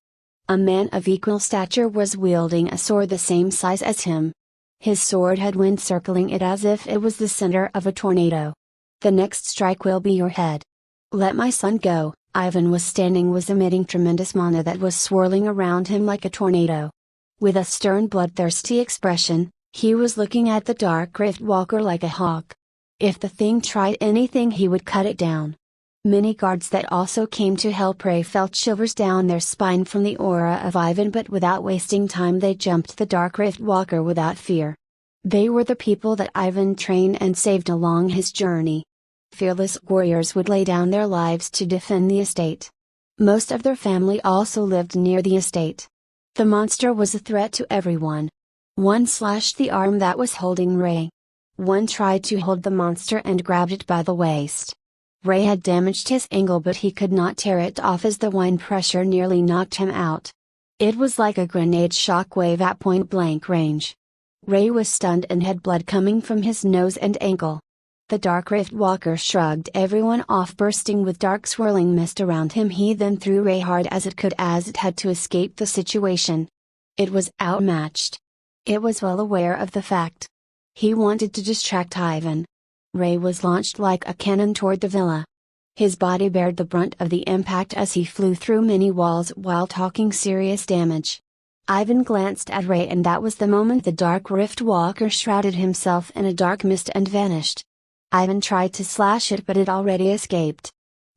A man of equal stature was wielding a sword the same size as him. His sword had wind circling it as if it was the center of a tornado. The next strike will be your head. Let my son go. Ivan was emitting tremendous mana that was swirling around him like a tornado. With a stern, bloodthirsty expression, he was looking at the Dark Rift Walker like a hawk. If the thing tried anything, he would cut it down. Many guards that also came to help Ray felt shivers down their spine from the aura of Ivan, but without wasting time they jumped the Dark Rift Walker without fear. They were the people that Ivan trained and saved along his journey. Fearless warriors would lay down their lives to defend the estate. Most of their family also lived near the estate. The monster was a threat to everyone. One slashed the arm that was holding Ray. One tried to hold the monster and grabbed it by the waist. Ray had damaged his ankle, but he could not tear it off as the wind pressure nearly knocked him out. It was like a grenade shockwave at point blank range. Ray was stunned and had blood coming from his nose and ankle. The Dark Rift Walker shrugged everyone off, bursting with dark swirling mist around him. He then threw Ray hard as it could, as it had to escape the situation. It was outmatched. It was well aware of the fact. He wanted to distract Ivan. Ray was launched like a cannon toward the villa. His body bared the brunt of the impact as he flew through many walls while taking serious damage. Ivan glanced at Ray, and that was the moment the Dark Rift Walker shrouded himself in a dark mist and vanished. Ivan tried to slash it, but it already escaped.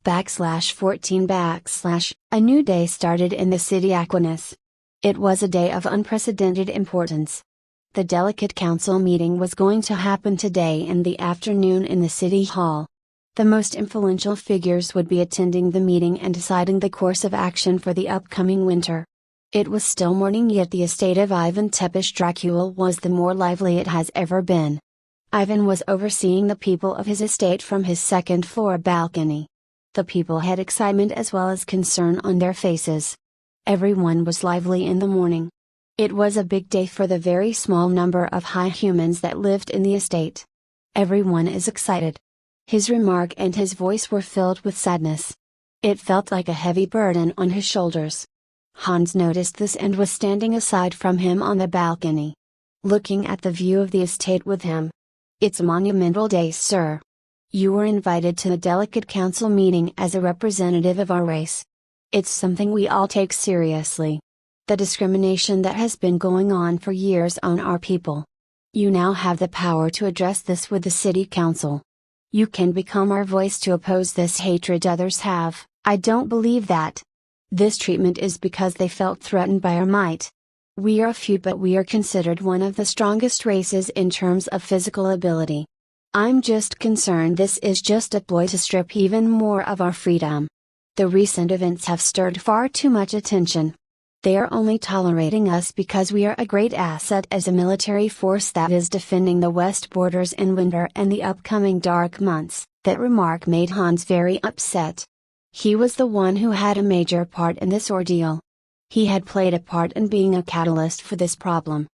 /14 / A new day started in the city Aquinas. It was a day of unprecedented importance. The Delegate Council meeting was going to happen today in the afternoon in the City Hall. The most influential figures would be attending the meeting and deciding the course of action for the upcoming winter. It was still morning, yet the estate of Ivan Tepish Dracula was the more lively it has ever been. Ivan was overseeing the people of his estate from his second-floor balcony. The people had excitement as well as concern on their faces. Everyone was lively in the morning. It was a big day for the very small number of high humans that lived in the estate. Everyone is excited. His remark and his voice were filled with sadness. It felt like a heavy burden on his shoulders. Hans noticed this and was standing aside from him on the balcony, looking at the view of the estate with him. It's a monumental day, sir. You were invited to the Delegate Council meeting as a representative of our race. It's something we all take seriously. The discrimination that has been going on for years on our people. You now have the power to address this with the City Council. You can become our voice to oppose this hatred others have. I don't believe that. This treatment is because they felt threatened by our might. We are few, but we are considered one of the strongest races in terms of physical ability. I'm just concerned this is just a ploy to strip even more of our freedom. The recent events have stirred far too much attention. They are only tolerating us because we are a great asset as a military force that is defending the west borders in winter and the upcoming dark months." That remark made Hans very upset. He was the one who had a major part in this ordeal. He had played a part in being a catalyst for this problem.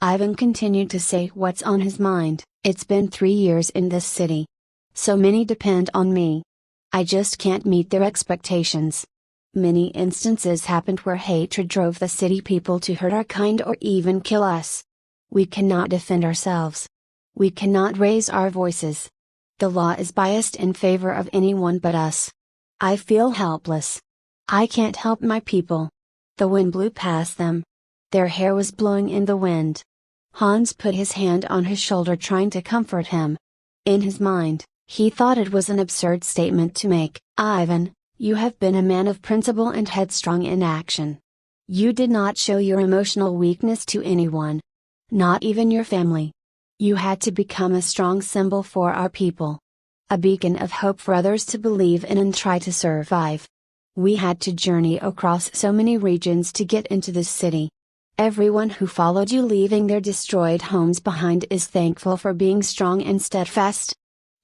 Ivan continued to say what's on his mind. "It's been 3 years in this city. So many depend on me. I just can't meet their expectations. Many instances happened where hatred drove the city people to hurt our kind or even kill us. We cannot defend ourselves. We cannot raise our voices. The law is biased in favor of anyone but us. I feel helpless. I can't help my people." The wind blew past them. Their hair was blowing in the wind. Hans put his hand on his shoulder, trying to comfort him. In his mind, he thought it was an absurd statement to make. "Ivan, you have been a man of principle and headstrong in action. You did not show your emotional weakness to anyone. Not even your family. You had to become a strong symbol for our people. A beacon of hope for others to believe in and try to survive. We had to journey across so many regions to get into this city. Everyone who followed you leaving their destroyed homes behind is thankful for being strong and steadfast.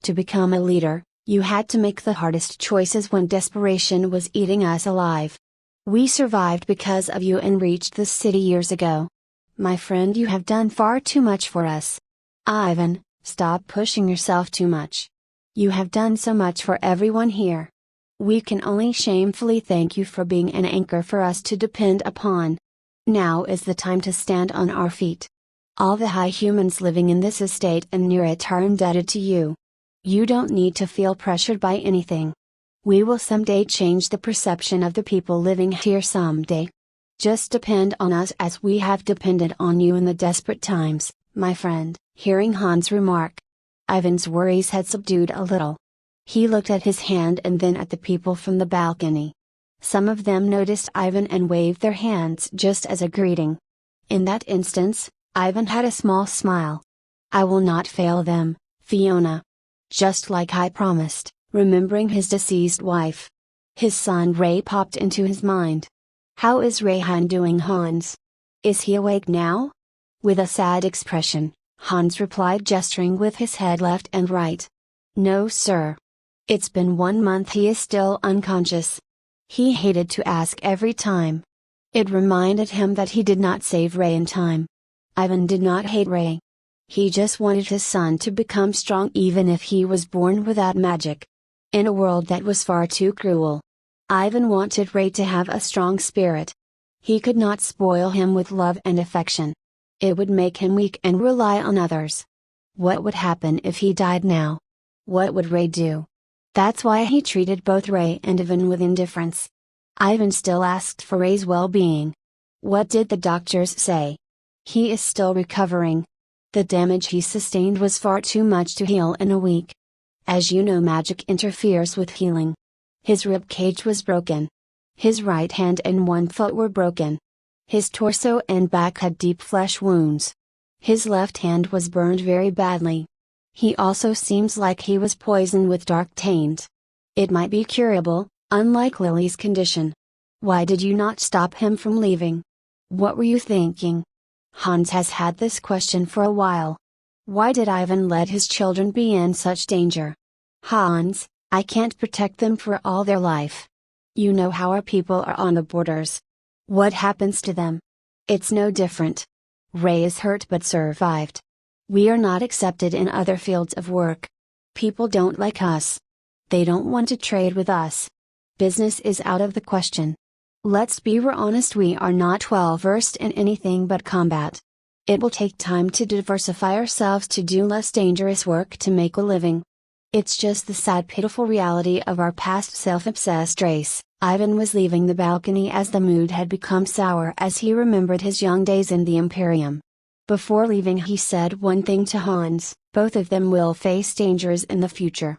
To become a leader, you had to make the hardest choices when desperation was eating us alive. We survived because of you and reached this city years ago. My friend, you have done far too much for us. Ivan, stop pushing yourself too much. You have done so much for everyone here. We can only shamefully thank you for being an anchor for us to depend upon. Now is the time to stand on our feet. All the high humans living in this estate and near it are indebted to you. You don't need to feel pressured by anything. We will someday change the perception of the people living here someday. Just depend on us as we have depended on you in the desperate times, my friend." Hearing Hans' remark, Ivan's worries had subdued a little. He looked at his hand and then at the people from the balcony. Some of them noticed Ivan and waved their hands just as a greeting. In that instance, Ivan had a small smile. "I will not fail them, Fiona. Just like I promised," remembering his deceased wife. His son Ray popped into his mind. "How is Rayhan doing, Hans? Is he awake now?" With a sad expression, Hans replied, gesturing with his head left and right. "No, sir. It's been 1 month he is still unconscious." He hated to ask every time. It reminded him that he did not save Ray in time. Ivan did not hate Ray. He just wanted his son to become strong even if he was born without magic. In a world that was far too cruel, Ivan wanted Ray to have a strong spirit. He could not spoil him with love and affection. It would make him weak and rely on others. What would happen if he died now? What would Ray do? That's why he treated both Ray and Ivan with indifference. Ivan still asked for Ray's well-being. "What did the doctors say?" "He is still recovering. The damage he sustained was far too much to heal in a week. As you know, magic interferes with healing. His rib cage was broken. His right hand and 1 foot were broken. His torso and back had deep flesh wounds. His left hand was burned very badly. He also seems like he was poisoned with dark taint. It might be curable, unlike Lily's condition. Why did you not stop him from leaving? What were you thinking?" Hans has had this question for a while. Why did Ivan let his children be in such danger? "Hans, I can't protect them for all their life. You know how our people are on the borders. What happens to them? It's no different. Ray is hurt but survived. We are not accepted in other fields of work. People don't like us. They don't want to trade with us. Business is out of the question. Let's be honest, we are not well versed in anything but combat. It will take time to diversify ourselves to do less dangerous work to make a living. It's just the sad, pitiful reality of our past self-obsessed race." Ivan was leaving the balcony as the mood had become sour as he remembered his young days in the Imperium. Before leaving, he said one thing to Hans: "Both of them will face dangers in the future.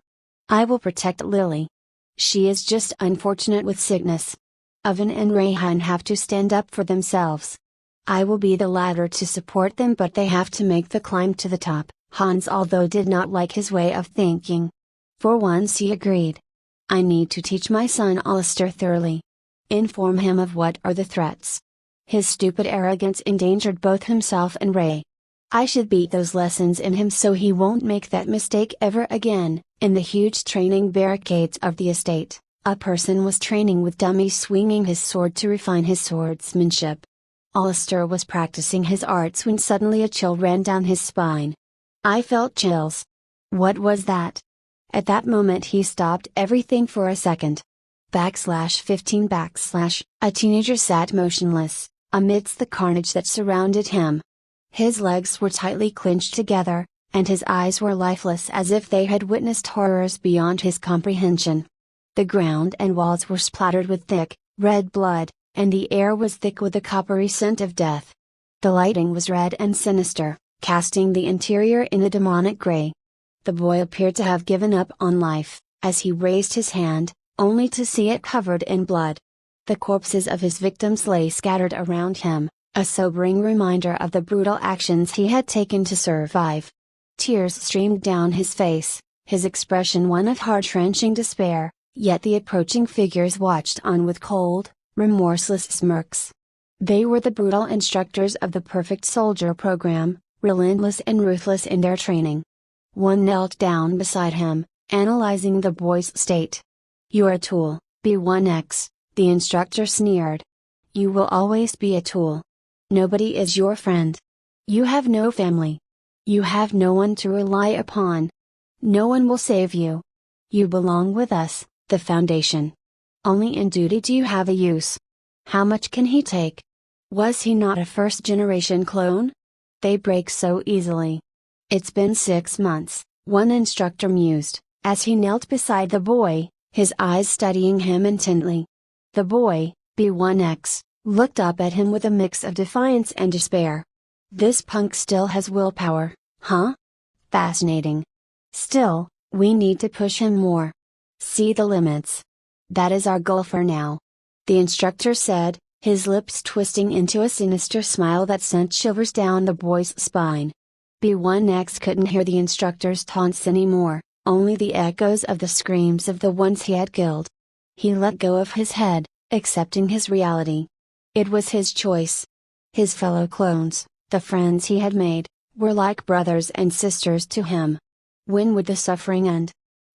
I will protect Lily. She is just unfortunate with sickness. Oven and Rayhan have to stand up for themselves. I will be the ladder to support them, but they have to make the climb to the top. Hans, although did not like his way of thinking. For once he agreed. I need to teach my son Alistair thoroughly. Inform him of what are the threats. His stupid arrogance endangered both himself and Ray. I should beat those lessons in him so he won't make that mistake ever again. In the huge training barricades of the estate, a person was training with dummies, swinging his sword to refine his swordsmanship. Alistair was practicing his arts when suddenly a chill ran down his spine. I felt chills. What was that? At that moment he stopped everything for a second. /15 A teenager sat motionless, amidst the carnage that surrounded him. His legs were tightly clenched together, and his eyes were lifeless as if they had witnessed horrors beyond his comprehension. The ground and walls were splattered with thick, red blood, and the air was thick with the coppery scent of death. The lighting was red and sinister, casting the interior in a demonic gray. The boy appeared to have given up on life, as he raised his hand, only to see it covered in blood. The corpses of his victims lay scattered around him, a sobering reminder of the brutal actions he had taken to survive. Tears streamed down his face, his expression one of heart-wrenching despair, yet the approaching figures watched on with cold, remorseless smirks. They were the brutal instructors of the Perfect Soldier program, relentless and ruthless in their training. One knelt down beside him, analyzing the boy's state. "You're a tool, B1X, the instructor sneered. "You will always be a tool. Nobody is your friend. You have no family. You have no one to rely upon. No one will save you. You belong with us, the Foundation. Only in duty do you have a use." How much can he take? Was he not a first-generation clone? They break so easily. "It's been 6 months, one instructor mused, as he knelt beside the boy, his eyes studying him intently. The boy, B1X, looked up at him with a mix of defiance and despair. "This punk still has willpower, huh? Fascinating. Still, we need to push him more. See the limits. That is our goal for now," the instructor said, his lips twisting into a sinister smile that sent shivers down the boy's spine. B1X couldn't hear the instructor's taunts anymore, only the echoes of the screams of the ones he had killed. He let go of his head, accepting his reality. It was his choice. His fellow clones, the friends he had made, were like brothers and sisters to him. When would the suffering end?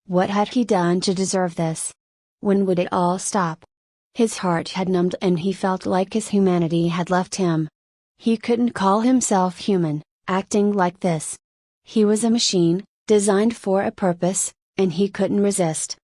What had he done to deserve this? When would it all stop? His heart had numbed and he felt like his humanity had left him. He couldn't call himself human, acting like this. He was a machine, designed for a purpose, and he couldn't resist.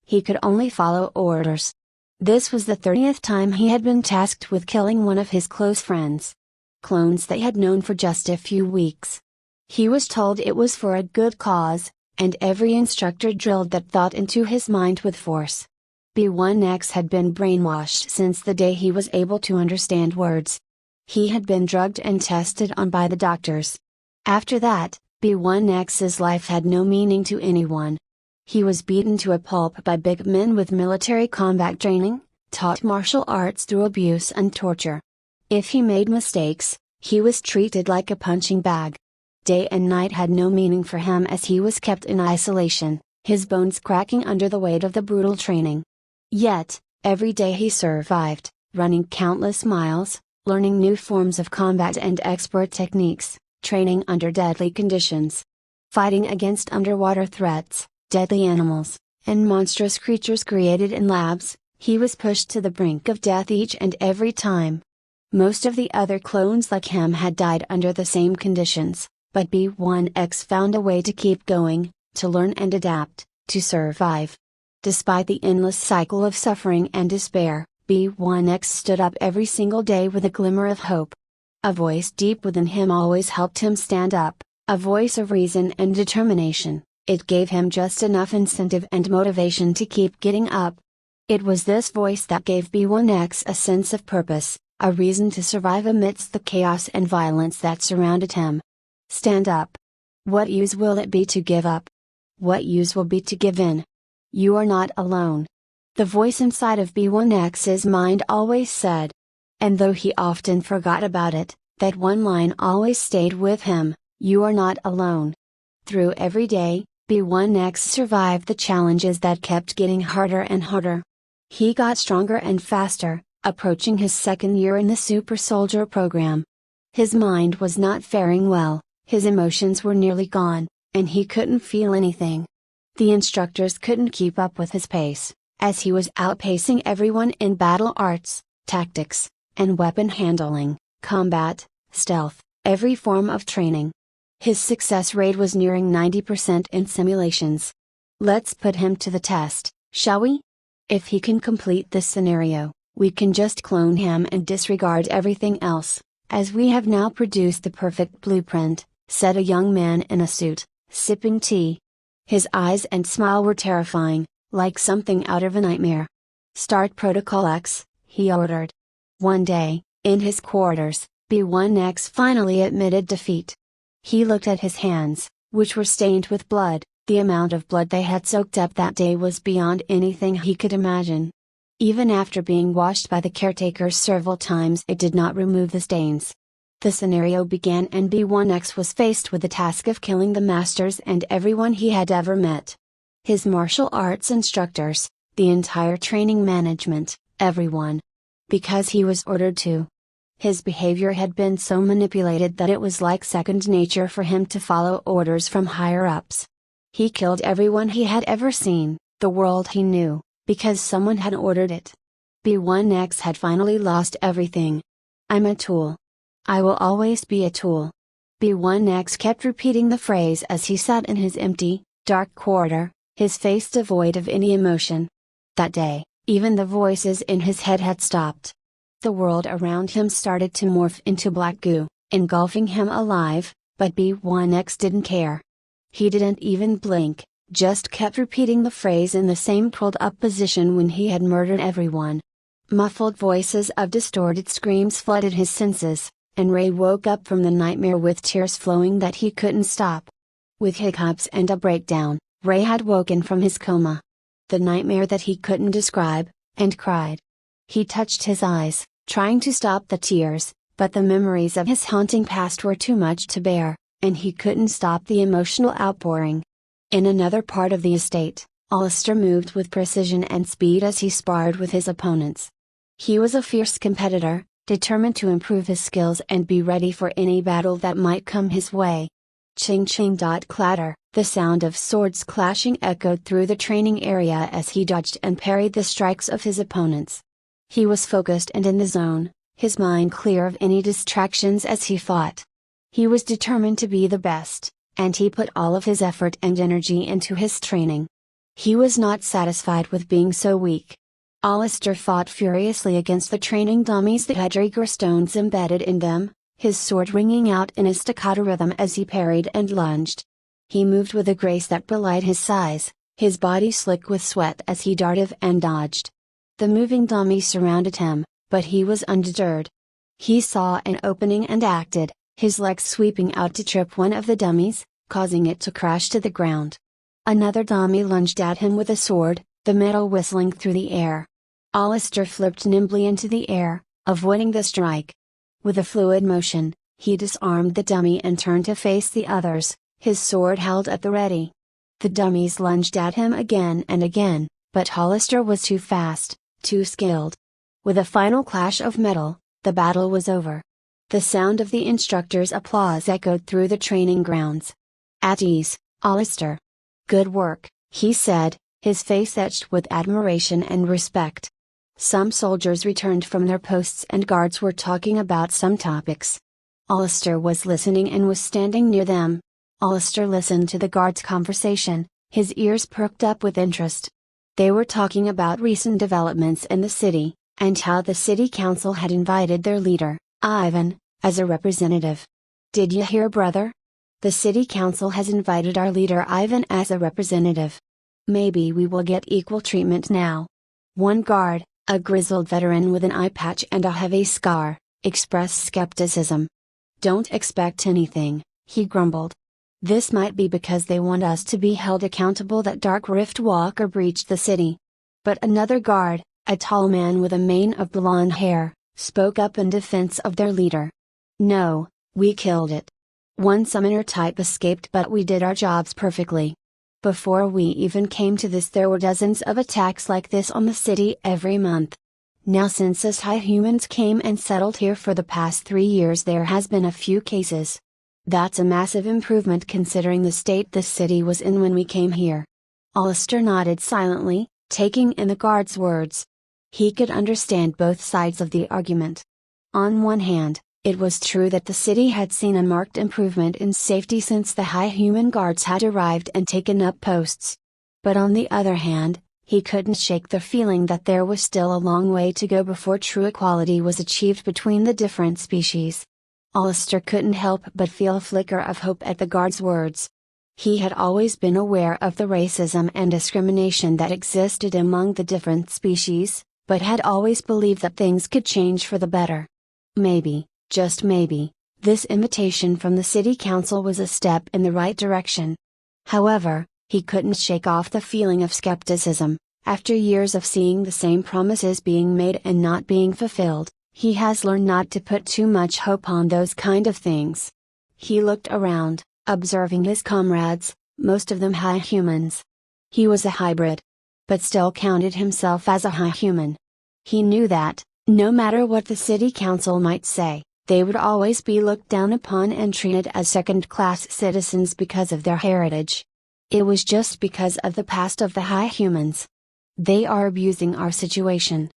He could only follow orders. This was the 30th time he had been tasked with killing one of his close friends. Clones they had known for just a few weeks. He was told it was for a good cause, and every instructor drilled that thought into his mind with force. B1X had been brainwashed since the day he was able to understand words. He had been drugged and tested on by the doctors. After that, B1X's life had no meaning to anyone. He was beaten to a pulp by big men with military combat training, taught martial arts through abuse and torture. If he made mistakes, he was treated like a punching bag. Day and night had no meaning for him as he was kept in isolation, his bones cracking under the weight of the brutal training. Yet, every day he survived, running countless miles, learning new forms of combat and expert techniques, training under deadly conditions. Fighting against underwater threats, deadly animals, and monstrous creatures created in labs, he was pushed to the brink of death each and every time. Most of the other clones like him had died under the same conditions, but B1X found a way to keep going, to learn and adapt, to survive. Despite the endless cycle of suffering and despair, B1X stood up every single day with a glimmer of hope. A voice deep within him always helped him stand up, a voice of reason and determination. It gave him just enough incentive and motivation to keep getting up. It was this voice that gave B1X a sense of purpose, a reason to survive amidst the chaos and violence that surrounded him. Stand up. What use will it be to give up? What use will be to give in? You are not alone. the voice inside of B1X's mind always said. And though he often forgot about it, that one line always stayed with him: you are not alone. Through every day, B1X survived the challenges that kept getting harder and harder. He got stronger and faster, approaching his second year in the Super Soldier program. His mind was not faring well, his emotions were nearly gone, and he couldn't feel anything. The instructors couldn't keep up with his pace, as he was outpacing everyone in battle arts, tactics, and weapon handling, combat, stealth, every form of training. His success rate was nearing 90% in simulations. Let's put him to the test, shall we? If he can complete this scenario, we can just clone him and disregard everything else, as we have now produced the perfect blueprint, said a young man in a suit, sipping tea. His eyes and smile were terrifying, like something out of a nightmare. Start Protocol X, he ordered. One day, in his quarters, B1X finally admitted defeat. He looked at his hands, which were stained with blood. The amount of blood they had soaked up that day was beyond anything he could imagine. Even after being washed by the caretakers several times, it did not remove the stains. The scenario began and B1X was faced with the task of killing the masters and everyone he had ever met. His martial arts instructors, the entire training management, everyone. Because he was ordered to. His behavior had been so manipulated that it was like second nature for him to follow orders from higher-ups. He killed everyone he had ever seen, the world he knew, because someone had ordered it. B1X had finally lost everything. I'm a tool. I will always be a tool. B1X kept repeating the phrase as he sat in his empty, dark quarter, his face devoid of any emotion. That day, even the voices in his head had stopped. The world around him started to morph into black goo, engulfing him alive, but B1X didn't care. He didn't even blink, just kept repeating the phrase in the same curled up position when he had murdered everyone. Muffled voices of distorted screams flooded his senses, and Ray woke up from the nightmare with tears flowing that he couldn't stop. With hiccups and a breakdown, Ray had woken from his coma. The nightmare that he couldn't describe, and cried. He touched his eyes, trying to stop the tears, but the memories of his haunting past were too much to bear, and he couldn't stop the emotional outpouring. In another part of the estate, Alistair moved with precision and speed as he sparred with his opponents. He was a fierce competitor, determined to improve his skills and be ready for any battle that might come his way. Ching ching dot clatter, the sound of swords clashing echoed through the training area as he dodged and parried the strikes of his opponents. He was focused and in the zone, his mind clear of any distractions as he fought. He was determined to be the best, and he put all of his effort and energy into his training. He was not satisfied with being so weak. Alistair fought furiously against the training dummies that had trigger stones embedded in them, his sword ringing out in a staccato rhythm as he parried and lunged. He moved with a grace that belied his size, his body slick with sweat as he darted and dodged. The moving dummies surrounded him, but he was undeterred. He saw an opening and acted, his legs sweeping out to trip one of the dummies, causing it to crash to the ground. Another dummy lunged at him with a sword, the metal whistling through the air. Alistair flipped nimbly into the air, avoiding the strike. With a fluid motion, he disarmed the dummy and turned to face the others, his sword held at the ready. The dummies lunged at him again and again, but Hollister was too fast, too skilled. With a final clash of metal, the battle was over. The sound of the instructor's applause echoed through the training grounds. At ease, Alistair. Good work, he said, his face etched with admiration and respect. Some soldiers returned from their posts and guards were talking about some topics. Alistair was listening and was standing near them. Alistair listened to the guards' conversation, his ears perked up with interest. They were talking about recent developments in the city, and how the city council had invited their leader, Ivan, as a representative. Did you hear, brother? The city council has invited our leader Ivan as a representative. Maybe we will get equal treatment now. One guard, a grizzled veteran with an eye patch and a heavy scar, expressed skepticism. Don't expect anything, he grumbled. This might be because they want us to be held accountable that Dark Rift Walker breached the city. But another guard, a tall man with a mane of blonde hair, spoke up in defense of their leader. "No, we killed it. One summoner type escaped, but we did our jobs perfectly. Before we even came to this, there were dozens of attacks like this on the city every month. Now since us high humans came and settled here for the past 3 years, there has been a few cases. That's a massive improvement considering the state the city was in when we came here." Alistair nodded silently, taking in the guard's words. He could understand both sides of the argument. On one hand, it was true that the city had seen a marked improvement in safety since the high human guards had arrived and taken up posts. But on the other hand, he couldn't shake the feeling that there was still a long way to go before true equality was achieved between the different species. Alistair couldn't help but feel a flicker of hope at the guard's words. He had always been aware of the racism and discrimination that existed among the different species, but had always believed that things could change for the better. Maybe, just maybe, this invitation from the city council was a step in the right direction. However, he couldn't shake off the feeling of skepticism. After years of seeing the same promises being made and not being fulfilled, he has learned not to put too much hope on those kind of things. He looked around, observing his comrades, most of them high humans. He was a hybrid, but still counted himself as a high human. He knew that, no matter what the city council might say, they would always be looked down upon and treated as second-class citizens because of their heritage. It was just because of the past of the high humans. "They are abusing our situation.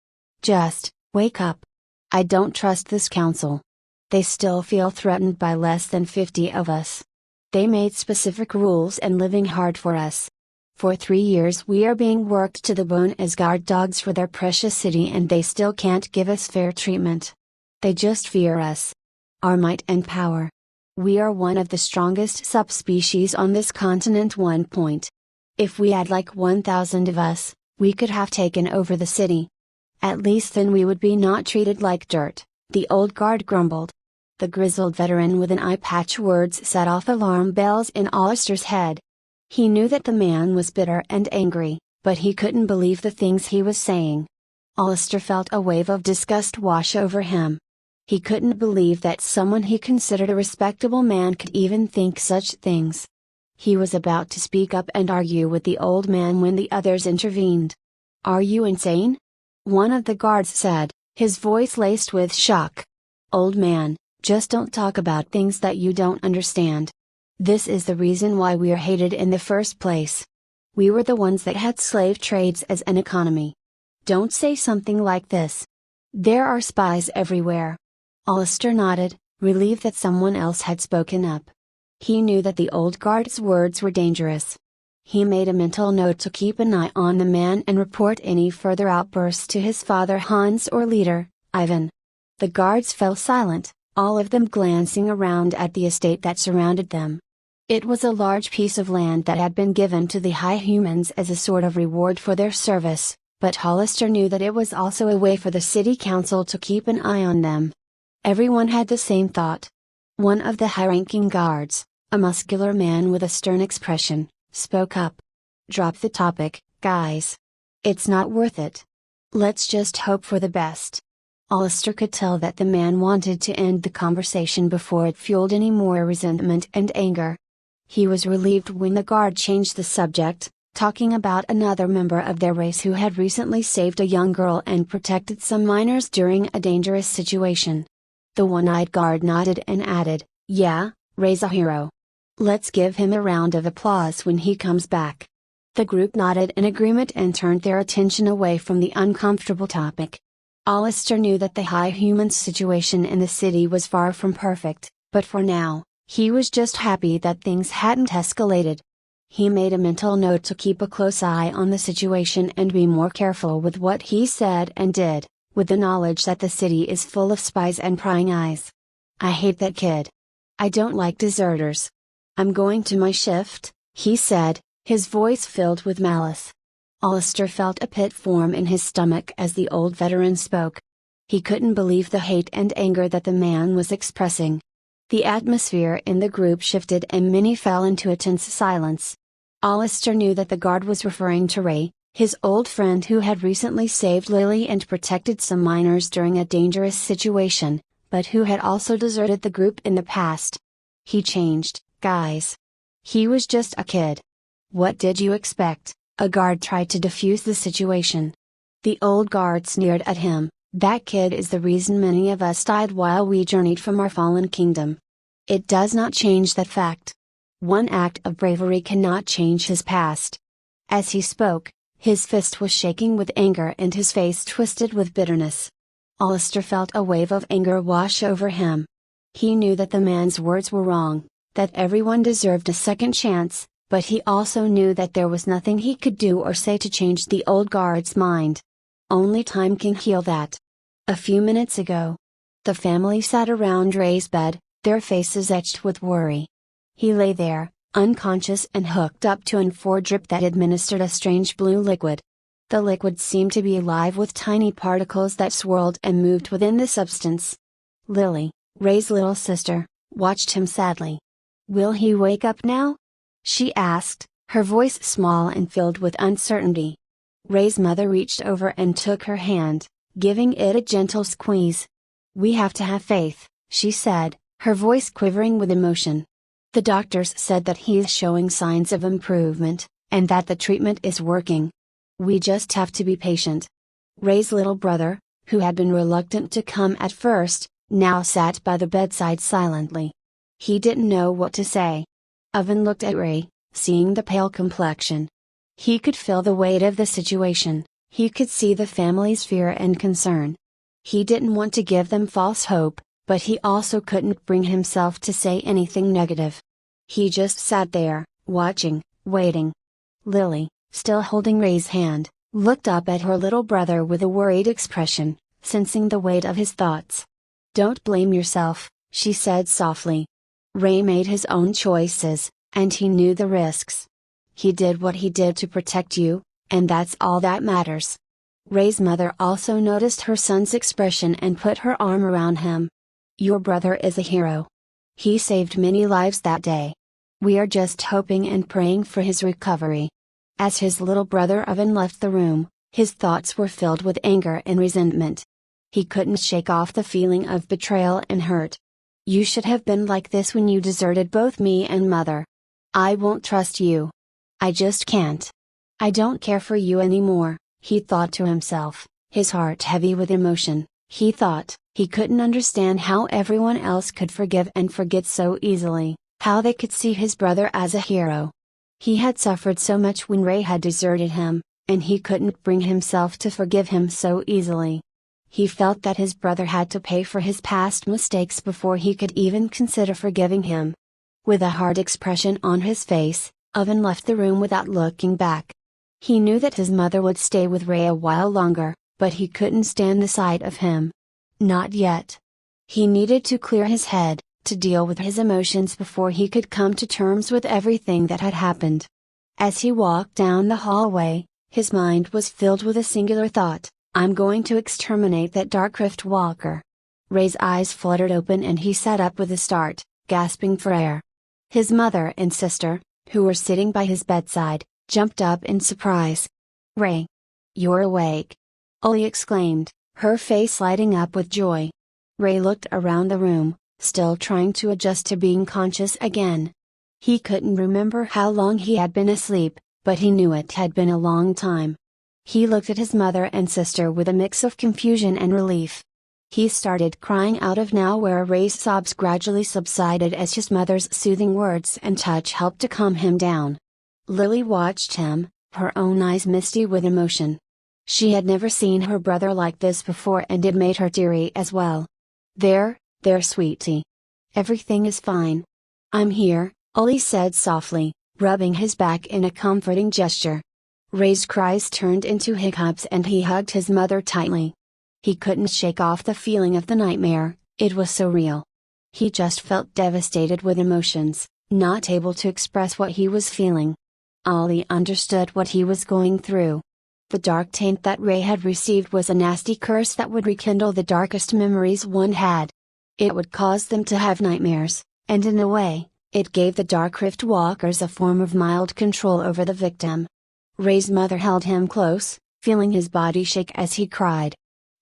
Just, wake up. I don't trust this council. They still feel threatened by less than 50 of us. They made specific rules and living hard for us. For 3 years we are being worked to the bone as guard dogs for their precious city, and they still can't give us fair treatment. They just fear us. Our might and power. We are one of the strongest subspecies on this continent. 1 point. If we had like 1,000 of us, we could have taken over the city. At least then we would be not treated like dirt," the old guard grumbled. The grizzled veteran with an eye patch words set off alarm bells in Alistair's head. He knew that the man was bitter and angry, but he couldn't believe the things he was saying. Alistair felt a wave of disgust wash over him. He couldn't believe that someone he considered a respectable man could even think such things. He was about to speak up and argue with the old man when the others intervened. "Are you insane?" one of the guards said, his voice laced with shock. "Old man, just don't talk about things that you don't understand. This is the reason why we are hated in the first place. We were the ones that had slave trades as an economy. Don't say something like this. There are spies everywhere." Alistair nodded, relieved that someone else had spoken up. He knew that the old guard's words were dangerous. He made a mental note to keep an eye on the man and report any further outbursts to his father Hans or leader, Ivan. The guards fell silent, all of them glancing around at the estate that surrounded them. It was a large piece of land that had been given to the high humans as a sort of reward for their service, but Hollister knew that it was also a way for the city council to keep an eye on them. Everyone had the same thought. One of the high-ranking guards, a muscular man with a stern expression, spoke up. "Drop the topic, guys. It's not worth it. Let's just hope for the best." Alistair could tell that the man wanted to end the conversation before it fueled any more resentment and anger. He was relieved when the guard changed the subject, talking about another member of their race who had recently saved a young girl and protected some minors during a dangerous situation. The one-eyed guard nodded and added, "Yeah, Ray's a hero. Let's give him a round of applause when he comes back." The group nodded in agreement and turned their attention away from the uncomfortable topic. Alistair knew that the high human's situation in the city was far from perfect, but for now, he was just happy that things hadn't escalated. He made a mental note to keep a close eye on the situation and be more careful with what he said and did, with the knowledge that the city is full of spies and prying eyes. "I hate that kid. I don't like deserters. I'm going to my shift," he said, his voice filled with malice. Alistair felt a pit form in his stomach as the old veteran spoke. He couldn't believe the hate and anger that the man was expressing. The atmosphere in the group shifted and many fell into a tense silence. Alistair knew that the guard was referring to Ray, His old friend who had recently saved Lily and protected some minors during a dangerous situation, but who had also deserted the group in the past. He changed, guys. He was just a kid. What did you expect? A guard tried to defuse the situation. The old guard sneered at him. That kid is the reason many of us died while we journeyed from our fallen kingdom. It does not change that fact. One act of bravery cannot change his past. As he spoke, his fist was shaking with anger and his face twisted with bitterness. Alistair felt a wave of anger wash over him. He knew that the man's words were wrong, that everyone deserved a second chance, but he also knew that there was nothing he could do or say to change the old guard's mind. Only time can heal that. A few minutes ago, the family sat around Ray's bed, their faces etched with worry. He lay there, unconscious and hooked up to an IV drip that administered a strange blue liquid. The liquid seemed to be alive with tiny particles that swirled and moved within the substance. Lily, Ray's little sister, watched him sadly. "Will he wake up now?" she asked, her voice small and filled with uncertainty. Ray's mother reached over and took her hand, giving it a gentle squeeze. "We have to have faith," she said, her voice quivering with emotion. "The doctors said that he is showing signs of improvement, and that the treatment is working. We just have to be patient." Ray's little brother, who had been reluctant to come at first, now sat by the bedside silently. He didn't know what to say. Owen looked at Ray, seeing the pale complexion. He could feel the weight of the situation, he could see the family's fear and concern. He didn't want to give them false hope, but he also couldn't bring himself to say anything negative. He just sat there, watching, waiting. Lily, still holding Ray's hand, looked up at her little brother with a worried expression, sensing the weight of his thoughts. "Don't blame yourself," she said softly. "Ray made his own choices, and he knew the risks. He did what he did to protect you, and that's all that matters." Ray's mother also noticed her son's expression and put her arm around him. "Your brother is a hero. He saved many lives that day. We are just hoping and praying for his recovery." As his little brother Owen left the room, his thoughts were filled with anger and resentment. He couldn't shake off the feeling of betrayal and hurt. "You should have been like this when you deserted both me and Mother. I won't trust you. I just can't. I don't care for you anymore," he thought to himself, his heart heavy with emotion. He thought, he couldn't understand how everyone else could forgive and forget so easily, how they could see his brother as a hero. He had suffered so much when Ray had deserted him, and he couldn't bring himself to forgive him so easily. He felt that his brother had to pay for his past mistakes before he could even consider forgiving him. With a hard expression on his face, Owen left the room without looking back. He knew that his mother would stay with Ray a while longer, but he couldn't stand the sight of him. Not yet. He needed to clear his head, to deal with his emotions before he could come to terms with everything that had happened. As he walked down the hallway, his mind was filled with a singular thought: "I'm going to exterminate that Dark Rift Walker." Ray's eyes fluttered open and he sat up with a start, gasping for air. His mother and sister, who were sitting by his bedside, jumped up in surprise. "Ray! You're awake!" Ollie exclaimed, her face lighting up with joy. Ray looked around the room, still trying to adjust to being conscious again. He couldn't remember how long he had been asleep, but he knew it had been a long time. He looked at his mother and sister with a mix of confusion and relief. He started crying out of nowhere. Ray's sobs gradually subsided as his mother's soothing words and touch helped to calm him down. Lily watched him, her own eyes misty with emotion. She had never seen her brother like this before and it made her teary as well. There, sweetie. Everything is fine. I'm here," Ollie said softly, rubbing his back in a comforting gesture. Ray's cries turned into hiccups and he hugged his mother tightly. He couldn't shake off the feeling of the nightmare, it was so real. He just felt devastated with emotions, not able to express what he was feeling. Ollie understood what he was going through. The dark taint that Ray had received was a nasty curse that would rekindle the darkest memories one had. It would cause them to have nightmares, and in a way, it gave the Dark Rift Walkers a form of mild control over the victim. Ray's mother held him close, feeling his body shake as he cried.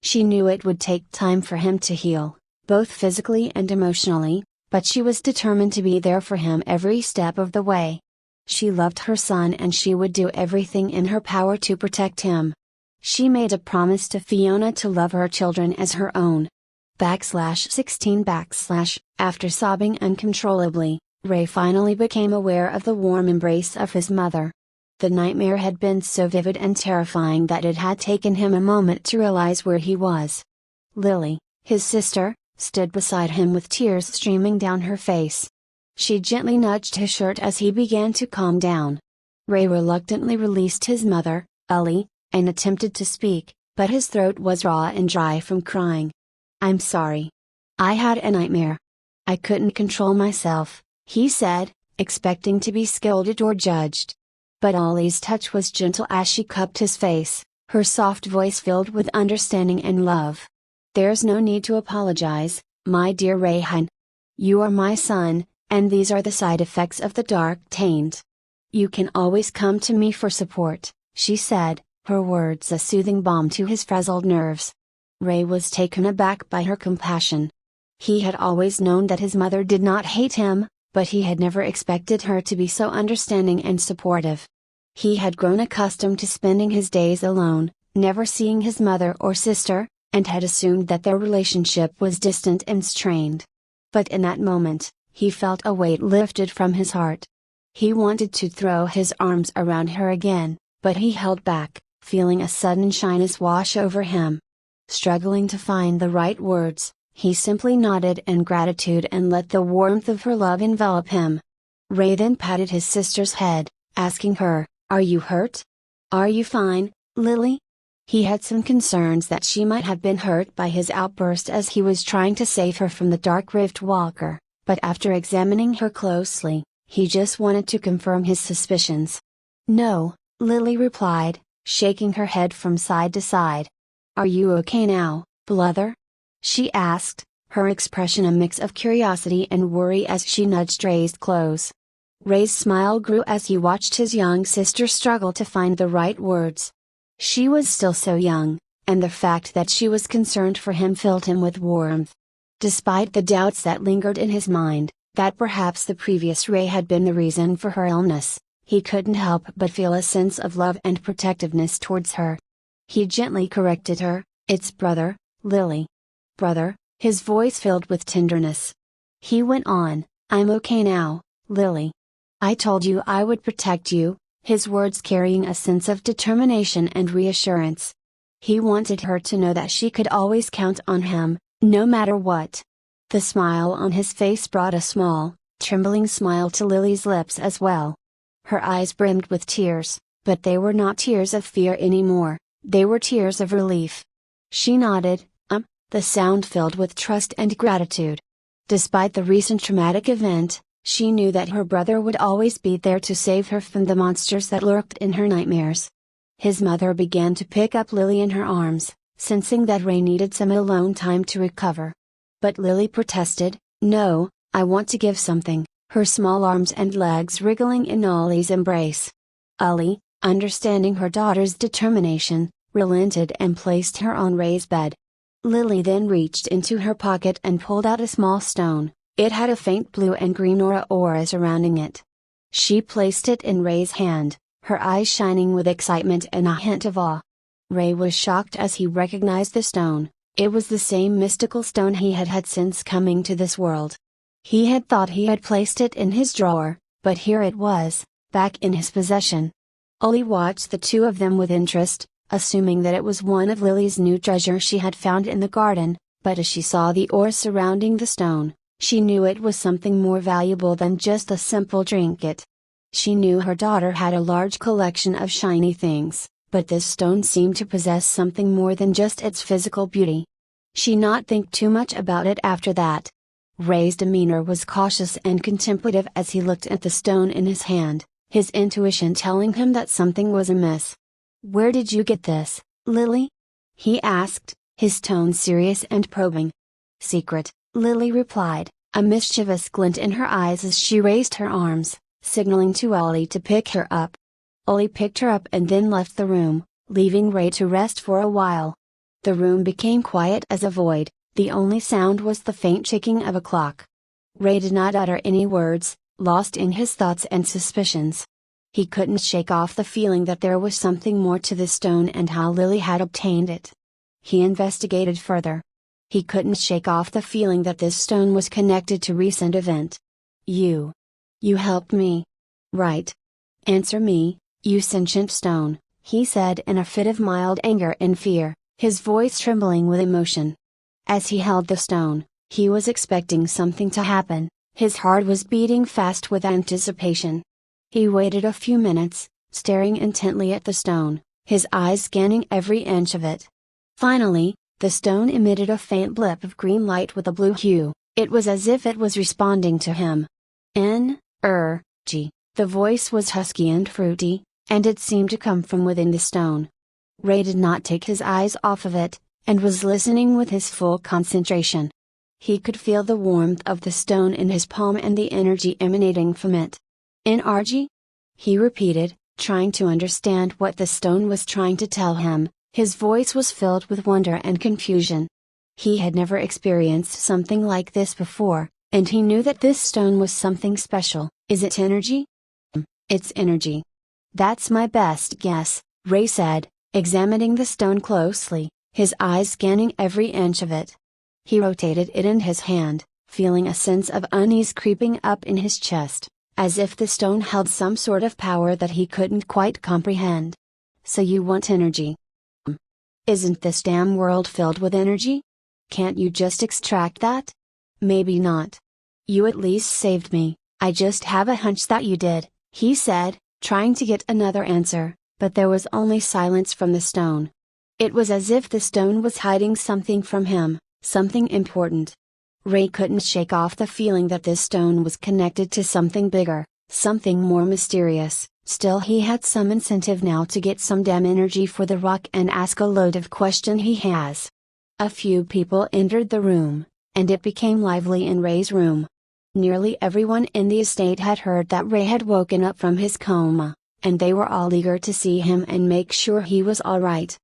She knew it would take time for him to heal, both physically and emotionally, but she was determined to be there for him every step of the way. She loved her son and she would do everything in her power to protect him. She made a promise to Fiona to love her children as her own. /16 After sobbing uncontrollably, Ray finally became aware of the warm embrace of his mother. The nightmare had been so vivid and terrifying that it had taken him a moment to realize where he was. Lily, his sister, stood beside him with tears streaming down her face. She gently nudged his shirt as he began to calm down. Ray reluctantly released his mother, Ellie, and attempted to speak, but his throat was raw and dry from crying. "I'm sorry. I had a nightmare. I couldn't control myself," he said, expecting to be scolded or judged. But Ollie's touch was gentle as she cupped his face, her soft voice filled with understanding and love. "There's no need to apologize, my dear Rayhan. You are my son, and these are the side effects of the dark taint. You can always come to me for support," she said, her words a soothing balm to his frazzled nerves. Ray was taken aback by her compassion. He had always known that his mother did not hate him, but he had never expected her to be so understanding and supportive. He had grown accustomed to spending his days alone, never seeing his mother or sister, and had assumed that their relationship was distant and strained. But in that moment, he felt a weight lifted from his heart. He wanted to throw his arms around her again, but he held back, feeling a sudden shyness wash over him. Struggling to find the right words, he simply nodded in gratitude and let the warmth of her love envelop him. Ray then patted his sister's head, asking her, "Are you hurt? Are you fine, Lily?" He had some concerns that she might have been hurt by his outburst as he was trying to save her from the dark Rift Walker, but after examining her closely, he just wanted to confirm his suspicions. "No," Lily replied, shaking her head from side to side. "Are you okay now, Blother?" she asked, her expression a mix of curiosity and worry as she nudged Ray's clothes. Ray's smile grew as he watched his young sister struggle to find the right words. She was still so young, and the fact that she was concerned for him filled him with warmth. Despite the doubts that lingered in his mind, that perhaps the previous Ray had been the reason for her illness, he couldn't help but feel a sense of love and protectiveness towards her. He gently corrected her, "It's brother, Lily. Brother," his voice filled with tenderness. He went on, "I'm okay now, Lily. I told you I would protect you," his words carrying a sense of determination and reassurance. He wanted her to know that she could always count on him, no matter what. The smile on his face brought a small, trembling smile to Lily's lips as well. Her eyes brimmed with tears, but they were not tears of fear anymore, they were tears of relief. She nodded, the sound filled with trust and gratitude. Despite the recent traumatic event, she knew that her brother would always be there to save her from the monsters that lurked in her nightmares. His mother began to pick up Lily in her arms, sensing that Ray needed some alone time to recover. But Lily protested, "No, I want to give something," her small arms and legs wriggling in Ollie's embrace. Ollie, understanding her daughter's determination, relented and placed her on Ray's bed. Lily then reached into her pocket and pulled out a small stone. It had a faint blue and green aura surrounding it. She placed it in Ray's hand, her eyes shining with excitement and a hint of awe. Ray was shocked as he recognized the stone. It was the same mystical stone he had had since coming to this world. He had thought he had placed it in his drawer, but here it was, back in his possession. Ollie watched the two of them with interest, assuming that it was one of Lily's new treasure she had found in the garden, but as she saw the ore surrounding the stone, she knew it was something more valuable than just a simple trinket. She knew her daughter had a large collection of shiny things, but this stone seemed to possess something more than just its physical beauty. She did not think too much about it after that. Ray's demeanor was cautious and contemplative as he looked at the stone in his hand, his intuition telling him that something was amiss. "Where did you get this, Lily?" he asked, his tone serious and probing. "Secret," Lily replied, a mischievous glint in her eyes as she raised her arms, signaling to Ollie to pick her up. Ollie picked her up and then left the room, leaving Ray to rest for a while. The room became quiet as a void, the only sound was the faint ticking of a clock. Ray did not utter any words, lost in his thoughts and suspicions. He couldn't shake off the feeling that there was something more to this stone and how Lily had obtained it. He investigated further. He couldn't shake off the feeling that this stone was connected to recent event. You helped me. Right? Answer me, you sentient stone, he said in a fit of mild anger and fear, his voice trembling with emotion. As he held the stone, he was expecting something to happen, his heart was beating fast with anticipation. He waited a few minutes, staring intently at the stone, his eyes scanning every inch of it. Finally, the stone emitted a faint blip of green light with a blue hue, it was as if it was responding to him. Energy. The voice was husky and fruity, and it seemed to come from within the stone. Ray did not take his eyes off of it, and was listening with his full concentration. He could feel the warmth of the stone in his palm and the energy emanating from it. Energy? He repeated, trying to understand what the stone was trying to tell him, his voice was filled with wonder and confusion. He had never experienced something like this before, and he knew that this stone was something special. Is it energy? It's energy. That's my best guess, Ray said, examining the stone closely, his eyes scanning every inch of it. He rotated it in his hand, feeling a sense of unease creeping up in his chest, as if the stone held some sort of power that he couldn't quite comprehend. So you want energy? Isn't this damn world filled with energy? Can't you just extract that? Maybe not. You at least saved me, I just have a hunch that you did, he said, trying to get another answer, but there was only silence from the stone. It was as if the stone was hiding something from him, something important. Ray couldn't shake off the feeling that this stone was connected to something bigger, something more mysterious. Still, he had some incentive now to get some damn energy for the rock and ask a load of questions he has. A few people entered the room, and it became lively in Ray's room. Nearly everyone in the estate had heard that Ray had woken up from his coma, and they were all eager to see him and make sure he was all right.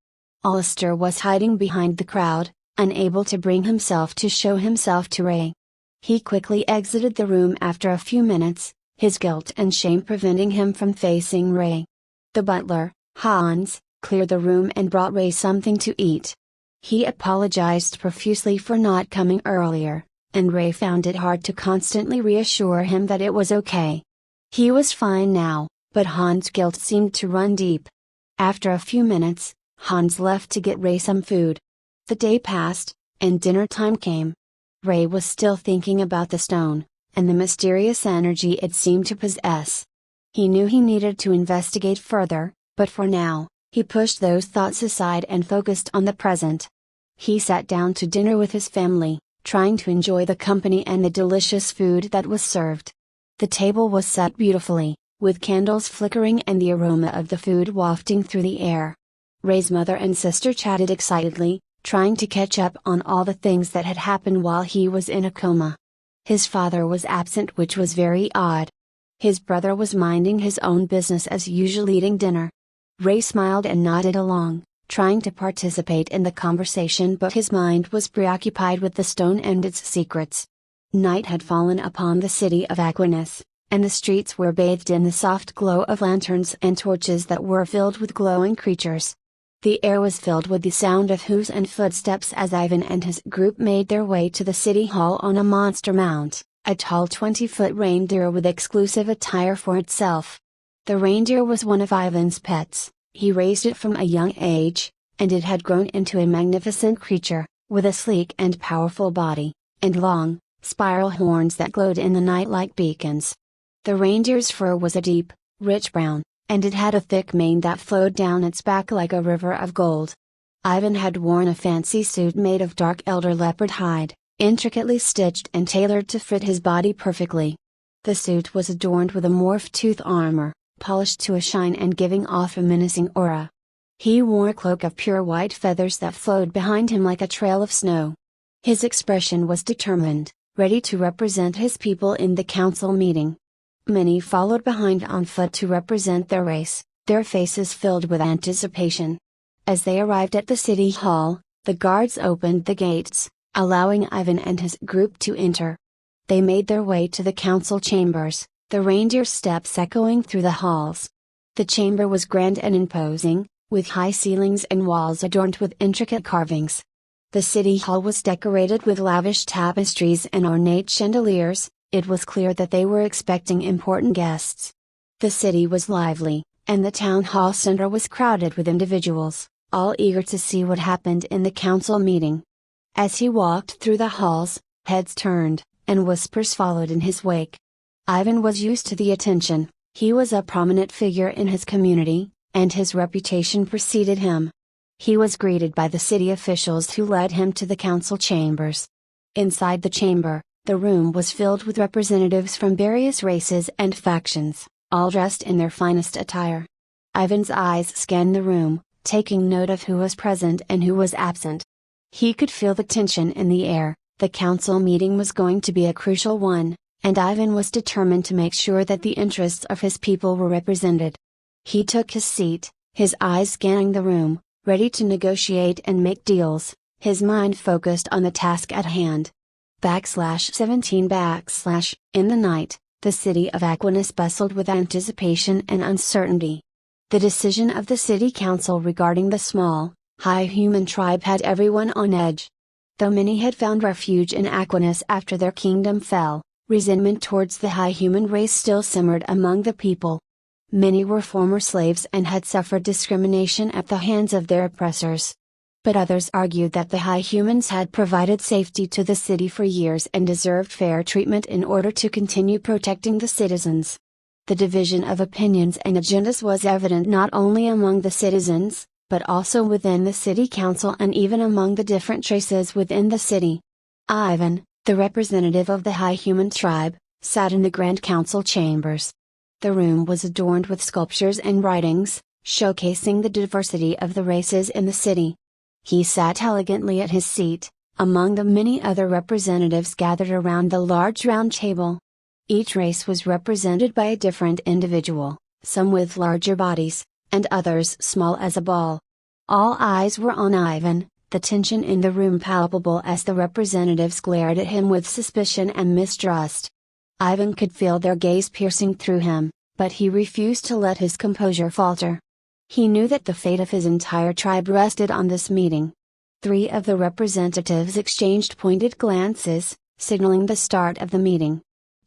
Alistair was hiding behind the crowd, unable to bring himself to show himself to Ray. He quickly exited the room after a few minutes, his guilt and shame preventing him from facing Ray. The butler, Hans, cleared the room and brought Ray something to eat. He apologized profusely for not coming earlier, and Ray found it hard to constantly reassure him that it was okay. He was fine now, but Hans' guilt seemed to run deep. After a few minutes, Hans left to get Ray some food. The day passed, and dinner time came. Ray was still thinking about the stone, and the mysterious energy it seemed to possess. He knew he needed to investigate further, but for now, he pushed those thoughts aside and focused on the present. He sat down to dinner with his family, trying to enjoy the company and the delicious food that was served. The table was set beautifully, with candles flickering and the aroma of the food wafting through the air. Ray's mother and sister chatted excitedly, trying to catch up on all the things that had happened while he was in a coma. His father was absent, which was very odd. His brother was minding his own business as usual, eating dinner. Ray smiled and nodded along, trying to participate in the conversation, but his mind was preoccupied with the stone and its secrets. Night had fallen upon the city of Aquinas, and the streets were bathed in the soft glow of lanterns and torches that were filled with glowing creatures. The air was filled with the sound of hooves and footsteps as Ivan and his group made their way to the city hall on a monster mount, a tall 20-foot reindeer with exclusive attire for itself. The reindeer was one of Ivan's pets. He raised it from a young age, and it had grown into a magnificent creature, with a sleek and powerful body, and long, spiral horns that glowed in the night like beacons. The reindeer's fur was a deep, rich brown, and it had a thick mane that flowed down its back like a river of gold. Ivan had worn a fancy suit made of dark elder leopard hide, intricately stitched and tailored to fit his body perfectly. The suit was adorned with a morph tooth armor, polished to a shine and giving off a menacing aura. He wore a cloak of pure white feathers that flowed behind him like a trail of snow. His expression was determined, ready to represent his people in the council meeting. Many followed behind on foot to represent their race, their faces filled with anticipation. As they arrived at the city hall, the guards opened the gates, allowing Ivan and his group to enter. They made their way to the council chambers, the reindeer steps echoing through the halls. The chamber was grand and imposing, with high ceilings and walls adorned with intricate carvings. The city hall was decorated with lavish tapestries and ornate chandeliers. It was clear that they were expecting important guests. The city was lively, and the town hall center was crowded with individuals, all eager to see what happened in the council meeting. As he walked through the halls, heads turned, and whispers followed in his wake. Ivan was used to the attention. He was a prominent figure in his community, and his reputation preceded him. He was greeted by the city officials who led him to the council chambers. Inside the chamber, the room was filled with representatives from various races and factions, all dressed in their finest attire. Ivan's eyes scanned the room, taking note of who was present and who was absent. He could feel the tension in the air. The council meeting was going to be a crucial one, and Ivan was determined to make sure that the interests of his people were represented. He took his seat, his eyes scanning the room, ready to negotiate and make deals, his mind focused on the task at hand. /17 In the night, the city of Aquinas bustled with anticipation and uncertainty. The decision of the city council regarding the small, high human tribe had everyone on edge. Though many had found refuge in Aquinas after their kingdom fell, resentment towards the high human race still simmered among the people. Many were former slaves and had suffered discrimination at the hands of their oppressors. But others argued that the high humans had provided safety to the city for years and deserved fair treatment in order to continue protecting the citizens. The division of opinions and agendas was evident not only among the citizens, but also within the city council and even among the different races within the city. Ivan, the representative of the high human tribe, sat in the grand council chambers. The room was adorned with sculptures and writings, showcasing the diversity of the races in the city. He sat elegantly at his seat, among the many other representatives gathered around the large round table. Each race was represented by a different individual, some with larger bodies, and others small as a ball. All eyes were on Ivan, the tension in the room palpable as the representatives glared at him with suspicion and mistrust. Ivan could feel their gaze piercing through him, but he refused to let his composure falter. He knew that the fate of his entire tribe rested on this meeting. 3 of the representatives exchanged pointed glances, signaling the start of the meeting.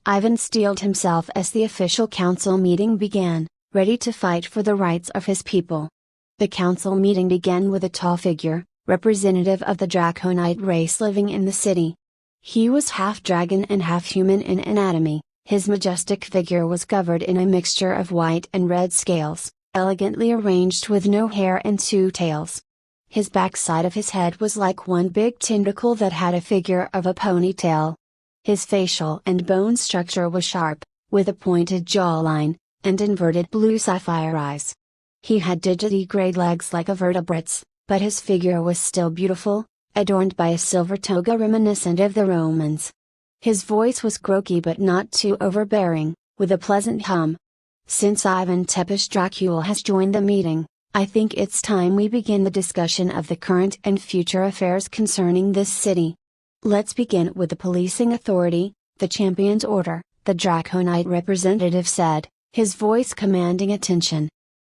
Ivan steeled himself as the official council meeting began, ready to fight for the rights of his people. The council meeting began with a tall figure, representative of the Draconite race living in the city. He was half dragon and half human in anatomy. His majestic figure was covered in a mixture of white and red scales, elegantly arranged with no hair and 2 tails. His backside of his head was like one big tentacle that had a figure of a ponytail. His facial and bone structure was sharp, with a pointed jawline, and inverted blue sapphire eyes. He had digitigrade legs like a vertebrate's, but his figure was still beautiful, adorned by a silver toga reminiscent of the Romans. His voice was croaky but not too overbearing, with a pleasant hum. Since Ivan Tepish Dracula has joined the meeting, I think it's time we begin the discussion of the current and future affairs concerning this city. Let's begin with the policing authority, the Champion's Order, the Draconite representative said, his voice commanding attention.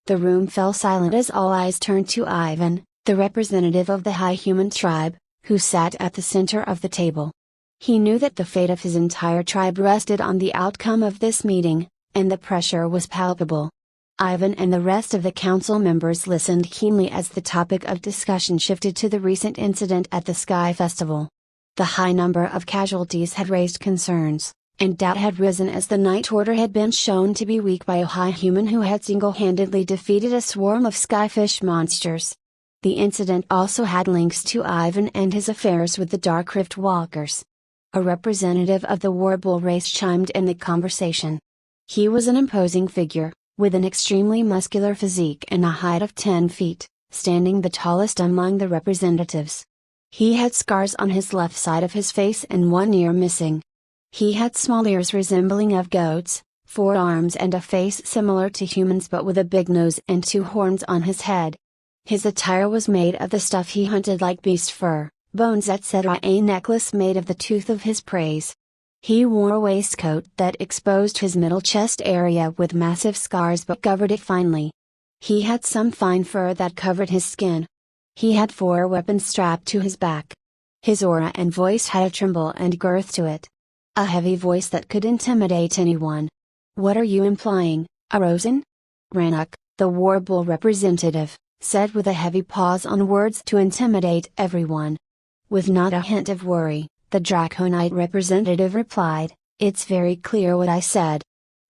The room fell silent as all eyes turned to Ivan, the representative of the high human tribe, who sat at the center of the table. He knew that the fate of his entire tribe rested on the outcome of this meeting, and the pressure was palpable. Ivan and the rest of the council members listened keenly as the topic of discussion shifted to the recent incident at the Sky Festival. The high number of casualties had raised concerns, and doubt had risen as the Night Order had been shown to be weak by a high human who had single-handedly defeated a swarm of skyfish monsters. The incident also had links to Ivan and his affairs with the Dark Rift Walkers. A representative of the Warbull race chimed in the conversation. He was an imposing figure, with an extremely muscular physique and a height of 10 feet, standing the tallest among the representatives. He had scars on his left side of his face and one ear missing. He had small ears resembling of goats, 4 arms and a face similar to humans but with a big nose and 2 horns on his head. His attire was made of the stuff he hunted like beast fur, bones etc. A necklace made of the tooth of his prey. He wore a waistcoat that exposed his middle chest area with massive scars but covered it finely. He had some fine fur that covered his skin. He had 4 weapons strapped to his back. His aura and voice had a tremble and girth to it. A heavy voice that could intimidate anyone. "What are you implying, Arosen?" Rannoch, the Warbull representative, said with a heavy pause on words to intimidate everyone. With not a hint of worry, the Draconite representative replied, "It's very clear what I said.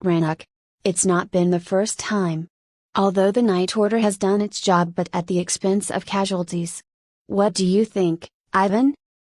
Rannoch. It's not been the first time. Although the Night Order has done its job but at the expense of casualties. What do you think, Ivan?"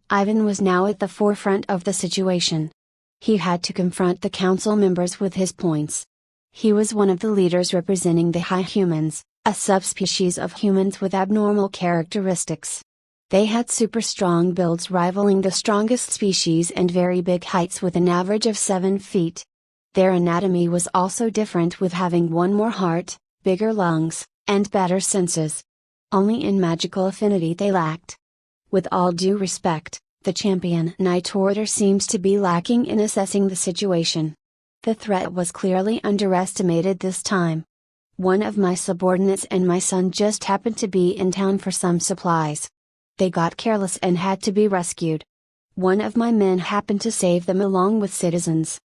Ivan was now at the forefront of the situation. He had to confront the council members with his points. He was one of the leaders representing the High Humans, a subspecies of humans with abnormal characteristics. They had super strong builds rivaling the strongest species and very big heights with an average of 7 feet. Their anatomy was also different, with having 1 more heart, bigger lungs, and better senses. Only in magical affinity they lacked. With all due respect, the champion Night Order seems to be lacking in assessing the situation. The threat was clearly underestimated this time. One of my subordinates and my son just happened to be in town for some supplies. They got careless and had to be rescued. One of my men happened to save them along with citizens.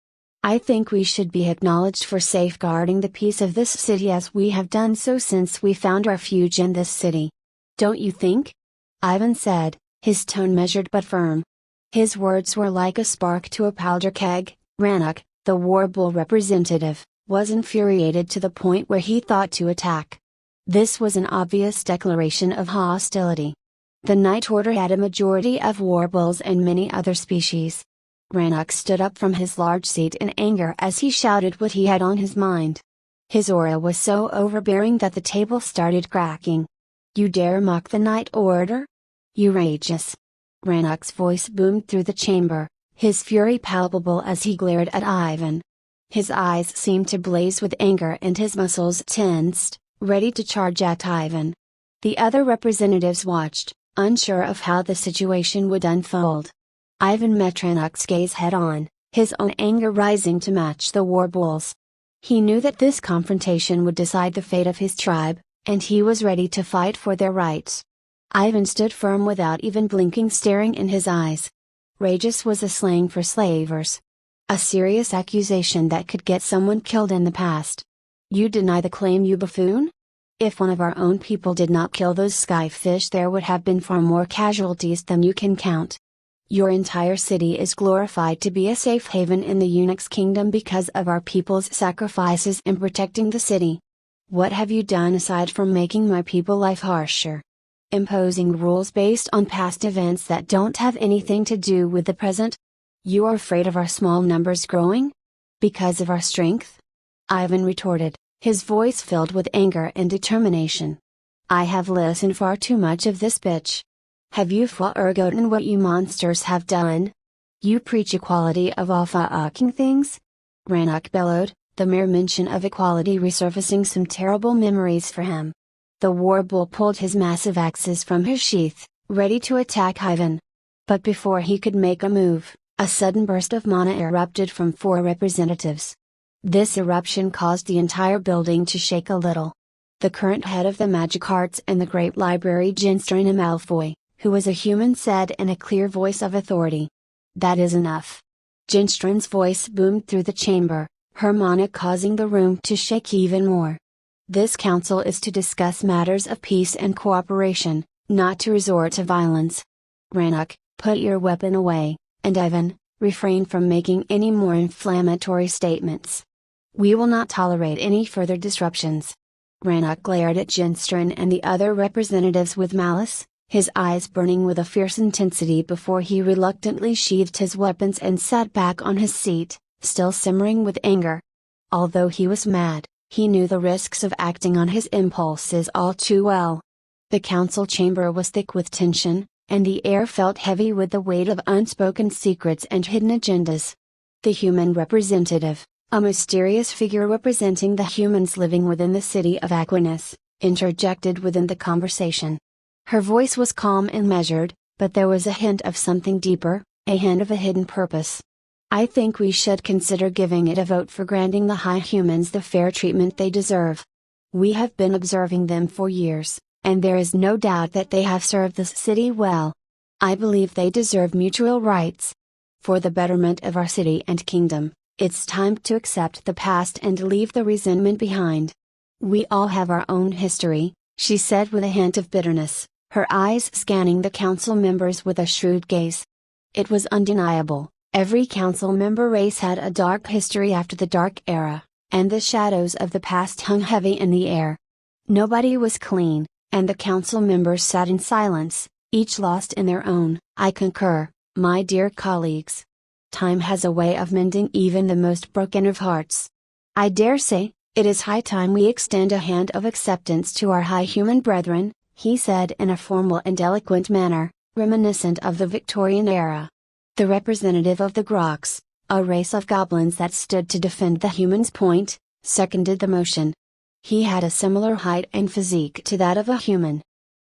I think we should be acknowledged for safeguarding the peace of this city as we have done so since we found refuge in this city. Don't you think? Ivan said, his tone measured but firm. His words were like a spark to a powder keg. Rannoch, the Warbull representative, was infuriated to the point where he thought to attack. This was an obvious declaration of hostility. The Night Order had a majority of Warbulls and many other species. Rannoch stood up from his large seat in anger as he shouted what he had on his mind. His aura was so overbearing that the table started cracking. "You dare mock the Night Order? Outrageous!" Rannoch's voice boomed through the chamber, his fury palpable as he glared at Ivan. His eyes seemed to blaze with anger and his muscles tensed, ready to charge at Ivan. The other representatives watched, unsure of how the situation would unfold. Ivan met Rannoch's gaze head-on, his own anger rising to match the Warbull's. He knew that this confrontation would decide the fate of his tribe, and he was ready to fight for their rights. Ivan stood firm without even blinking, staring in his eyes. Rageous was a slang for slavers. A serious accusation that could get someone killed in the past. "You deny the claim, you buffoon? If one of our own people did not kill those skyfish, there would have been far more casualties than you can count. Your entire city is glorified to be a safe haven in the Eunuch's kingdom because of our people's sacrifices in protecting the city. What have you done aside from making my people's life harsher? Imposing rules based on past events that don't have anything to do with the present? You are afraid of our small numbers growing? Because of our strength?" Ivan retorted, his voice filled with anger and determination. "I have listened far too much of this bitch. Have you forgotten what you monsters have done? You preach equality of all fucking things?" Rannoch bellowed, the mere mention of equality resurfacing some terrible memories for him. The Warbull pulled his massive axes from his sheath, ready to attack Ivan. But before he could make a move, a sudden burst of mana erupted from 4 representatives. This eruption caused the entire building to shake a little. The current head of the magic arts and the Great Library, Jinstrin Malfoy, who was a human, said in a clear voice of authority. "That is enough." Jinstrin's voice boomed through the chamber, her mana causing the room to shake even more. "This council is to discuss matters of peace and cooperation, not to resort to violence. Rannoch, put your weapon away, and Ivan, refrain from making any more inflammatory statements. We will not tolerate any further disruptions." Rannoch glared at Jinstrin and the other representatives with malice, his eyes burning with a fierce intensity before he reluctantly sheathed his weapons and sat back on his seat, still simmering with anger. Although he was mad, he knew the risks of acting on his impulses all too well. The council chamber was thick with tension, and the air felt heavy with the weight of unspoken secrets and hidden agendas. The human representative, A mysterious figure representing the humans living within the city of Aquinas interjected within the conversation. Her voice was calm and measured, but there was a hint of something deeper, a hint of a hidden purpose. I think we should consider giving it a vote for granting the high humans the fair treatment they deserve. We have been observing them for years, and there is no doubt that they have served this city well. I believe they deserve mutual rights. For the betterment of our city and kingdom, it's time to accept the past and leave the resentment behind. We all have our own history, she said with a hint of bitterness, her eyes scanning the council members with a shrewd gaze. It was undeniable, every council member race had a dark history after the Dark Era, and the shadows of the past hung heavy in the air. Nobody was clean, and the council members sat in silence, each lost in their own. I concur, my dear colleagues. Time has a way of mending even the most broken of hearts. I dare say, it is high time we extend a hand of acceptance to our high human brethren, he said in a formal and eloquent manner, reminiscent of the Victorian era. The representative of the Groks, a race of goblins that stood to defend the humans' point, seconded the motion. He had a similar height and physique to that of a human.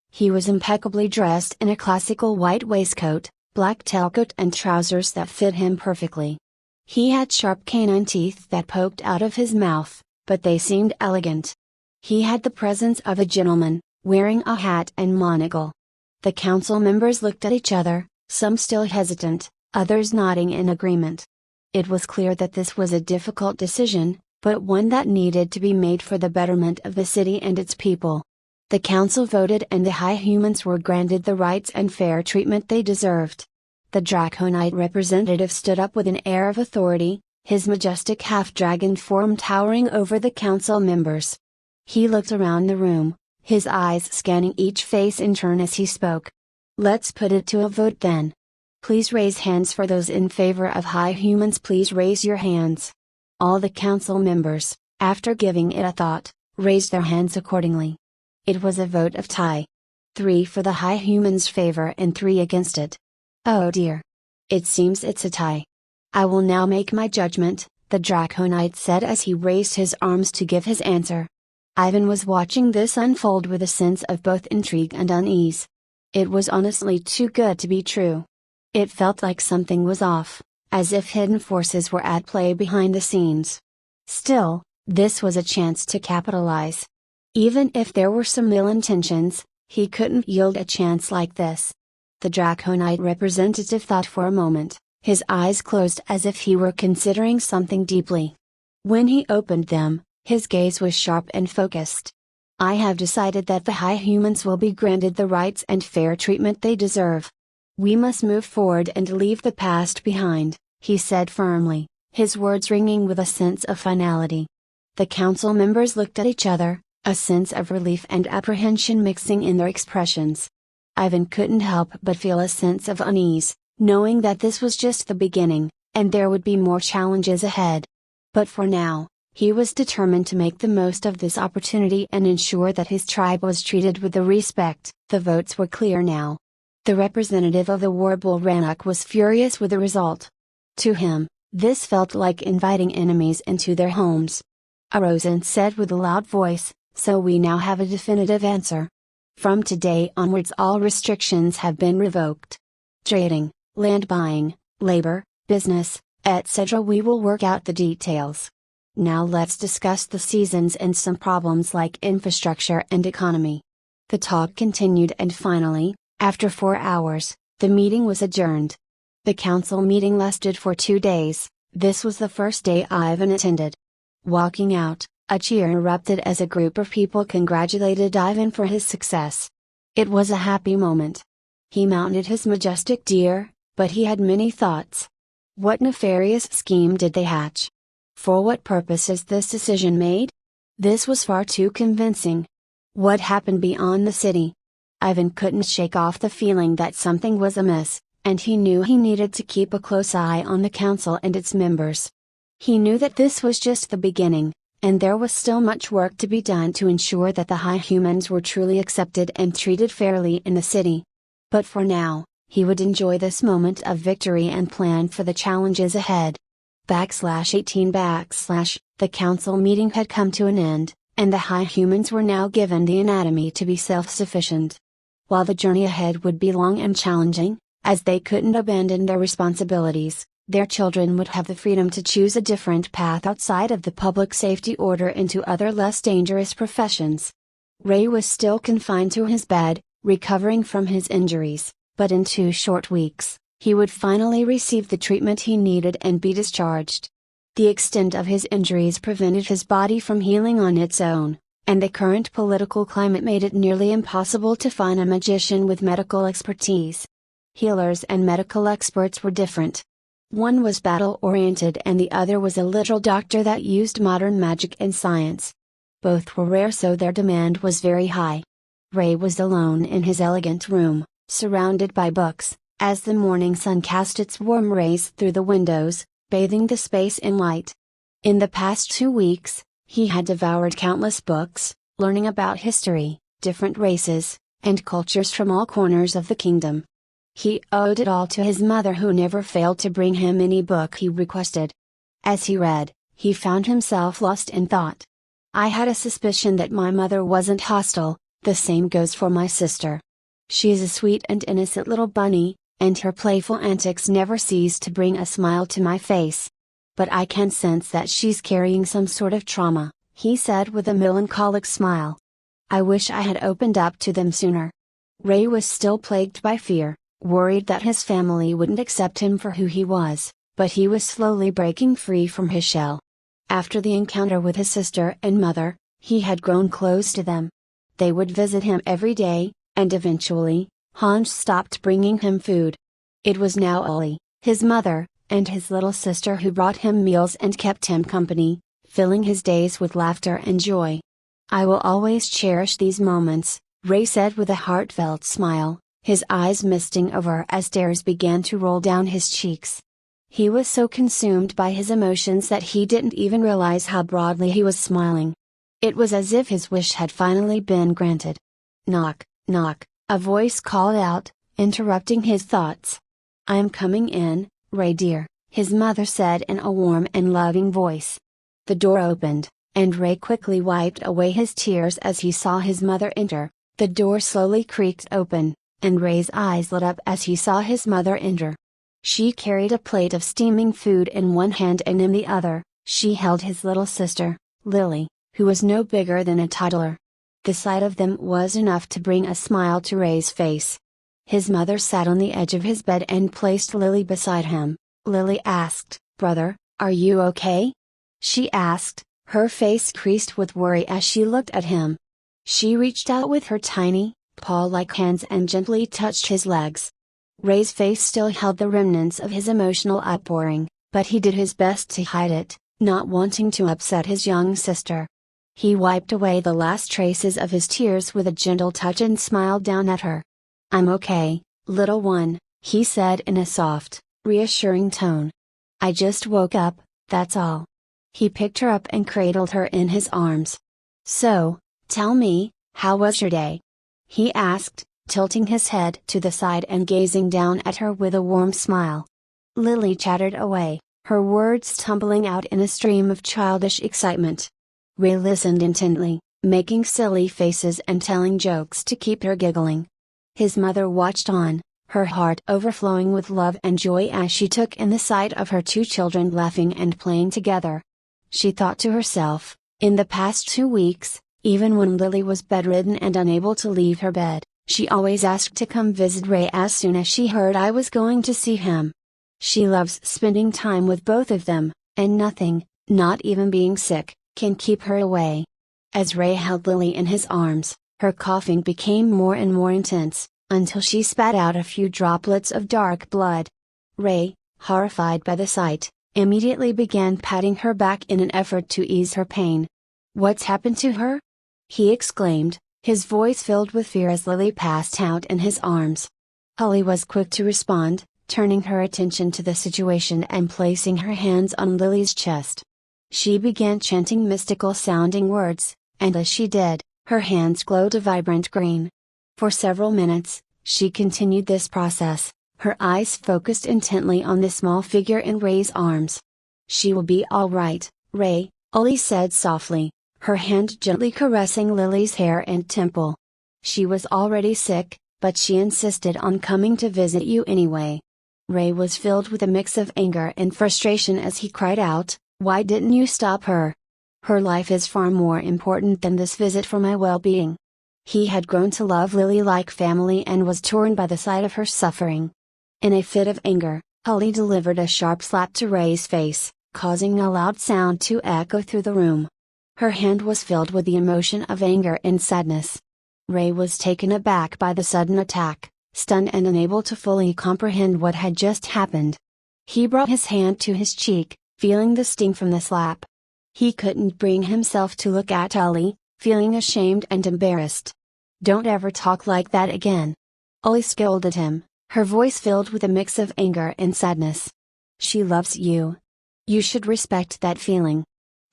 He was impeccably dressed in a classical white waistcoat, black tailcoat and trousers that fit him perfectly. He had sharp canine teeth that poked out of his mouth, but they seemed elegant. He had the presence of a gentleman, wearing a hat and monocle. The council members looked at each other, some still hesitant, others nodding in agreement. It was clear that this was a difficult decision, but one that needed to be made for the betterment of the city and its people. The council voted and the high humans were granted the rights and fair treatment they deserved. The Draconite representative stood up with an air of authority, his majestic half-dragon form towering over the council members. He looked around the room, his eyes scanning each face in turn as he spoke. Let's put it to a vote then. Please raise hands for those in favor of high humans. Please raise your hands. All the council members, after giving it a thought, raised their hands accordingly. It was a vote of tie. 3 for the high humans' favor and 3 against it. Oh dear. It seems it's a tie. I will now make my judgment, the Draconite said as he raised his arms to give his answer. Ivan was watching this unfold with a sense of both intrigue and unease. It was honestly too good to be true. It felt like something was off, as if hidden forces were at play behind the scenes. Still, this was a chance to capitalize. Even if there were some ill intentions, he couldn't yield a chance like this. The Draconite representative thought for a moment, his eyes closed as if he were considering something deeply. When he opened them, his gaze was sharp and focused. I have decided that the high humans will be granted the rights and fair treatment they deserve. We must move forward and leave the past behind, he said firmly, his words ringing with a sense of finality. The council members looked at each other, a sense of relief and apprehension mixing in their expressions. Ivan couldn't help but feel a sense of unease, knowing that this was just the beginning, and there would be more challenges ahead. But for now, he was determined to make the most of this opportunity and ensure that his tribe was treated with the respect. The votes were clear now. The representative of the Warble Rannoch was furious with the result. To him, this felt like inviting enemies into their homes. Arosen said with a loud voice, so we now have a definitive answer. From today onwards all restrictions have been revoked. Trading, land buying, labor, business, etc. We will work out the details. Now let's discuss the seasons and some problems like infrastructure and economy. The talk continued and finally, after 4 hours, the meeting was adjourned. The council meeting lasted for 2 days. This was the first day Ivan attended. Walking out, a cheer erupted as a group of people congratulated Ivan for his success. It was a happy moment. He mounted his majestic deer, but he had many thoughts. What nefarious scheme did they hatch? For what purpose is this decision made? This was far too convincing. What happened beyond the city? Ivan couldn't shake off the feeling that something was amiss, and he knew he needed to keep a close eye on the council and its members. He knew that this was just the beginning, and there was still much work to be done to ensure that the high humans were truly accepted and treated fairly in the city. But for now, he would enjoy this moment of victory and plan for the challenges ahead. 18 the council meeting had come to an end, and the high humans were now given the anatomy to be self-sufficient. While the journey ahead would be long and challenging, as they couldn't abandon their responsibilities, their children would have the freedom to choose a different path outside of the public safety order into other less dangerous professions. Ray was still confined to his bed, recovering from his injuries, but in 2 short weeks, he would finally receive the treatment he needed and be discharged. The extent of his injuries prevented his body from healing on its own, and the current political climate made it nearly impossible to find a magician with medical expertise. Healers and medical experts were different. One was battle-oriented and the other was a literal doctor that used modern magic and science. Both were rare, so their demand was very high. Ray was alone in his elegant room, surrounded by books, as the morning sun cast its warm rays through the windows, bathing the space in light. In the past 2 weeks, he had devoured countless books, learning about history, different races, and cultures from all corners of the kingdom. He owed it all to his mother, who never failed to bring him any book he requested. As he read, he found himself lost in thought. I had a suspicion that my mother wasn't hostile, the same goes for my sister. She is a sweet and innocent little bunny, and her playful antics never cease to bring a smile to my face. But I can sense that she's carrying some sort of trauma, he said with a melancholic smile. I wish I had opened up to them sooner. Ray was still plagued by fear, worried that his family wouldn't accept him for who he was, but he was slowly breaking free from his shell. After the encounter with his sister and mother, he had grown close to them. They would visit him every day, and eventually, Hans stopped bringing him food. It was now Ollie, his mother, and his little sister who brought him meals and kept him company, filling his days with laughter and joy. I will always cherish these moments, Ray said with a heartfelt smile, his eyes misting over as tears began to roll down his cheeks. He was so consumed by his emotions that he didn't even realize how broadly he was smiling. It was as if his wish had finally been granted. Knock, knock, a voice called out, interrupting his thoughts. I am coming in, Ray dear, his mother said in a warm and loving voice. The door opened, and Ray quickly wiped away his tears as he saw his mother enter. The door slowly creaked open, and Ray's eyes lit up as he saw his mother enter. She carried a plate of steaming food in one hand, and in the other, she held his little sister, Lily, who was no bigger than a toddler. The sight of them was enough to bring a smile to Ray's face. His mother sat on the edge of his bed and placed Lily beside him. Lily asked, Brother, are you okay? She asked, her face creased with worry as she looked at him. She reached out with her tiny, paw-like hands and gently touched his legs. Ray's face still held the remnants of his emotional outpouring, but he did his best to hide it, not wanting to upset his young sister. He wiped away the last traces of his tears with a gentle touch and smiled down at her. I'm okay, little one, he said in a soft, reassuring tone. I just woke up, that's all. He picked her up and cradled her in his arms. So, tell me, how was your day? He asked, tilting his head to the side and gazing down at her with a warm smile. Lily chattered away, her words tumbling out in a stream of childish excitement. Ray listened intently, making silly faces and telling jokes to keep her giggling. His mother watched on, her heart overflowing with love and joy as she took in the sight of her 2 children laughing and playing together. She thought to herself, in the past 2 weeks, even when Lily was bedridden and unable to leave her bed, she always asked to come visit Ray as soon as she heard I was going to see him. She loves spending time with both of them, and nothing, not even being sick, can keep her away. As Ray held Lily in his arms, her coughing became more and more intense, until she spat out a few droplets of dark blood. Ray, horrified by the sight, immediately began patting her back in an effort to ease her pain. What's happened to her? He exclaimed, his voice filled with fear as Lily passed out in his arms. Holly was quick to respond, turning her attention to the situation and placing her hands on Lily's chest. She began chanting mystical-sounding words, and as she did, her hands glowed a vibrant green. For several minutes, she continued this process, her eyes focused intently on the small figure in Ray's arms. She will be all right, Ray, Ollie said softly, her hand gently caressing Lily's hair and temple. She was already sick, but she insisted on coming to visit you anyway. Ray was filled with a mix of anger and frustration as he cried out, "Why didn't you stop her? Her life is far more important than this visit for my well-being." He had grown to love Lily like family and was torn by the sight of her suffering. In a fit of anger, Ollie delivered a sharp slap to Ray's face, causing a loud sound to echo through the room. Her hand was filled with the emotion of anger and sadness. Ray was taken aback by the sudden attack, stunned and unable to fully comprehend what had just happened. He brought his hand to his cheek, feeling the sting from the slap. He couldn't bring himself to look at Ollie, feeling ashamed and embarrassed. "Don't ever talk like that again." Ollie scolded him, her voice filled with a mix of anger and sadness. "She loves you. You should respect that feeling.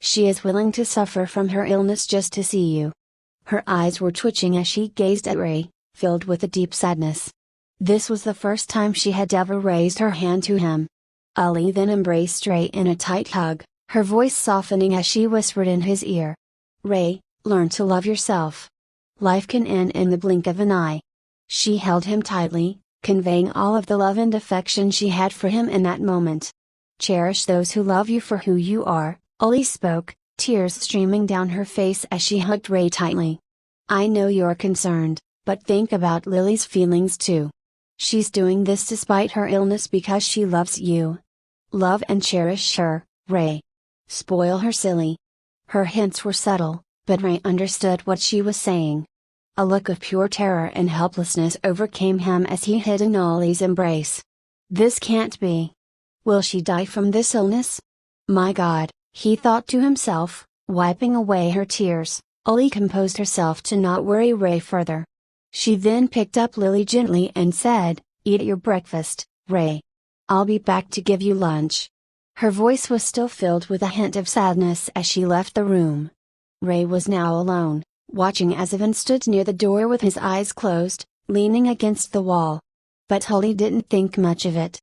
She is willing to suffer from her illness just to see you." Her eyes were twitching as she gazed at Ray, filled with a deep sadness. This was the first time she had ever raised her hand to him. Ollie then embraced Ray in a tight hug, her voice softening as she whispered in his ear. "Ray, learn to love yourself. Life can end in the blink of an eye." She held him tightly, conveying all of the love and affection she had for him in that moment. "Cherish those who love you for who you are," Ollie spoke, tears streaming down her face as she hugged Ray tightly. "I know you're concerned, but think about Lily's feelings too. She's doing this despite her illness because she loves you. Love and cherish her, Ray. Spoil her silly." Her hints were subtle, but Ray understood what she was saying. A look of pure terror and helplessness overcame him as he hid in Ollie's embrace. "This can't be. Will she die from this illness? My God," he thought to himself, wiping away her tears. Ollie composed herself to not worry Ray further. She then picked up Lily gently and said, "Eat your breakfast, Ray. I'll be back to give you lunch." Her voice was still filled with a hint of sadness as she left the room. Ray was now alone, watching as Ivan stood near the door with his eyes closed, leaning against the wall. But Ollie didn't think much of it.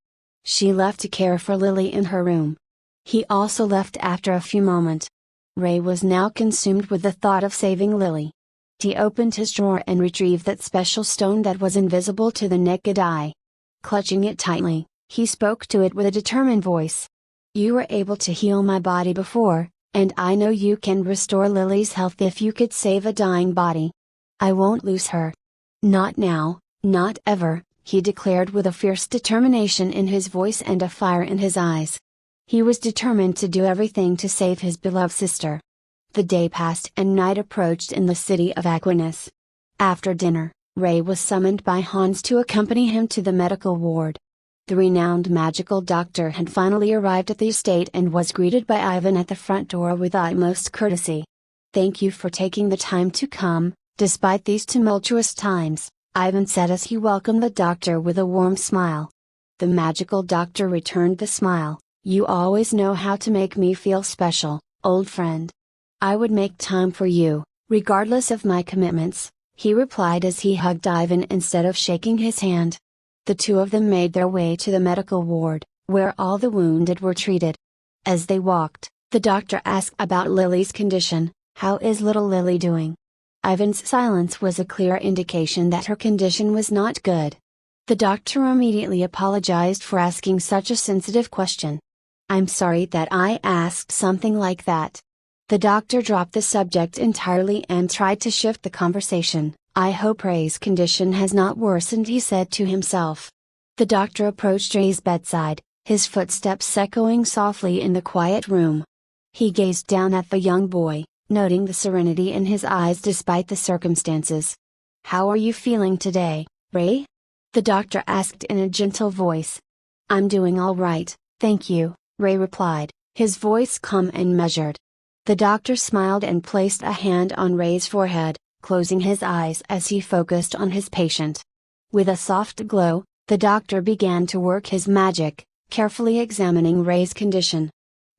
She left to care for Lily in her room. He also left after a few moments. Ray was now consumed with the thought of saving Lily. He opened his drawer and retrieved that special stone that was invisible to the naked eye. Clutching it tightly, he spoke to it with a determined voice. "You were able to heal my body before, and I know you can restore Lily's health if you could save a dying body. I won't lose her. Not now, not ever," he declared with a fierce determination in his voice and a fire in his eyes. He was determined to do everything to save his beloved sister. The day passed and night approached in the city of Aquinas. After dinner, Ray was summoned by Hans to accompany him to the medical ward. The renowned magical doctor had finally arrived at the estate and was greeted by Ivan at the front door with utmost courtesy. "Thank you for taking the time to come, despite these tumultuous times," Ivan said as he welcomed the doctor with a warm smile. The magical doctor returned the smile. "You always know how to make me feel special, old friend. I would make time for you, regardless of my commitments," he replied as he hugged Ivan instead of shaking his hand. The two of them made their way to the medical ward, where all the wounded were treated. As they walked, the doctor asked about Lily's condition. "How is little Lily doing?" Ivan's silence was a clear indication that her condition was not good. The doctor immediately apologized for asking such a sensitive question. "I'm sorry that I asked something like that." The doctor dropped the subject entirely and tried to shift the conversation. "I hope Ray's condition has not worsened," he said to himself. The doctor approached Ray's bedside, his footsteps echoing softly in the quiet room. He gazed down at the young boy, noting the serenity in his eyes despite the circumstances. "How are you feeling today, Ray?" the doctor asked in a gentle voice. "I'm doing all right, thank you," Ray replied, his voice calm and measured. The doctor smiled and placed a hand on Ray's forehead, closing his eyes as he focused on his patient. With a soft glow, the doctor began to work his magic, carefully examining Ray's condition.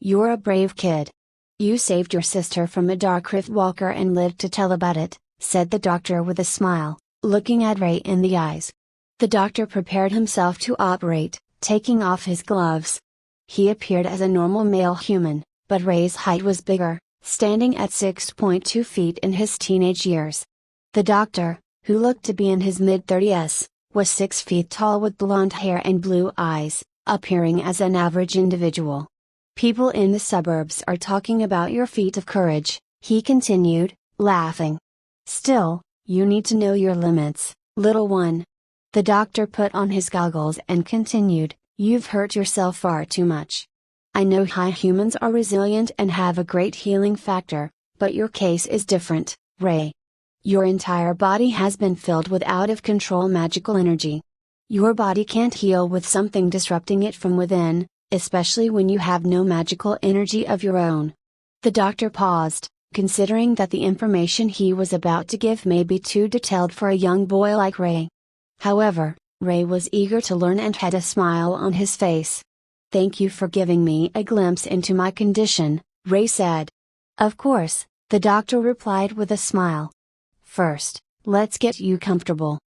"You're a brave kid. You saved your sister from a dark rift walker and lived to tell about it," said the doctor with a smile, looking at Ray in the eyes. The doctor prepared himself to operate, taking off his gloves. He appeared as a normal male human, but Ray's height was bigger, standing at 6.2 feet in his teenage years. The doctor, who looked to be in his mid-30s, was 6 feet tall with blonde hair and blue eyes, appearing as an average individual. "People in the suburbs are talking about your feat of courage," he continued, laughing. "Still, you need to know your limits, little one." The doctor put on his goggles and continued, "You've hurt yourself far too much. I know high humans are resilient and have a great healing factor, but your case is different, Ray. Your entire body has been filled with out-of-control magical energy. Your body can't heal with something disrupting it from within, especially when you have no magical energy of your own." The doctor paused, considering that the information he was about to give may be too detailed for a young boy like Ray. However, Ray was eager to learn and had a smile on his face. "Thank you for giving me a glimpse into my condition," Ray said. "Of course," the doctor replied with a smile. "First, let's get you comfortable.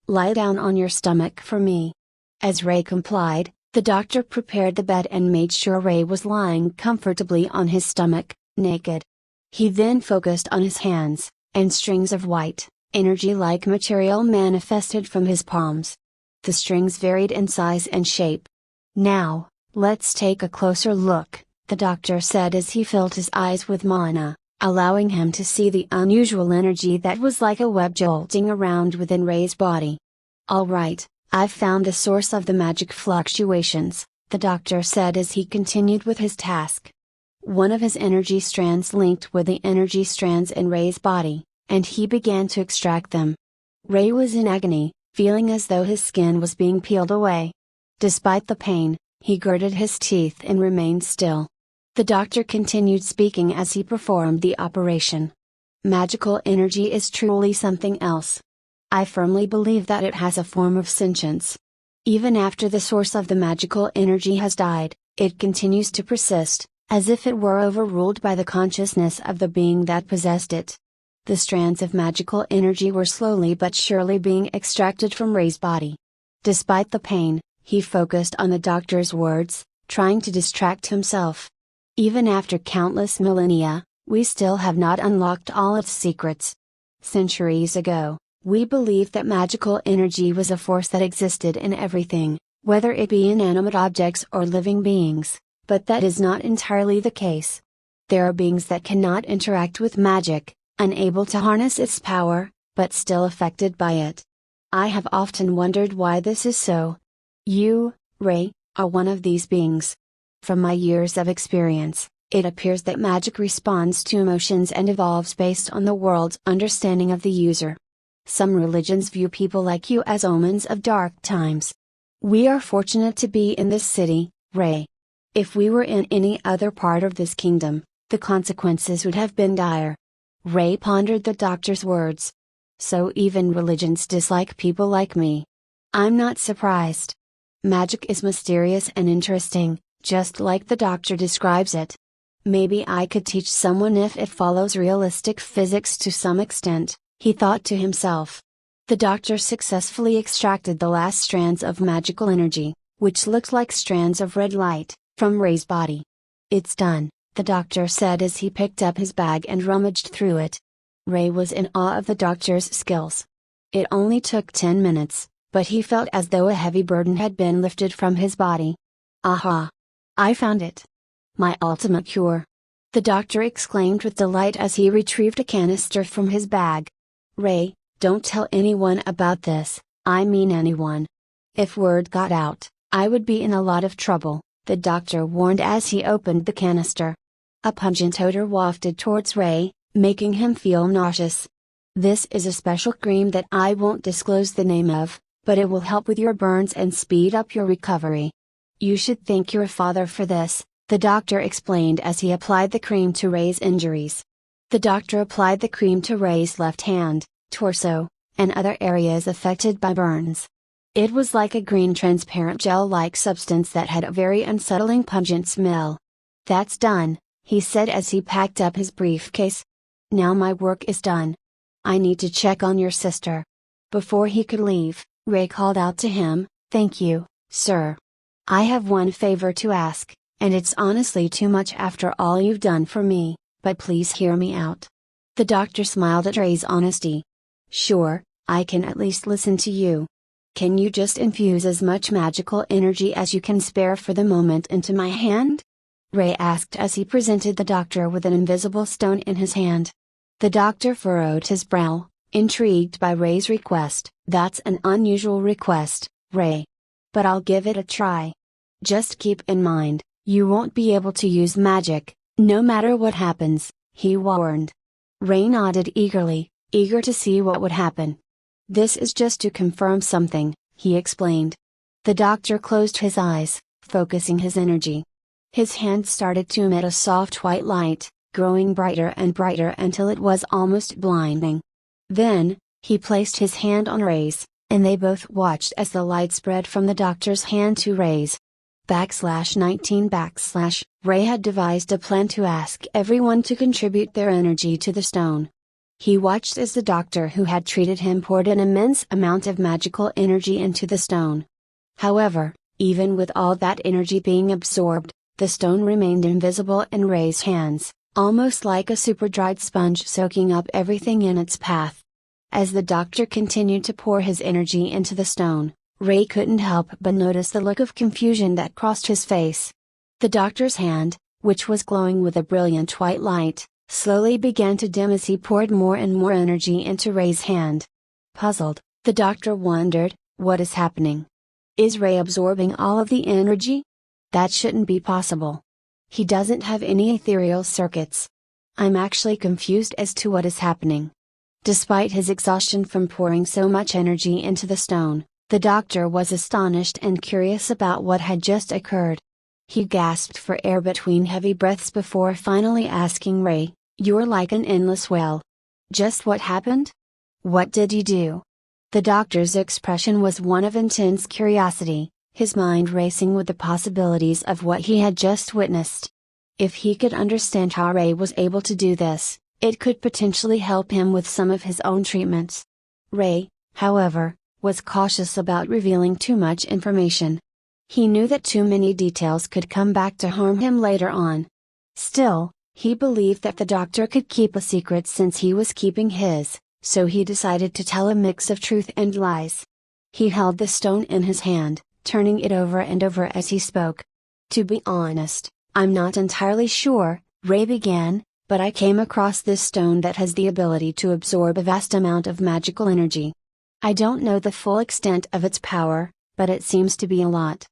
Lie down on your stomach for me." As Ray complied, the doctor prepared the bed and made sure Ray was lying comfortably on his stomach, naked. He then focused on his hands, and strings of white, energy-like material manifested from his palms. The strings varied in size and shape. "Now, let's take a closer look," the doctor said as he filled his eyes with mana, allowing him to see the unusual energy that was like a web jolting around within Ray's body. "All right, I've found the source of the magic fluctuations," the doctor said as he continued with his task. One of his energy strands linked with the energy strands in Ray's body, and he began to extract them. Ray was in agony, feeling as though his skin was being peeled away. Despite the pain, he gritted his teeth and remained still. The doctor continued speaking as he performed the operation. "Magical energy is truly something else. I firmly believe that it has a form of sentience. Even after the source of the magical energy has died, it continues to persist, as if it were overruled by the consciousness of the being that possessed it." The strands of magical energy were slowly but surely being extracted from Ray's body. Despite the pain, he focused on the doctor's words, trying to distract himself. "Even after countless millennia, we still have not unlocked all its secrets. Centuries ago, we believed that magical energy was a force that existed in everything, whether it be inanimate objects or living beings, but that is not entirely the case. There are beings that cannot interact with magic, unable to harness its power, but still affected by it. I have often wondered why this is so. You, Ray, are one of these beings. From my years of experience, it appears that magic responds to emotions and evolves based on the world's understanding of the user. Some religions view people like you as omens of dark times. We are fortunate to be in this city, Ray. If we were in any other part of this kingdom, the consequences would have been dire." Ray pondered the doctor's words. "So even religions dislike people like me. I'm not surprised. Magic is mysterious and interesting, just like the doctor describes it. Maybe I could teach someone if it follows realistic physics to some extent," he thought to himself. The doctor successfully extracted the last strands of magical energy, which looked like strands of red light, from Ray's body. "It's done," the doctor said as he picked up his bag and rummaged through it. Ray was in awe of the doctor's skills. It only took 10 minutes, but he felt as though a heavy burden had been lifted from his body. "Aha! I found it! My ultimate cure!" the doctor exclaimed with delight as he retrieved a canister from his bag. "Ray, don't tell anyone about this, I mean anyone. If word got out, I would be in a lot of trouble," the doctor warned as he opened the canister. A pungent odor wafted towards Ray, making him feel nauseous. "This is a special cream that I won't disclose the name of, but it will help with your burns and speed up your recovery. You should thank your father for this," the doctor explained as he applied the cream to Ray's injuries. The doctor applied the cream to Ray's left hand, torso, and other areas affected by burns. It was like a green transparent gel-like substance that had a very unsettling pungent smell. "That's done," he said as he packed up his briefcase. "Now my work is done. I need to check on your sister." Before he could leave, Ray called out to him, "Thank you, sir. I have one favor to ask, and it's honestly too much after all you've done for me, but please hear me out." The doctor smiled at Ray's honesty. "Sure, I can at least listen to you. Can you just infuse as much magical energy as you can spare for the moment into my hand?" Ray asked as he presented the doctor with an invisible stone in his hand. The doctor furrowed his brow, intrigued by Ray's request. "That's an unusual request, Ray. But I'll give it a try. Just keep in mind, you won't be able to use magic, no matter what happens," he warned. Ray nodded eagerly, eager to see what would happen. "This is just to confirm something," he explained. The doctor closed his eyes, focusing his energy. His hand started to emit a soft white light, growing brighter and brighter until it was almost blinding. Then, he placed his hand on Ray's, and they both watched as the light spread from the doctor's hand to Ray's. /19 Ray had devised a plan to ask everyone to contribute their energy to the stone. He watched as the doctor who had treated him poured an immense amount of magical energy into the stone. However, even with all that energy being absorbed, the stone remained invisible in Ray's hands, almost like a super-dried sponge soaking up everything in its path. As the doctor continued to pour his energy into the stone, Ray couldn't help but notice the look of confusion that crossed his face. The doctor's hand, which was glowing with a brilliant white light, slowly began to dim as he poured more and more energy into Ray's hand. Puzzled, the doctor wondered, what is happening? Is Ray absorbing all of the energy? That shouldn't be possible. He doesn't have any ethereal circuits. I'm actually confused as to what is happening. Despite his exhaustion from pouring so much energy into the stone, the doctor was astonished and curious about what had just occurred. He gasped for air between heavy breaths before finally asking Ray, "You're like an endless well. Just what happened? What did you do?" The doctor's expression was one of intense curiosity, his mind racing with the possibilities of what he had just witnessed. If he could understand how Ray was able to do this, it could potentially help him with some of his own treatments. Ray, however, was cautious about revealing too much information. He knew that too many details could come back to harm him later on. Still, he believed that the doctor could keep a secret since he was keeping his, so he decided to tell a mix of truth and lies. He held the stone in his hand, turning it over and over as he spoke. "To be honest, I'm not entirely sure," Ray began, "but I came across this stone that has the ability to absorb a vast amount of magical energy. I don't know the full extent of its power, but it seems to be a lot.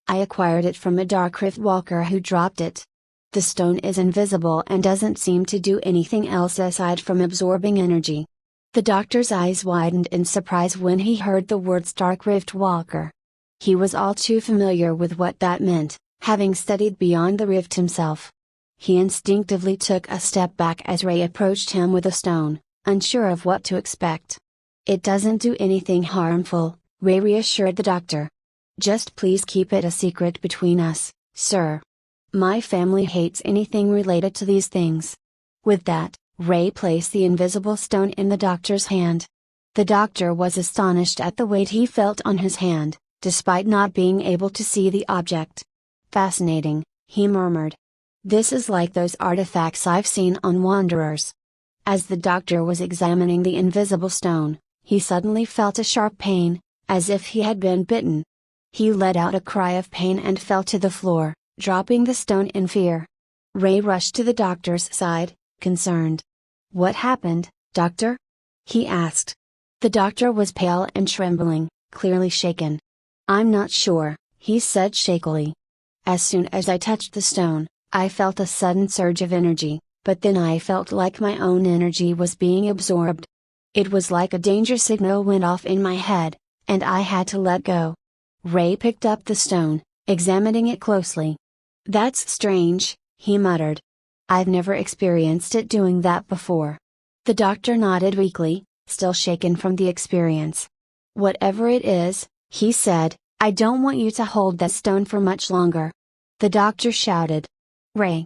I acquired it from a dark rift walker who dropped it. The stone is invisible and doesn't seem to do anything else aside from absorbing energy." The doctor's eyes widened in surprise when he heard the words Dark Rift Walker. He was all too familiar with what that meant, having studied beyond the rift himself. He instinctively took a step back as Ray approached him with a stone, unsure of what to expect. "It doesn't do anything harmful," Ray reassured the doctor. "Just please keep it a secret between us, sir. My family hates anything related to these things." With that, Ray placed the invisible stone in the doctor's hand. The doctor was astonished at the weight he felt on his hand, despite not being able to see the object. "Fascinating," he murmured. "This is like those artifacts I've seen on wanderers." As the doctor was examining the invisible stone, he suddenly felt a sharp pain, as if he had been bitten. He let out a cry of pain and fell to the floor, dropping the stone in fear. Ray rushed to the doctor's side, concerned. "What happened, doctor?" he asked. The doctor was pale and trembling, clearly shaken. "I'm not sure," he said shakily. "As soon as I touched the stone, I felt a sudden surge of energy, but then I felt like my own energy was being absorbed. It was like a danger signal went off in my head, and I had to let go." Ray picked up the stone, examining it closely. "That's strange," he muttered. "I've never experienced it doing that before." The doctor nodded weakly, still shaken from the experience. "Whatever it is," he said, "I don't want you to hold that stone for much longer." The doctor shouted. "Ray!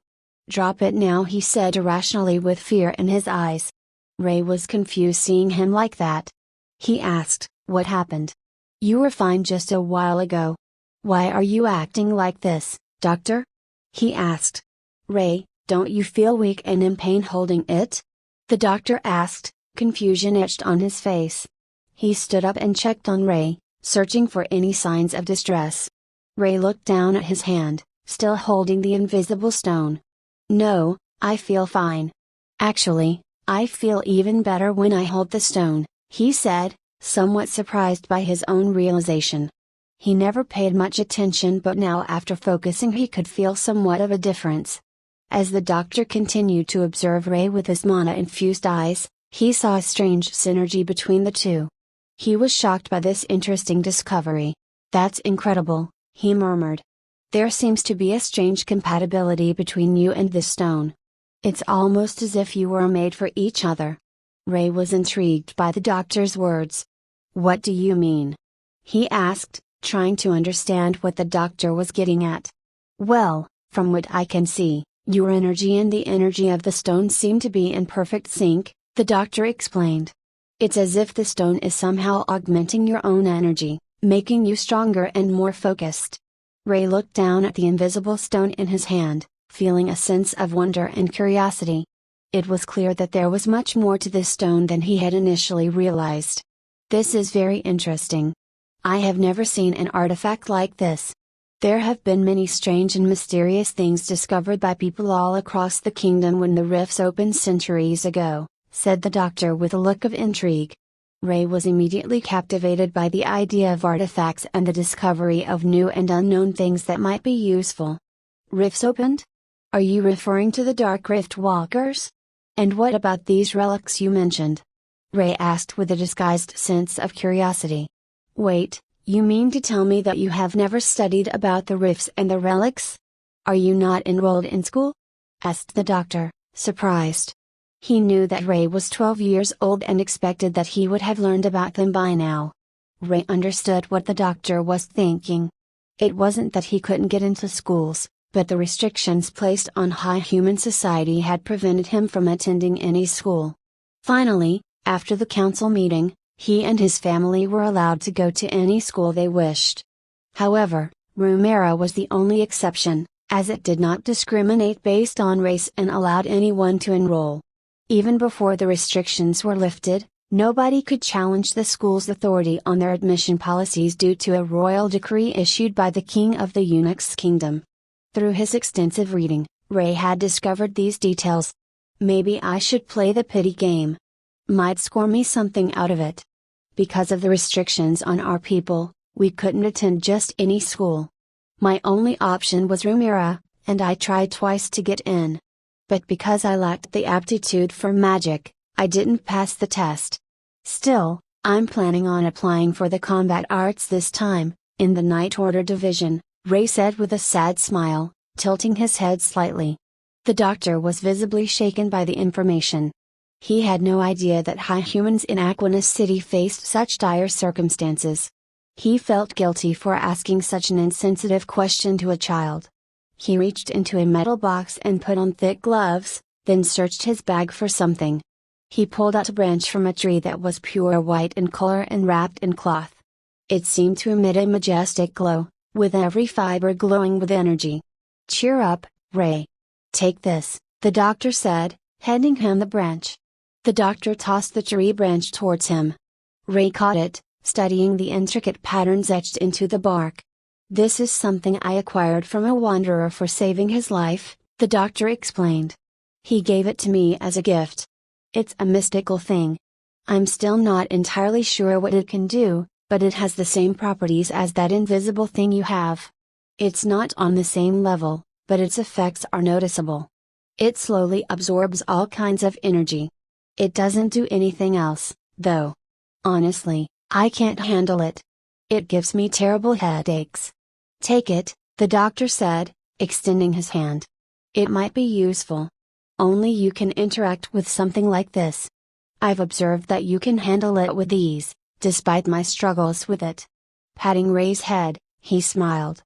Drop it now," he said irrationally with fear in his eyes. Ray was confused seeing him like that. He asked, "What happened? You were fine just a while ago. Why are you acting like this, doctor?" He asked. Ray, don't you feel weak and in pain holding it? The doctor asked, confusion etched on his face. He stood up and checked on Ray, searching for any signs of distress. Ray looked down at his hand, still holding the invisible stone. No, I feel fine. Actually, I feel even better when I hold the stone, he said, somewhat surprised by his own realization. He never paid much attention, but now after focusing he could feel somewhat of a difference. As the doctor continued to observe Ray with his mana-infused eyes, he saw a strange synergy between the two. He was shocked by this interesting discovery. That's incredible, he murmured. There seems to be a strange compatibility between you and this stone. It's almost as if you were made for each other. Ray was intrigued by the doctor's words. What do you mean? He asked, trying to understand what the doctor was getting at. Well, from what I can see, your energy and the energy of the stone seem to be in perfect sync, the doctor explained. It's as if the stone is somehow augmenting your own energy, making you stronger and more focused. Ray looked down at the invisible stone in his hand, feeling a sense of wonder and curiosity. It was clear that there was much more to this stone than he had initially realized. This is very interesting. I have never seen an artifact like this. There have been many strange and mysterious things discovered by people all across the kingdom when the rifts opened centuries ago, said the doctor with a look of intrigue. Ray was immediately captivated by the idea of artifacts and the discovery of new and unknown things that might be useful. Rifts opened? Are you referring to the Dark Rift Walkers? And what about these relics you mentioned? Ray asked with a disguised sense of curiosity. Wait, you mean to tell me that you have never studied about the rifts and the relics? Are you not enrolled in school? Asked the doctor, surprised. He knew that Ray was 12 years old and expected that he would have learned about them by now. Ray understood what the doctor was thinking. It wasn't that he couldn't get into schools, but the restrictions placed on high human society had prevented him from attending any school. Finally, after the council meeting, he and his family were allowed to go to any school they wished. However, Rumera was the only exception, as it did not discriminate based on race and allowed anyone to enroll. Even before the restrictions were lifted, nobody could challenge the school's authority on their admission policies due to a royal decree issued by the king of the Eunuch's kingdom. Through his extensive reading, Ray had discovered these details. Maybe I should play the pity game. Might score me something out of it. Because of the restrictions on our people, we couldn't attend just any school. My only option was Rumera, and I tried twice to get in. But because I lacked the aptitude for magic, I didn't pass the test. Still, I'm planning on applying for the combat arts this time, in the Night Order division, Ray said with a sad smile, tilting his head slightly. The doctor was visibly shaken by the information. He had no idea that high humans in Aquinas City faced such dire circumstances. He felt guilty for asking such an insensitive question to a child. He reached into a metal box and put on thick gloves, then searched his bag for something. He pulled out a branch from a tree that was pure white in color and wrapped in cloth. It seemed to emit a majestic glow, with every fiber glowing with energy. Cheer up, Ray. Take this, the doctor said, handing him the branch. The doctor tossed the tree branch towards him. Ray caught it, studying the intricate patterns etched into the bark. This is something I acquired from a wanderer for saving his life, the doctor explained. He gave it to me as a gift. It's a mystical thing. I'm still not entirely sure what it can do, but it has the same properties as that invisible thing you have. It's not on the same level, but its effects are noticeable. It slowly absorbs all kinds of energy. It doesn't do anything else, though. Honestly, I can't handle it. It gives me terrible headaches. Take it, the doctor said, extending his hand. It might be useful. Only you can interact with something like this. I've observed that you can handle it with ease, despite my struggles with it. Patting Ray's head, he smiled.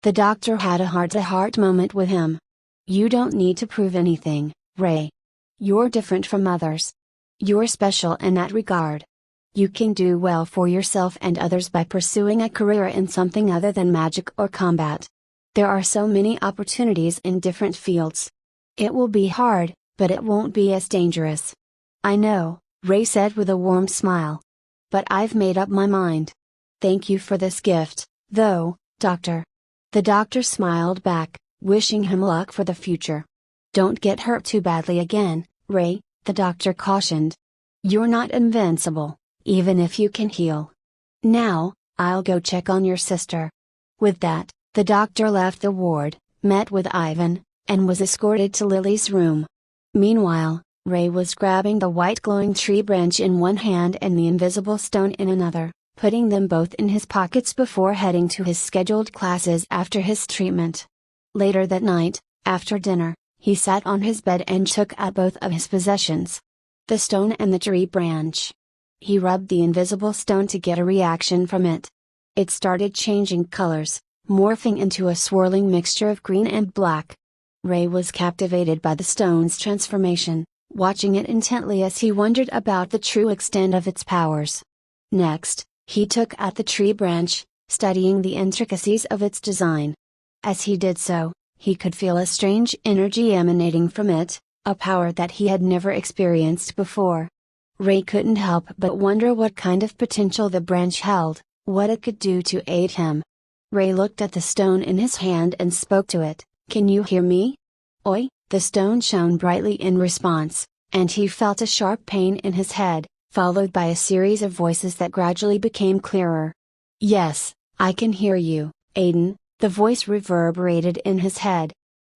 The doctor had a heart-to-heart moment with him. You don't need to prove anything, Ray. You're different from others. You're special in that regard. You can do well for yourself and others by pursuing a career in something other than magic or combat. There are so many opportunities in different fields. It will be hard, but it won't be as dangerous. I know, Ray said with a warm smile. But I've made up my mind. Thank you for this gift, though, Doctor. The doctor smiled back, wishing him luck for the future. Don't get hurt too badly again, Ray, the doctor cautioned. You're not invincible, even if you can heal. Now, I'll go check on your sister. With that, the doctor left the ward, met with Ivan, and was escorted to Lily's room. Meanwhile, Ray was grabbing the white glowing tree branch in one hand and the invisible stone in another, putting them both in his pockets before heading to his scheduled classes after his treatment. Later that night, after dinner, he sat on his bed and took out both of his possessions. The stone and the tree branch. He rubbed the invisible stone to get a reaction from it. It started changing colors, morphing into a swirling mixture of green and black. Ray was captivated by the stone's transformation, watching it intently as he wondered about the true extent of its powers. Next, he took out the tree branch, studying the intricacies of its design. As he did so, he could feel a strange energy emanating from it, a power that he had never experienced before. Ray couldn't help but wonder what kind of potential the branch held, what it could do to aid him. Ray looked at the stone in his hand and spoke to it. Can you hear me? Oi, the stone shone brightly in response, and he felt a sharp pain in his head, followed by a series of voices that gradually became clearer. Yes, I can hear you, Aiden, the voice reverberated in his head.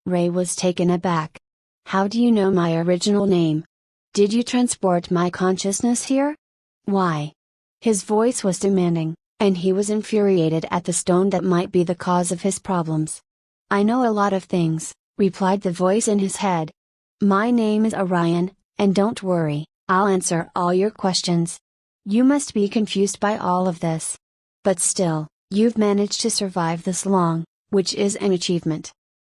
Ray was taken aback. How do you know my original name? Did you transport my consciousness here? Why? His voice was demanding, and he was infuriated at the stone that might be the cause of his problems. I know a lot of things, replied the voice in his head. My name is Orion, and don't worry, I'll answer all your questions. You must be confused by all of this. But still, you've managed to survive this long, which is an achievement.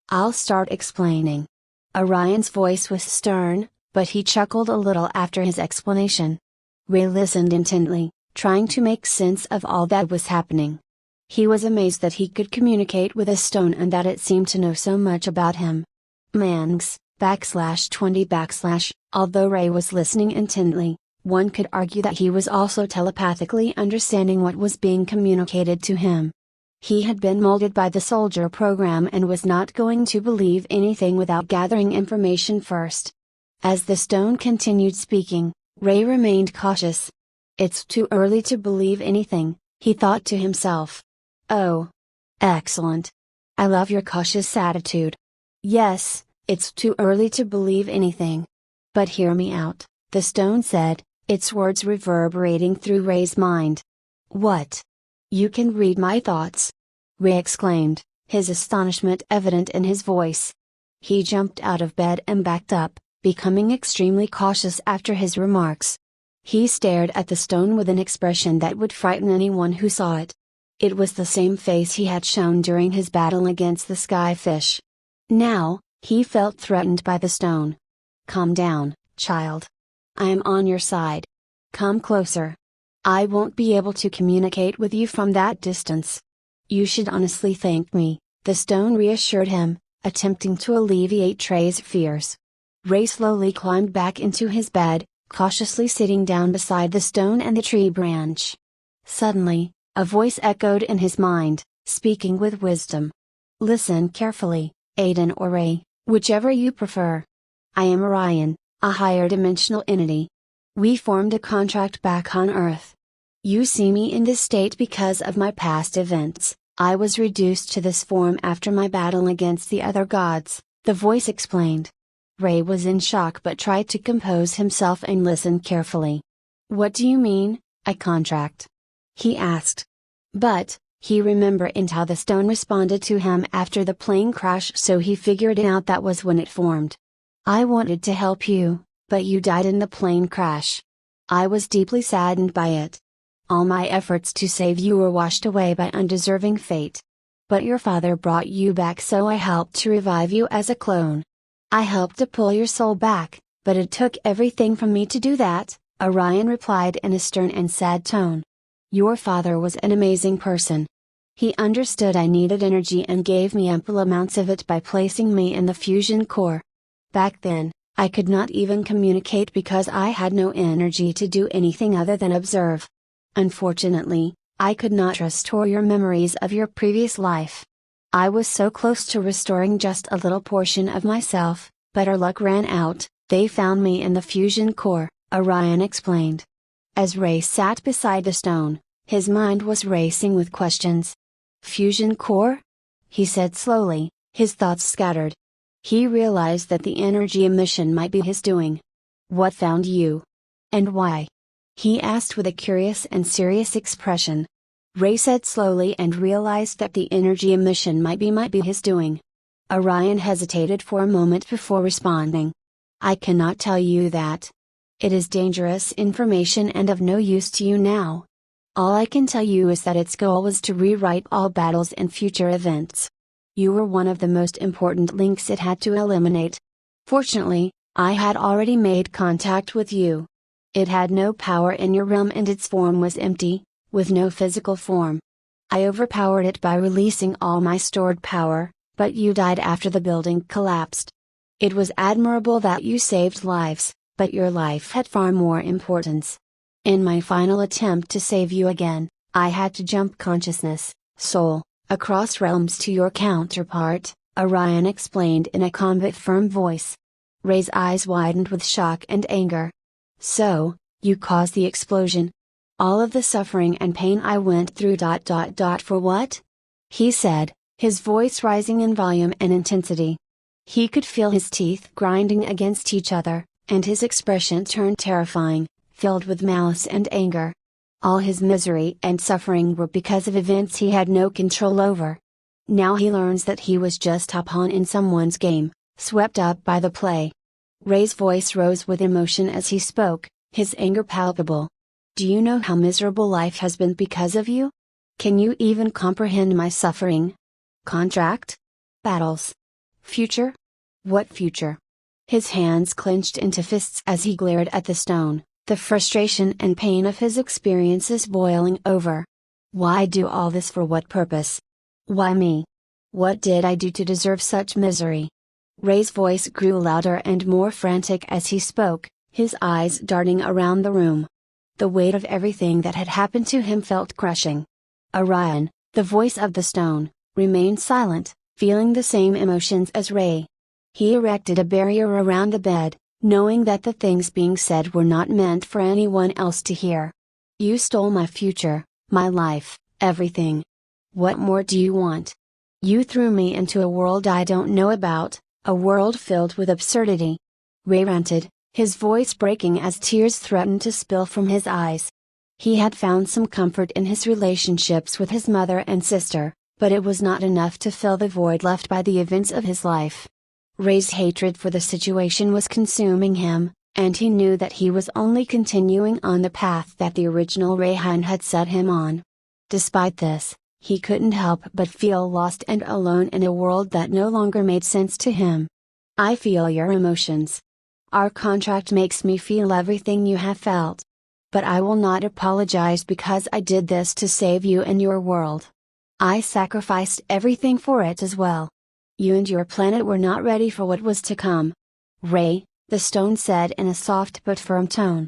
I'll start explaining. Orion's voice was stern, but he chuckled a little after his explanation. Ray listened intently, trying to make sense of all that was happening. He was amazed that he could communicate with a stone and that it seemed to know so much about him. Mangs, /20 /, although Ray was listening intently, one could argue that he was also telepathically understanding what was being communicated to him. He had been molded by the soldier program and was not going to believe anything without gathering information first. As the stone continued speaking, Ray remained cautious. It's too early to believe anything, he thought to himself. Oh. Excellent. I love your cautious attitude. Yes, it's too early to believe anything. But hear me out, the stone said, its words reverberating through Ray's mind. What? You can read my thoughts? Ray exclaimed, his astonishment evident in his voice. He jumped out of bed and backed up, becoming extremely cautious after his remarks. He stared at the stone with an expression that would frighten anyone who saw it. It was the same face he had shown during his battle against the skyfish. Now, he felt threatened by the stone. Calm down, child. I am on your side. Come closer. I won't be able to communicate with you from that distance. You should honestly thank me, the stone reassured him, attempting to alleviate Ray's fears. Ray slowly climbed back into his bed, cautiously sitting down beside the stone and the tree branch. Suddenly, a voice echoed in his mind, speaking with wisdom. Listen carefully, Aiden or Ray, whichever you prefer. I am Orion, a higher dimensional entity. We formed a contract back on Earth. You see me in this state because of my past events. I was reduced to this form after my battle against the other gods, the voice explained. Ray was in shock but tried to compose himself and listen carefully. What do you mean, a contract? He asked. But, he remembered how the stone responded to him after the plane crash, so he figured out that was when it formed. I wanted to help you, but you died in the plane crash. I was deeply saddened by it. All my efforts to save you were washed away by undeserving fate. But your father brought you back, so I helped to revive you as a clone. I helped to pull your soul back, but it took everything from me to do that, Orion replied in a stern and sad tone. Your father was an amazing person. He understood I needed energy and gave me ample amounts of it by placing me in the fusion core. Back then, I could not even communicate because I had no energy to do anything other than observe. Unfortunately, I could not restore your memories of your previous life. I was so close to restoring just a little portion of myself, but our luck ran out. They found me in the fusion core, Orion explained. As Ray sat beside the stone, his mind was racing with questions. Fusion core? He said slowly, his thoughts scattered. He realized that the energy emission might be his doing. What found you? And why? He asked with a curious and serious expression. Ray said slowly and realized that the energy emission might be his doing. Orion hesitated for a moment before responding. I cannot tell you that. It is dangerous information and of no use to you now. All I can tell you is that its goal was to rewrite all battles and future events. You were one of the most important links it had to eliminate. Fortunately, I had already made contact with you. It had no power in your realm and its form was empty, with no physical form. I overpowered it by releasing all my stored power, but you died after the building collapsed. It was admirable that you saved lives, but your life had far more importance. In my final attempt to save you again, I had to jump consciousness, soul, across realms to your counterpart, Orion explained in a calm but firm voice. Ray's eyes widened with shock and anger. So, you caused the explosion? All of the suffering and pain I went through. For what? He said, his voice rising in volume and intensity. He could feel his teeth grinding against each other, and his expression turned terrifying, filled with malice and anger. All his misery and suffering were because of events he had no control over. Now he learns that he was just a pawn in someone's game, swept up by the play. Ray's voice rose with emotion as he spoke, his anger palpable. Do you know how miserable life has been because of you? Can you even comprehend my suffering? Contract? Battles? Future? What future? His hands clenched into fists as he glared at the stone, the frustration and pain of his experiences boiling over. Why do all this for what purpose? Why me? What did I do to deserve such misery? Ray's voice grew louder and more frantic as he spoke, his eyes darting around the room. The weight of everything that had happened to him felt crushing. Orion, the voice of the stone, remained silent, feeling the same emotions as Ray. He erected a barrier around the bed, knowing that the things being said were not meant for anyone else to hear. You stole my future, my life, everything. What more do you want? You threw me into a world I don't know about, a world filled with absurdity. Ray ranted, his voice breaking as tears threatened to spill from his eyes. He had found some comfort in his relationships with his mother and sister, but it was not enough to fill the void left by the events of his life. Ray's hatred for the situation was consuming him, and he knew that he was only continuing on the path that the original Rayhan had set him on. Despite this, he couldn't help but feel lost and alone in a world that no longer made sense to him. I feel your emotions. Our contract makes me feel everything you have felt. But I will not apologize because I did this to save you and your world. I sacrificed everything for it as well. You and your planet were not ready for what was to come. Ray, the stone said in a soft but firm tone.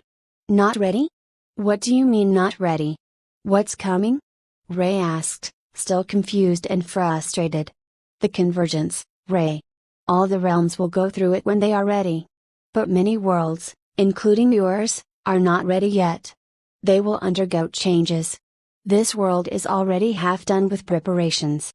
Not ready? What do you mean not ready? What's coming? Ray asked, still confused and frustrated. The convergence, Ray. All the realms will go through it when they are ready. But many worlds, including yours, are not ready yet. They will undergo changes. This world is already half done with preparations.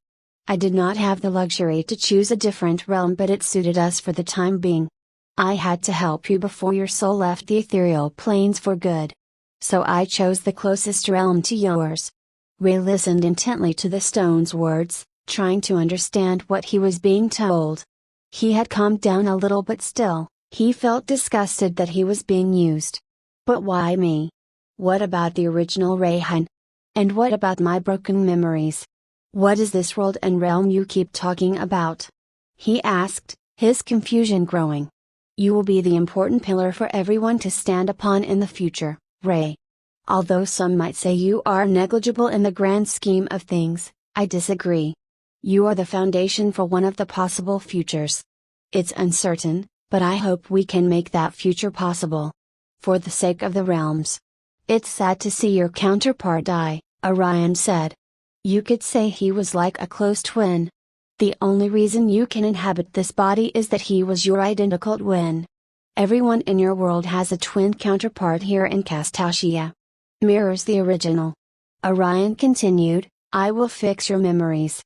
I did not have the luxury to choose a different realm, but it suited us for the time being. I had to help you before your soul left the ethereal planes for good. So I chose the closest realm to yours. Ray listened intently to the stone's words, trying to understand what he was being told. He had calmed down a little, but still, he felt disgusted that he was being used. But why me? What about the original Rayhan? And what about my broken memories? What is this world and realm you keep talking about? He asked, his confusion growing. You will be the important pillar for everyone to stand upon in the future, Ray. Although some might say you are negligible in the grand scheme of things, I disagree. You are the foundation for one of the possible futures. It's uncertain, but I hope we can make that future possible. For the sake of the realms. It's sad to see your counterpart die, Orion said. You could say he was like a close twin. The only reason you can inhabit this body is that he was your identical twin. Everyone in your world has a twin counterpart here in Castasia. Mirrors the original. Orion continued, I will fix your memories.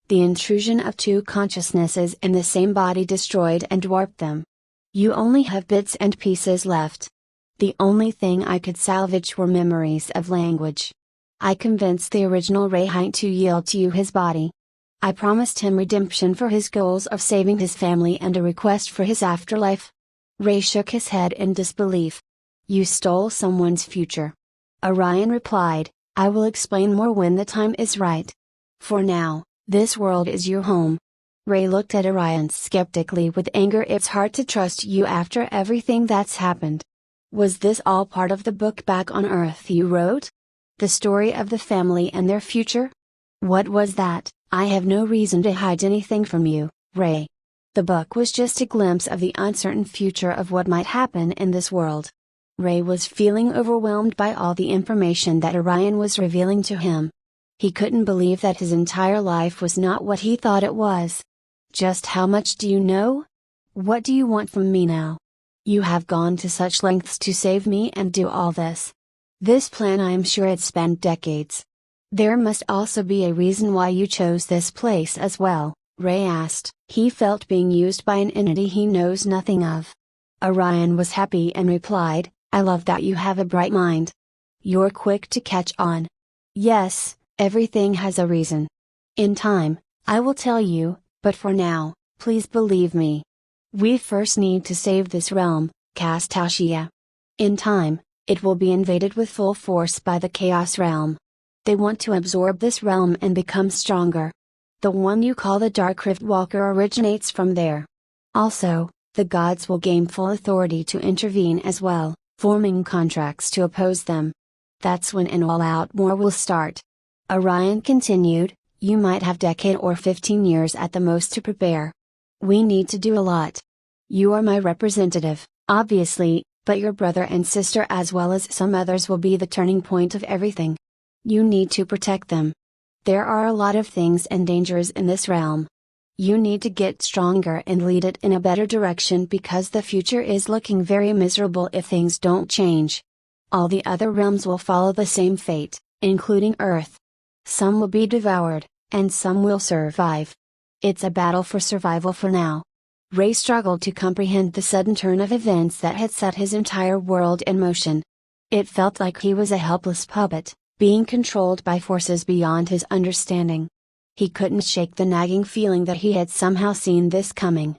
The intrusion of two consciousnesses in the same body destroyed and warped them. You only have bits and pieces left. The only thing I could salvage were memories of language. I convinced the original Rahite to yield to you his body. I promised him redemption for his goals of saving his family and a request for his afterlife. Ray shook his head in disbelief. You stole someone's future. Orion replied, I will explain more when the time is right. For now, this world is your home. Ray looked at Orion skeptically with anger. It's hard to trust you after everything that's happened. Was this all part of the book back on Earth you wrote? The story of the family and their future? What was that? I have no reason to hide anything from you, Ray. The book was just a glimpse of the uncertain future of what might happen in this world. Ray was feeling overwhelmed by all the information that Orion was revealing to him. He couldn't believe that his entire life was not what he thought it was. Just how much do you know? What do you want from me now? You have gone to such lengths to save me and do all this. This plan, I am sure it spanned decades. There must also be a reason why you chose this place as well, Ray asked. He felt being used by an entity he knows nothing of. Orion was happy and replied, I love that you have a bright mind. You're quick to catch on. Yes, everything has a reason. In time, I will tell you, but for now, please believe me. We first need to save this realm, Castasia. In time, it will be invaded with full force by the Chaos Realm. They want to absorb this realm and become stronger. The one you call the Dark Rift Walker originates from there. Also, the gods will gain full authority to intervene as well, forming contracts to oppose them. That's when an all-out war will start. Orion continued, you might have decade or 15 years at the most to prepare. We need to do a lot. You are my representative, obviously, but your brother and sister as well as some others will be the turning point of everything. You need to protect them. There are a lot of things and dangers in this realm. You need to get stronger and lead it in a better direction because the future is looking very miserable if things don't change. All the other realms will follow the same fate, including Earth. Some will be devoured, and some will survive. It's a battle for survival for now. Ray struggled to comprehend the sudden turn of events that had set his entire world in motion. It felt like he was a helpless puppet, being controlled by forces beyond his understanding. He couldn't shake the nagging feeling that he had somehow seen this coming.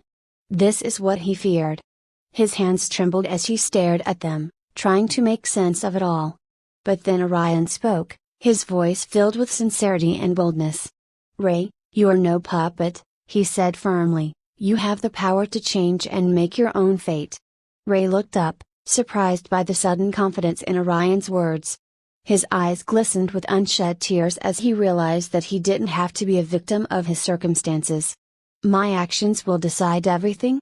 This is what he feared. His hands trembled as he stared at them, trying to make sense of it all. But then Orion spoke, his voice filled with sincerity and boldness. Ray, you are no puppet, he said firmly, you have the power to change and make your own fate. Ray looked up, surprised by the sudden confidence in Orion's words. His eyes glistened with unshed tears as he realized that he didn't have to be a victim of his circumstances. My actions will decide everything?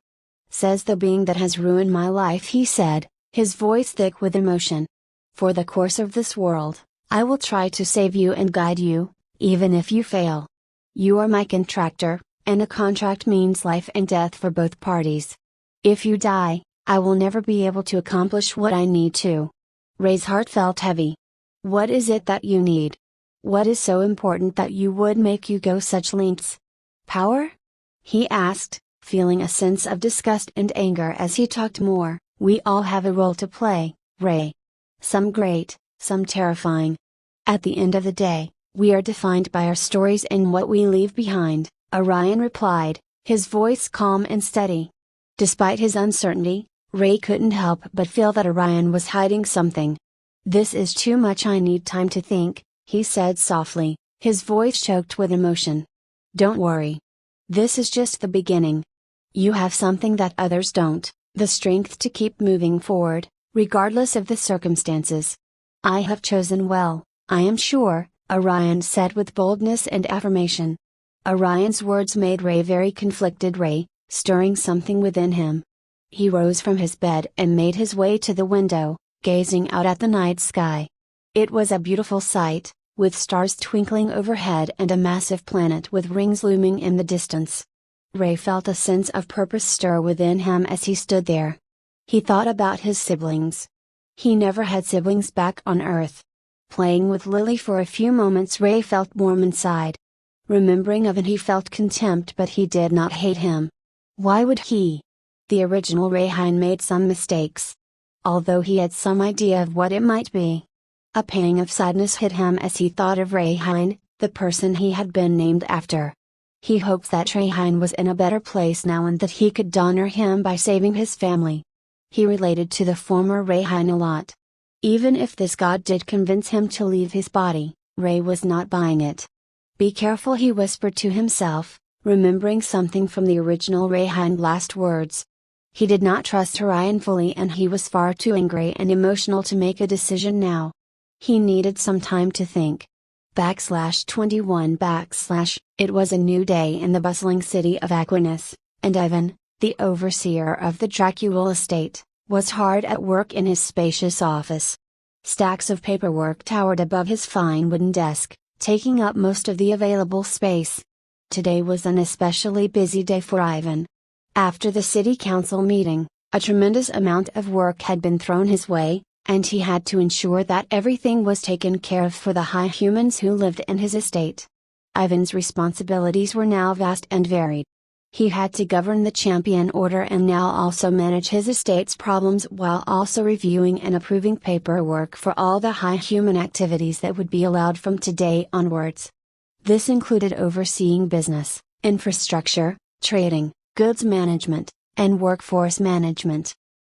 Says the being that has ruined my life, he said, his voice thick with emotion. For the course of this world, I will try to save you and guide you, even if you fail. You are my contractor, and a contract means life and death for both parties. If you die, I will never be able to accomplish what I need to. Ray's heart felt heavy. What is it that you need? What is so important that you would make you go such lengths? Power? He asked, feeling a sense of disgust and anger as he talked more. We all have a role to play, Ray. Some great, some terrifying. At the end of the day, we are defined by our stories and what we leave behind, Orion replied, his voice calm and steady. Despite his uncertainty, Ray couldn't help but feel that Orion was hiding something. This is too much, I need time to think, he said softly, his voice choked with emotion. Don't worry. This is just the beginning. You have something that others don't, the strength to keep moving forward, regardless of the circumstances. I have chosen well, I am sure, Orion said with boldness and affirmation. Orion's words made Ray very conflicted. Ray, stirring something within him. He rose from his bed and made his way to the window, gazing out at the night sky. It was a beautiful sight, with stars twinkling overhead and a massive planet with rings looming in the distance. Ray felt a sense of purpose stir within him as he stood there. He thought about his siblings. He never had siblings back on Earth. Playing with Lily for a few moments, Ray felt warm inside. Remembering Ivan, he felt contempt, but he did not hate him. Why would he? The original Rayhine made some mistakes. Although he had some idea of what it might be. A pang of sadness hit him as he thought of Rayhine, the person he had been named after. He hoped that Rayhine was in a better place now and that he could honor him by saving his family. He related to the former Rayhine a lot. Even if this god did convince him to leave his body, Ray was not buying it. Be careful, he whispered to himself, remembering something from the original Rayhine last words. He did not trust Orion fully, and he was far too angry and emotional to make a decision now. He needed some time to think. /21 It was a new day in the bustling city of Aquinas, and Ivan, the overseer of the Dracula estate, was hard at work in his spacious office. Stacks of paperwork towered above his fine wooden desk, taking up most of the available space. Today was an especially busy day for Ivan. After the city council meeting, a tremendous amount of work had been thrown his way, and he had to ensure that everything was taken care of for the high humans who lived in his estate. Ivan's responsibilities were now vast and varied. He had to govern the Champion Order and now also manage his estate's problems, while also reviewing and approving paperwork for all the high human activities that would be allowed from today onwards. This included overseeing business, infrastructure, trading, goods management, and workforce management.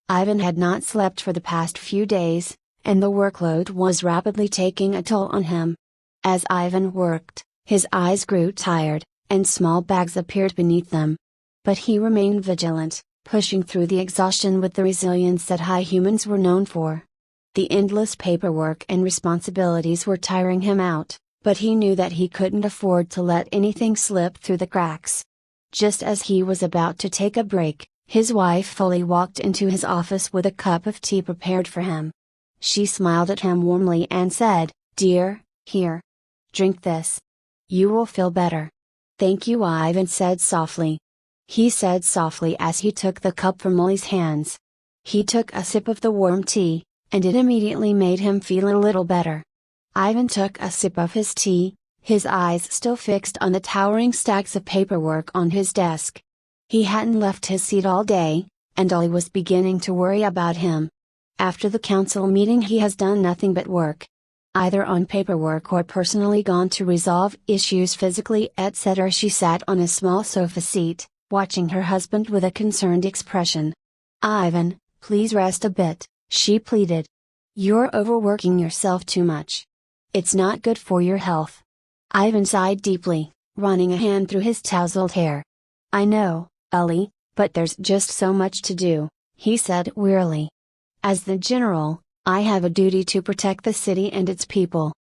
Ivan had not slept for the past few days, and the workload was rapidly taking a toll on him. As Ivan worked, his eyes grew tired, and small bags appeared beneath them. But he remained vigilant, pushing through the exhaustion with the resilience that high humans were known for. The endless paperwork and responsibilities were tiring him out, but he knew that he couldn't afford to let anything slip through the cracks. Just as he was about to take a break, his wife fully walked into his office with a cup of tea prepared for him. She smiled at him warmly and said, "Dear, here. Drink this. You will feel better." "Thank you," Ivan said softly. He said softly as he took the cup from Molly's hands. He took a sip of the warm tea, and it immediately made him feel a little better. Ivan took a sip of his tea, his eyes still fixed on the towering stacks of paperwork on his desk. He hadn't left his seat all day, and Ollie was beginning to worry about him. After the council meeting, he has done nothing but work. Either on paperwork or personally gone to resolve issues physically, etc. She sat on a small sofa seat, watching her husband with a concerned expression. "Ivan, please rest a bit," she pleaded. "You're overworking yourself too much. It's not good for your health." Ivan sighed deeply, running a hand through his tousled hair. "I know, Ollie, but there's just so much to do," he said wearily. "As the general, I have a duty to protect the city and its people.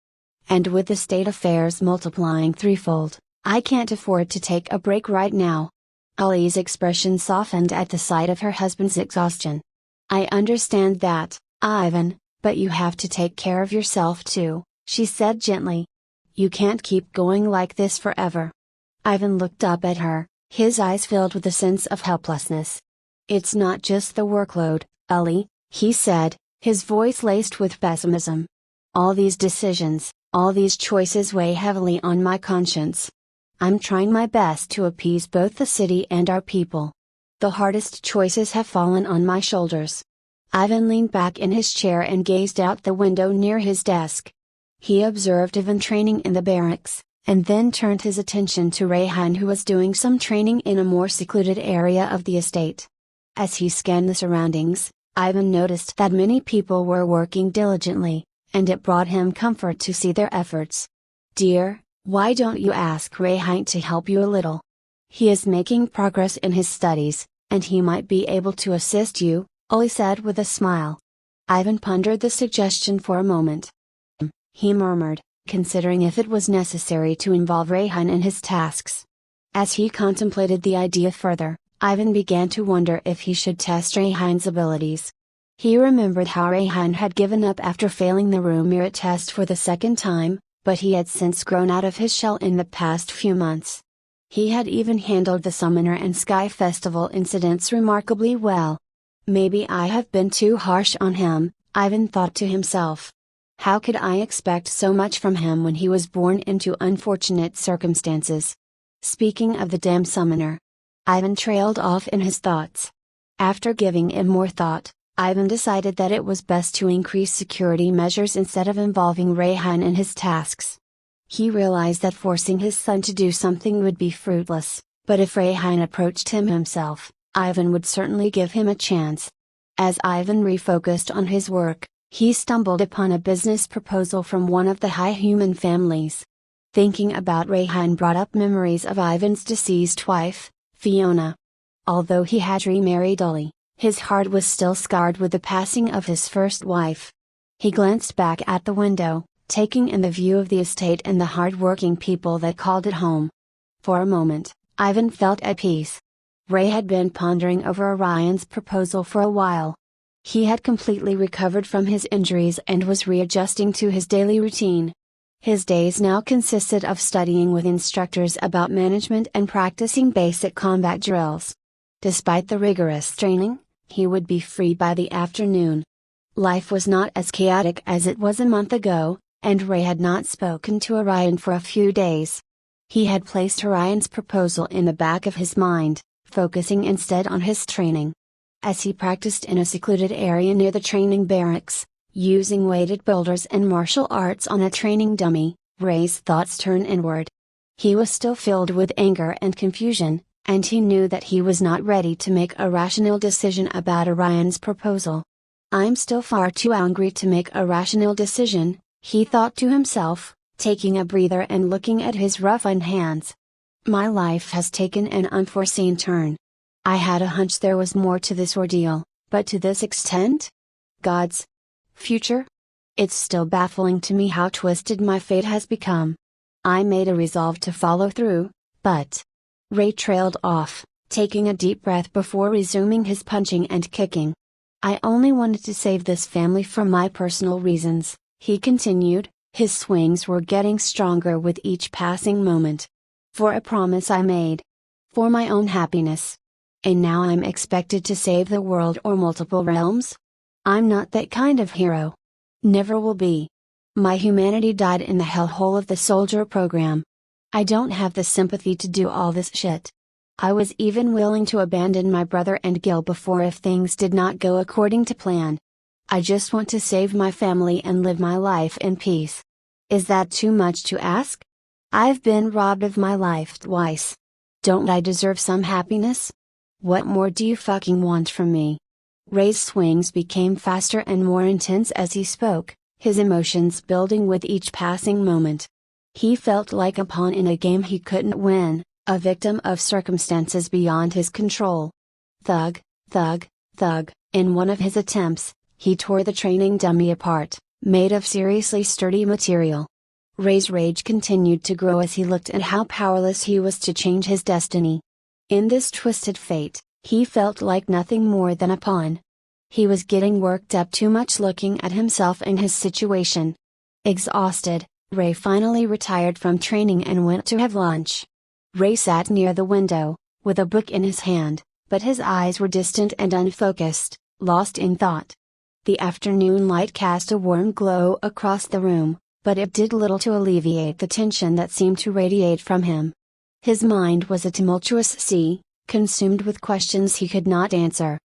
And with the state affairs multiplying threefold, I can't afford to take a break right now." Ollie's expression softened at the sight of her husband's exhaustion. "I understand that, Ivan, but you have to take care of yourself too," she said gently. "You can't keep going like this forever." Ivan looked up at her, his eyes filled with a sense of helplessness. "It's not just the workload, Ollie," he said, his voice laced with pessimism. "All these decisions, all these choices weigh heavily on my conscience. I'm trying my best to appease both the city and our people. The hardest choices have fallen on my shoulders." Ivan leaned back in his chair and gazed out the window near his desk. He observed Ivan training in the barracks, and then turned his attention to Rayhan, who was doing some training in a more secluded area of the estate. As he scanned the surroundings, Ivan noticed that many people were working diligently, and it brought him comfort to see their efforts. "Dear, why don't you ask Rayhan to help you a little? He is making progress in his studies, and he might be able to assist you," Ollie said with a smile. Ivan pondered the suggestion for a moment. He murmured, considering if it was necessary to involve Rayhan in his tasks. As he contemplated the idea further, Ivan began to wonder if he should test Rayhan's abilities. He remembered how Rayhan had given up after failing the room mirror test for the second time, but he had since grown out of his shell in the past few months. He had even handled the Summoner and Sky Festival incidents remarkably well. Maybe I have been too harsh on him, Ivan thought to himself. How could I expect so much from him when he was born into unfortunate circumstances? Speaking of the damn Summoner. Ivan trailed off in his thoughts. After giving it more thought, Ivan decided that it was best to increase security measures instead of involving Rayhan in his tasks. He realized that forcing his son to do something would be fruitless, but if Rayhan approached him himself, Ivan would certainly give him a chance. As Ivan refocused on his work, he stumbled upon a business proposal from one of the high human families. Thinking about Rayhan brought up memories of Ivan's deceased wife, Fiona. Although he had remarried Ollie, his heart was still scarred with the passing of his first wife. He glanced back at the window, taking in the view of the estate and the hard-working people that called it home. For a moment, Ivan felt at peace. Ray had been pondering over Orion's proposal for a while. He had completely recovered from his injuries and was readjusting to his daily routine. His days now consisted of studying with instructors about management and practicing basic combat drills. Despite the rigorous training, he would be free by the afternoon. Life was not as chaotic as it was a month ago, and Ray had not spoken to Orion for a few days. He had placed Orion's proposal in the back of his mind, focusing instead on his training. As he practiced in a secluded area near the training barracks, using weighted boulders and martial arts on a training dummy, Ray's thoughts turned inward. He was still filled with anger and confusion, and he knew that he was not ready to make a rational decision about Orion's proposal. "I'm still far too angry to make a rational decision," he thought to himself, taking a breather and looking at his roughened hands. "My life has taken an unforeseen turn. I had a hunch there was more to this ordeal, but to this extent? God's future? It's still baffling to me how twisted my fate has become. I made a resolve to follow through, but..." Ray trailed off, taking a deep breath before resuming his punching and kicking. "I only wanted to save this family for my personal reasons," he continued, his swings were getting stronger with each passing moment. "For a promise I made. For my own happiness. And now I'm expected to save the world or multiple realms? I'm not that kind of hero. Never will be. My humanity died in the hellhole of the soldier program. I don't have the sympathy to do all this shit. I was even willing to abandon my brother and Gil before if things did not go according to plan. I just want to save my family and live my life in peace. Is that too much to ask? I've been robbed of my life twice. Don't I deserve some happiness? What more do you fucking want from me?" Ray's swings became faster and more intense as he spoke, his emotions building with each passing moment. He felt like a pawn in a game he couldn't win, a victim of circumstances beyond his control. Thug, thug, thug. In one of his attempts, he tore the training dummy apart, made of seriously sturdy material. Ray's rage continued to grow as he looked at how powerless he was to change his destiny. In this twisted fate, he felt like nothing more than a pawn. He was getting worked up too much looking at himself and his situation. Exhausted, Ray finally retired from training and went to have lunch. Ray sat near the window, with a book in his hand, but his eyes were distant and unfocused, lost in thought. The afternoon light cast a warm glow across the room, but it did little to alleviate the tension that seemed to radiate from him. His mind was a tumultuous sea, consumed with questions he could not answer.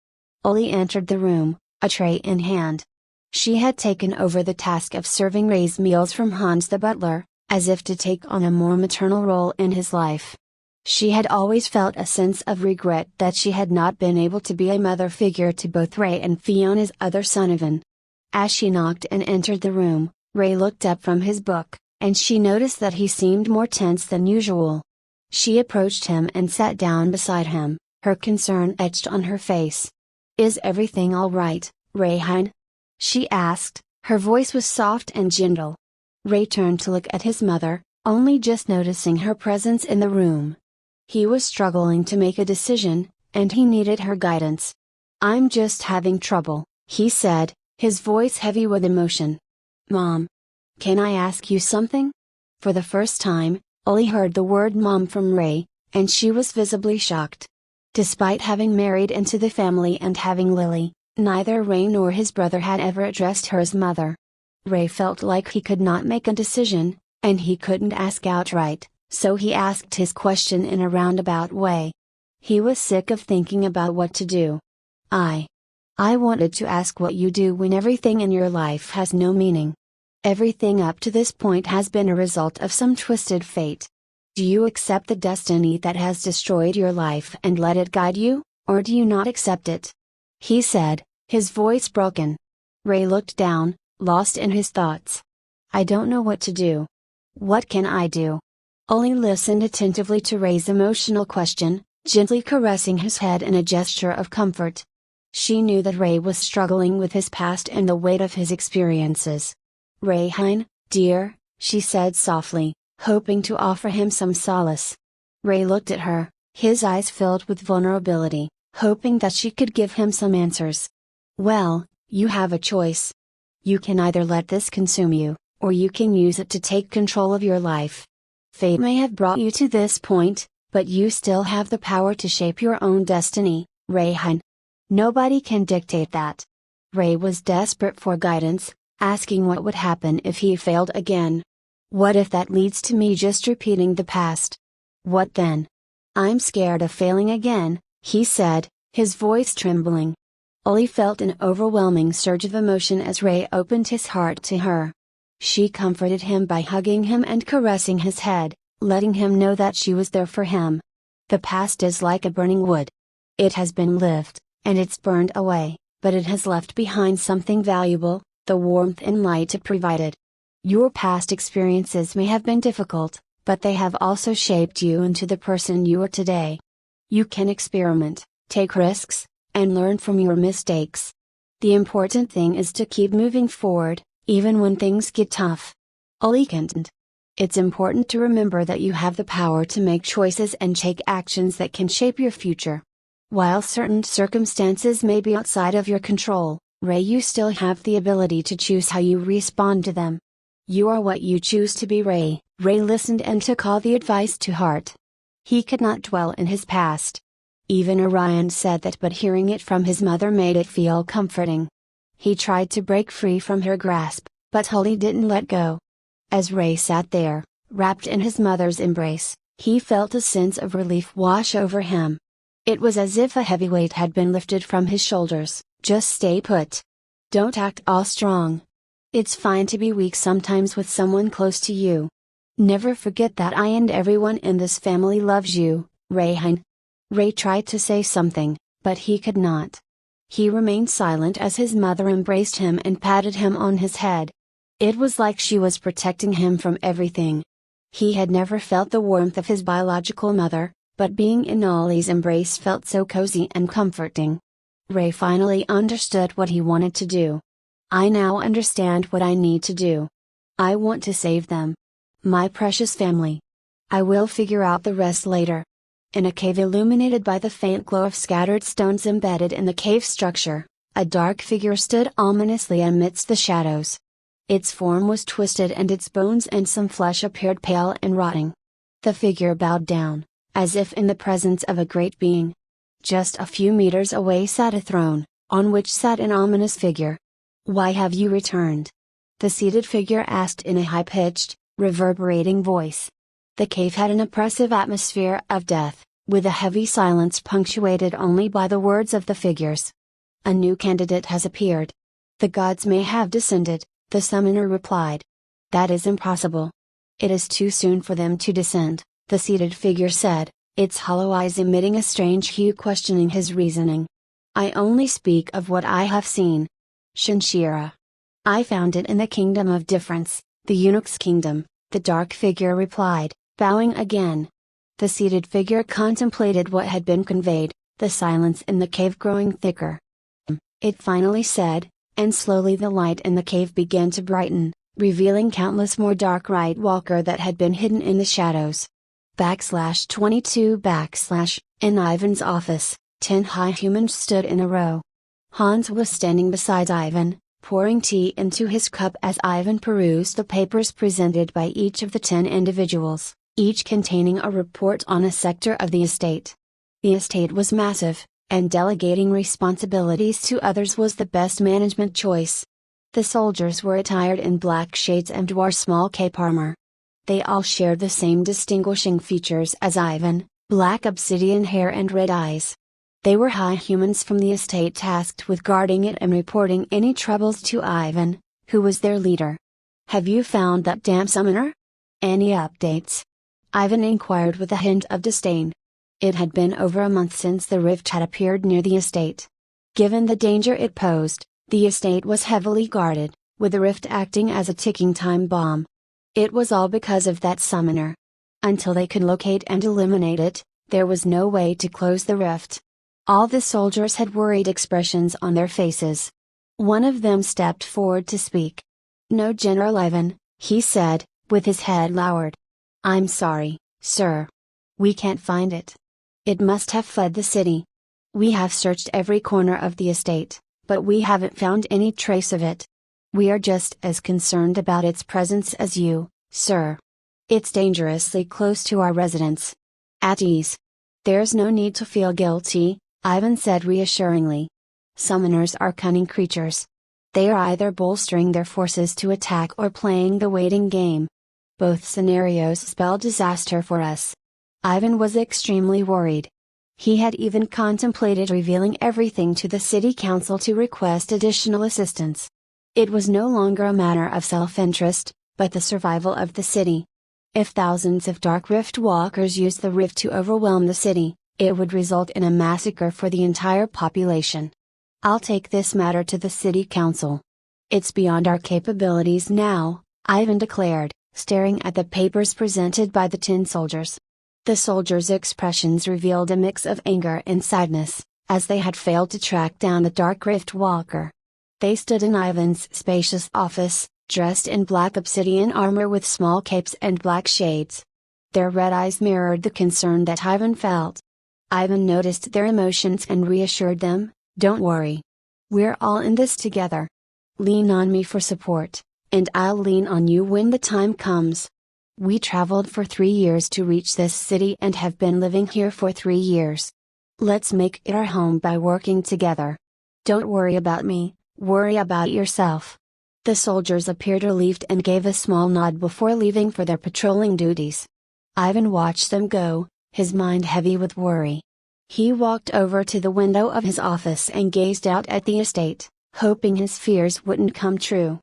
Ollie entered the room, a tray in hand. She had taken over the task of serving Ray's meals from Hans the butler, as if to take on a more maternal role in his life. She had always felt a sense of regret that she had not been able to be a mother figure to both Ray and Fiona's other son Ivan. As she knocked and entered the room, Ray looked up from his book, and she noticed that he seemed more tense than usual. She approached him and sat down beside him, her concern etched on her face. "Is everything all right, Rayhan?" she asked. Her voice was soft and gentle. Ray turned to look at his mother, only just noticing her presence in the room. He was struggling to make a decision, and he needed her guidance. "I'm just having trouble," he said, his voice heavy with emotion. "Mom. Can I ask you something?" For the first time, Ollie heard the word mom from Ray, and she was visibly shocked. Despite having married into the family and having Lily, neither Ray nor his brother had ever addressed her as mother. Ray felt like he could not make a decision, and he couldn't ask outright, so he asked his question in a roundabout way. He was sick of thinking about what to do. I wanted to ask what you do when everything in your life has no meaning. Everything up to this point has been a result of some twisted fate. Do you accept the destiny that has destroyed your life and let it guide you, or do you not accept it?" he said, his voice broken. Ray looked down, lost in his thoughts. "I don't know what to do. What can I do?" Ollie listened attentively to Ray's emotional question, gently caressing his head in a gesture of comfort. She knew that Ray was struggling with his past and the weight of his experiences. "Rayhan, dear," she said softly, hoping to offer him some solace. Ray looked at her, his eyes filled with vulnerability, hoping that she could give him some answers. "Well, you have a choice. You can either let this consume you, or you can use it to take control of your life. Fate may have brought you to this point, but you still have the power to shape your own destiny, Rayhan. Nobody can dictate that." Ray was desperate for guidance, asking what would happen if he failed again. "What if that leads to me just repeating the past? What then?" "I'm scared of failing again," he said, his voice trembling. Ollie felt an overwhelming surge of emotion as Ray opened his heart to her. She comforted him by hugging him and caressing his head, letting him know that she was there for him. "The past is like a burning wood. It has been lived, and it's burned away, but it has left behind something valuable, the warmth and light it provided. Your past experiences may have been difficult, but they have also shaped you into the person you are today. You can experiment, take risks, and learn from your mistakes. The important thing is to keep moving forward, even when things get tough." Ollie continued. "It's important to remember that you have the power to make choices and take actions that can shape your future. While certain circumstances may be outside of your control, Ray, you still have the ability to choose how you respond to them. You are what you choose to be, Ray." Ray listened and took all the advice to heart. He could not dwell in his past. Even Orion said that, but hearing it from his mother made it feel comforting. He tried to break free from her grasp, but Holly didn't let go. As Ray sat there, wrapped in his mother's embrace, he felt a sense of relief wash over him. It was as if a heavy weight had been lifted from his shoulders. "Just stay put. Don't act all strong. It's fine to be weak sometimes with someone close to you. Never forget that I and everyone in this family loves you, Rayhan." Ray tried to say something, but he could not. He remained silent as his mother embraced him and patted him on his head. It was like she was protecting him from everything. He had never felt the warmth of his biological mother, but being in Ollie's embrace felt so cozy and comforting. Ray finally understood what he wanted to do. "I now understand what I need to do. I want to save them. My precious family. I will figure out the rest later." In a cave illuminated by the faint glow of scattered stones embedded in the cave structure, a dark figure stood ominously amidst the shadows. Its form was twisted and its bones and some flesh appeared pale and rotting. The figure bowed down, as if in the presence of a great being. Just a few meters away sat a throne, on which sat an ominous figure. "Why have you returned?" the seated figure asked in a high-pitched, reverberating voice. The cave had an oppressive atmosphere of death, with a heavy silence punctuated only by the words of the figures. "A new candidate has appeared. The gods may have descended," the summoner replied. "That is impossible. It is too soon for them to descend," the seated figure said, its hollow eyes emitting a strange hue questioning his reasoning. "I only speak of what I have seen. Shinshira. I found it in the kingdom of difference, the eunuch's kingdom," the dark figure replied, bowing again. The seated figure contemplated what had been conveyed, the silence in the cave growing thicker. It finally said, and slowly the light in the cave began to brighten, revealing countless more dark Right Walker that had been hidden in the shadows. /22 / In Ivan's office, 10 high humans stood in a row. Hans was standing beside Ivan, pouring tea into his cup as Ivan perused the papers presented by each of the 10 individuals, each containing a report on a sector of the estate. The estate was massive, and delegating responsibilities to others was the best management choice. The soldiers were attired in black shades and wore small cape armor. They all shared the same distinguishing features as Ivan: black obsidian hair and red eyes. They were high humans from the estate tasked with guarding it and reporting any troubles to Ivan, who was their leader. "Have you found that damn summoner? Any updates?" Ivan inquired with a hint of disdain. It had been over a month since the rift had appeared near the estate. Given the danger it posed, the estate was heavily guarded, with the rift acting as a ticking time bomb. It was all because of that summoner. Until they could locate and eliminate it, there was no way to close the rift. All the soldiers had worried expressions on their faces. One of them stepped forward to speak. "No, General Ivan," he said, with his head lowered. "I'm sorry, sir. We can't find it. It must have fled the city. We have searched every corner of the estate, but we haven't found any trace of it. We are just as concerned about its presence as you, sir. It's dangerously close to our residence." "At ease. There's no need to feel guilty," Ivan said reassuringly. "Summoners are cunning creatures. They are either bolstering their forces to attack or playing the waiting game. Both scenarios spell disaster for us." Ivan was extremely worried. He had even contemplated revealing everything to the city council to request additional assistance. It was no longer a matter of self-interest, but the survival of the city. If thousands of Dark Rift walkers used the rift to overwhelm the city, it would result in a massacre for the entire population. "I'll take this matter to the city council. It's beyond our capabilities now," Ivan declared, staring at the papers presented by the 10 soldiers. The soldiers' expressions revealed a mix of anger and sadness, as they had failed to track down the Dark Rift walker. They stood in Ivan's spacious office, dressed in black obsidian armor with small capes and black shades. Their red eyes mirrored the concern that Ivan felt. Ivan noticed their emotions and reassured them, "Don't worry. We're all in this together. Lean on me for support, and I'll lean on you when the time comes. We traveled for 3 years to reach this city and have been living here for 3 years. Let's make it our home by working together. Don't worry about me, worry about yourself." The soldiers appeared relieved and gave a small nod before leaving for their patrolling duties. Ivan watched them go, his mind heavy with worry. He walked over to the window of his office and gazed out at the estate, hoping his fears wouldn't come true.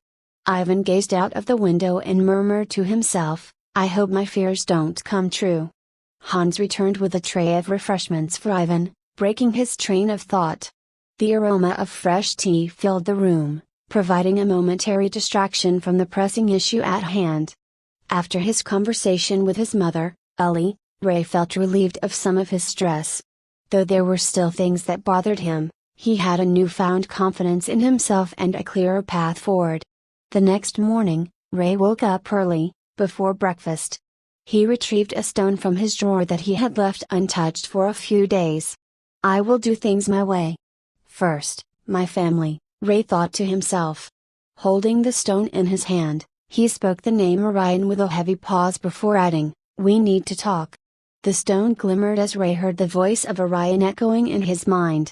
Ivan gazed out of the window and murmured to himself, "I hope my fears don't come true." Hans returned with a tray of refreshments for Ivan, breaking his train of thought. The aroma of fresh tea filled the room, providing a momentary distraction from the pressing issue at hand. After his conversation with his mother, Ellie, Ray felt relieved of some of his stress. Though there were still things that bothered him, he had a newfound confidence in himself and a clearer path forward. The next morning, Ray woke up early, before breakfast. He retrieved a stone from his drawer that he had left untouched for a few days. "I will do things my way. First, my family," Ray thought to himself. Holding the stone in his hand, he spoke the name Orion with a heavy pause before adding, "We need to talk." The stone glimmered as Ray heard the voice of Orion echoing in his mind.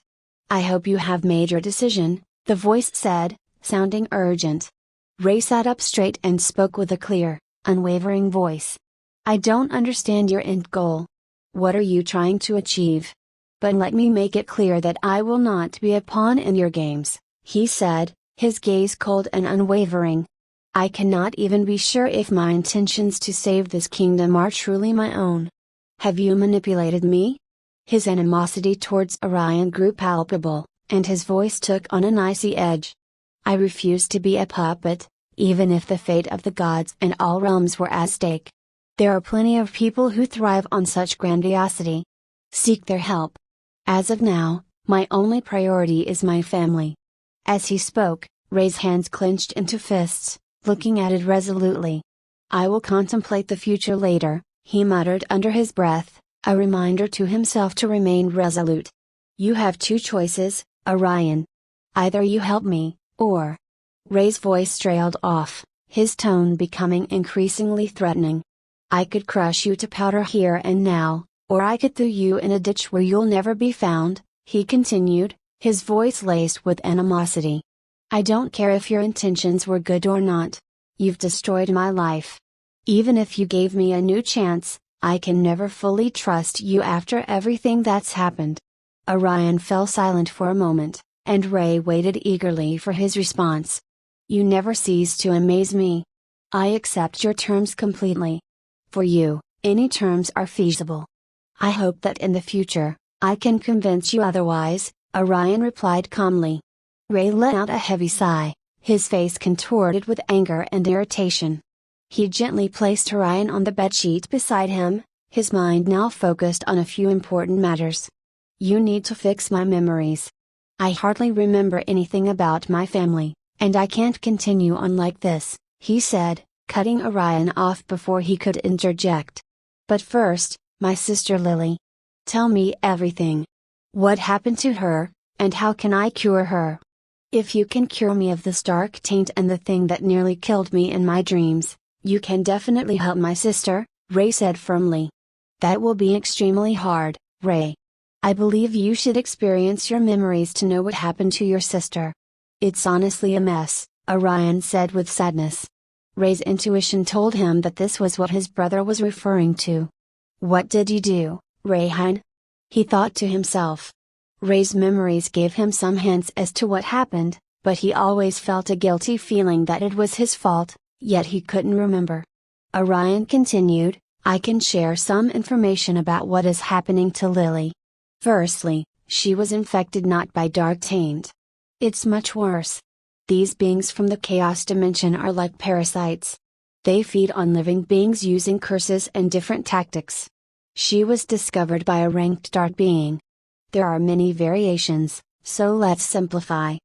"I hope you have made your decision," the voice said, sounding urgent. Ray sat up straight and spoke with a clear, unwavering voice. "I don't understand your end goal. What are you trying to achieve? But let me make it clear that I will not be a pawn in your games," he said, his gaze cold and unwavering. "I cannot even be sure if my intentions to save this kingdom are truly my own. Have you manipulated me?" His animosity towards Orion grew palpable, and his voice took on an icy edge. "I refuse to be a puppet, even if the fate of the gods and all realms were at stake. There are plenty of people who thrive on such grandiosity. Seek their help. As of now, my only priority is my family." As he spoke, Ray's hands clenched into fists, looking at it resolutely. "I will contemplate the future later," he muttered under his breath, a reminder to himself to remain resolute. "You have two choices, Orion. Either you help me, or..." Ray's voice trailed off, his tone becoming increasingly threatening. "I could crush you to powder here and now, or I could throw you in a ditch where you'll never be found," he continued, his voice laced with animosity. "I don't care if your intentions were good or not. You've destroyed my life. Even if you gave me a new chance, I can never fully trust you after everything that's happened." Orion fell silent for a moment, and Ray waited eagerly for his response. "You never cease to amaze me. I accept your terms completely. For you, any terms are feasible. I hope that in the future, I can convince you otherwise," Orion replied calmly. Ray let out a heavy sigh, his face contorted with anger and irritation. He gently placed Orion on the bedsheet beside him, his mind now focused on a few important matters. "You need to fix my memories. I hardly remember anything about my family, and I can't continue on like this," he said, cutting Orion off before he could interject. "But first, my sister Lily. Tell me everything. What happened to her, and how can I cure her? If you can cure me of this dark taint and the thing that nearly killed me in my dreams, you can definitely help my sister," Ray said firmly. "That will be extremely hard, Ray. I believe you should experience your memories to know what happened to your sister." "It's honestly a mess," Orion said with sadness. Ray's intuition told him that this was what his brother was referring to. "What did you do, Rayhan?" he thought to himself. Ray's memories gave him some hints as to what happened, but he always felt a guilty feeling that it was his fault, yet he couldn't remember. Orion continued, "I can share some information about what is happening to Lily. Firstly, she was infected not by dark taint. It's much worse. These beings from the chaos dimension are like parasites. They feed on living beings using curses and different tactics. She was discovered by a ranked dark being. There are many variations, so let's simplify.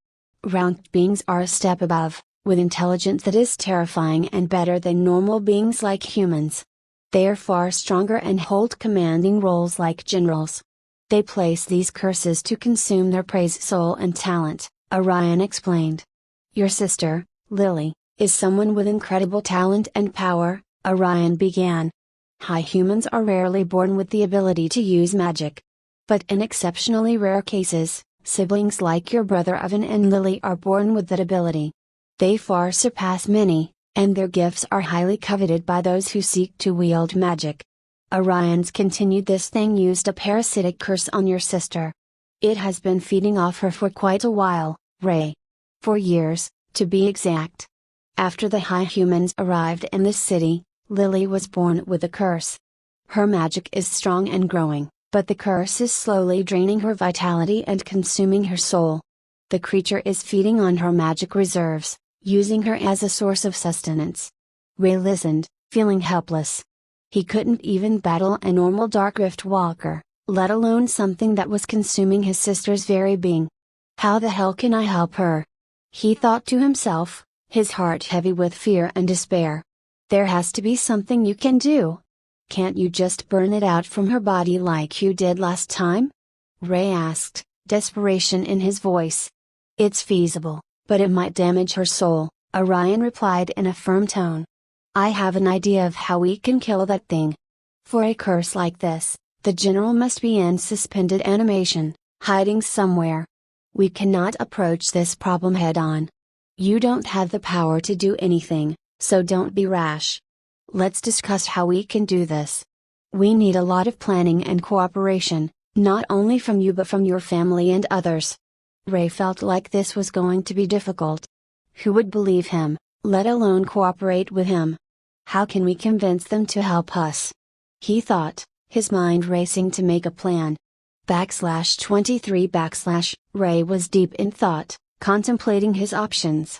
Ranked beings are a step above, with intelligence that is terrifying and better than normal beings like humans. They are far stronger and hold commanding roles like generals. They place these curses to consume their prey's soul and talent," Orion explained. "Your sister, Lily, is someone with incredible talent and power," Orion began. "High humans are rarely born with the ability to use magic. But in exceptionally rare cases, siblings like your brother Ivan and Lily are born with that ability. They far surpass many, and their gifts are highly coveted by those who seek to wield magic. Orion's continued, "This thing used a parasitic curse on your sister. It has been feeding off her for quite a while, Ray. For years, to be exact. After the high humans arrived in this city, Lily was born with a curse. Her magic is strong and growing, but the curse is slowly draining her vitality and consuming her soul. The creature is feeding on her magic reserves, using her as a source of sustenance." Ray listened, feeling helpless. He couldn't even battle a normal Dark Rift Walker, let alone something that was consuming his sister's very being. "How the hell can I help her?" he thought to himself, his heart heavy with fear and despair. "There has to be something you can do. Can't you just burn it out from her body like you did last time?" Ray asked, desperation in his voice. "It's feasible, but it might damage her soul," Orion replied in a firm tone. "I have an idea of how we can kill that thing. For a curse like this, the general must be in suspended animation, hiding somewhere. We cannot approach this problem head on. You don't have the power to do anything, so don't be rash. Let's discuss how we can do this. We need a lot of planning and cooperation, not only from you but from your family and others." Ray felt like this was going to be difficult. Who would believe him, let alone cooperate with him? How can we convince them to help us? He thought, his mind racing to make a plan. /23 Ray was deep in thought, contemplating his options.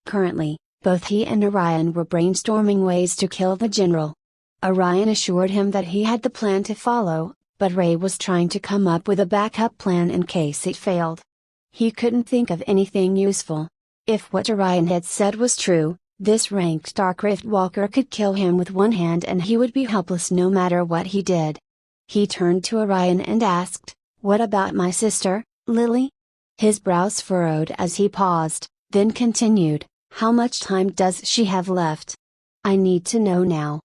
Currently, both he and Orion were brainstorming ways to kill the general. Orion assured him that he had the plan to follow, but Ray was trying to come up with a backup plan in case it failed. He couldn't think of anything useful. If what Orion had said was true, This ranked Dark Rift Walker could kill him with one hand and he would be helpless no matter what he did. He turned to Orion and asked, "What about my sister, Lily?" His brows furrowed as he paused, then continued, "How much time does she have left? I need to know now."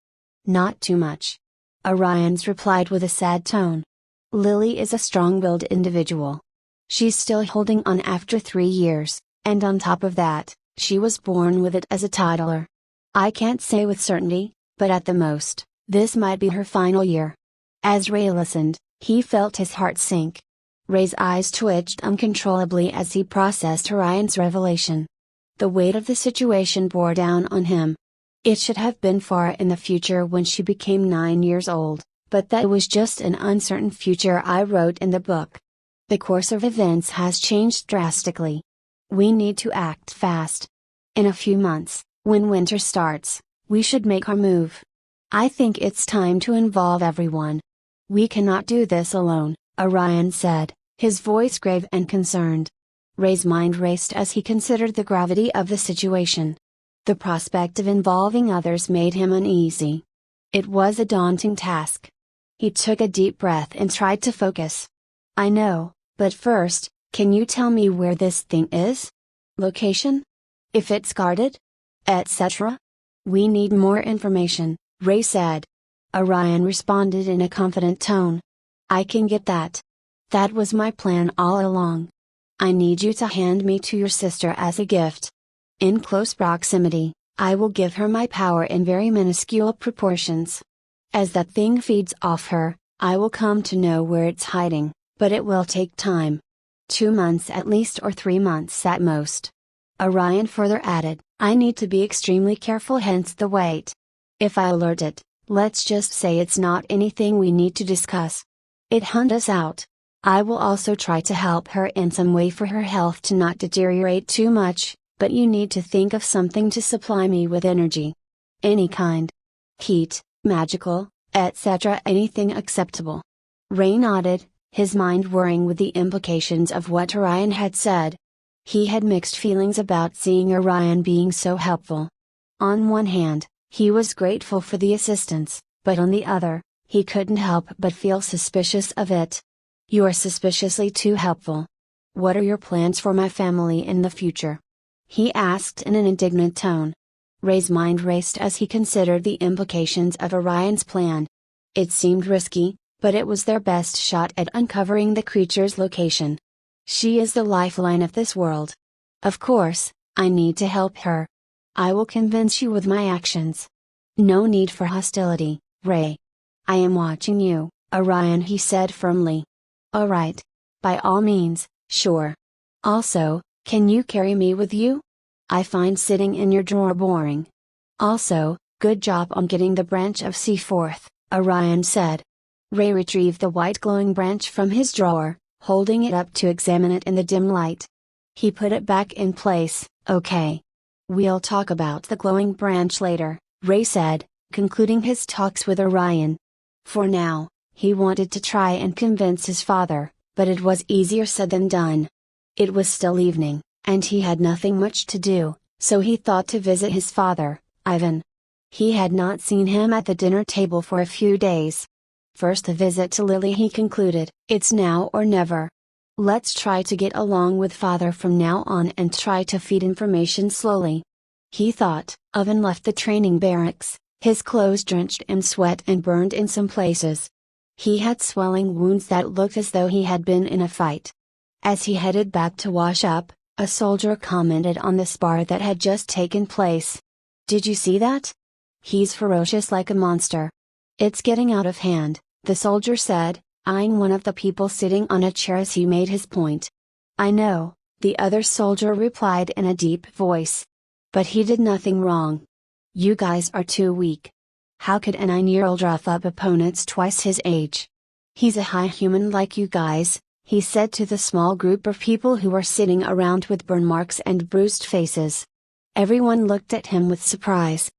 "Not too much," Orion's replied with a sad tone. "Lily is a strong-willed individual. She's still holding on after 3 years, and on top of that, she was born with it as a toddler. I can't say with certainty, but at the most, this might be her final year." As Ray listened, he felt his heart sink. Ray's eyes twitched uncontrollably as he processed Orion's revelation. The weight of the situation bore down on him. It should have been far in the future when she became 9 years old, but that was just an uncertain future I wrote in the book. The course of events has changed drastically. We need to act fast. In a few months, when winter starts, we should make our move. I think it's time to involve everyone. We cannot do this alone, Orion said, his voice grave and concerned. Ray's mind raced as he considered the gravity of the situation. The prospect of involving others made him uneasy. It was a daunting task. He took a deep breath and tried to focus. "I know, but first, can you tell me where this thing is? Location? If it's guarded? Etc.? We need more information," Ray said. Orion responded in a confident tone. "I can get that. That was my plan all along. I need you to hand me to your sister as a gift. In close proximity, I will give her my power in very minuscule proportions. As that thing feeds off her, I will come to know where it's hiding, but it will take time. 2 months at least or 3 months at most." Orion further added, "I need to be extremely careful, hence the wait. If I alert it, let's just say it's not anything we need to discuss. It hunt us out. I will also try to help her in some way for her health to not deteriorate too much, but you need to think of something to supply me with energy. Any kind. Heat, magical, etc. Anything acceptable." Ray nodded, his mind whirring with the implications of what Orion had said. He had mixed feelings about seeing Orion being so helpful. On one hand, he was grateful for the assistance, but on the other, he couldn't help but feel suspicious of it. "You're suspiciously too helpful. What are your plans for my family in the future?" he asked in an indignant tone. Ray's mind raced as he considered the implications of Orion's plan. It seemed risky, but it was their best shot at uncovering the creature's location. "She is the lifeline of this world. Of course, I need to help her. I will convince you with my actions. No need for hostility, Ray. I am watching you, Orion," he said firmly. "Alright. By all means, sure. Also, can you carry me with you? I find sitting in your drawer boring. Also, good job on getting the branch of Seaforth," Orion said. Ray retrieved the white glowing branch from his drawer, holding it up to examine it in the dim light. He put it back in place. "Okay. We'll talk about the glowing branch later," Ray said, concluding his talks with Orion. For now, he wanted to try and convince his father, but it was easier said than done. It was still evening, and he had nothing much to do, so he thought to visit his father, Ivan. He had not seen him at the dinner table for a few days. First a visit to Lily, he concluded. It's now or never. Let's try to get along with father from now on and try to feed information slowly. He thought. Ivan left the training barracks, his clothes drenched in sweat and burned in some places. He had swelling wounds that looked as though he had been in a fight. As he headed back to wash up, a soldier commented on the spar that had just taken place. "Did you see that? He's ferocious like a monster. It's getting out of hand," the soldier said, eyeing one of the people sitting on a chair as he made his point. "I know," the other soldier replied in a deep voice. "But he did nothing wrong. You guys are too weak. How could a 9-year-old rough up opponents twice his age? He's a high human like you guys," he said to the small group of people who were sitting around with burn marks and bruised faces. Everyone looked at him with surprise.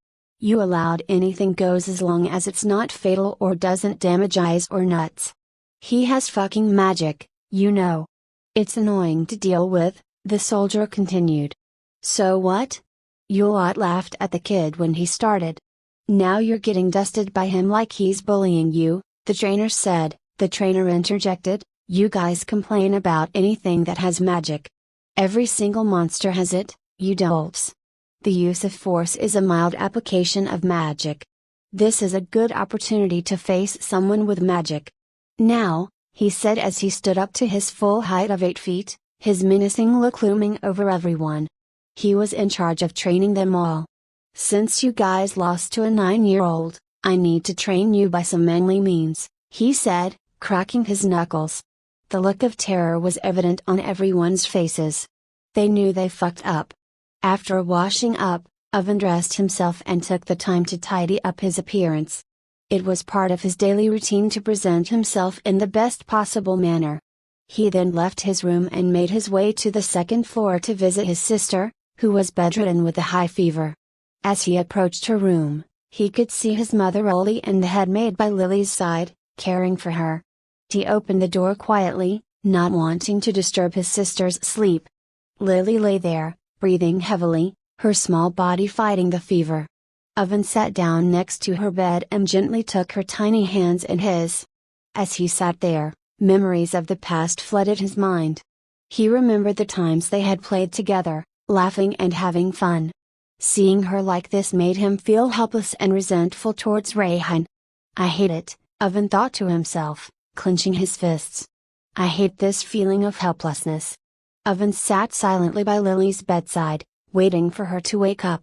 "You allowed anything goes as long as it's not fatal or doesn't damage eyes or nuts. He has fucking magic, you know. It's annoying to deal with," the soldier continued. "So what? Yulot laughed at the kid when he started. "Now you're getting dusted by him like he's bullying you," the trainer said. The trainer interjected, "You guys complain about anything that has magic. Every single monster has it, you dolts. The use of force is a mild application of magic. This is a good opportunity to face someone with magic. Now," he said as he stood up to his full height of 8 feet, his menacing look looming over everyone. He was in charge of training them all. "Since you guys lost to a 9-year-old, I need to train you by some manly means," he said, cracking his knuckles. The look of terror was evident on everyone's faces. They knew they fucked up. After washing up, Oven dressed himself and took the time to tidy up his appearance. It was part of his daily routine to present himself in the best possible manner. He then left his room and made his way to the second floor to visit his sister, who was bedridden with a high fever. As he approached her room, he could see his mother Oli and the head maid by Lily's side, caring for her. He opened the door quietly, not wanting to disturb his sister's sleep. Lily lay there, breathing heavily, her small body fighting the fever. Oven sat down next to her bed and gently took her tiny hands in his. As he sat there, memories of the past flooded his mind. He remembered the times they had played together, laughing and having fun. Seeing her like this made him feel helpless and resentful towards Rayhan. "I hate it," Oven thought to himself, clenching his fists. "I hate this feeling of helplessness." Oven sat silently by Lily's bedside, waiting for her to wake up.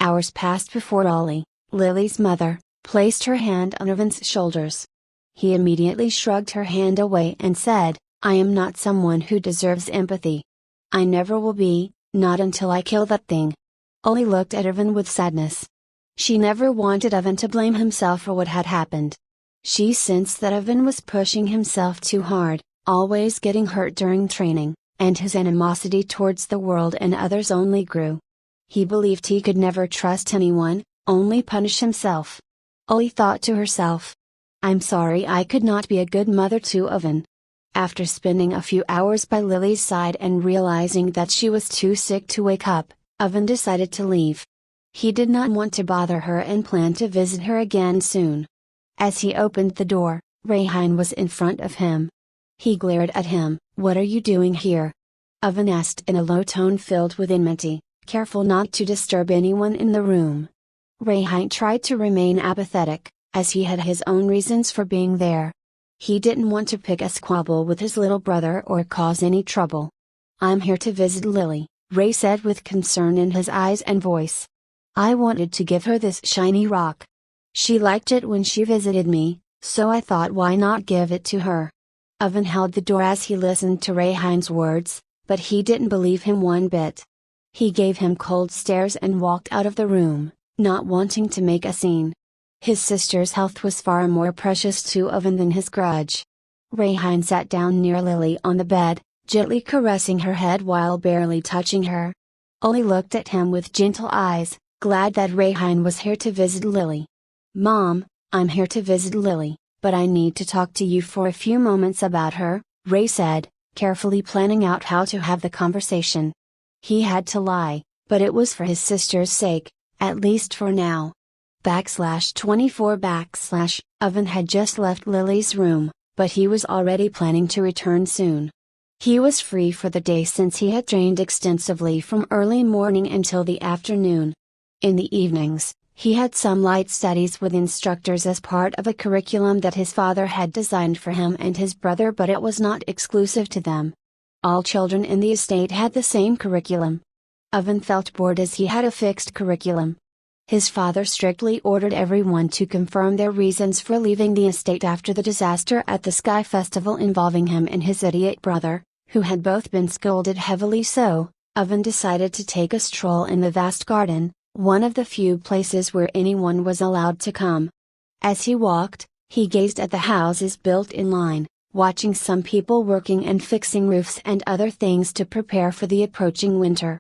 Hours passed before Ollie, Lily's mother, placed her hand on Oven's shoulders. He immediately shrugged her hand away and said, "I am not someone who deserves empathy. I never will be, not until I kill that thing." Ollie looked at Oven with sadness. She never wanted Oven to blame himself for what had happened. She sensed that Oven was pushing himself too hard, always getting hurt during training, and his animosity towards the world and others only grew. He believed he could never trust anyone, only punish himself. Ollie thought to herself, "I'm sorry I could not be a good mother to Oven." After spending a few hours by Lily's side and realizing that she was too sick to wake up, Oven decided to leave. He did not want to bother her and planned to visit her again soon. As he opened the door, Rayhan was in front of him. He glared at him. "What are you doing here?" Oven asked in a low tone filled with enmity, careful not to disturb anyone in the room. Rayhan tried to remain apathetic, as he had his own reasons for being there. He didn't want to pick a squabble with his little brother or cause any trouble. "I'm here to visit Lily," Ray said with concern in his eyes and voice. "I wanted to give her this shiny rock. She liked it when she visited me, so I thought why not give it to her." Oven held the door as he listened to Rayhan's words, but he didn't believe him one bit. He gave him cold stares and walked out of the room, not wanting to make a scene. His sister's health was far more precious to Oven than his grudge. Rayhan sat down near Lily on the bed, gently caressing her head while barely touching her. Ollie looked at him with gentle eyes, glad that Rayhan was here to visit Lily. "Mom, I'm here to visit Lily, but I need to talk to you for a few moments about her," Ray said, carefully planning out how to have the conversation. He had to lie, but it was for his sister's sake, at least for now. /24 Oven had just left Lily's room, but he was already planning to return soon. He was free for the day since he had trained extensively from early morning until the afternoon. In the evenings, he had some light studies with instructors as part of a curriculum that his father had designed for him and his brother, but it was not exclusive to them. All children in the estate had the same curriculum. Oven felt bored as he had a fixed curriculum. His father strictly ordered everyone to confirm their reasons for leaving the estate after the disaster at the Sky Festival involving him and his idiot brother, who had both been scolded heavily. So, Oven decided to take a stroll in the vast garden, one of the few places where anyone was allowed to come. As he walked, he gazed at the houses built in line, watching some people working and fixing roofs and other things to prepare for the approaching winter.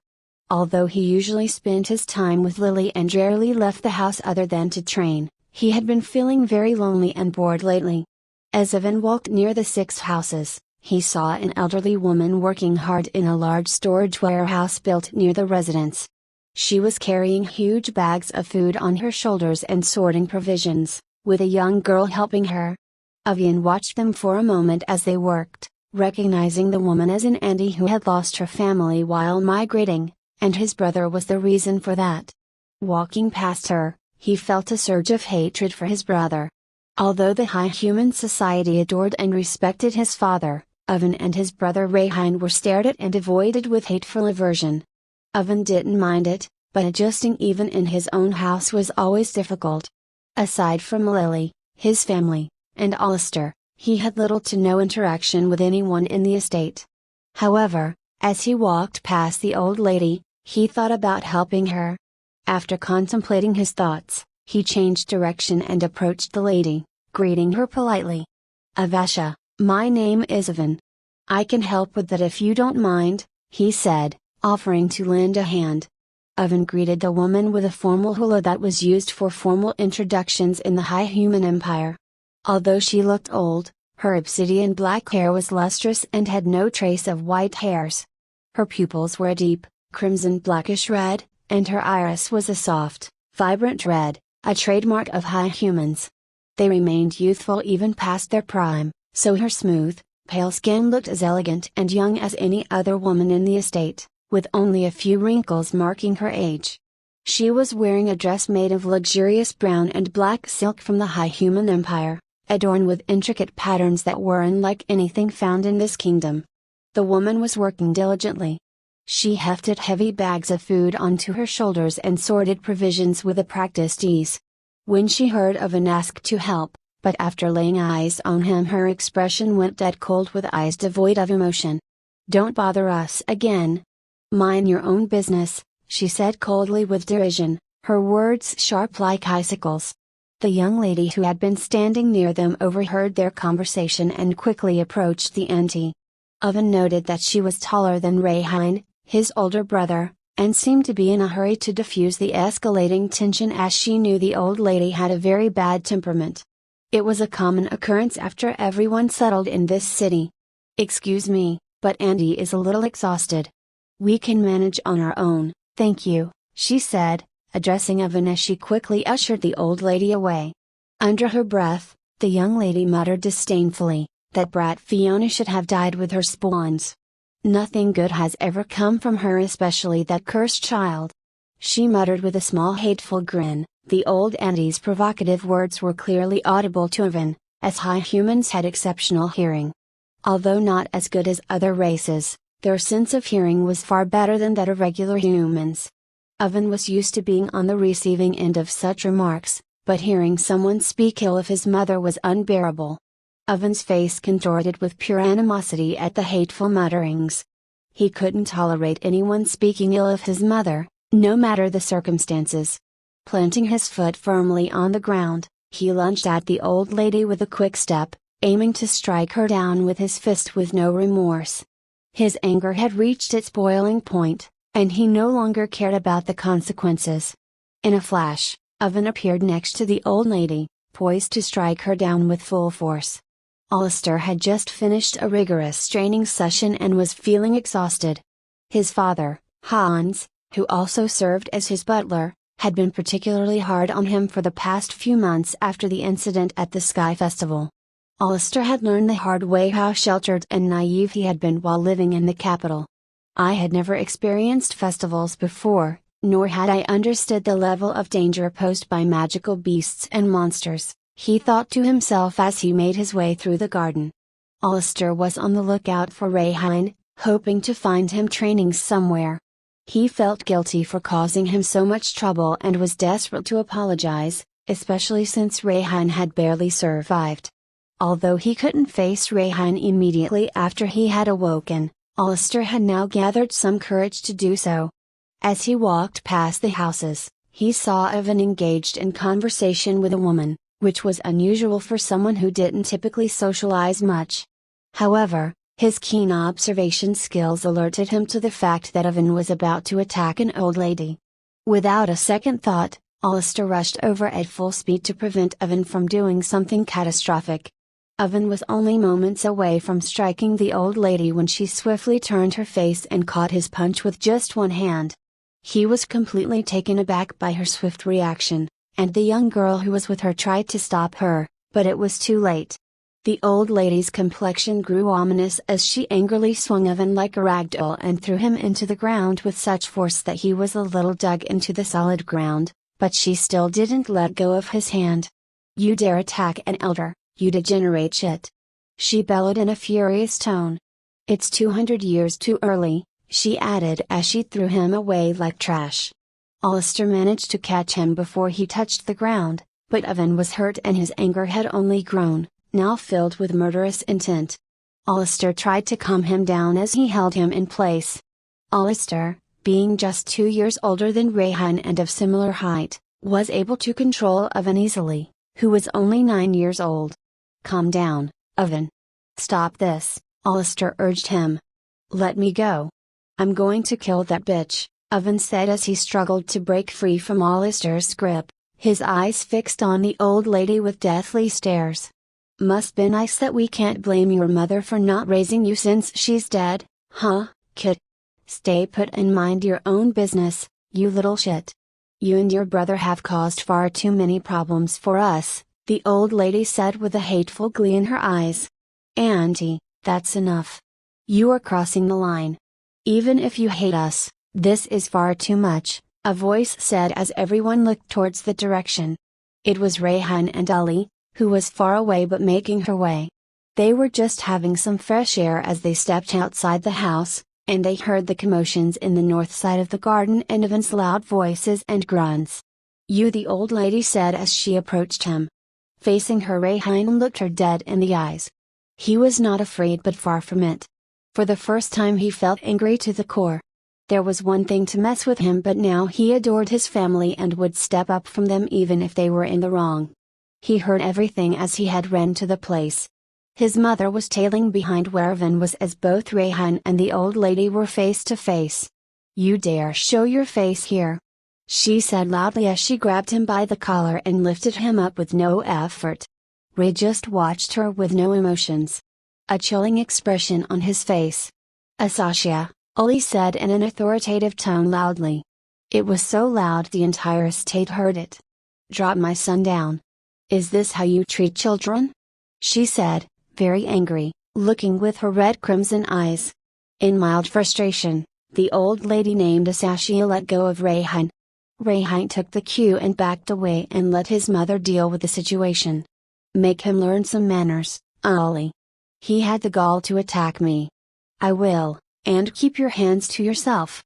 Although he usually spent his time with Lily and rarely left the house other than to train, he had been feeling very lonely and bored lately. As Oven walked near the 6 houses, he saw an elderly woman working hard in a large storage warehouse built near the residence. She was carrying huge bags of food on her shoulders and sorting provisions, with a young girl helping her. Oven watched them for a moment as they worked, recognizing the woman as an auntie who had lost her family while migrating, and his brother was the reason for that. Walking past her, he felt a surge of hatred for his brother. Although the high human society adored and respected his father, Oven and his brother Rayhan were stared at and avoided with hateful aversion. Oven didn't mind it, but adjusting even in his own house was always difficult. Aside from Lily, his family, and Alistair, he had little to no interaction with anyone in the estate. However, as he walked past the old lady, he thought about helping her. After contemplating his thoughts, he changed direction and approached the lady, greeting her politely. "Avasha, my name is Oven. I can help with that if you don't mind," he said, offering to lend a hand. Oven greeted the woman with a formal hula that was used for formal introductions in the High Human Empire. Although she looked old, her obsidian black hair was lustrous and had no trace of white hairs. Her pupils were a deep, crimson blackish red, and her iris was a soft, vibrant red, a trademark of high humans. They remained youthful even past their prime, so her smooth, pale skin looked as elegant and young as any other woman in the estate, with only a few wrinkles marking her age. She was wearing a dress made of luxurious brown and black silk from the High Human Empire, adorned with intricate patterns that were unlike anything found in this kingdom. The woman was working diligently. She hefted heavy bags of food onto her shoulders and sorted provisions with a practiced ease. When she heard Oven ask to help, but after laying eyes on him her expression went dead cold with eyes devoid of emotion. "Don't bother us again. Mind your own business," she said coldly with derision, her words sharp like icicles. The young lady who had been standing near them overheard their conversation and quickly approached the auntie. Oven noted that she was taller than Rayhan, his older brother, and seemed to be in a hurry to diffuse the escalating tension as she knew the old lady had a very bad temperament. It was a common occurrence after everyone settled in this city. "Excuse me, but Auntie is a little exhausted. We can manage on our own, thank you," she said, addressing Oven as she quickly ushered the old lady away. Under her breath, the young lady muttered disdainfully, "That brat Fiona should have died with her spawns. Nothing good has ever come from her, especially that cursed child." She muttered with a small hateful grin. The old auntie's provocative words were clearly audible to Oven, as high humans had exceptional hearing. Although not as good as other races, their sense of hearing was far better than that of regular humans. Oven was used to being on the receiving end of such remarks, but hearing someone speak ill of his mother was unbearable. Oven's face contorted with pure animosity at the hateful mutterings. He couldn't tolerate anyone speaking ill of his mother, no matter the circumstances. Planting his foot firmly on the ground, he lunged at the old lady with a quick step, aiming to strike her down with his fist with no remorse. His anger had reached its boiling point, and he no longer cared about the consequences. In a flash, Oven appeared next to the old lady, poised to strike her down with full force. Alistair had just finished a rigorous training session and was feeling exhausted. His father, Hans, who also served as his butler, had been particularly hard on him for the past few months after the incident at the Sky Festival. Alistair had learned the hard way how sheltered and naive he had been while living in the capital. "I had never experienced festivals before, nor had I understood the level of danger posed by magical beasts and monsters," he thought to himself as he made his way through the garden. Alistair was on the lookout for Rayhan, hoping to find him training somewhere. He felt guilty for causing him so much trouble and was desperate to apologize, especially since Rayhan had barely survived. Although he couldn't face Rayhan immediately after he had awoken, Alistair had now gathered some courage to do so. As he walked past the houses, he saw Oven engaged in conversation with a woman, which was unusual for someone who didn't typically socialize much. However, his keen observation skills alerted him to the fact that Oven was about to attack an old lady. Without a second thought, Alistair rushed over at full speed to prevent Oven from doing something catastrophic. Oven was only moments away from striking the old lady when she swiftly turned her face and caught his punch with just one hand. He was completely taken aback by her swift reaction, and the young girl who was with her tried to stop her, but it was too late. The old lady's complexion grew ominous as she angrily swung Oven like a rag doll and threw him into the ground with such force that he was a little dug into the solid ground, but she still didn't let go of his hand. "You dare attack an elder, you degenerate shit!" she bellowed in a furious tone. "It's 200 years too early," she added as she threw him away like trash. Alistair managed to catch him before he touched the ground, but Oven was hurt and his anger had only grown, now filled with murderous intent. Alistair tried to calm him down as he held him in place. Alistair, being just 2 years older than Rayhan and of similar height, was able to control Oven easily, who was only 9 years old. "Calm down, Oven. Stop this," Alistair urged him. "Let me go. I'm going to kill that bitch," Oven said as he struggled to break free from Alistair's grip, his eyes fixed on the old lady with deathly stares. "Must be nice that we can't blame your mother for not raising you since she's dead, huh, kid? Stay put and mind your own business, you little shit. You and your brother have caused far too many problems for us," the old lady said with a hateful glee in her eyes. "Auntie, that's enough. You are crossing the line. Even if you hate us, this is far too much," a voice said as everyone looked towards the direction. It was Rayhan and Ali, who was far away but making her way. They were just having some fresh air as they stepped outside the house, and they heard the commotions in the north side of the garden and Oven's loud voices and grunts. "You," the old lady said as she approached him. Facing her, Rayhan looked her dead in the eyes. He was not afraid but far from it. For the first time he felt angry to the core. There was one thing to mess with him, but now he adored his family and would step up from them even if they were in the wrong. He heard everything as he had ran to the place. His mother was tailing behind where Oven was as both Rayhan and the old lady were face to face. "You dare show your face here!" she said loudly as she grabbed him by the collar and lifted him up with no effort. Ray just watched her with no emotions. A chilling expression on his face. "Asashia," Ali said in an authoritative tone loudly. It was so loud the entire estate heard it. "Drop my son down. Is this how you treat children?" she said, very angry, looking with her red crimson eyes. In mild frustration, the old lady named Asashia let go of Rayhan. Rayhan took the cue and backed away and let his mother deal with the situation. "Make him learn some manners, Ali. He had the gall to attack me." "I will, and keep your hands to yourself.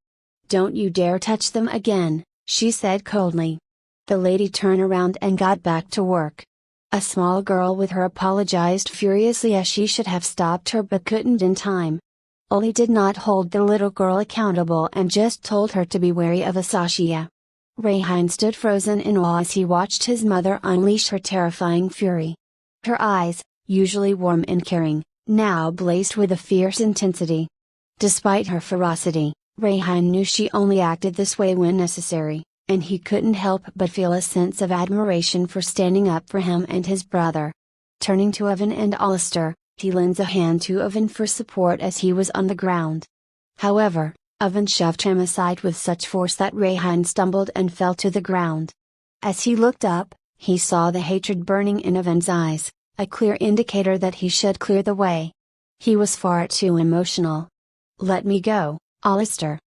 Don't you dare touch them again," she said coldly. The lady turned around and got back to work. A small girl with her apologized furiously as she should have stopped her but couldn't in time. Ali did not hold the little girl accountable and just told her to be wary of Asashia. Rayhan stood frozen in awe as he watched his mother unleash her terrifying fury. Her eyes, usually warm and caring, now blazed with a fierce intensity. Despite her ferocity, Rayhan knew she only acted this way when necessary, and he couldn't help but feel a sense of admiration for standing up for him and his brother. Turning to Oven and Alistair, he lends a hand to Oven for support as he was on the ground. However, Oven shoved him aside with such force that Rayhan stumbled and fell to the ground. As he looked up, he saw the hatred burning in Oven's eyes, a clear indicator that he should clear the way. He was far too emotional. "Let me go, Alistair.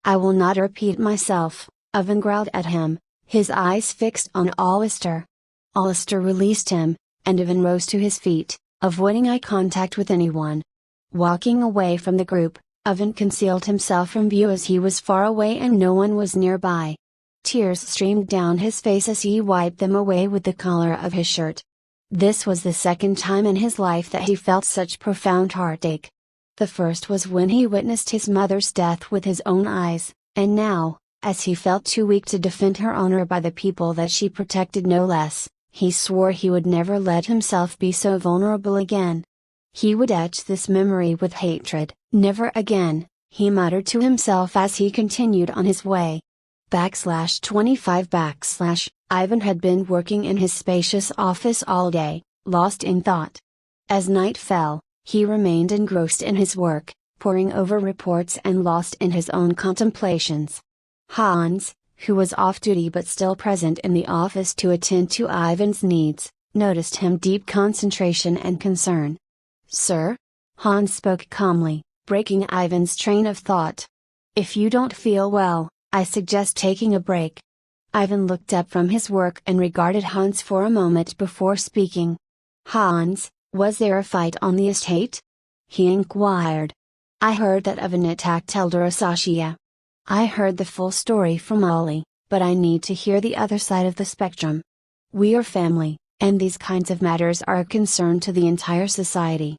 I will not repeat myself," Oven growled at him, his eyes fixed on Alistair. Alistair released him, and Oven rose to his feet, avoiding eye contact with anyone. Walking away from the group, Oven concealed himself from view as he was far away and no one was nearby. Tears streamed down his face as he wiped them away with the collar of his shirt. This was the second time in his life that he felt such profound heartache. The first was when he witnessed his mother's death with his own eyes, and now, as he felt too weak to defend her honor by the people that she protected no less, he swore he would never let himself be so vulnerable again. He would etch this memory with hatred. "Never again," he muttered to himself as he continued on his way. /25 Ivan had been working in his spacious office all day, lost in thought. As night fell, he remained engrossed in his work, poring over reports and lost in his own contemplations. Hans, who was off duty but still present in the office to attend to Ivan's needs, noticed him deep concentration and concern. "Sir?" Hans spoke calmly, breaking Ivan's train of thought. "If you don't feel well, I suggest taking a break." Ivan looked up from his work and regarded Hans for a moment before speaking. "Hans, was there a fight on the estate?" he inquired. "I heard that Ivan attacked Elder Asashia." "I heard the full story from Ollie, but I need to hear the other side of the spectrum. We are family, and these kinds of matters are a concern to the entire society."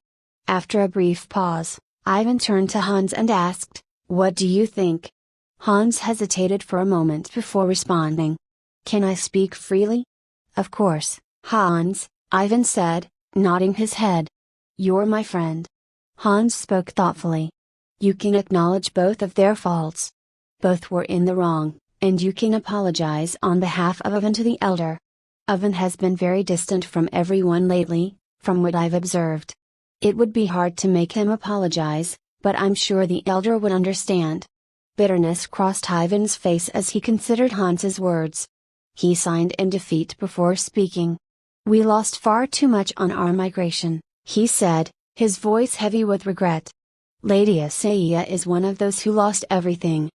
After a brief pause, Ivan turned to Hans and asked, "What do you think?" Hans hesitated for a moment before responding. "Can I speak freely?" "Of course, Hans," Ivan said, nodding his head. "You're my friend." Hans spoke thoughtfully. "You can acknowledge both of their faults. Both were in the wrong, and you can apologize on behalf of Ivan to the elder. Ivan has been very distant from everyone lately, from what I've observed. It would be hard to make him apologize, but I'm sure the elder would understand." Bitterness crossed Ivan's face as he considered Hans's words. He signed in defeat before speaking. "We lost far too much on our migration," he said, his voice heavy with regret. "Lady Asaya is one of those who lost everything.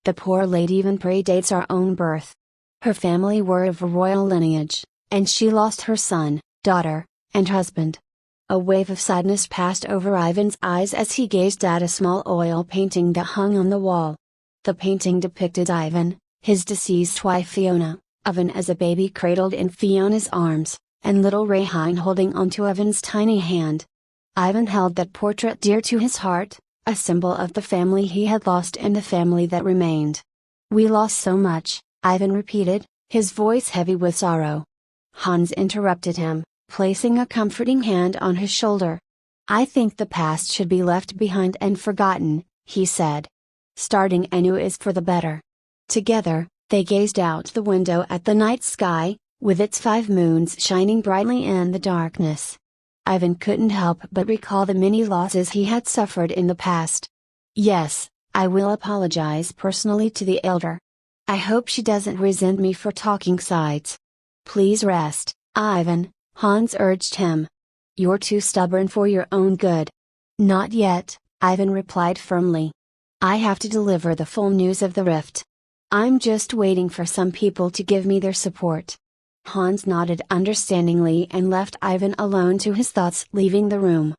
The poor lady even predates our own birth. Her family were of a royal lineage, and she lost her son, daughter, and husband." A wave of sadness passed over Ivan's eyes as he gazed at a small oil painting that hung on the wall. The painting depicted Ivan, his deceased wife Fiona, Ivan as a baby cradled in Fiona's arms, and little Rehan holding onto Ivan's tiny hand. Ivan held that portrait dear to his heart, a symbol of the family he had lost and the family that remained. "We lost so much," Ivan repeated, his voice heavy with sorrow. Hans interrupted him, placing a comforting hand on his shoulder. "I think the past should be left behind and forgotten," he said. "Starting anew is for the better." Together, they gazed out the window at the night sky, with its 5 moons shining brightly in the darkness. Ivan couldn't help but recall the many losses he had suffered in the past. "Yes, I will apologize personally to the elder. I hope she doesn't resent me for talking sides." "Please rest, Ivan," Hans urged him. "You're too stubborn for your own good." "Not yet," Ivan replied firmly. "I have to deliver the full news of the rift. I'm just waiting for some people to give me their support." Hans nodded understandingly and left Ivan alone to his thoughts, leaving the room.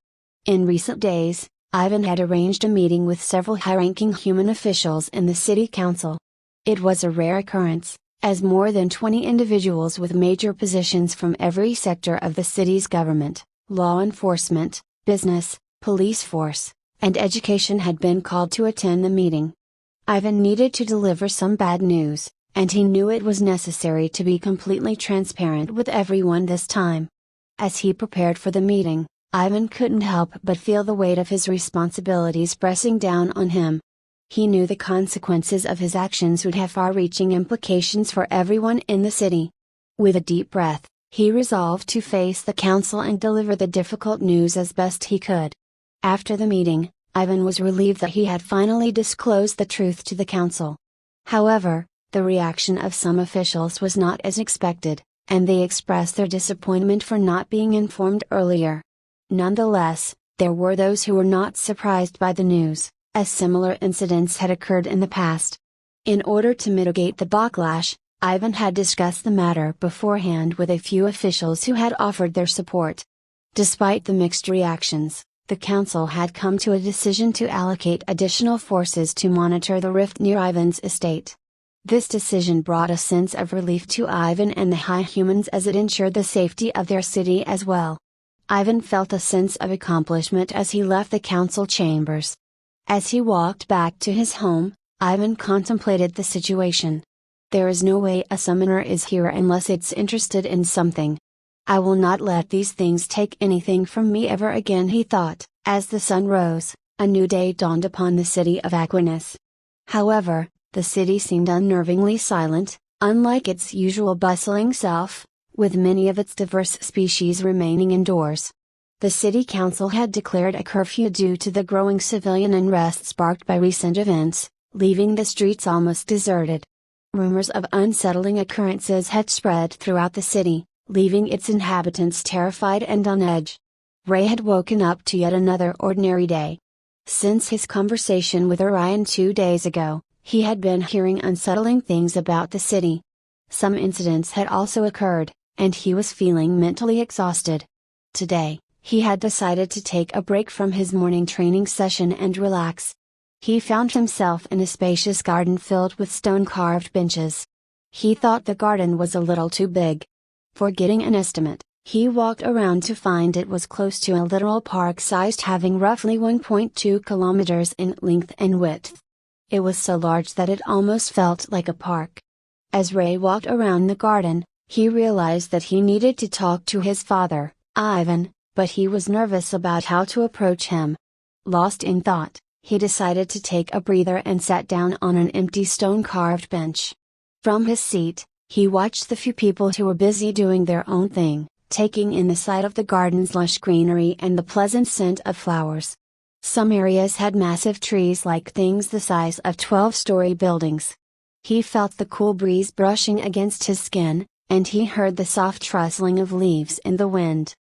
In recent days, Ivan had arranged a meeting with several high-ranking human officials in the city council. It was a rare occurrence, as more than 20 individuals with major positions from every sector of the city's government, law enforcement, business, police force, and education had been called to attend the meeting. Ivan needed to deliver some bad news, and he knew it was necessary to be completely transparent with everyone this time. As he prepared for the meeting, Ivan couldn't help but feel the weight of his responsibilities pressing down on him. He knew the consequences of his actions would have far-reaching implications for everyone in the city. With a deep breath, he resolved to face the council and deliver the difficult news as best he could. After the meeting, Ivan was relieved that he had finally disclosed the truth to the council. However, the reaction of some officials was not as expected, and they expressed their disappointment for not being informed earlier. Nonetheless, there were those who were not surprised by the news, as similar incidents had occurred in the past. In order to mitigate the backlash, Ivan had discussed the matter beforehand with a few officials who had offered their support. Despite the mixed reactions, the council had come to a decision to allocate additional forces to monitor the rift near Ivan's estate. This decision brought a sense of relief to Ivan and the high humans as it ensured the safety of their city as well. Ivan felt a sense of accomplishment as he left the council chambers. As he walked back to his home, Ivan contemplated the situation. There is no way a summoner is here unless it's interested in something. I will not let these things take anything from me ever again, he thought. As the sun rose, a new day dawned upon the city of Aquinas. However, the city seemed unnervingly silent, unlike its usual bustling self, with many of its diverse species remaining indoors. The city council had declared a curfew due to the growing civilian unrest sparked by recent events, leaving the streets almost deserted. Rumors of unsettling occurrences had spread throughout the city, leaving its inhabitants terrified and on edge. Ray had woken up to yet another ordinary day. Since his conversation with Orion 2 days ago, he had been hearing unsettling things about the city. Some incidents had also occurred, and he was feeling mentally exhausted. Today, he had decided to take a break from his morning training session and relax. He found himself in a spacious garden filled with stone-carved benches. He thought the garden was a little too big. For getting an estimate, he walked around to find it was close to a literal park-sized, having roughly 1.2 kilometers in length and width. It was so large that it almost felt like a park. As Ray walked around the garden, he realized that he needed to talk to his father, Ivan, but he was nervous about how to approach him. Lost in thought, he decided to take a breather and sat down on an empty stone-carved bench. From his seat, he watched the few people who were busy doing their own thing, taking in the sight of the garden's lush greenery and the pleasant scent of flowers. Some areas had massive trees like things the size of 12-story buildings. He felt the cool breeze brushing against his skin, and he heard the soft rustling of leaves in the wind.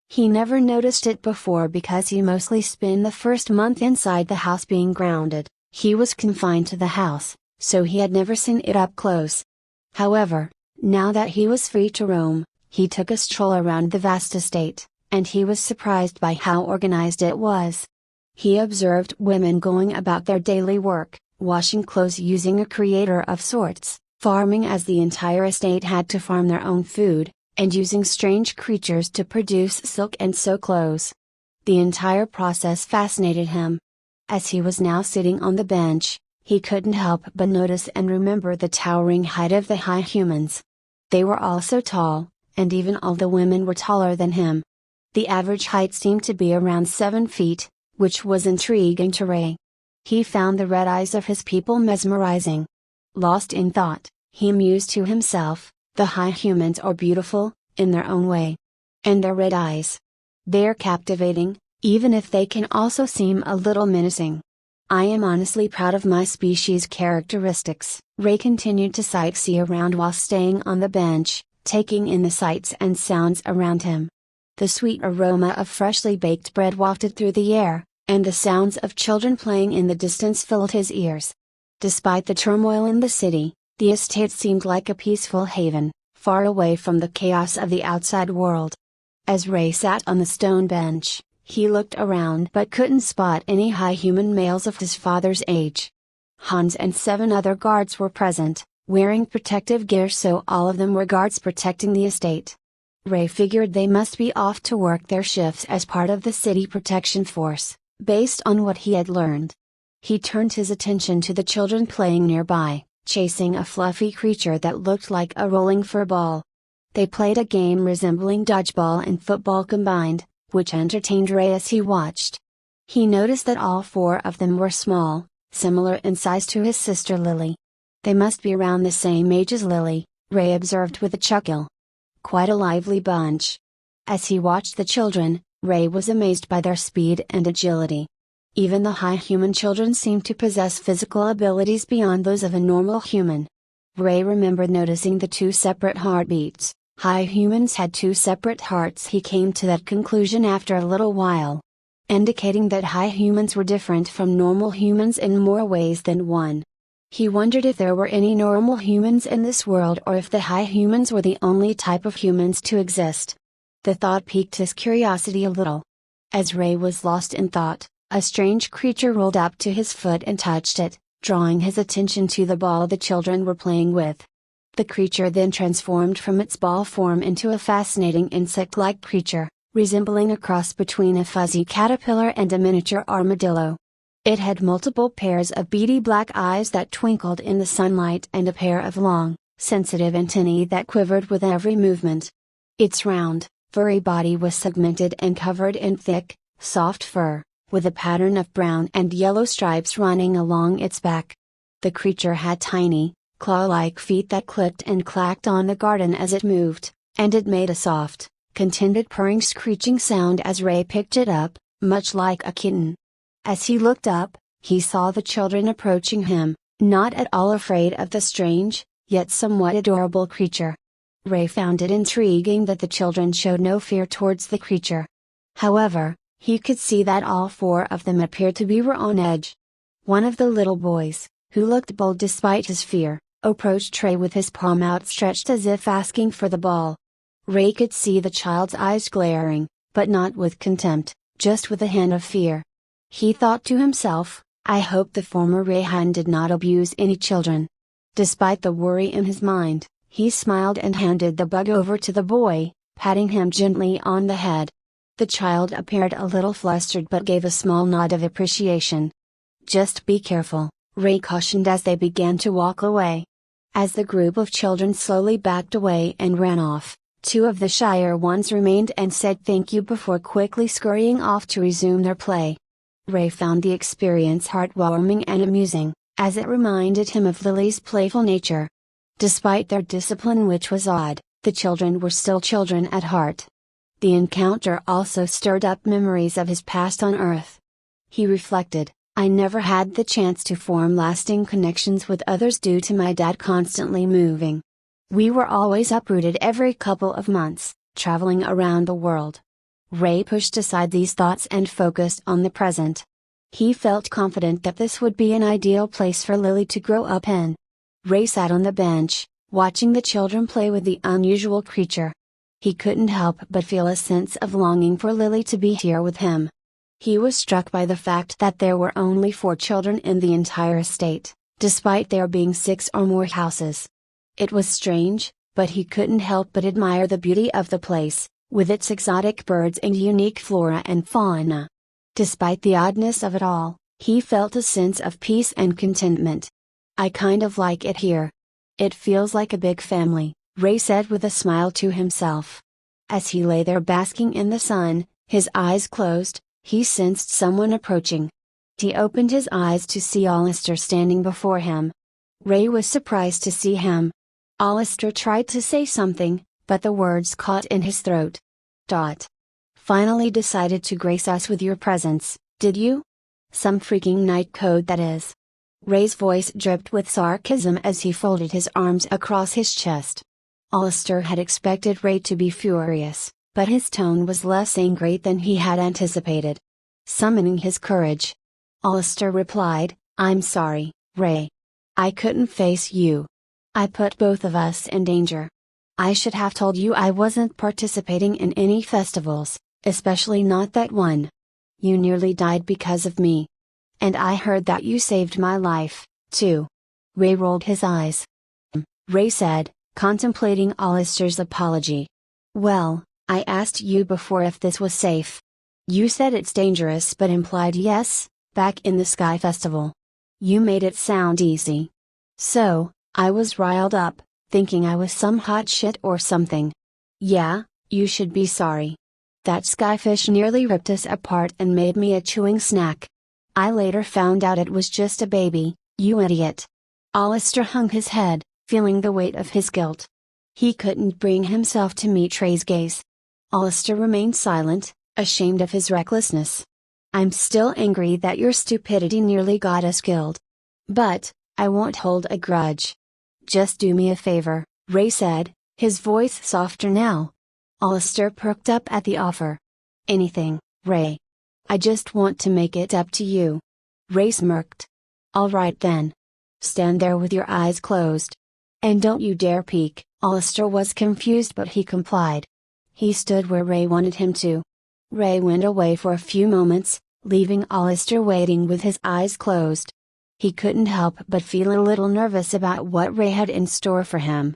He never noticed it before because he mostly spent the first month inside the house being grounded. He was confined to the house, so he had never seen it up close. However, now that he was free to roam, he took a stroll around the vast estate, and he was surprised by how organized it was. He observed women going about their daily work, washing clothes using a creator of sorts, farming as the entire estate had to farm their own food, and using strange creatures to produce silk and sew clothes. The entire process fascinated him. As he was now sitting on the bench, he couldn't help but notice and remember the towering height of the high humans. They were all so tall, and even all the women were taller than him. The average height seemed to be around 7 feet, which was intriguing to Ray. He found the red eyes of his people mesmerizing. Lost in thought, he mused to himself, the high humans are beautiful, in their own way. And their red eyes. They're captivating, even if they can also seem a little menacing. I am honestly proud of my species' characteristics. Ray continued to sightsee around while staying on the bench, taking in the sights and sounds around him. The sweet aroma of freshly baked bread wafted through the air, and the sounds of children playing in the distance filled his ears. Despite the turmoil in the city, the estate seemed like a peaceful haven, far away from the chaos of the outside world. As Ray sat on the stone bench, he looked around but couldn't spot any high human males of his father's age. Hans and 7 other guards were present, wearing protective gear, so all of them were guards protecting the estate. Ray figured they must be off to work their shifts as part of the city protection force, based on what he had learned. He turned his attention to the children playing nearby, chasing a fluffy creature that looked like a rolling fur ball. They played a game resembling dodgeball and football combined, which entertained Ray as he watched. He noticed that all 4 of them were small, similar in size to his sister Lily. They must be around the same age as Lily, Ray observed with a chuckle. Quite a lively bunch. As he watched the children, Ray was amazed by their speed and agility. Even the high human children seemed to possess physical abilities beyond those of a normal human. Ray remembered noticing the 2 separate heartbeats. High humans had 2 separate hearts. He came to that conclusion after a little while, indicating that high humans were different from normal humans in more ways than one. He wondered if there were any normal humans in this world or if the high humans were the only type of humans to exist. The thought piqued his curiosity a little. As Ray was lost in thought, a strange creature rolled up to his foot and touched it, drawing his attention to the ball the children were playing with. The creature then transformed from its ball form into a fascinating insect-like creature, resembling a cross between a fuzzy caterpillar and a miniature armadillo. It had multiple pairs of beady black eyes that twinkled in the sunlight and a pair of long, sensitive antennae that quivered with every movement. Its round, furry body was segmented and covered in thick, soft fur, with a pattern of brown and yellow stripes running along its back. The creature had tiny, claw-like feet that clicked and clacked on the garden as it moved, and it made a soft, contented purring screeching sound as Ray picked it up, much like a kitten. As he looked up, he saw the children approaching him, not at all afraid of the strange, yet somewhat adorable creature. Ray found it intriguing that the children showed no fear towards the creature. However, he could see that all four of them appeared to be on edge. One of the little boys, who looked bold despite his fear, approached Ray with his palm outstretched as if asking for the ball. Ray could see the child's eyes glaring, but not with contempt, just with a hint of fear. He thought to himself, I hope the former Rayhan did not abuse any children. Despite the worry in his mind, he smiled and handed the bug over to the boy, patting him gently on the head. The child appeared a little flustered but gave a small nod of appreciation. Just be careful, Ray cautioned as they began to walk away. As the group of children slowly backed away and ran off, two of the shyer ones remained and said thank you before quickly scurrying off to resume their play. Ray found the experience heartwarming and amusing, as it reminded him of Lily's playful nature. Despite their discipline, which was odd, the children were still children at heart. The encounter also stirred up memories of his past on Earth. He reflected, I never had the chance to form lasting connections with others due to my dad constantly moving. We were always uprooted every couple of months, traveling around the world. Ray pushed aside these thoughts and focused on the present. He felt confident that this would be an ideal place for Lily to grow up in. Ray sat on the bench, watching the children play with the unusual creature. He couldn't help but feel a sense of longing for Lily to be here with him. He was struck by the fact that there were only 4 children in the entire estate, despite there being 6 or more houses. It was strange, but he couldn't help but admire the beauty of the place, with its exotic birds and unique flora and fauna. Despite the oddness of it all, he felt a sense of peace and contentment. I kind of like it here. It feels like a big family, Ray said with a smile to himself. As he lay there basking in the sun, his eyes closed, he sensed someone approaching. He opened his eyes to see Alistair standing before him. Ray was surprised to see him. Alistair tried to say something, but the words caught in his throat. Finally decided to grace us with your presence, did you? Some freaking night code that is. Ray's voice dripped with sarcasm as he folded his arms across his chest. Alistair had expected Ray to be furious, but his tone was less angry than he had anticipated. Summoning his courage, Alistair replied, I'm sorry, Ray. I couldn't face you. I put both of us in danger. I should have told you I wasn't participating in any festivals, especially not that one. You nearly died because of me. And I heard that you saved my life, too. Ray rolled his eyes. Ray said, contemplating Alistair's apology. Well, I asked you before if this was safe. You said it's dangerous but implied yes, back in the Sky Festival. You made it sound easy. So, I was riled up, thinking I was some hot shit or something. Yeah, you should be sorry. That skyfish nearly ripped us apart and made me a chewing snack. I later found out it was just a baby, you idiot. Alistair hung his head, feeling the weight of his guilt. He couldn't bring himself to meet Ray's gaze. Alistair remained silent, ashamed of his recklessness. I'm still angry that your stupidity nearly got us killed. But, I won't hold a grudge. Just do me a favor, Ray said, his voice softer now. Alistair perked up at the offer. Anything, Ray. I just want to make it up to you. Ray smirked. All right then. Stand there with your eyes closed. And don't you dare peek. Alistair was confused but he complied. He stood where Ray wanted him to. Ray went away for a few moments, leaving Alistair waiting with his eyes closed. He couldn't help but feel a little nervous about what Ray had in store for him.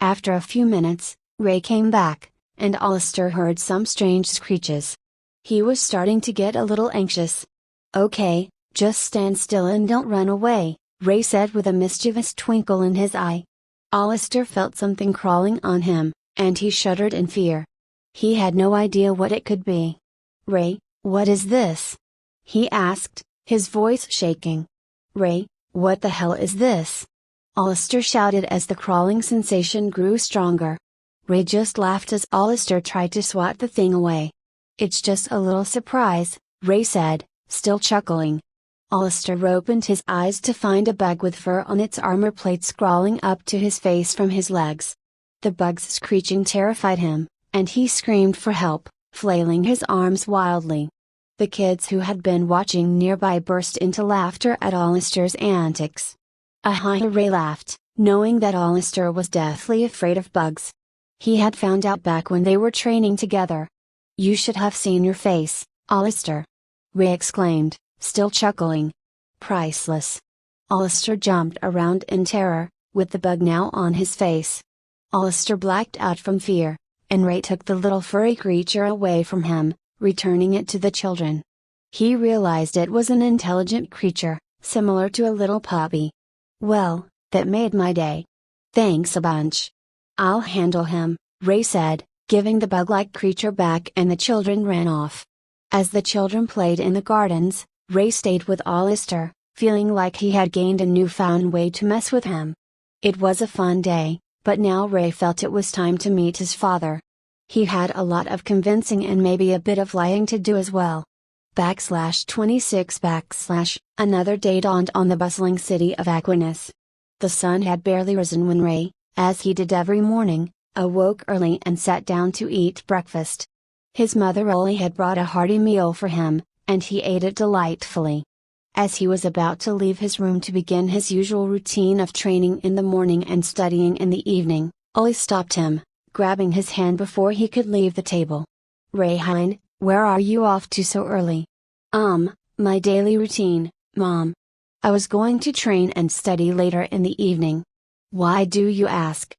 After a few minutes, Ray came back, and Alistair heard some strange screeches. He was starting to get a little anxious. Okay, just stand still and don't run away, Ray said with a mischievous twinkle in his eye. Alistair felt something crawling on him, and he shuddered in fear. He had no idea what it could be. Ray, what is this? He asked, his voice shaking. Ray, what the hell is this? Alistair shouted as the crawling sensation grew stronger. Ray just laughed as Alistair tried to swat the thing away. It's just a little surprise, Ray said, still chuckling. Alistair opened his eyes to find a bug with fur on its armor plates crawling up to his face from his legs. The bug's screeching terrified him, and he screamed for help, flailing his arms wildly. The kids who had been watching nearby burst into laughter at Alistair's antics. Ray laughed, knowing that Alistair was deathly afraid of bugs. He had found out back when they were training together. "You should have seen your face, Alistair!" Ray exclaimed, still chuckling. "Priceless." Alistair jumped around in terror, with the bug now on his face. Alistair blacked out from fear, and Ray took the little furry creature away from him, returning it to the children. He realized it was an intelligent creature, similar to a little puppy. "Well, that made my day. Thanks a bunch. I'll handle him," Ray said, giving the bug-like creature back, and the children ran off. As the children played in the gardens, Ray stayed with Alistair, feeling like he had gained a newfound way to mess with him. It was a fun day, but now Ray felt it was time to meet his father. He had a lot of convincing and maybe a bit of lying to do as well. /26 / Another day dawned on the bustling city of Aquinas. The sun had barely risen when Ray, as he did every morning, awoke early and sat down to eat breakfast. His mother Ollie had brought a hearty meal for him, and he ate it delightfully. As he was about to leave his room to begin his usual routine of training in the morning and studying in the evening, Ollie stopped him, grabbing his hand before he could leave the table. "Rayhine, where are you off to so early?" My daily routine, Mom. I was going to train and study later in the evening." "Why do you ask?"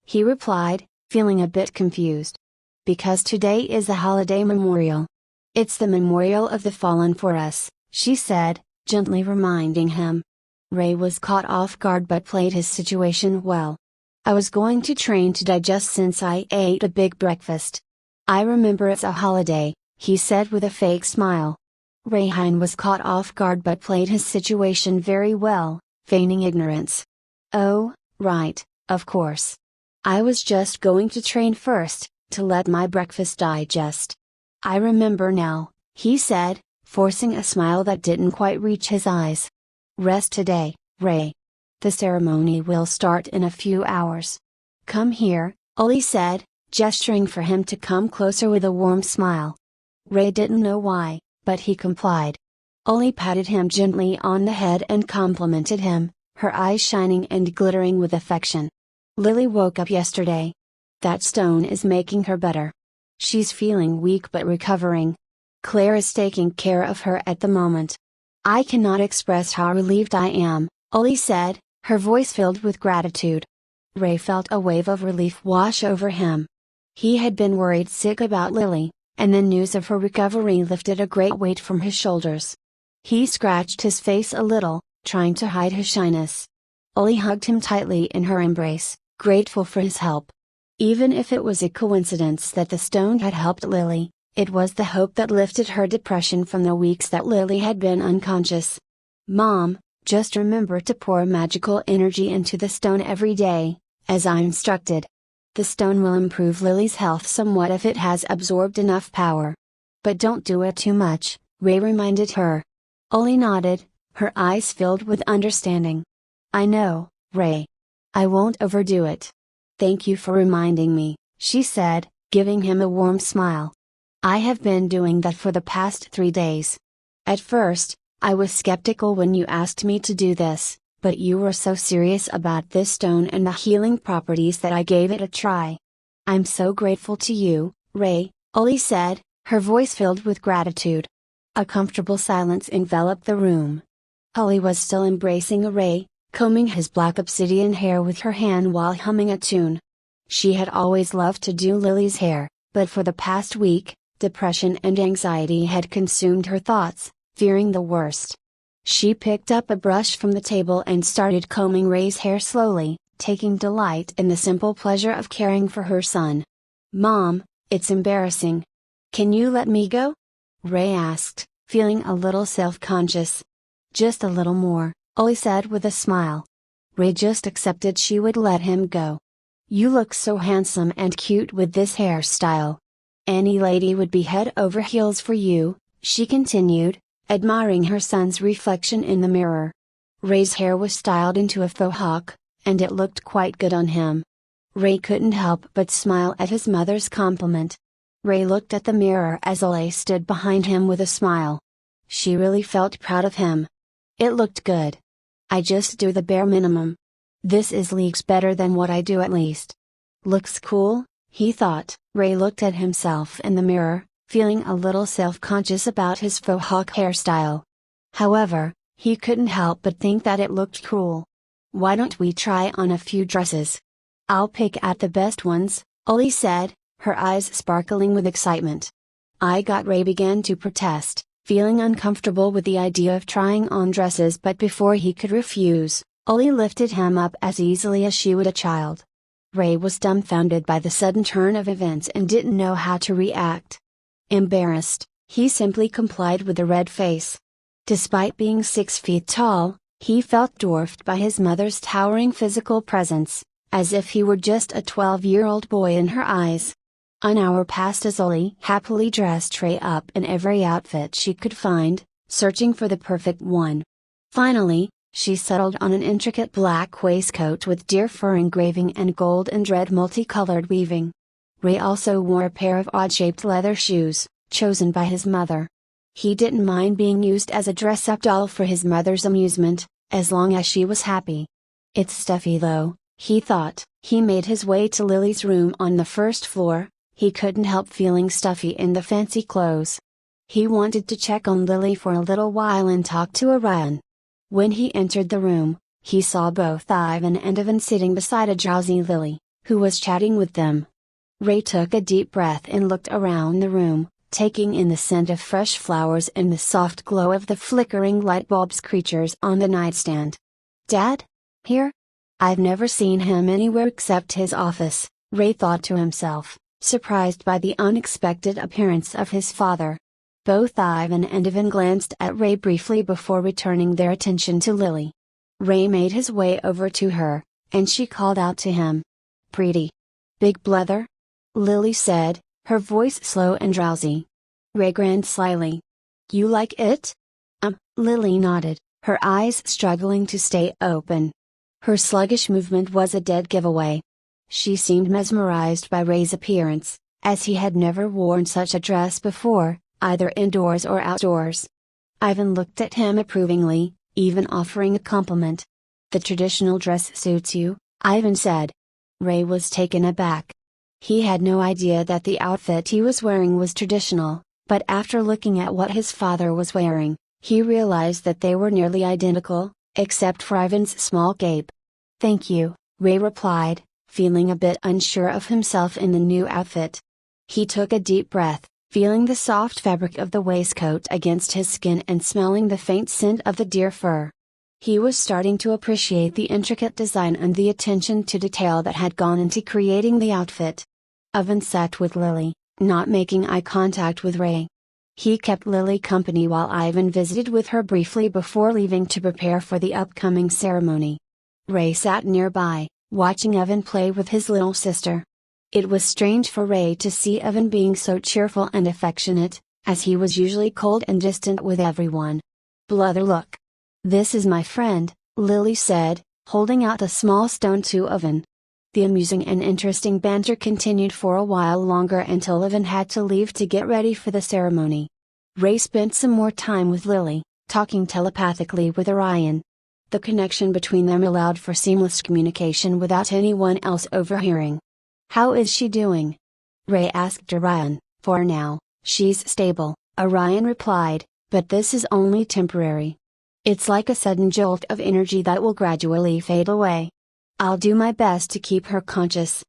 he replied, feeling a bit confused. "Because today is the holiday memorial. It's the memorial of the fallen for us," she said, gently reminding him. Ray was caught off guard but played his situation well. "I was going to train to digest since I ate a big breakfast." "I remember it's a holiday," he said with a fake smile. Rayhine was caught off guard but played his situation very well, feigning ignorance. "Oh, right, of course. I was just going to train first, to let my breakfast digest." "I remember now," he said, forcing a smile that didn't quite reach his eyes. "Rest today, Ray. The ceremony will start in a few hours." "Come here," Ollie said, gesturing for him to come closer with a warm smile. Ray didn't know why, but he complied. Ollie patted him gently on the head and complimented him, her eyes shining and glittering with affection. "Lily woke up yesterday. That stone is making her better. She's feeling weak but recovering. Claire is taking care of her at the moment." "I cannot express how relieved I am," Ollie said, her voice filled with gratitude. Ray felt a wave of relief wash over him. He had been worried sick about Lily, and the news of her recovery lifted a great weight from his shoulders. He scratched his face a little, trying to hide his shyness. Ollie hugged him tightly in her embrace, grateful for his help. Even if it was a coincidence that the stone had helped Lily, it was the hope that lifted her depression from the weeks that Lily had been unconscious. "Mom, just remember to pour magical energy into the stone every day, as I instructed. The stone will improve Lily's health somewhat if it has absorbed enough power. But don't do it too much," Ray reminded her. Ollie nodded, her eyes filled with understanding. "I know, Ray. I won't overdo it. Thank you for reminding me," she said, giving him a warm smile. "I have been doing that for the past 3 days. At first, I was skeptical when you asked me to do this, but you were so serious about this stone and the healing properties that I gave it a try. I'm so grateful to you, Ray," Ollie said, her voice filled with gratitude. A comfortable silence enveloped the room. Ollie was still embracing Ray, combing his black obsidian hair with her hand while humming a tune. She had always loved to do Lily's hair, but for the past week, depression and anxiety had consumed her thoughts, fearing the worst. She picked up a brush from the table and started combing Ray's hair slowly, taking delight in the simple pleasure of caring for her son. "Mom, it's embarrassing. Can you let me go?" Ray asked, feeling a little self-conscious. "Just a little more," Ollie said with a smile. Ray just accepted she would let him go. "You look so handsome and cute with this hairstyle. Any lady would be head over heels for you," she continued, admiring her son's reflection in the mirror. Ray's hair was styled into a faux hawk, and it looked quite good on him. Ray couldn't help but smile at his mother's compliment. Ray looked at the mirror as Ollie stood behind him with a smile. She really felt proud of him. It looked good. I just do the bare minimum. This is leagues better than what I do at least. Looks cool, he thought. Ray looked at himself in the mirror, feeling a little self-conscious about his faux hawk hairstyle. However, he couldn't help but think that it looked cool. Why don't we try on a few dresses? I'll pick out the best ones, Ollie said, her eyes sparkling with excitement. Ray began to protest, feeling uncomfortable with the idea of trying on dresses, but before he could refuse, Ollie lifted him up as easily as she would a child. Ray was dumbfounded by the sudden turn of events and didn't know how to react. Embarrassed, he simply complied with a red face. Despite being 6 feet tall, he felt dwarfed by his mother's towering physical presence, as if he were just a 12-year-old boy in her eyes. An hour passed as Ollie happily dressed Ray up in every outfit she could find, searching for the perfect one. Finally, she settled on an intricate black waistcoat with deer fur engraving and gold and red multicolored weaving. Ray also wore a pair of odd-shaped leather shoes, chosen by his mother. He didn't mind being used as a dress-up doll for his mother's amusement, as long as she was happy. It's stuffy though, he thought. He made his way to Lily's room on the first floor. He couldn't help feeling stuffy in the fancy clothes. He wanted to check on Lily for a little while and talk to Orion. When he entered the room, he saw both Ivan and Evan sitting beside a drowsy Lily, who was chatting with them. Ray took a deep breath and looked around the room, taking in the scent of fresh flowers and the soft glow of the flickering light bulbs creatures on the nightstand. Dad? Here? I've never seen him anywhere except his office, Ray thought to himself, surprised by the unexpected appearance of his father. Both Ivan and Evan glanced at Ray briefly before returning their attention to Lily. Ray made his way over to her, and she called out to him. Pretty. Big brother? Lily said, her voice slow and drowsy. Ray grinned slyly. You like it? Lily nodded, her eyes struggling to stay open. Her sluggish movement was a dead giveaway. She seemed mesmerized by Ray's appearance, as he had never worn such a dress before, either indoors or outdoors. Ivan looked at him approvingly, even offering a compliment. The traditional dress suits you, Ivan said. Ray was taken aback. He had no idea that the outfit he was wearing was traditional, but after looking at what his father was wearing, he realized that they were nearly identical, except for Ivan's small cape. Thank you, Ray replied, feeling a bit unsure of himself in the new outfit. He took a deep breath, feeling the soft fabric of the waistcoat against his skin and smelling the faint scent of the deer fur. He was starting to appreciate the intricate design and the attention to detail that had gone into creating the outfit. Ivan sat with Lily, not making eye contact with Ray. He kept Lily company while Ivan visited with her briefly before leaving to prepare for the upcoming ceremony. Ray sat nearby, watching Ivan play with his little sister. It was strange for Ray to see Ivan being so cheerful and affectionate, as he was usually cold and distant with everyone. Brother, look. This is my friend, Lily said, holding out a small stone to Ivan. The amusing and interesting banter continued for a while longer until Ivan had to leave to get ready for the ceremony. Ray spent some more time with Lily, talking telepathically with Orion. The connection between them allowed for seamless communication without anyone else overhearing. How is she doing? Ray asked Orion. For now, she's stable, Orion replied, but this is only temporary. It's like a sudden jolt of energy that will gradually fade away. I'll do my best to keep her conscious.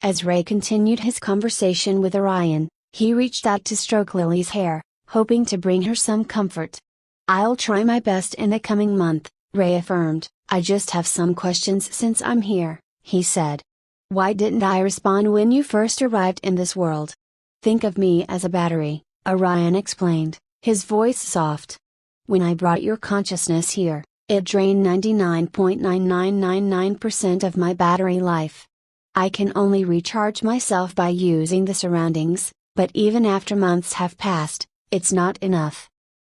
As Ray continued his conversation with Orion, he reached out to stroke Lily's hair, hoping to bring her some comfort. I'll try my best in the coming month, Ray affirmed. I just have some questions since I'm here, he said. Why didn't I respond when you first arrived in this world? Think of me as a battery, Orion explained, his voice soft. When I brought your consciousness here, it drained 99.9999% of my battery life. I can only recharge myself by using the surroundings, but even after months have passed, it's not enough.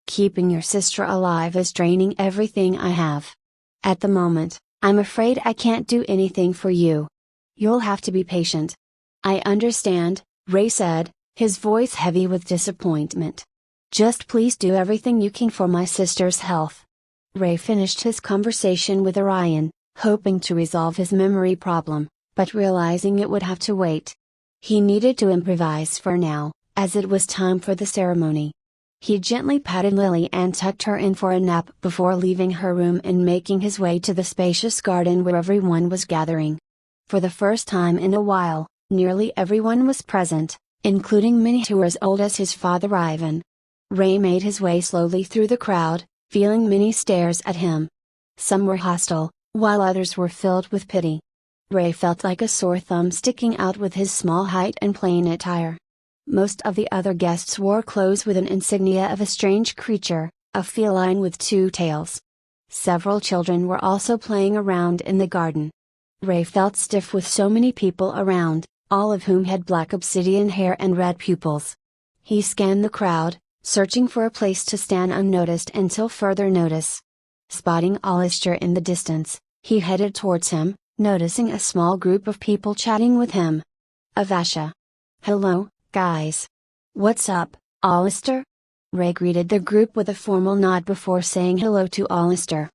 Keeping your sister alive is draining everything I have. At the moment, I'm afraid I can't do anything for you. You'll have to be patient. I understand, Ray said, his voice heavy with disappointment. Just please do everything you can for my sister's health. Ray finished his conversation with Orion, hoping to resolve his memory problem, but realizing it would have to wait. He needed to improvise for now, as it was time for the ceremony. He gently patted Lily and tucked her in for a nap before leaving her room and making his way to the spacious garden where everyone was gathering. For the first time in a while, nearly everyone was present, including many who were as old as his father Ivan. Ray made his way slowly through the crowd, feeling many stares at him. Some were hostile, while others were filled with pity. Ray felt like a sore thumb sticking out with his small height and plain attire. Most of the other guests wore clothes with an insignia of a strange creature, a feline with two tails. Several children were also playing around in the garden. Ray felt stiff with so many people around, all of whom had black obsidian hair and red pupils. He scanned the crowd, searching for a place to stand unnoticed until further notice. Spotting Alistair in the distance, he headed towards him, noticing a small group of people chatting with him. Avasha. Hello, guys. What's up, Alistair? Ray greeted the group with a formal nod before saying hello to Alistair.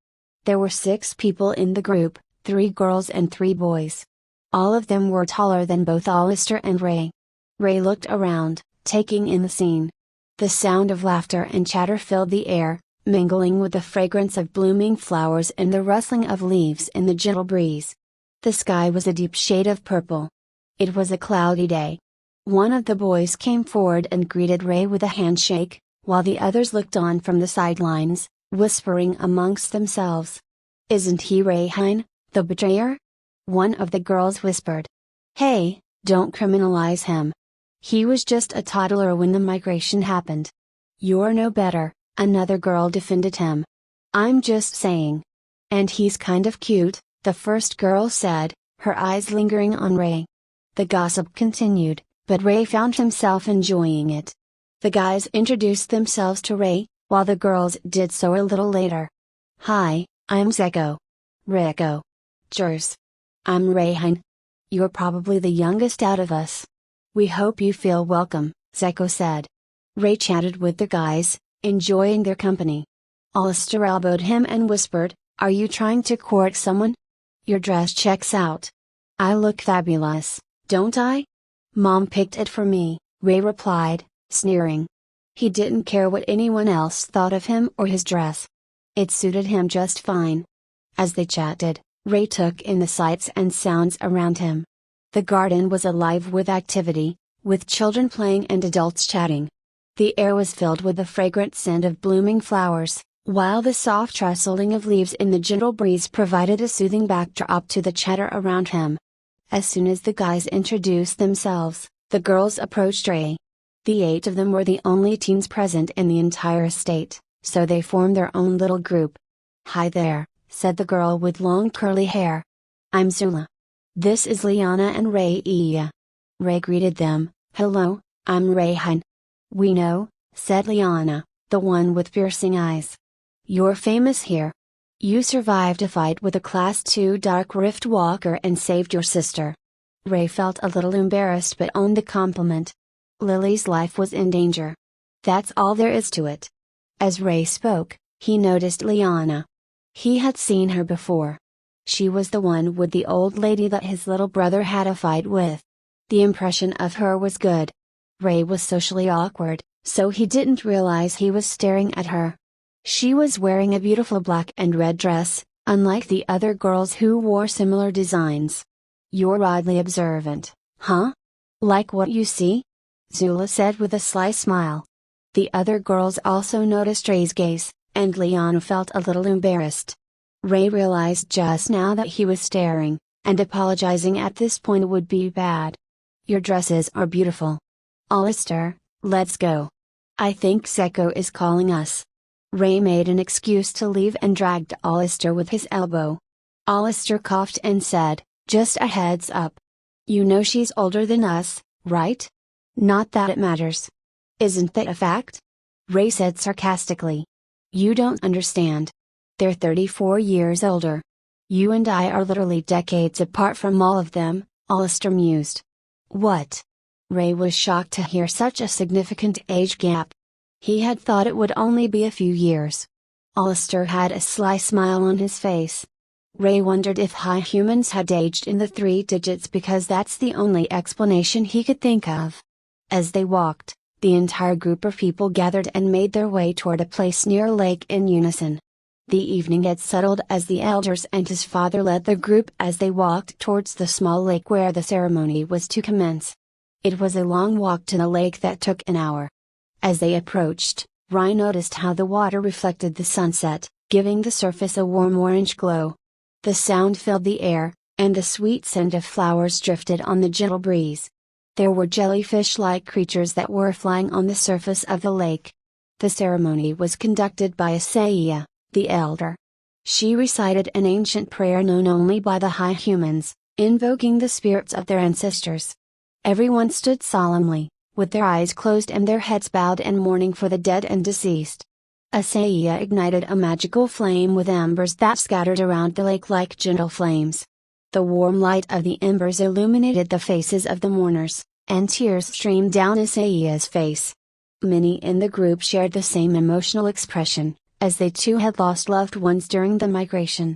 There were 6 people in the group, 3 girls and 3 boys. All of them were taller than both Alistair and Ray. Ray looked around, taking in the scene. The sound of laughter and chatter filled the air, mingling with the fragrance of blooming flowers and the rustling of leaves in the gentle breeze. The sky was a deep shade of purple. It was a cloudy day. One of the boys came forward and greeted Ray with a handshake, while the others looked on from the sidelines, whispering amongst themselves. Isn't he Rayhine, the betrayer? One of the girls whispered. Hey, don't criminalize him. He was just a toddler when the migration happened. You're no better, another girl defended him. I'm just saying. And he's kind of cute, the first girl said, her eyes lingering on Ray. The gossip continued, but Ray found himself enjoying it. The guys introduced themselves to Ray, while the girls did so a little later. Hi, I'm Zeko. Rico. Cheers. I'm Rayhine. You're probably the youngest out of us. We hope you feel welcome, Zeko said. Ray chatted with the guys, enjoying their company. Alistair elbowed him and whispered, Are you trying to court someone? Your dress checks out. I look fabulous, don't I? Mom picked it for me, Ray replied, sneering. He didn't care what anyone else thought of him or his dress. It suited him just fine. As they chatted, Ray took in the sights and sounds around him. The garden was alive with activity, with children playing and adults chatting. The air was filled with the fragrant scent of blooming flowers, while the soft rustling of leaves in the gentle breeze provided a soothing backdrop to the chatter around him. As soon as the guys introduced themselves, the girls approached Ray. The 8 of them were the only teens present in the entire estate, so they formed their own little group. Hi there, said the girl with long curly hair. I'm Zula. This is Liana and Ray. Ray greeted them. Hello, I'm Rayhine. We know, said Liana, the one with piercing eyes. You're famous here. You survived a fight with a Class 2 Dark Rift Walker and saved your sister. Ray felt a little embarrassed but owned the compliment. Lily's life was in danger. That's all there is to it. As Ray spoke, he noticed Liana. He had seen her before. She was the one with the old lady that his little brother had a fight with. The impression of her was good. Ray was socially awkward, so he didn't realize he was staring at her. She was wearing a beautiful black and red dress, unlike the other girls who wore similar designs. You're oddly observant, huh? Like what you see? Zula said with a sly smile. The other girls also noticed Ray's gaze, and Liana felt a little embarrassed. Ray realized just now that he was staring, and apologizing at this point would be bad. Your dresses are beautiful. Alistair, let's go. I think Zeko is calling us. Ray made an excuse to leave and dragged Alistair with his elbow. Alistair coughed and said, Just a heads up. You know she's older than us, right? Not that it matters. Isn't that a fact? Ray said sarcastically. You don't understand. They're 34 years older. You and I are literally decades apart from all of them, Alistair mused. What? Ray was shocked to hear such a significant age gap. He had thought it would only be a few years. Alistair had a sly smile on his face. Ray wondered if high humans had aged in the 3 digits because that's the only explanation he could think of. As they walked, the entire group of people gathered and made their way toward a place near a lake in unison. The evening had settled as the elders and his father led the group as they walked towards the small lake where the ceremony was to commence. It was a long walk to the lake that took an hour. As they approached, Ray noticed how the water reflected the sunset, giving the surface a warm orange glow. The sound filled the air, and the sweet scent of flowers drifted on the gentle breeze. There were jellyfish-like creatures that were flying on the surface of the lake. The ceremony was conducted by Asaya, the elder. She recited an ancient prayer known only by the high humans, invoking the spirits of their ancestors. Everyone stood solemnly, with their eyes closed and their heads bowed in mourning for the dead and deceased. Asaya ignited a magical flame with embers that scattered around the lake like gentle flames. The warm light of the embers illuminated the faces of the mourners, and tears streamed down Asaya's face. Many in the group shared the same emotional expression, as they too had lost loved ones during the migration.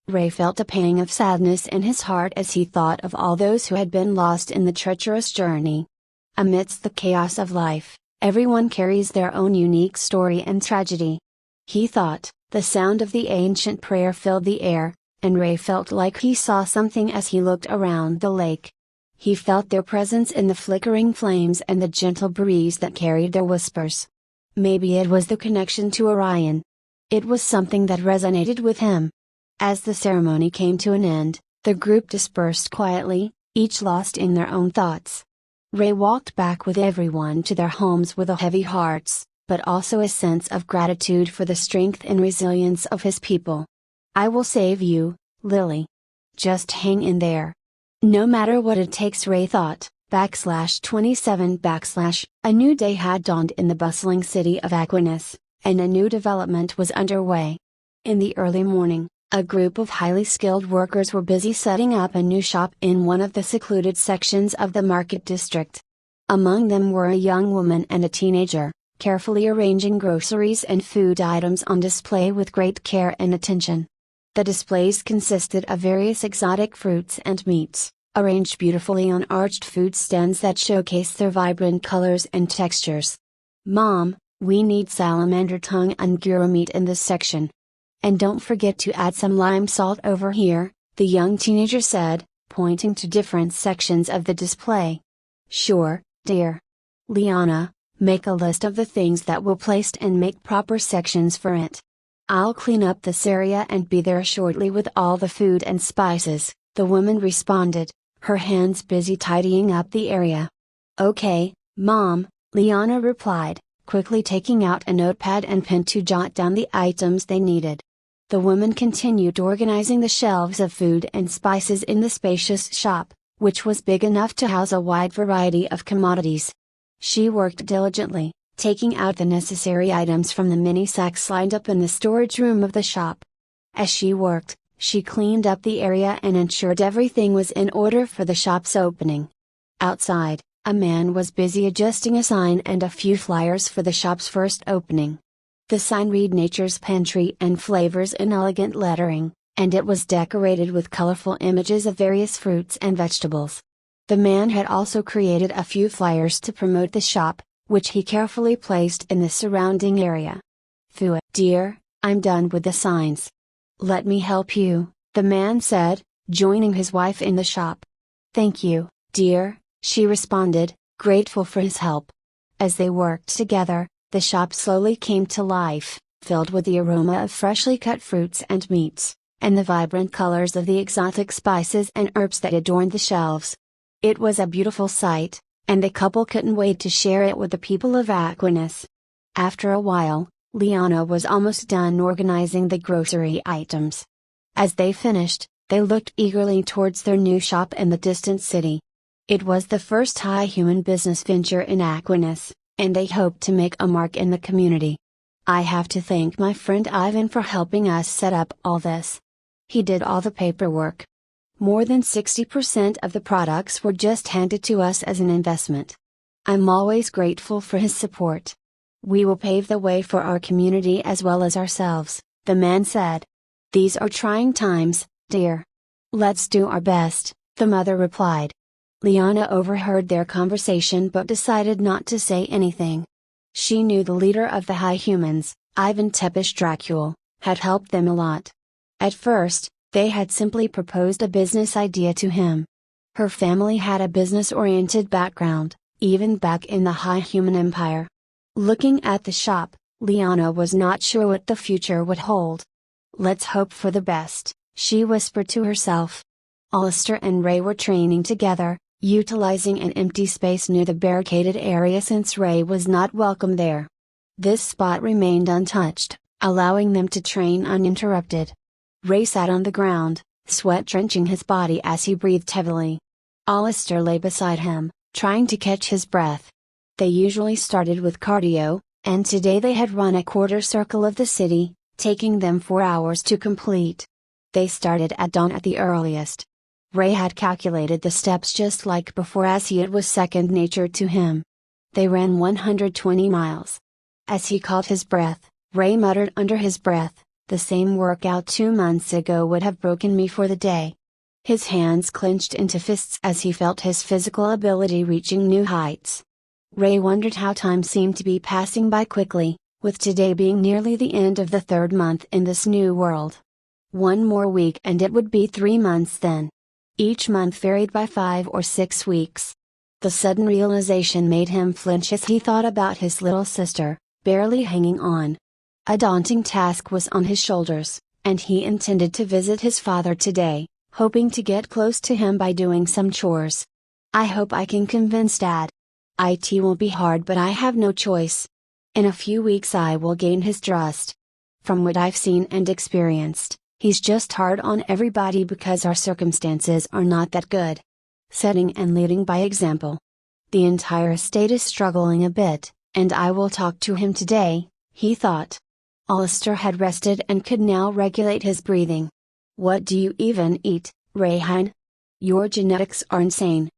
Ray felt a pang of sadness in his heart as he thought of all those who had been lost in the treacherous journey. Amidst the chaos of life, everyone carries their own unique story and tragedy. He thought, the sound of the ancient prayer filled the air, and Ray felt like he saw something as he looked around the lake. He felt their presence in the flickering flames and the gentle breeze that carried their whispers. Maybe it was the connection to Orion. It was something that resonated with him. As the ceremony came to an end, the group dispersed quietly, each lost in their own thoughts. Ray walked back with everyone to their homes with a heavy hearts, but also a sense of gratitude for the strength and resilience of his people. I will save you, Lily. Just hang in there. No matter what it takes, Ray thought, /27 / a new day had dawned in the bustling city of Aquinas, and a new development was underway. In the early morning, a group of highly skilled workers were busy setting up a new shop in one of the secluded sections of the market district. Among them were a young woman and a teenager, carefully arranging groceries and food items on display with great care and attention. The displays consisted of various exotic fruits and meats, arranged beautifully on arched food stands that showcased their vibrant colors and textures. Mom, we need salamander tongue and gura meat in this section. And don't forget to add some lime salt over here, the young teenager said, pointing to different sections of the display. Sure, dear. Liana, make a list of the things that will placed and make proper sections for it. I'll clean up this area and be there shortly with all the food and spices, the woman responded, her hands busy tidying up the area. Okay, Mom, Liana replied, quickly taking out a notepad and pen to jot down the items they needed. The woman continued organizing the shelves of food and spices in the spacious shop, which was big enough to house a wide variety of commodities. She worked diligently, taking out the necessary items from the many sacks lined up in the storage room of the shop. As she worked, she cleaned up the area and ensured everything was in order for the shop's opening. Outside, a man was busy adjusting a sign and a few flyers for the shop's first opening. The sign read Nature's Pantry and Flavors in elegant lettering, and it was decorated with colorful images of various fruits and vegetables. The man had also created a few flyers to promote the shop, which he carefully placed in the surrounding area. Fua, dear, I'm done with the signs. Let me help you, the man said, joining his wife in the shop. Thank you, dear, she responded, grateful for his help. As they worked together, the shop slowly came to life, filled with the aroma of freshly cut fruits and meats, and the vibrant colors of the exotic spices and herbs that adorned the shelves. It was a beautiful sight, and the couple couldn't wait to share it with the people of Aquinas. After a while, Liana was almost done organizing the grocery items. As they finished, they looked eagerly towards their new shop in the distant city. It was the first high human business venture in Aquinas, and they hope to make a mark in the community. I have to thank my friend Ivan for helping us set up all this. He did all the paperwork. More than 60% of the products were just handed to us as an investment. I'm always grateful for his support. We will pave the way for our community as well as ourselves, the man said. These are trying times, dear. Let's do our best, the mother replied. Liana overheard their conversation but decided not to say anything. She knew the leader of the High Humans, Ivan Tepish Dracul, had helped them a lot. At first, they had simply proposed a business idea to him. Her family had a business-oriented background, even back in the High Human Empire. Looking at the shop, Liana was not sure what the future would hold. Let's hope for the best, she whispered to herself. Alistair and Ray were training together, utilizing an empty space near the barricaded area since Ray was not welcome there. This spot remained untouched, allowing them to train uninterrupted. Ray sat on the ground, sweat drenching his body as he breathed heavily. Alistair lay beside him, trying to catch his breath. They usually started with cardio, and today they had run a quarter circle of the city, taking them 4 hours to complete. They started at dawn at the earliest. Ray had calculated the steps just like before as it was second nature to him. They ran 120 miles. As he caught his breath, Ray muttered under his breath, "The same workout 2 months ago would have broken me for the day." His hands clenched into fists as he felt his physical ability reaching new heights. Ray wondered how time seemed to be passing by quickly, with today being nearly the end of the 3rd month in this new world. 1 more week and it would be 3 months then. Each month varied by 5 or 6 weeks. The sudden realization made him flinch as he thought about his little sister, barely hanging on. A daunting task was on his shoulders, and he intended to visit his father today, hoping to get close to him by doing some chores. I hope I can convince Dad. It will be hard but I have no choice. In a few weeks I will gain his trust. From what I've seen and experienced, he's just hard on everybody because our circumstances are not that good. Setting and leading by example. The entire estate is struggling a bit, and I will talk to him today, he thought. Alistair had rested and could now regulate his breathing. What do you even eat, Rayhan? Your genetics are insane.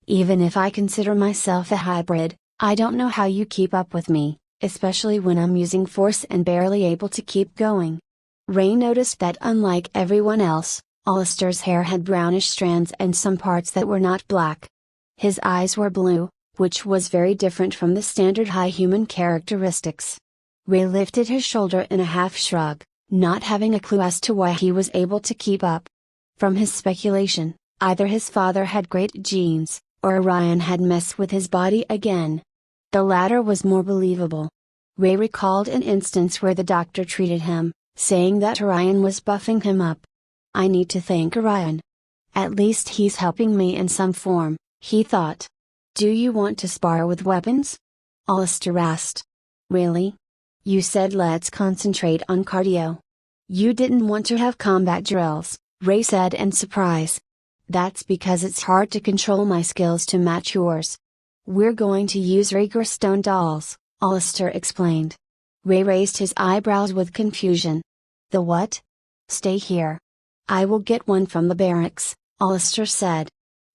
Even if I consider myself a hybrid, I don't know how you keep up with me, especially when I'm using force and barely able to keep going. Ray noticed that unlike everyone else, Alistair's hair had brownish strands and some parts that were not black. His eyes were blue, which was very different from the standard high human characteristics. Ray lifted his shoulder in a half shrug, not having a clue as to why he was able to keep up. From his speculation, either his father had great genes, or Orion had messed with his body again. The latter was more believable. Ray recalled an instance where the doctor treated him, saying that Orion was buffing him up. I need to thank Orion. At least he's helping me in some form, he thought. Do you want to spar with weapons? Alistair asked. Really? You said let's concentrate on cardio. You didn't want to have combat drills, Ray said in surprise. That's because it's hard to control my skills to match yours. We're going to use Rager stone dolls, Alistair explained. Ray raised his eyebrows with confusion. The what? Stay here. I will get one from the barracks, Alistair said.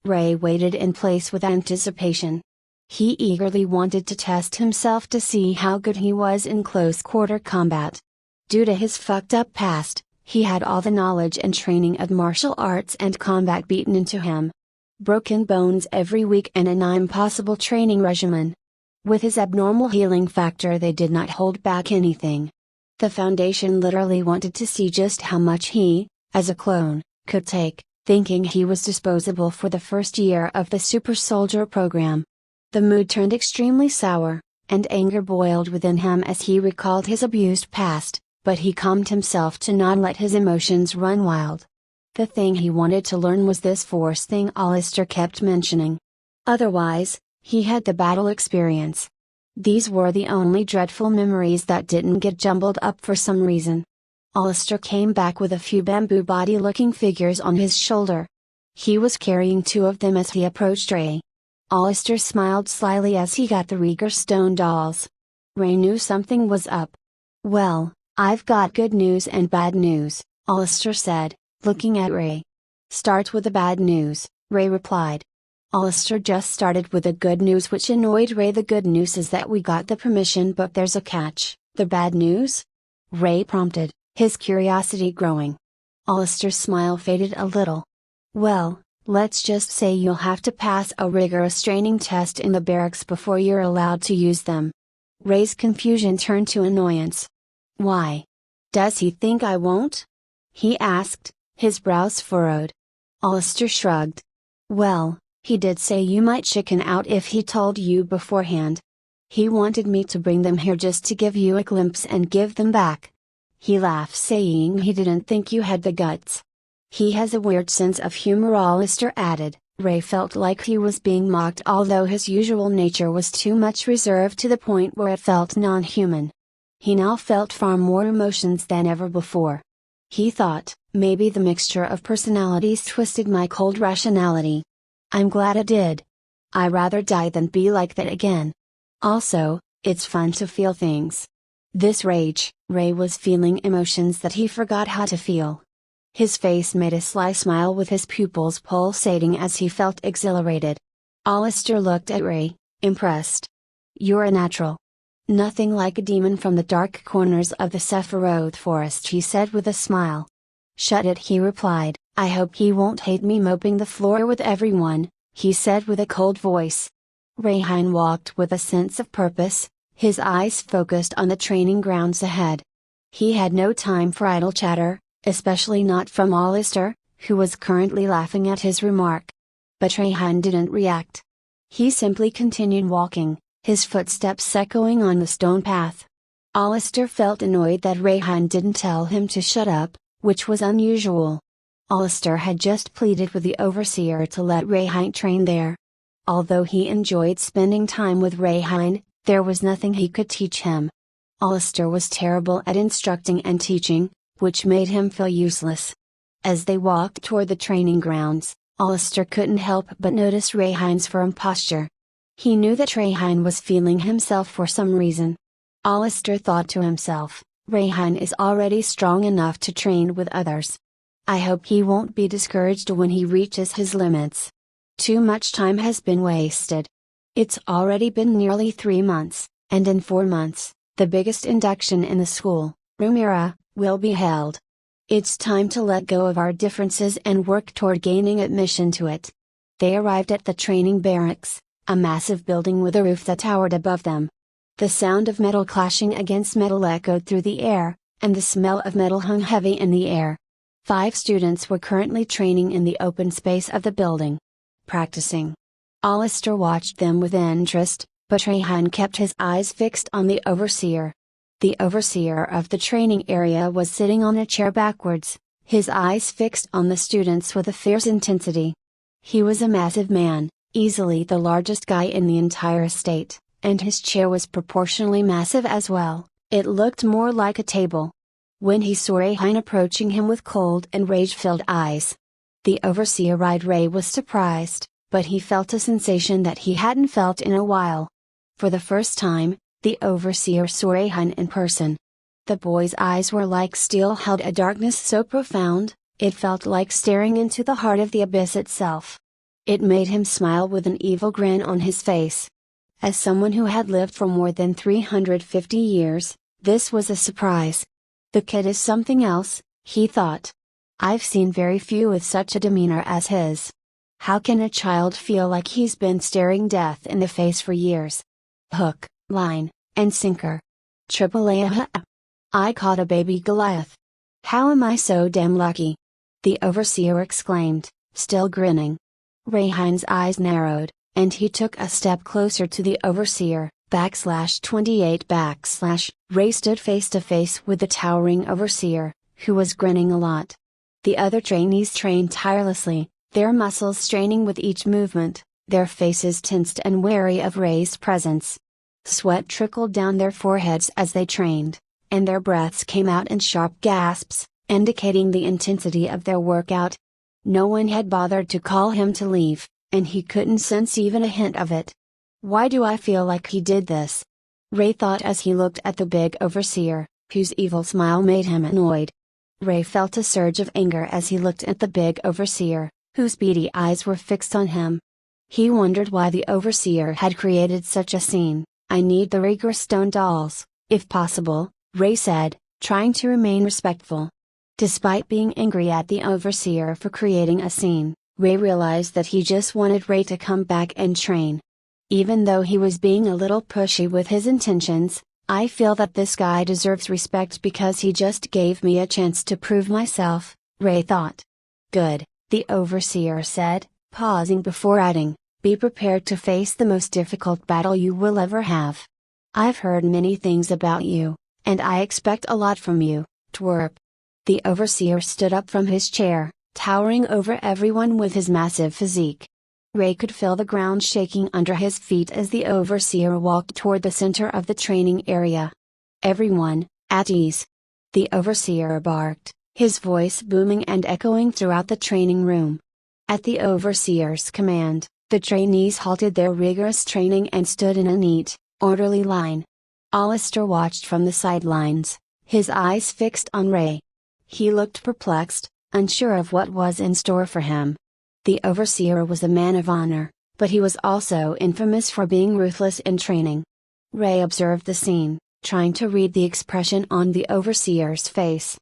Ray waited in place with anticipation. He eagerly wanted to test himself to see how good he was in close-quarter combat. Due to his fucked-up past, he had all the knowledge and training of martial arts and combat beaten into him. Broken bones every week and an impossible training regimen. With his abnormal healing factor they did not hold back anything. The Foundation literally wanted to see just how much he, as a clone, could take, thinking he was disposable for the first year of the Super Soldier program. The mood turned extremely sour, and anger boiled within him as he recalled his abused past, but he calmed himself to not let his emotions run wild. The thing he wanted to learn was this force thing Alistair kept mentioning. Otherwise, he had the battle experience. These were the only dreadful memories that didn't get jumbled up for some reason. Alistair came back with a few bamboo body-looking figures on his shoulder. He was carrying 2 of them as he approached Ray. Alistair smiled slyly as he got the Rieger stone dolls. Ray knew something was up. "Well, I've got good news and bad news," Alistair said, looking at Ray. "Start with the bad news," Ray replied. Alistair just started with the good news, which annoyed Ray. "The good news is that we got the permission, but there's a catch." "The bad news?" Ray prompted, his curiosity growing. Alistair's smile faded a little. "Well, let's just say you'll have to pass a rigorous training test in the barracks before you're allowed to use them." Ray's confusion turned to annoyance. "Why? Does he think I won't?" he asked, his brows furrowed. Alistair shrugged. "Well, he did say you might chicken out if he told you beforehand. He wanted me to bring them here just to give you a glimpse and give them back." He laughed, saying he didn't think you had the guts. "He has a weird sense of humor," Alistair added. Ray felt like he was being mocked, although his usual nature was too much reserved to the point where it felt non-human. He now felt far more emotions than ever before. He thought, maybe the mixture of personalities twisted my cold rationality. I'm glad it did. I'd rather die than be like that again. Also, it's fun to feel things. This rage, Ray was feeling emotions that he forgot how to feel. His face made a sly smile with his pupils pulsating as he felt exhilarated. Alistair looked at Ray, impressed. "You're a natural. Nothing like a demon from the dark corners of the Sephiroth forest," he said with a smile. "Shut it," he replied. "I hope he won't hate me mopping the floor with everyone," he said with a cold voice. Rayhan walked with a sense of purpose, his eyes focused on the training grounds ahead. He had no time for idle chatter, especially not from Alistair, who was currently laughing at his remark. But Rayhan didn't react. He simply continued walking, his footsteps echoing on the stone path. Alistair felt annoyed that Rayhan didn't tell him to shut up, which was unusual. Alistair had just pleaded with the overseer to let Rayhan train there. Although he enjoyed spending time with Rayhan, there was nothing he could teach him. Alistair was terrible at instructing and teaching, which made him feel useless. As they walked toward the training grounds, Alistair couldn't help but notice Rayhan's firm posture. He knew that Rayhan was feeling himself for some reason. Alistair thought to himself, Rayhan is already strong enough to train with others. I hope he won't be discouraged when he reaches his limits. Too much time has been wasted. It's already been nearly 3 months, and in 4 months, the biggest induction in the school, room era, will be held. It's time to let go of our differences and work toward gaining admission to it. They arrived at the training barracks, a massive building with a roof that towered above them. The sound of metal clashing against metal echoed through the air, and the smell of metal hung heavy in the air. 5 students were currently training in the open space of the building. Practicing. Alistair watched them with interest, but Rayhan kept his eyes fixed on the overseer. The overseer of the training area was sitting on a chair backwards, his eyes fixed on the students with a fierce intensity. He was a massive man, easily the largest guy in the entire estate, and his chair was proportionally massive as well. It looked more like a table. When he saw Rayhan approaching him with cold and rage-filled eyes, the overseer Ray was surprised, but he felt a sensation that he hadn't felt in a while. For the first time, the overseer saw Rayhan in person. The boy's eyes were like steel, held a darkness so profound, it felt like staring into the heart of the abyss itself. It made him smile with an evil grin on his face. As someone who had lived for more than 350 years, this was a surprise. The kid is something else, he thought. I've seen very few with such a demeanor as his. How can a child feel like he's been staring death in the face for years? Hook, line, and sinker. AAA. I caught a baby Goliath. How am I so damn lucky? The overseer exclaimed, still grinning. Rayhan's eyes narrowed, and he took a step closer to the overseer. /28 / Ray stood face to face with the towering overseer, who was grinning a lot. The other trainees trained tirelessly, their muscles straining with each movement, their faces tensed and wary of Ray's presence. Sweat trickled down their foreheads as they trained, and their breaths came out in sharp gasps, indicating the intensity of their workout. No one had bothered to call him to leave, and he couldn't sense even a hint of it. Why do I feel like he did this? Ray thought as he looked at the big overseer, whose evil smile made him annoyed. Ray felt a surge of anger as he looked at the big overseer, whose beady eyes were fixed on him. He wondered why the overseer had created such a scene. I need the Rieger stone dolls, if possible, Ray said, trying to remain respectful. Despite being angry at the overseer for creating a scene, Ray realized that he just wanted Ray to come back and train. Even though he was being a little pushy with his intentions, I feel that this guy deserves respect because he just gave me a chance to prove myself, Ray thought. Good, the overseer said, pausing before adding, be prepared to face the most difficult battle you will ever have. I've heard many things about you, and I expect a lot from you, twerp. The overseer stood up from his chair, towering over everyone with his massive physique. Ray could feel the ground shaking under his feet as the overseer walked toward the center of the training area. Everyone, at ease. The overseer barked, his voice booming and echoing throughout the training room. At the overseer's command, the trainees halted their rigorous training and stood in a neat, orderly line. Alistair watched from the sidelines, his eyes fixed on Ray. He looked perplexed, unsure of what was in store for him. The overseer was a man of honor, but he was also infamous for being ruthless in training. Ray observed the scene, trying to read the expression on the overseer's face.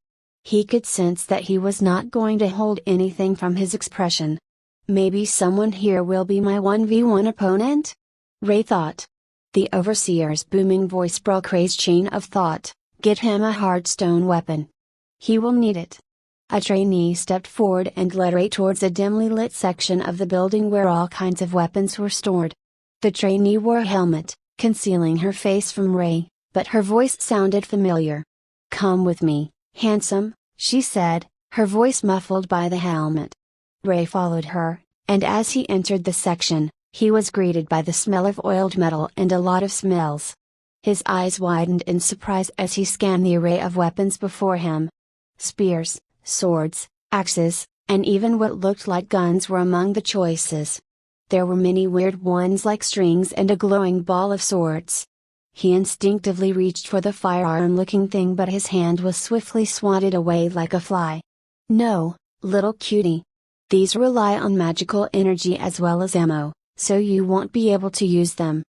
He could sense that he was not going to hold anything from his expression. Maybe someone here will be my 1v1 opponent? Ray thought. The overseer's booming voice broke Ray's chain of thought, get him a hard stone weapon. He will need it. A trainee stepped forward and led Ray towards a dimly lit section of the building where all kinds of weapons were stored. The trainee wore a helmet, concealing her face from Ray, but her voice sounded familiar. Come with me, handsome, she said, her voice muffled by the helmet. Ray followed her, and as he entered the section, he was greeted by the smell of oiled metal and a lot of smells. His eyes widened in surprise as he scanned the array of weapons before him. Spears, swords, axes, and even what looked like guns were among the choices. There were many weird ones like strings and a glowing ball of sorts. He instinctively reached for the firearm-looking thing, but his hand was swiftly swatted away like a fly. No, little cutie. These rely on magical energy as well as ammo, so you won't be able to use them.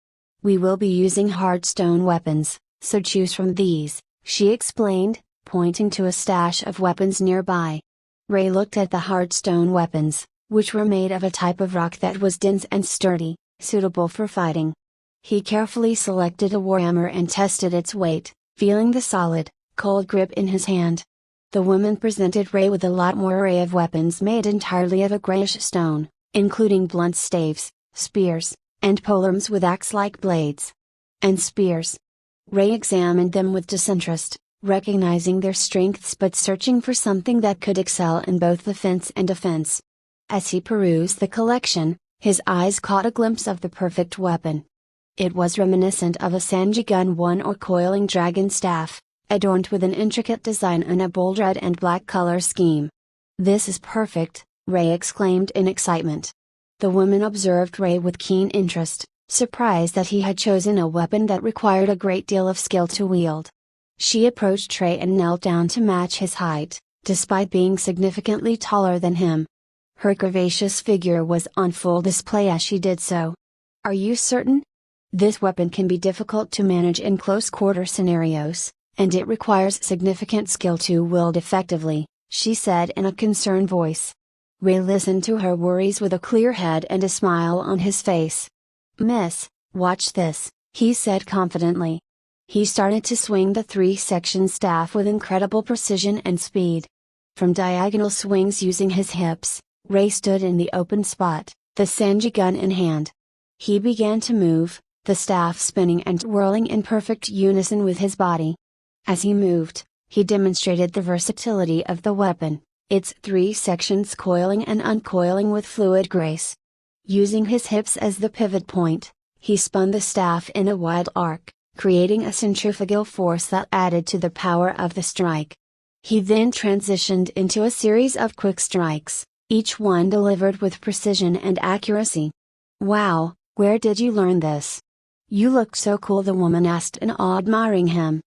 We will be using hard stone weapons, so choose from these, she explained, pointing to a stash of weapons nearby. Ray looked at the hard stone weapons, which were made of a type of rock that was dense and sturdy, suitable for fighting. He carefully selected a warhammer and tested its weight, feeling the solid, cold grip in his hand. The woman presented Ray with a lot more array of weapons made entirely of a grayish stone, including blunt staves, spears, and polearms with axe-like blades. And spears. Ray examined them with disinterest, recognizing their strengths but searching for something that could excel in both defense and offense. As he perused the collection, his eyes caught a glimpse of the perfect weapon. It was reminiscent of a Sanjigun one or coiling dragon staff, adorned with an intricate design and a bold red and black color scheme. This is perfect, Ray exclaimed in excitement. The woman observed Ray with keen interest, surprised that he had chosen a weapon that required a great deal of skill to wield. She approached Ray and knelt down to match his height, despite being significantly taller than him. Her curvaceous figure was on full display as she did so. Are you certain? This weapon can be difficult to manage in close-quarter scenarios, and it requires significant skill to wield effectively, she said in a concerned voice. Ray listened to her worries with a clear head and a smile on his face. Miss, watch this, he said confidently. He started to swing the three-section staff with incredible precision and speed. From diagonal swings using his hips, Ray stood in the open spot, the Sanjigun in hand. He began to move, the staff spinning and whirling in perfect unison with his body. As he moved, he demonstrated the versatility of the weapon, its three sections coiling and uncoiling with fluid grace. Using his hips as the pivot point, he spun the staff in a wide arc, creating a centrifugal force that added to the power of the strike. He then transitioned into a series of quick strikes, each one delivered with precision and accuracy. "Wow, where did you learn this? You look so cool," the woman asked in awe, admiring him.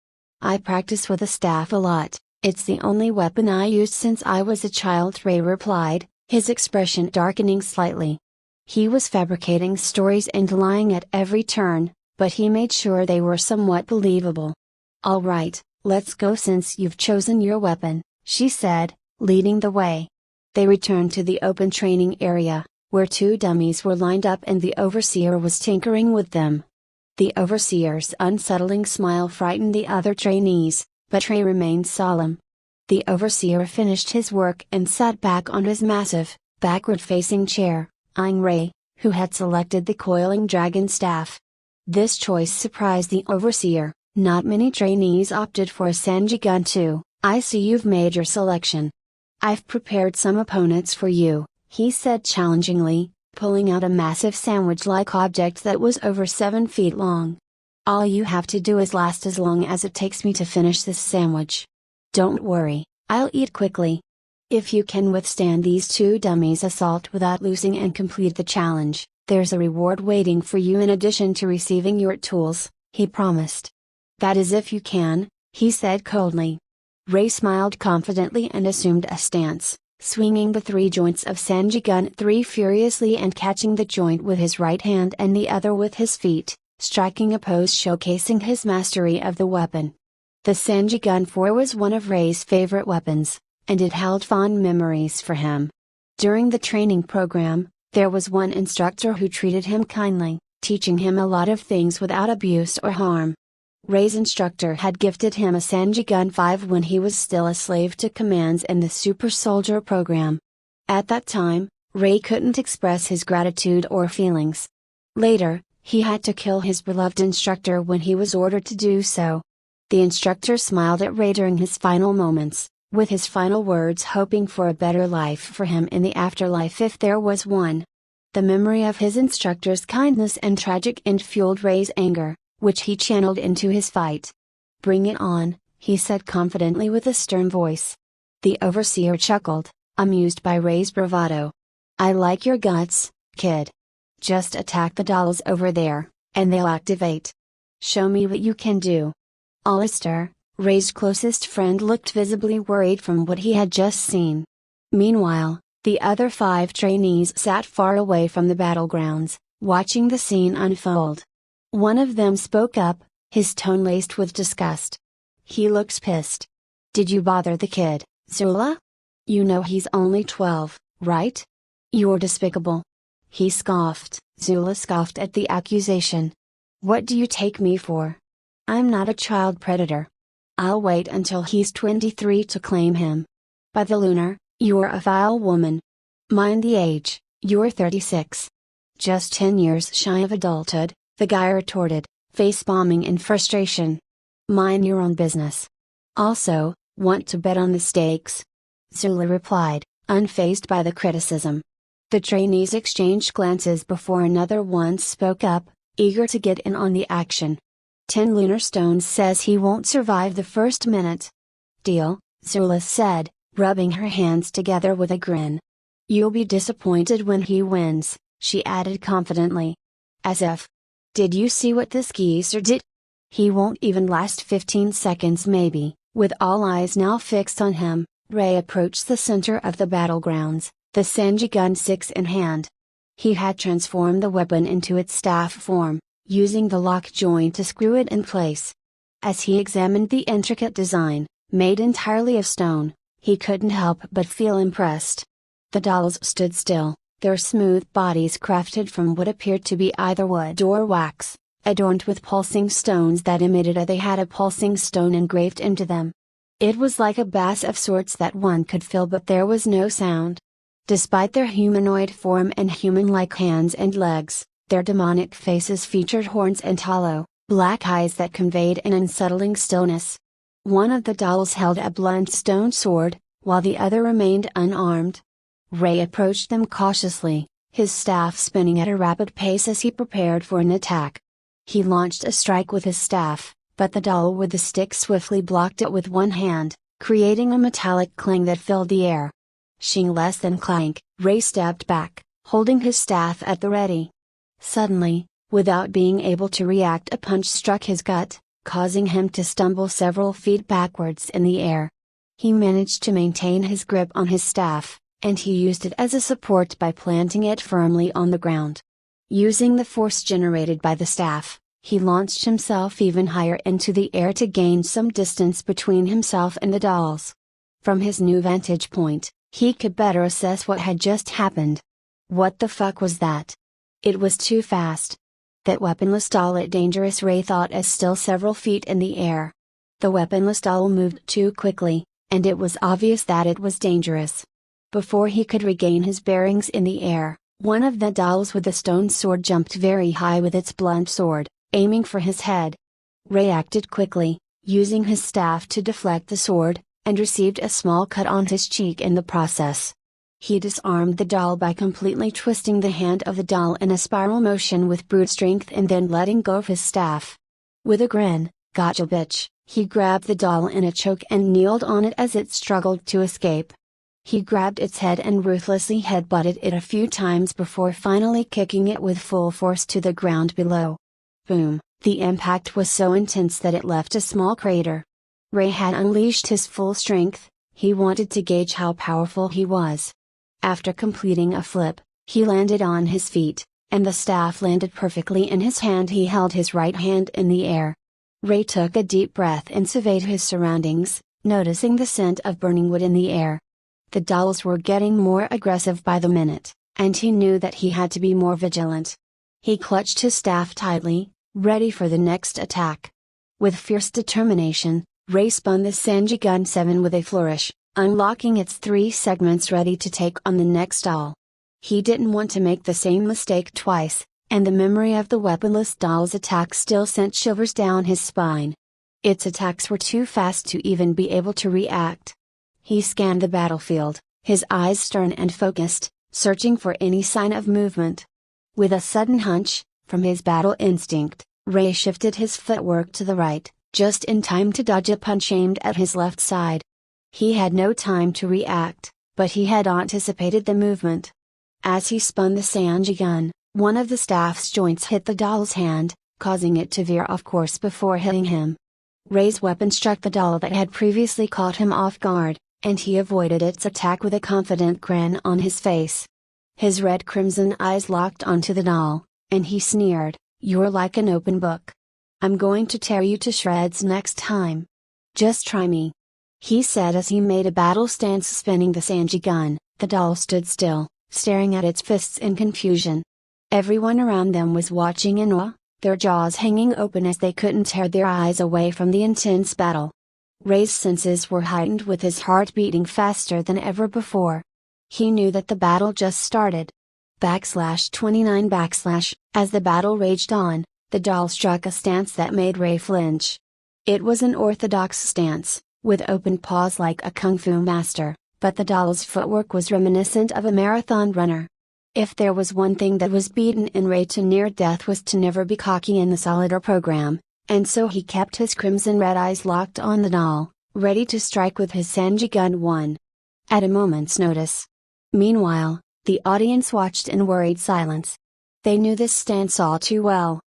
"I practice with a staff a lot, it's the only weapon I used since I was a child," Ray replied, his expression darkening slightly. He was fabricating stories and lying at every turn, but he made sure they were somewhat believable. "All right, let's go since you've chosen your weapon," she said, leading the way. They returned to the open training area, where two dummies were lined up and the overseer was tinkering with them. The overseer's unsettling smile frightened the other trainees, but Ray remained solemn. The overseer finished his work and sat back on his massive, backward-facing chair, eyeing Ray, who had selected the coiling dragon staff. This choice surprised the overseer. Not many trainees opted for a Sanji gun too. "I see you've made your selection. I've prepared some opponents for you," he said challengingly, pulling out a massive sandwich-like object that was over 7 feet long. "All you have to do is last as long as it takes me to finish this sandwich. Don't worry, I'll eat quickly. If you can withstand these two dummies' assault without losing and complete the challenge, there's a reward waiting for you in addition to receiving your tools," he promised. "That is if you can," he said coldly. Ray smiled confidently and assumed a stance, swinging the 3 joints of Sanji Gun 3 furiously and catching the joint with his right hand and the other with his feet, striking a pose showcasing his mastery of the weapon. The Sanji Gun 4 was one of Ray's favorite weapons, and it held fond memories for him. During the training program, there was one instructor who treated him kindly, teaching him a lot of things without abuse or harm. Ray's instructor had gifted him a Sanji Gun 5 when he was still a slave to commands in the Super Soldier program. At that time, Ray couldn't express his gratitude or feelings. Later, he had to kill his beloved instructor when he was ordered to do so. The instructor smiled at Ray during his final moments, with his final words hoping for a better life for him in the afterlife if there was one. The memory of his instructor's kindness and tragic end fueled Ray's anger, which he channeled into his fight. "Bring it on," he said confidently with a stern voice. The overseer chuckled, amused by Ray's bravado. "I like your guts, kid. Just attack the dolls over there, and they'll activate. Show me what you can do." Alistair, Ray's closest friend, looked visibly worried from what he had just seen. Meanwhile, the other 5 trainees sat far away from the battlegrounds, watching the scene unfold. One of them spoke up, his tone laced with disgust. "He looks pissed. Did you bother the kid, Zula? You know he's only 12, right? You're despicable." He scoffed. Zula scoffed at the accusation. "What do you take me for? I'm not a child predator. I'll wait until he's 23 to claim him. By the lunar, you're a vile woman. Mind the age, you're 36. Just 10 years shy of adulthood," the guy retorted, face-bombing in frustration. "Mind your own business. Also, want to bet on the stakes?" Zula replied, unfazed by the criticism. The trainees exchanged glances before another one spoke up, eager to get in on the action. 10 lunar stones says he won't survive the first minute. "Deal," Zula said, rubbing her hands together with a grin. "You'll be disappointed when he wins," she added confidently. "As if. Did you see what this geezer did? He won't even last 15 seconds maybe." With all eyes now fixed on him, Ray approached the center of the battlegrounds, the Sanji Gun 6 in hand. He had transformed the weapon into its staff form, using the lock joint to screw it in place. As he examined the intricate design, made entirely of stone, he couldn't help but feel impressed. The dolls stood still, their smooth bodies crafted from what appeared to be either wood or wax, adorned with pulsing stones that emitted they had a pulsing stone engraved into them. It was like a bass of sorts that one could feel, but there was no sound. Despite their humanoid form and human-like hands and legs, their demonic faces featured horns and hollow, black eyes that conveyed an unsettling stillness. One of the dolls held a blunt stone sword, while the other remained unarmed. Ray approached them cautiously, his staff spinning at a rapid pace as he prepared for an attack. He launched a strike with his staff, but the doll with the stick swiftly blocked it with one hand, creating a metallic clang that filled the air. Shing less than clank, Ray stepped back, holding his staff at the ready. Suddenly, without being able to react, a punch struck his gut, causing him to stumble several feet backwards in the air. He managed to maintain his grip on his staff, and he used it as a support by planting it firmly on the ground. Using the force generated by the staff, he launched himself even higher into the air to gain some distance between himself and the dolls. From his new vantage point, he could better assess what had just happened. What the fuck was that? It was too fast. That weaponless doll at dangerous, Ray thought, as still several feet in the air. The weaponless doll moved too quickly, and it was obvious that it was dangerous. Before he could regain his bearings in the air, one of the dolls with the stone sword jumped very high with its blunt sword, aiming for his head. Ray acted quickly, using his staff to deflect the sword, and received a small cut on his cheek in the process. He disarmed the doll by completely twisting the hand of the doll in a spiral motion with brute strength and then letting go of his staff. With a grin, "Gotcha bitch," he grabbed the doll in a choke and kneeled on it as it struggled to escape. He grabbed its head and ruthlessly headbutted it a few times before finally kicking it with full force to the ground below. Boom, the impact was so intense that it left a small crater. Ray had unleashed his full strength. He wanted to gauge how powerful he was. After completing a flip, he landed on his feet, and the staff landed perfectly in his hand. He held his right hand in the air. Ray took a deep breath and surveyed his surroundings, noticing the scent of burning wood in the air. The dolls were getting more aggressive by the minute, and he knew that he had to be more vigilant. He clutched his staff tightly, ready for the next attack. With fierce determination, Ray spun the Sanjigun 7 with a flourish, unlocking its 3 segments ready to take on the next doll. He didn't want to make the same mistake twice, and the memory of the weaponless doll's attack still sent shivers down his spine. Its attacks were too fast to even be able to react. He scanned the battlefield, his eyes stern and focused, searching for any sign of movement. With a sudden hunch, from his battle instinct, Ray shifted his footwork to the right, just in time to dodge a punch aimed at his left side. He had no time to react, but he had anticipated the movement. As he spun the Sanjigun, one of the staff's joints hit the doll's hand, causing it to veer off course before hitting him. Ray's weapon struck the doll that had previously caught him off guard, and he avoided its attack with a confident grin on his face. His red-crimson eyes locked onto the doll, and he sneered, "You're like an open book. I'm going to tear you to shreds next time. Just try me," he said as he made a battle stance spinning the Sanjigun. The doll stood still, staring at its fists in confusion. Everyone around them was watching in awe, their jaws hanging open as they couldn't tear their eyes away from the intense battle. Ray's senses were heightened with his heart beating faster than ever before. He knew that the battle just started. /29 As the battle raged on, the doll struck a stance that made Ray flinch. It was an orthodox stance, with open paws like a kung fu master, but the doll's footwork was reminiscent of a marathon runner. If there was one thing that was beaten in Ray to near death was to never be cocky in the Solitaire program, and so he kept his crimson red eyes locked on the doll, ready to strike with his Sanjigun 1. At a moment's notice. Meanwhile, the audience watched in worried silence. They knew this stance all too well.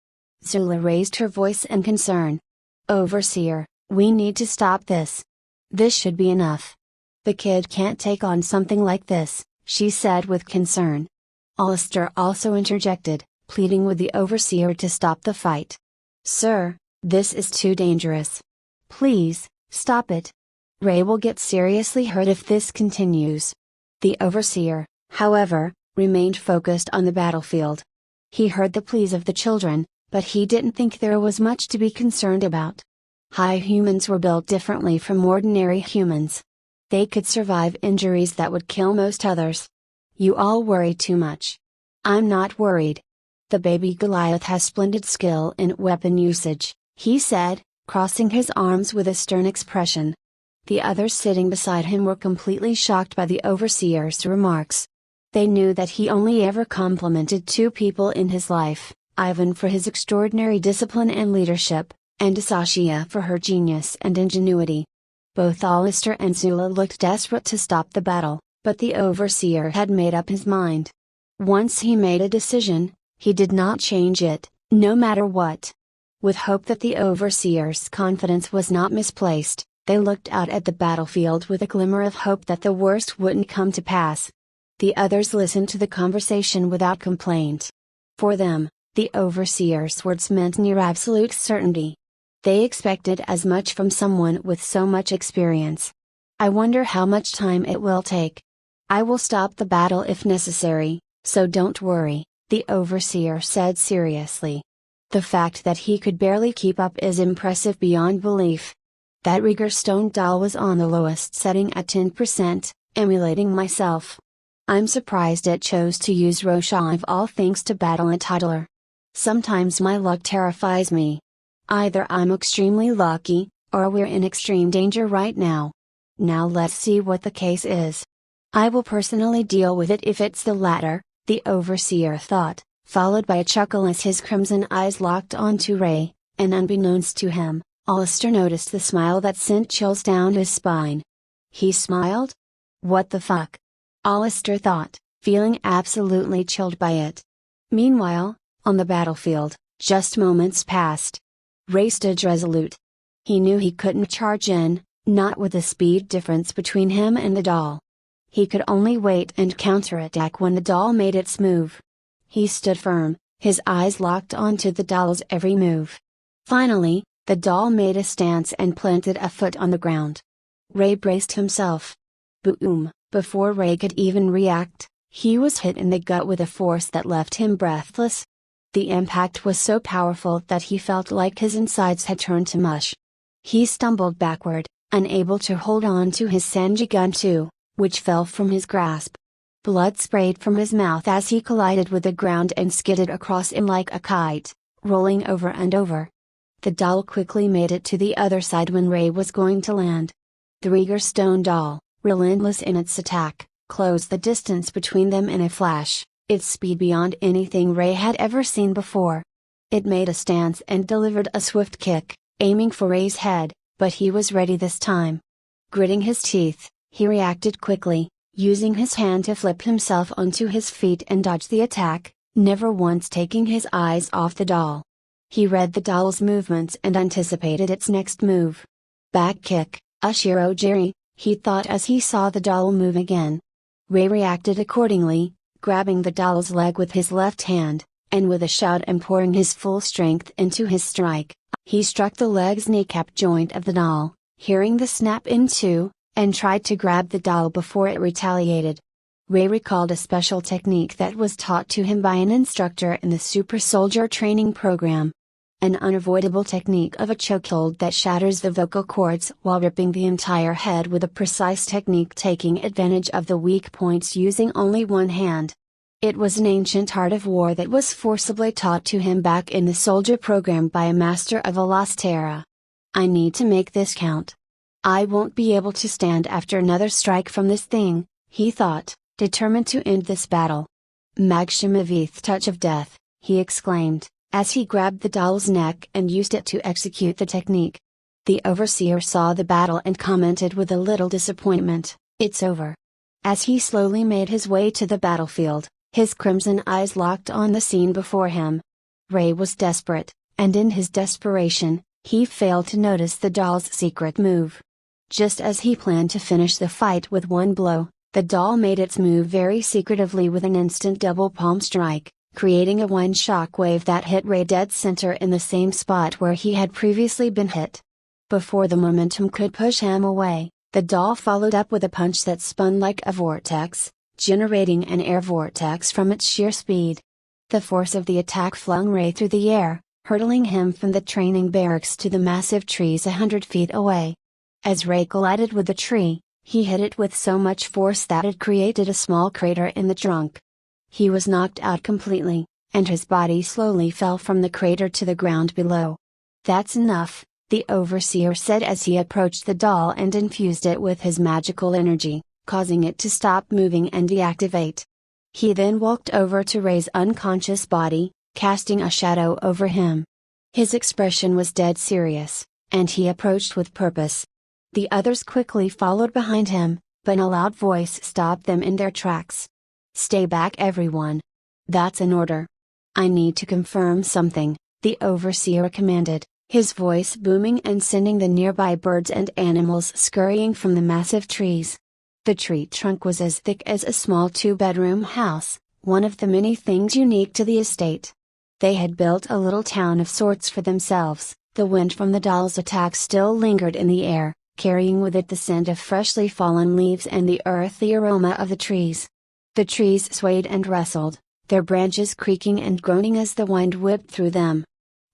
Zula raised her voice in concern. "Overseer, we need to stop this. This should be enough. The kid can't take on something like this," she said with concern. Alistair also interjected, pleading with the Overseer to stop the fight. "Sir, this is too dangerous. Please, stop it. Ray will get seriously hurt if this continues." The Overseer, however, remained focused on the battlefield. He heard the pleas of the children, but he didn't think there was much to be concerned about. High humans were built differently from ordinary humans. They could survive injuries that would kill most others. "You all worry too much. I'm not worried. The baby Goliath has splendid skill in weapon usage," he said, crossing his arms with a stern expression. The others sitting beside him were completely shocked by the Overseer's remarks. They knew that he only ever complimented 2 people in his life, Ivan for his extraordinary discipline and leadership, and Asashia for her genius and ingenuity. Both Alistair and Zula looked desperate to stop the battle. But the overseer had made up his mind. Once he made a decision, he did not change it, no matter what. With hope that the overseer's confidence was not misplaced, they looked out at the battlefield with a glimmer of hope that the worst wouldn't come to pass. The others listened to the conversation without complaint. For them, the overseer's words meant near absolute certainty. They expected as much from someone with so much experience. I wonder how much time it will take. I will stop the battle if necessary, so don't worry, the overseer said seriously. The fact that he could barely keep up is impressive beyond belief. That Rieger stone doll was on the lowest setting at 10%, emulating myself. I'm surprised it chose to use Rosha of all things to battle a toddler. Sometimes my luck terrifies me. Either I'm extremely lucky, or we're in extreme danger right now. Now let's see what the case is. I will personally deal with it if it's the latter, the overseer thought, followed by a chuckle as his crimson eyes locked onto Ray, and unbeknownst to him, Alistair noticed the smile that sent chills down his spine. He smiled? What the fuck? Alistair thought, feeling absolutely chilled by it. Meanwhile, on the battlefield, just moments passed. Ray stood resolute. He knew he couldn't charge in, not with the speed difference between him and the doll. He could only wait and counterattack when the doll made its move. He stood firm, his eyes locked onto the doll's every move. Finally, the doll made a stance and planted a foot on the ground. Ray braced himself. Boom! Before Ray could even react, he was hit in the gut with a force that left him breathless. The impact was so powerful that he felt like his insides had turned to mush. He stumbled backward, unable to hold on to his Senji gun too, which fell from his grasp. Blood sprayed from his mouth as he collided with the ground and skidded across him like a kite, rolling over and over. The doll quickly made it to the other side when Ray was going to land. The Rieger stone doll, relentless in its attack, closed the distance between them in a flash, its speed beyond anything Ray had ever seen before. It made a stance and delivered a swift kick, aiming for Ray's head, but he was ready this time. Gritting his teeth, he reacted quickly, using his hand to flip himself onto his feet and dodge the attack, never once taking his eyes off the doll. He read the doll's movements and anticipated its next move. Back kick, Ushiro Jiri, he thought as he saw the doll move again. Ray reacted accordingly, grabbing the doll's leg with his left hand, and with a shout and pouring his full strength into his strike, he struck the leg's kneecap joint of the doll, hearing the snap in two, and tried to grab the doll before it retaliated. Ray recalled a special technique that was taught to him by an instructor in the Super Soldier training program. An unavoidable technique of a chokehold that shatters the vocal cords while ripping the entire head with a precise technique taking advantage of the weak points using only one hand. It was an ancient art of war that was forcibly taught to him back in the soldier program by a master of a lost era. I need to make this count. I won't be able to stand after another strike from this thing, he thought, determined to end this battle. Magshimavith touch of death, he exclaimed, as he grabbed the doll's neck and used it to execute the technique. The overseer saw the battle and commented with a little disappointment, "It's over." As he slowly made his way to the battlefield, his crimson eyes locked on the scene before him. Ray was desperate, and in his desperation, he failed to notice the doll's secret move. Just as he planned to finish the fight with one blow, the doll made its move very secretively with an instant double palm strike, creating a wind shockwave that hit Ray dead center in the same spot where he had previously been hit. Before the momentum could push him away, the doll followed up with a punch that spun like a vortex, generating an air vortex from its sheer speed. The force of the attack flung Ray through the air, hurtling him from the training barracks to the massive trees 100 feet away. As Ray collided with the tree, he hit it with so much force that it created a small crater in the trunk. He was knocked out completely, and his body slowly fell from the crater to the ground below. "That's enough," the overseer said as he approached the doll and infused it with his magical energy, causing it to stop moving and deactivate. He then walked over to Ray's unconscious body, casting a shadow over him. His expression was dead serious, and he approached with purpose. The others quickly followed behind him, but a loud voice stopped them in their tracks. "Stay back, everyone. That's an order. I need to confirm something," the overseer commanded, his voice booming and sending the nearby birds and animals scurrying from the massive trees. The tree trunk was as thick as a small two-bedroom house, one of the many things unique to the estate. They had built a little town of sorts for themselves. The wind from the doll's attack still lingered in the air, carrying with it the scent of freshly fallen leaves and the earthy aroma of the trees. The trees swayed and rustled, their branches creaking and groaning as the wind whipped through them.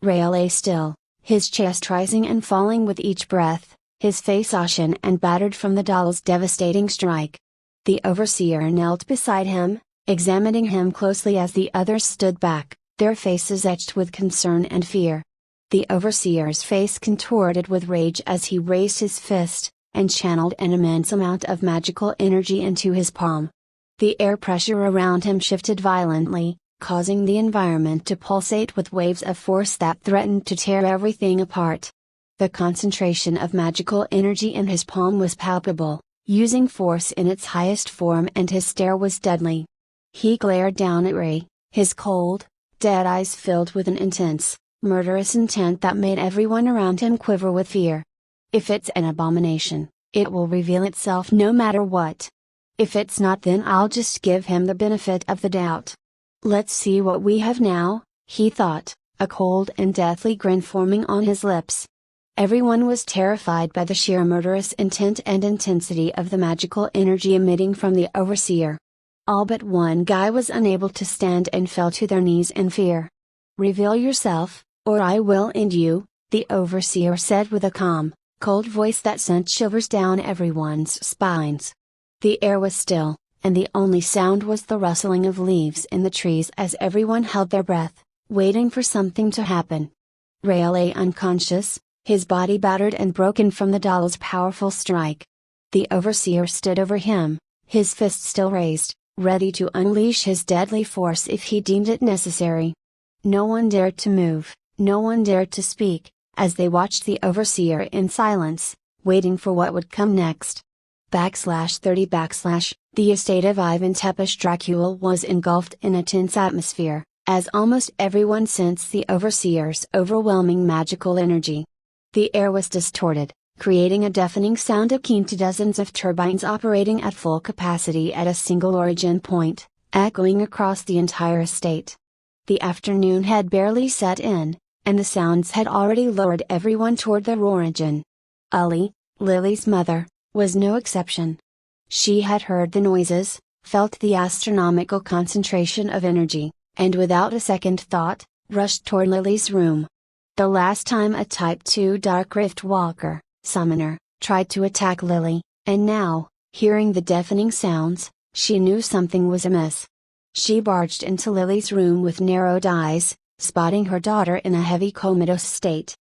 Ray lay still, his chest rising and falling with each breath, his face ashen and battered from the doll's devastating strike. The overseer knelt beside him, examining him closely as the others stood back, their faces etched with concern and fear. The overseer's face contorted with rage as he raised his fist, and channeled an immense amount of magical energy into his palm. The air pressure around him shifted violently, causing the environment to pulsate with waves of force that threatened to tear everything apart. The concentration of magical energy in his palm was palpable, using force in its highest form, and his stare was deadly. He glared down at Ray, his cold, dead eyes filled with an intense, murderous intent that made everyone around him quiver with fear. "If it's an abomination, it will reveal itself no matter what. If it's not, then I'll just give him the benefit of the doubt. Let's see what we have now," he thought, a cold and deathly grin forming on his lips. Everyone was terrified by the sheer murderous intent and intensity of the magical energy emitting from the overseer. All but one guy was unable to stand and fell to their knees in fear. "Reveal yourself, or I will end you," the overseer said with a calm, cold voice that sent shivers down everyone's spines. The air was still, and the only sound was the rustling of leaves in the trees as everyone held their breath, waiting for something to happen. Ray lay unconscious, his body battered and broken from the doll's powerful strike. The overseer stood over him, his fist still raised, ready to unleash his deadly force if he deemed it necessary. No one dared to move, no one dared to speak, as they watched the overseer in silence, waiting for what would come next. /30 The estate of Ivan Tepesh Dracula was engulfed in a tense atmosphere, as almost everyone sensed the overseer's overwhelming magical energy. The air was distorted, creating a deafening sound akin to dozens of turbines operating at full capacity at a single origin point, echoing across the entire estate. The afternoon had barely set in, and the sounds had already lured everyone toward their origin. Ali, Lily's mother, was no exception. She had heard the noises, felt the astronomical concentration of energy, and without a second thought, rushed toward Lily's room. The last time a Type 2 Dark Rift Walker, summoner, tried to attack Lily, and now, hearing the deafening sounds, she knew something was amiss. She barged into Lily's room with narrowed eyes, spotting her daughter in a heavy comatose state.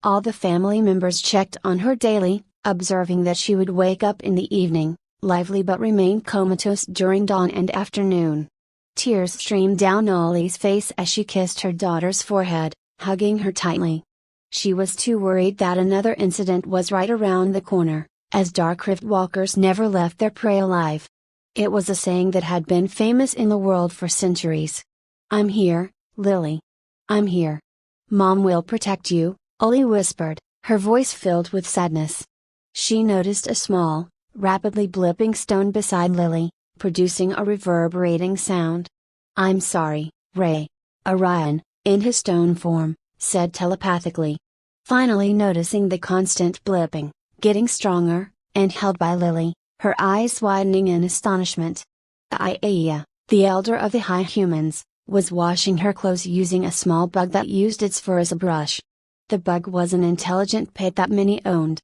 All the family members checked on her daily, observing that she would wake up in the evening, lively but remain comatose during dawn and afternoon. Tears streamed down Ollie's face as she kissed her daughter's forehead, hugging her tightly. She was too worried that another incident was right around the corner, as Dark Rift Walkers never left their prey alive. It was a saying that had been famous in the world for centuries. "I'm here, Lily. I'm here. Mom will protect you," Ollie whispered, her voice filled with sadness. She noticed a small, rapidly blipping stone beside Lily, producing a reverberating sound. "I'm sorry, Ray." Orion, in his stone form, said telepathically. Finally noticing the constant blipping, getting stronger, and held by Lily, her eyes widening in astonishment. Iaia, the elder of the high humans, was washing her clothes using a small bug that used its fur as a brush. The bug was an intelligent pet that many owned.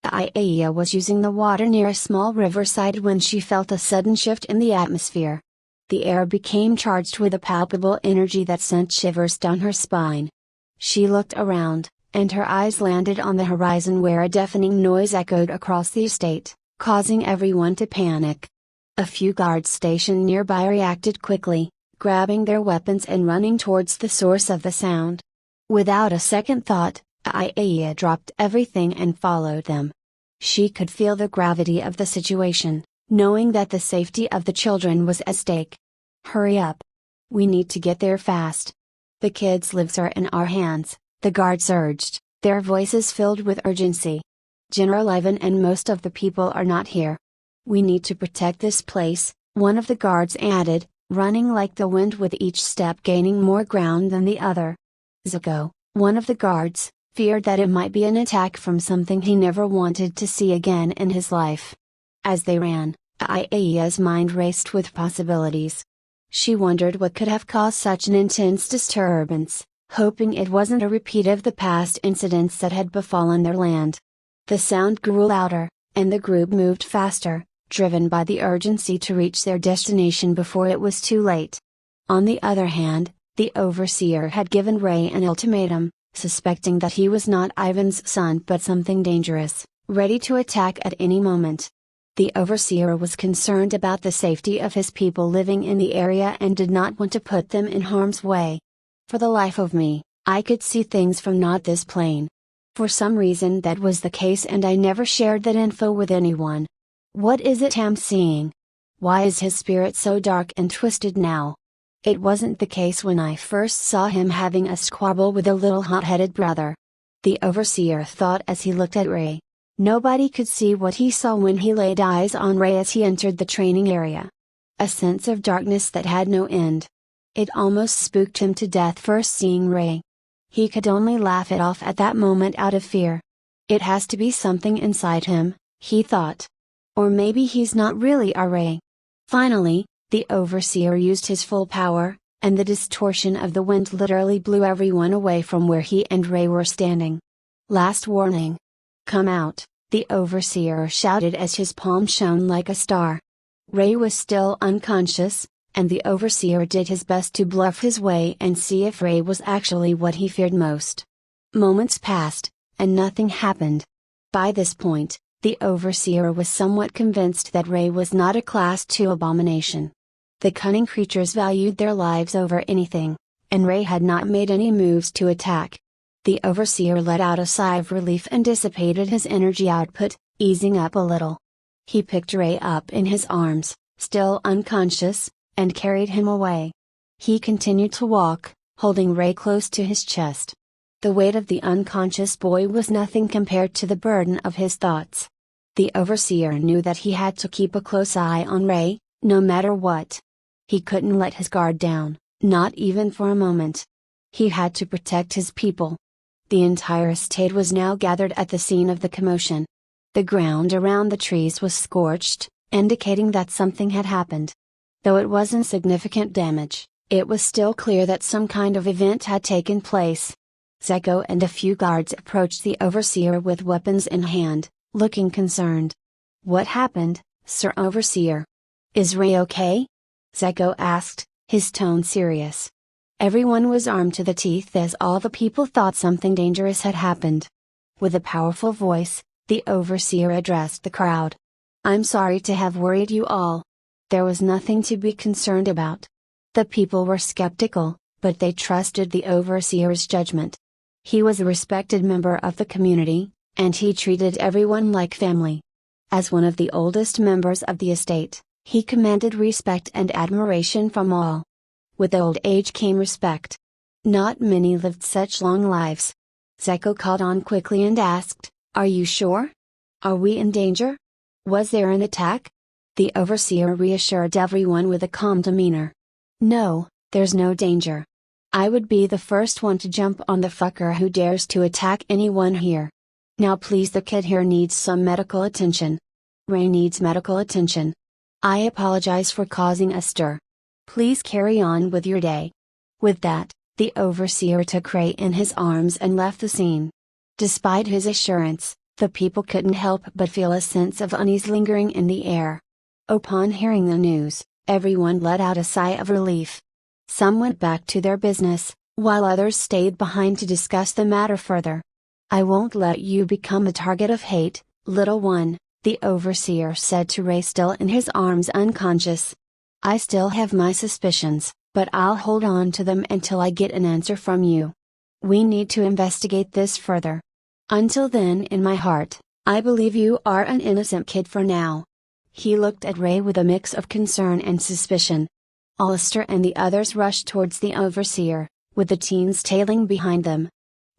Iaia was using the water near a small riverside when she felt a sudden shift in the atmosphere. The air became charged with a palpable energy that sent shivers down her spine. She looked around, and her eyes landed on the horizon where a deafening noise echoed across the estate, causing everyone to panic. A few guards stationed nearby reacted quickly, grabbing their weapons and running towards the source of the sound. Without a second thought, Iaia dropped everything and followed them. She could feel the gravity of the situation, knowing that the safety of the children was at stake. "Hurry up. We need to get there fast. The kids' lives are in our hands," the guards urged, their voices filled with urgency. "General Ivan and most of the people are not here. We need to protect this place," one of the guards added, running like the wind with each step gaining more ground than the other. Zeko, one of the guards, feared that it might be an attack from something he never wanted to see again in his life. As they ran, Aya's mind raced with possibilities. She wondered what could have caused such an intense disturbance, hoping it wasn't a repeat of the past incidents that had befallen their land. The sound grew louder, and the group moved faster, driven by the urgency to reach their destination before it was too late. On the other hand, the overseer had given Ray an ultimatum, suspecting that he was not Ivan's son but something dangerous, ready to attack at any moment. The overseer was concerned about the safety of his people living in the area and did not want to put them in harm's way. "For the life of me, I could see things from not this plane. For some reason that was the case and I never shared that info with anyone. What is it I'm seeing? Why is his spirit so dark and twisted now? It wasn't the case when I first saw him having a squabble with a little hot-headed brother." The overseer thought as he looked at Ray. Nobody could see what he saw when he laid eyes on Ray as he entered the training area. A sense of darkness that had no end. It almost spooked him to death first seeing Ray. He could only laugh it off at that moment out of fear. It has to be something inside him, he thought. Or maybe he's not really a Ray. Finally, the overseer used his full power, and the distortion of the wind literally blew everyone away from where he and Ray were standing. "Last warning. Come out," the overseer shouted as his palm shone like a star. Ray was still unconscious, and the overseer did his best to bluff his way and see if Ray was actually what he feared most. Moments passed, and nothing happened. By this point, the overseer was somewhat convinced that Ray was not a Class 2 abomination. The cunning creatures valued their lives over anything, and Ray had not made any moves to attack. The overseer let out a sigh of relief and dissipated his energy output, easing up a little. He picked Ray up in his arms, still unconscious, and carried him away. He continued to walk, holding Ray close to his chest. The weight of the unconscious boy was nothing compared to the burden of his thoughts. The overseer knew that he had to keep a close eye on Ray, no matter what. He couldn't let his guard down, not even for a moment. He had to protect his people. The entire estate was now gathered at the scene of the commotion. The ground around the trees was scorched, indicating that something had happened. Though it wasn't significant damage, it was still clear that some kind of event had taken place. Zeko and a few guards approached the overseer with weapons in hand, looking concerned. "What happened, Sir Overseer? Is Ray okay?" Zeko asked, his tone serious. Everyone was armed to the teeth as all the people thought something dangerous had happened. With a powerful voice, the overseer addressed the crowd. "I'm sorry to have worried you all. There was nothing to be concerned about." The people were skeptical, but they trusted the overseer's judgment. He was a respected member of the community, and he treated everyone like family. As one of the oldest members of the estate, he commanded respect and admiration from all. With old age came respect. Not many lived such long lives. Zeko called on quickly and asked, "Are you sure? Are we in danger? Was there an attack?" The overseer reassured everyone with a calm demeanor. "No, there's no danger. I would be the first one to jump on the fucker who dares to attack anyone here. Now please, the kid here needs some medical attention. Ray needs medical attention. I apologize for causing a stir. Please carry on with your day." With that, the overseer took Ray in his arms and left the scene. Despite his assurance, the people couldn't help but feel a sense of unease lingering in the air. Upon hearing the news, everyone let out a sigh of relief. Some went back to their business, while others stayed behind to discuss the matter further. "I won't let you become a target of hate, little one," the overseer said to Ray still in his arms unconscious. "I still have my suspicions, but I'll hold on to them until I get an answer from you. We need to investigate this further. Until then, in my heart, I believe you are an innocent kid for now. He looked at Ray with a mix of concern and suspicion. Alistair and the others rushed towards the overseer, with the teens tailing behind them.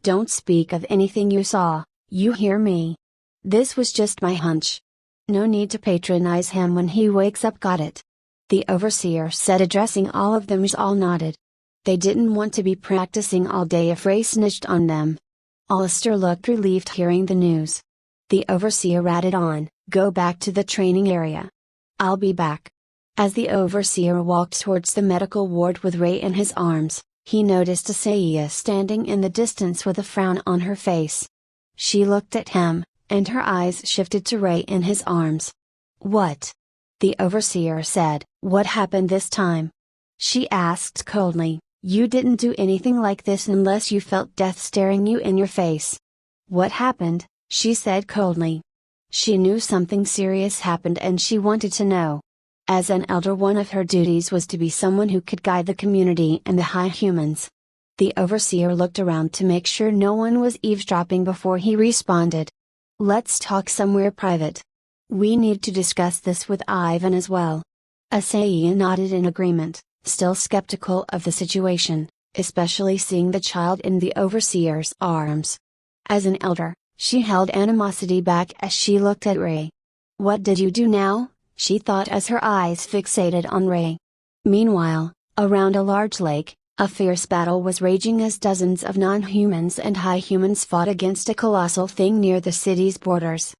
"Don't speak of anything you saw, you hear me? This was just my hunch. No need to patronize him when he wakes up, got it?" The overseer said, addressing all of them. All nodded. They didn't want to be practicing all day if Ray snitched on them. Alistair looked relieved hearing the news. The overseer ratted on, "Go back to the training area. I'll be back." As the overseer walked towards the medical ward with Ray in his arms, he noticed Asaya standing in the distance with a frown on her face. She looked at him, and her eyes shifted to Ray in his arms. "What?" the overseer said. "What happened this time?" She asked coldly. "You didn't do anything like this unless you felt death staring you in your face." "What happened?" she said coldly. She knew something serious happened and she wanted to know. As an elder, one of her duties was to be someone who could guide the community and the high humans. The overseer looked around to make sure no one was eavesdropping before he responded. "Let's talk somewhere private. We need to discuss this with Ivan as well." Asaya nodded in agreement, still skeptical of the situation, especially seeing the child in the overseer's arms. As an elder, she held animosity back as she looked at Ray. "What did you do now?" she thought as her eyes fixated on Ray. Meanwhile, around a large lake, a fierce battle was raging as dozens of non-humans and high humans fought against a colossal thing near the city's borders.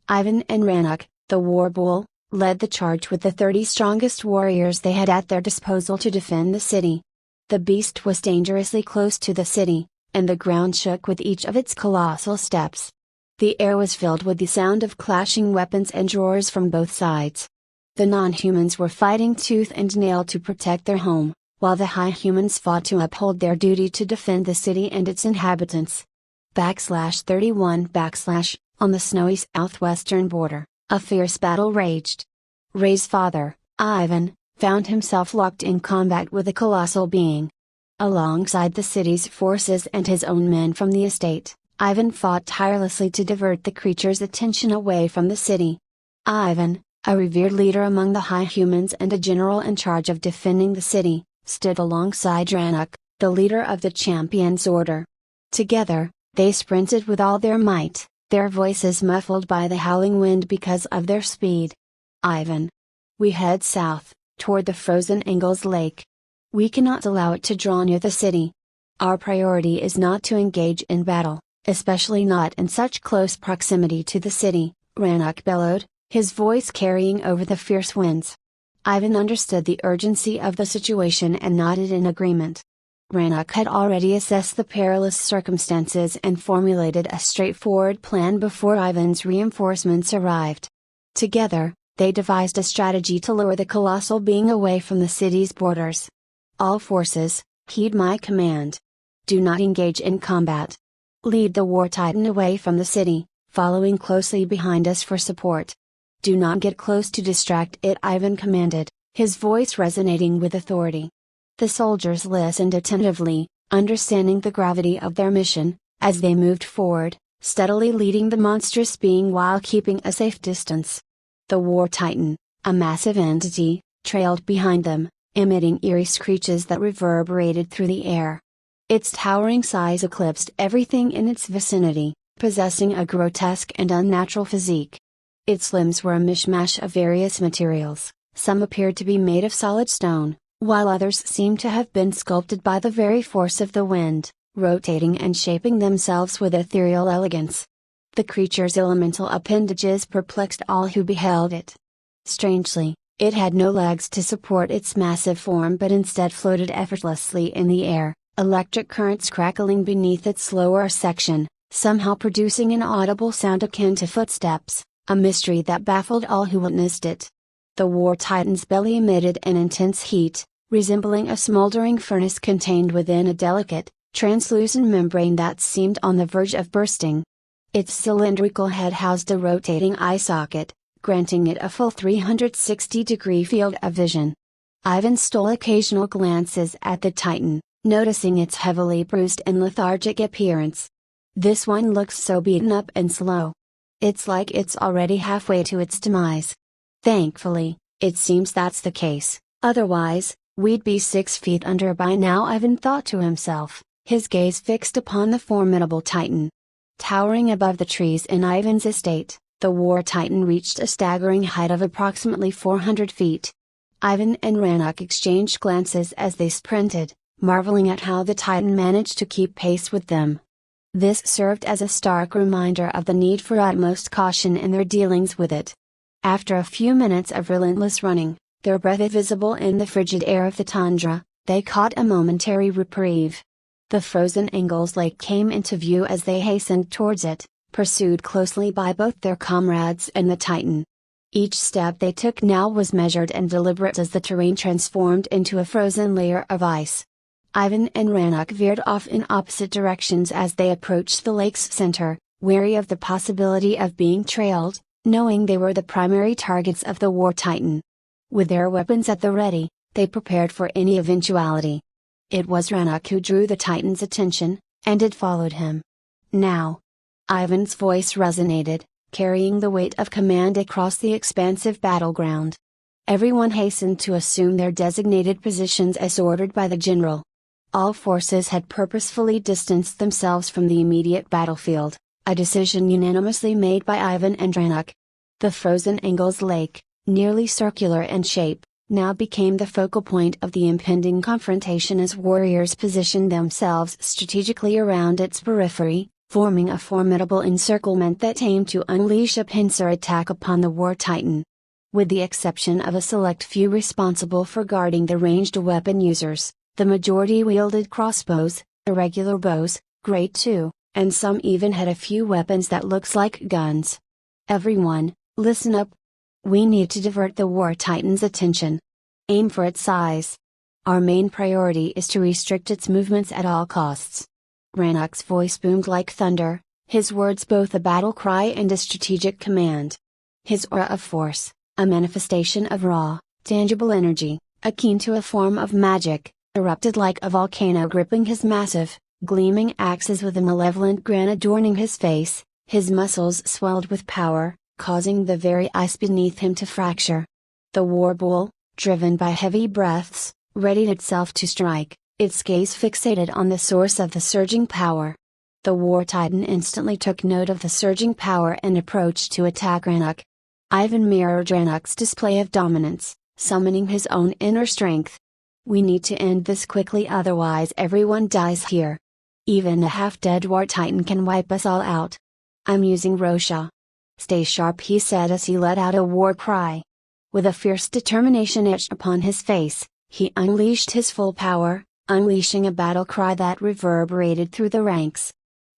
Ivan and Ranuk, the war bull, led the charge with the 30 strongest warriors they had at their disposal to defend the city. The beast was dangerously close to the city, and the ground shook with each of its colossal steps. The air was filled with the sound of clashing weapons and roars from both sides. The non-humans were fighting tooth and nail to protect their home, while the high humans fought to uphold their duty to defend the city and its inhabitants. /31 On the snowy southwestern border, a fierce battle raged. Ray's father, Ivan, found himself locked in combat with a colossal being. Alongside the city's forces and his own men from the estate, Ivan fought tirelessly to divert the creature's attention away from the city. Ivan, a revered leader among the high humans and a general in charge of defending the city, stood alongside Ranuk, the leader of the Champions Order. Together, they sprinted with all their might, their voices muffled by the howling wind because of their speed. "Ivan. We head south, toward the frozen Ingalls Lake. We cannot allow it to draw near the city. Our priority is not to engage in battle, especially not in such close proximity to the city," Ranuk bellowed, his voice carrying over the fierce winds. Ivan understood the urgency of the situation and nodded in agreement. Ranuk had already assessed the perilous circumstances and formulated a straightforward plan before Ivan's reinforcements arrived. Together, they devised a strategy to lure the colossal being away from the city's borders. "All forces, heed my command. Do not engage in combat. Lead the war titan away from the city, following closely behind us for support. Do not get close to distract it," Ivan commanded, his voice resonating with authority. The soldiers listened attentively, understanding the gravity of their mission, as they moved forward, steadily leading the monstrous being while keeping a safe distance. The war titan, a massive entity, trailed behind them, emitting eerie screeches that reverberated through the air. Its towering size eclipsed everything in its vicinity, possessing a grotesque and unnatural physique. Its limbs were a mishmash of various materials, some appeared to be made of solid stone, while others seemed to have been sculpted by the very force of the wind, rotating and shaping themselves with ethereal elegance. The creature's elemental appendages perplexed all who beheld it. Strangely, it had no legs to support its massive form but instead floated effortlessly in the air, electric currents crackling beneath its lower section, somehow producing an audible sound akin to footsteps, a mystery that baffled all who witnessed it. The war titan's belly emitted an intense heat, resembling a smoldering furnace contained within a delicate, translucent membrane that seemed on the verge of bursting. Its cylindrical head housed a rotating eye socket, granting it a full 360-degree field of vision. Ivan stole occasional glances at the titan, noticing its heavily bruised and lethargic appearance. "This one looks so beaten up and slow. It's like it's already halfway to its demise." Thankfully, it seems that's the case, otherwise, we'd be 6 feet under by now, Ivan thought to himself, his gaze fixed upon the formidable titan. Towering above the trees in Ivan's estate, the war titan reached a staggering height of approximately 400 feet. Ivan and Rannoch exchanged glances as they sprinted, marveling at how the titan managed to keep pace with them. This served as a stark reminder of the need for utmost caution in their dealings with it. After a few minutes of relentless running, their breath visible in the frigid air of the tundra, they caught a momentary reprieve. The frozen Ingalls Lake came into view as they hastened towards it, pursued closely by both their comrades and the titan. Each step they took now was measured and deliberate as the terrain transformed into a frozen layer of ice. Ivan and Rannoch veered off in opposite directions as they approached the lake's center, wary of the possibility of being trailed, knowing they were the primary targets of the war titan. With their weapons at the ready, they prepared for any eventuality. It was Rannoch who drew the titan's attention, and it followed him. Now! Ivan's voice resonated, carrying the weight of command across the expansive battleground. Everyone hastened to assume their designated positions as ordered by the general. All forces had purposefully distanced themselves from the immediate battlefield, a decision unanimously made by Ivan and Rannoch. The frozen Ingalls Lake, nearly circular in shape, now became the focal point of the impending confrontation as warriors positioned themselves strategically around its periphery, forming a formidable encirclement that aimed to unleash a pincer attack upon the war titan. With the exception of a select few responsible for guarding the ranged weapon users, the majority wielded crossbows, irregular bows, Grade 2, and some even had a few weapons that looks like guns. Everyone, listen up. We need to divert the war titan's attention. Aim for its eyes. Our main priority is to restrict its movements at all costs. Rannoch's voice boomed like thunder, his words both a battle cry and a strategic command. His aura of force, a manifestation of raw, tangible energy, akin to a form of magic, erupted like a volcano gripping his massive, gleaming axes with a malevolent grin adorning his face. His muscles swelled with power, causing the very ice beneath him to fracture. The war bull, driven by heavy breaths, readied itself to strike, its gaze fixated on the source of the surging power. The war titan instantly took note of the surging power and approached to attack Rannoch. Ivan mirrored Rannoch's display of dominance, summoning his own inner strength. We need to end this quickly, otherwise everyone dies here. Even a half-dead war titan can wipe us all out. I'm using Rosha. Stay sharp, he said as he let out a war cry. With a fierce determination etched upon his face, he unleashed his full power, unleashing a battle cry that reverberated through the ranks.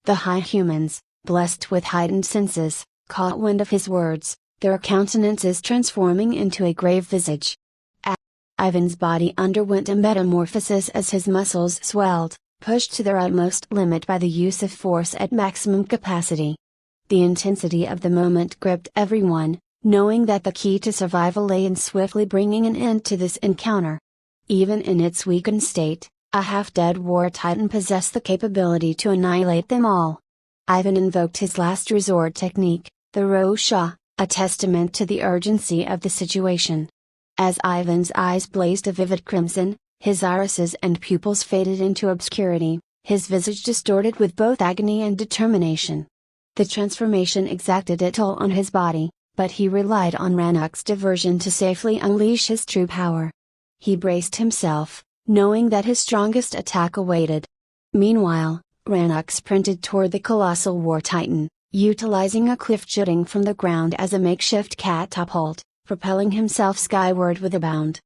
The high humans, blessed with heightened senses, caught wind of his words, their countenances transforming into a grave visage. Ivan's body underwent a metamorphosis as his muscles swelled, pushed to their utmost limit by the use of force at maximum capacity. The intensity of the moment gripped everyone, knowing that the key to survival lay in swiftly bringing an end to this encounter. Even in its weakened state, a half-dead war titan possessed the capability to annihilate them all. Ivan invoked his last resort technique, the Rosha, a testament to the urgency of the situation. As Ivan's eyes blazed a vivid crimson, his irises and pupils faded into obscurity, his visage distorted with both agony and determination. The transformation exacted a toll on his body, but he relied on Rannoch's diversion to safely unleash his true power. He braced himself, knowing that his strongest attack awaited. Meanwhile, Rannoch sprinted toward the colossal war titan, utilizing a cliff jutting from the ground as a makeshift catapult, propelling himself skyward with a bound.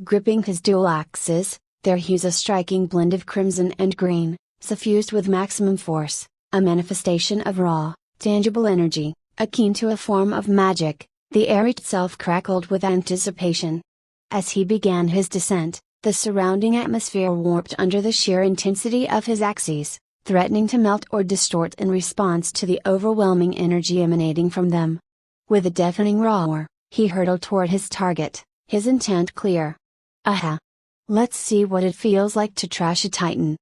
Gripping his dual axes, their hues a striking blend of crimson and green, suffused with maximum force, a manifestation of raw, tangible energy, akin to a form of magic, the air itself crackled with anticipation. As he began his descent, the surrounding atmosphere warped under the sheer intensity of his axes, threatening to melt or distort in response to the overwhelming energy emanating from them. With a deafening roar, he hurtled toward his target, his intent clear. Aha! Let's see what it feels like to trash a titan!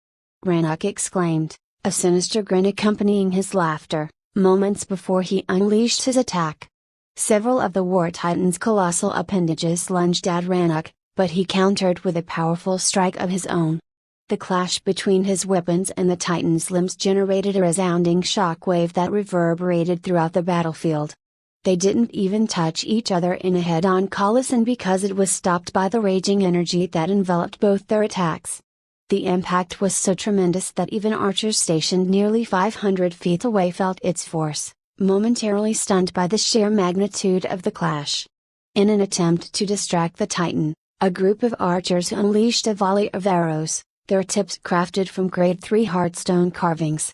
Rannoch exclaimed, a sinister grin accompanying his laughter, moments before he unleashed his attack. Several of the War Titan's colossal appendages lunged at Rannoch, but he countered with a powerful strike of his own. The clash between his weapons and the Titan's limbs generated a resounding shockwave that reverberated throughout the battlefield. They didn't even touch each other in a head-on collision because it was stopped by the raging energy that enveloped both their attacks. The impact was so tremendous that even archers stationed nearly 500 feet away felt its force, momentarily stunned by the sheer magnitude of the clash. In an attempt to distract the Titan, a group of archers unleashed a volley of arrows, their tips crafted from grade 3 hardstone carvings.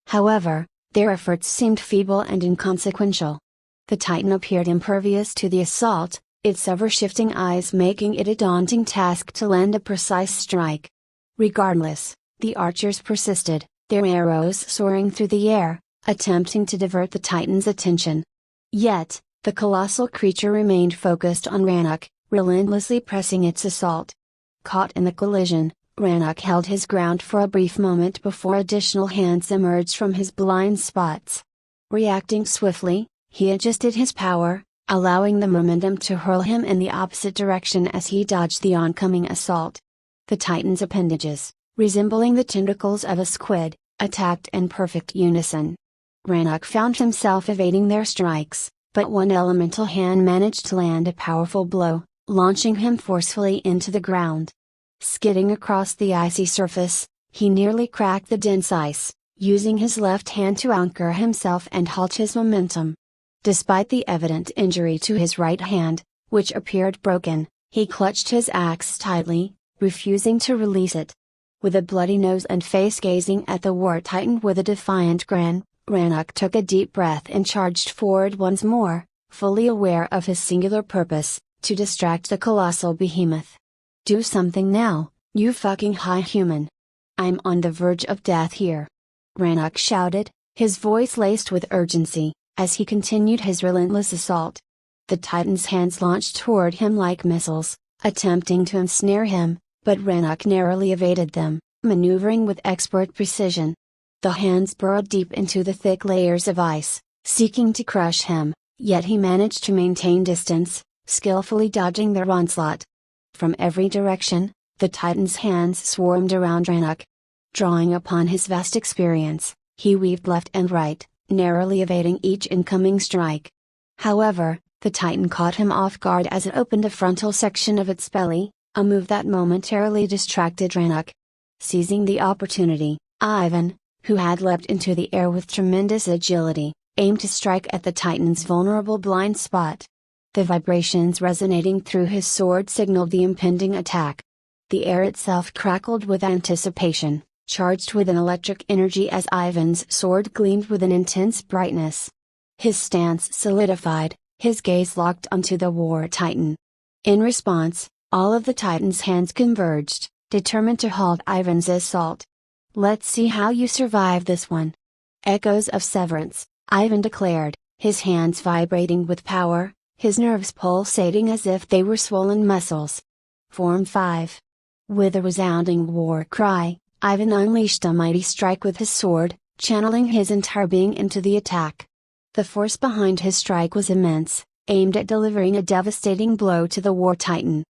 However, their efforts seemed feeble and inconsequential. The Titan appeared impervious to the assault, its ever-shifting eyes making it a daunting task to land a precise strike. Regardless, the archers persisted, their arrows soaring through the air, attempting to divert the Titan's attention. Yet, the colossal creature remained focused on Rannoch, relentlessly pressing its assault. Caught in the collision, Rannoch held his ground for a brief moment before additional hands emerged from his blind spots. Reacting swiftly, he adjusted his power, allowing the momentum to hurl him in the opposite direction as he dodged the oncoming assault. The Titan's appendages, resembling the tentacles of a squid, attacked in perfect unison. Rannoch found himself evading their strikes, but one elemental hand managed to land a powerful blow, launching him forcefully into the ground. Skidding across the icy surface, he nearly cracked the dense ice, using his left hand to anchor himself and halt his momentum. Despite the evident injury to his right hand, which appeared broken, he clutched his axe tightly, refusing to release it. With a bloody nose and face gazing at the War Titan with a defiant grin, Rannoch took a deep breath and charged forward once more, fully aware of his singular purpose, to distract the colossal behemoth. "Do something now, you fucking high human. I'm on the verge of death here," Rannoch shouted, his voice laced with urgency, as he continued his relentless assault. The Titan's hands launched toward him like missiles, attempting to ensnare him, but Rannoch narrowly evaded them, maneuvering with expert precision. The hands burrowed deep into the thick layers of ice, seeking to crush him, yet he managed to maintain distance, skillfully dodging their onslaught. From every direction, the Titan's hands swarmed around Rannoch. Drawing upon his vast experience, he weaved left and right, narrowly evading each incoming strike. However, the Titan caught him off guard as it opened a frontal section of its belly, a move that momentarily distracted Rannoch. Seizing the opportunity, Ivan, who had leapt into the air with tremendous agility, aimed to strike at the Titan's vulnerable blind spot. The vibrations resonating through his sword signaled the impending attack. The air itself crackled with anticipation, charged with an electric energy as Ivan's sword gleamed with an intense brightness. His stance solidified, his gaze locked onto the War Titan. In response, all of the Titan's hands converged, determined to halt Ivan's assault. "Let's see how you survive this one." Echoes of severance, Ivan declared, his hands vibrating with power, his nerves pulsating as if they were swollen muscles. Form 5. With a resounding war cry, Ivan unleashed a mighty strike with his sword, channeling his entire being into the attack. The force behind his strike was immense, aimed at delivering a devastating blow to the War Titan.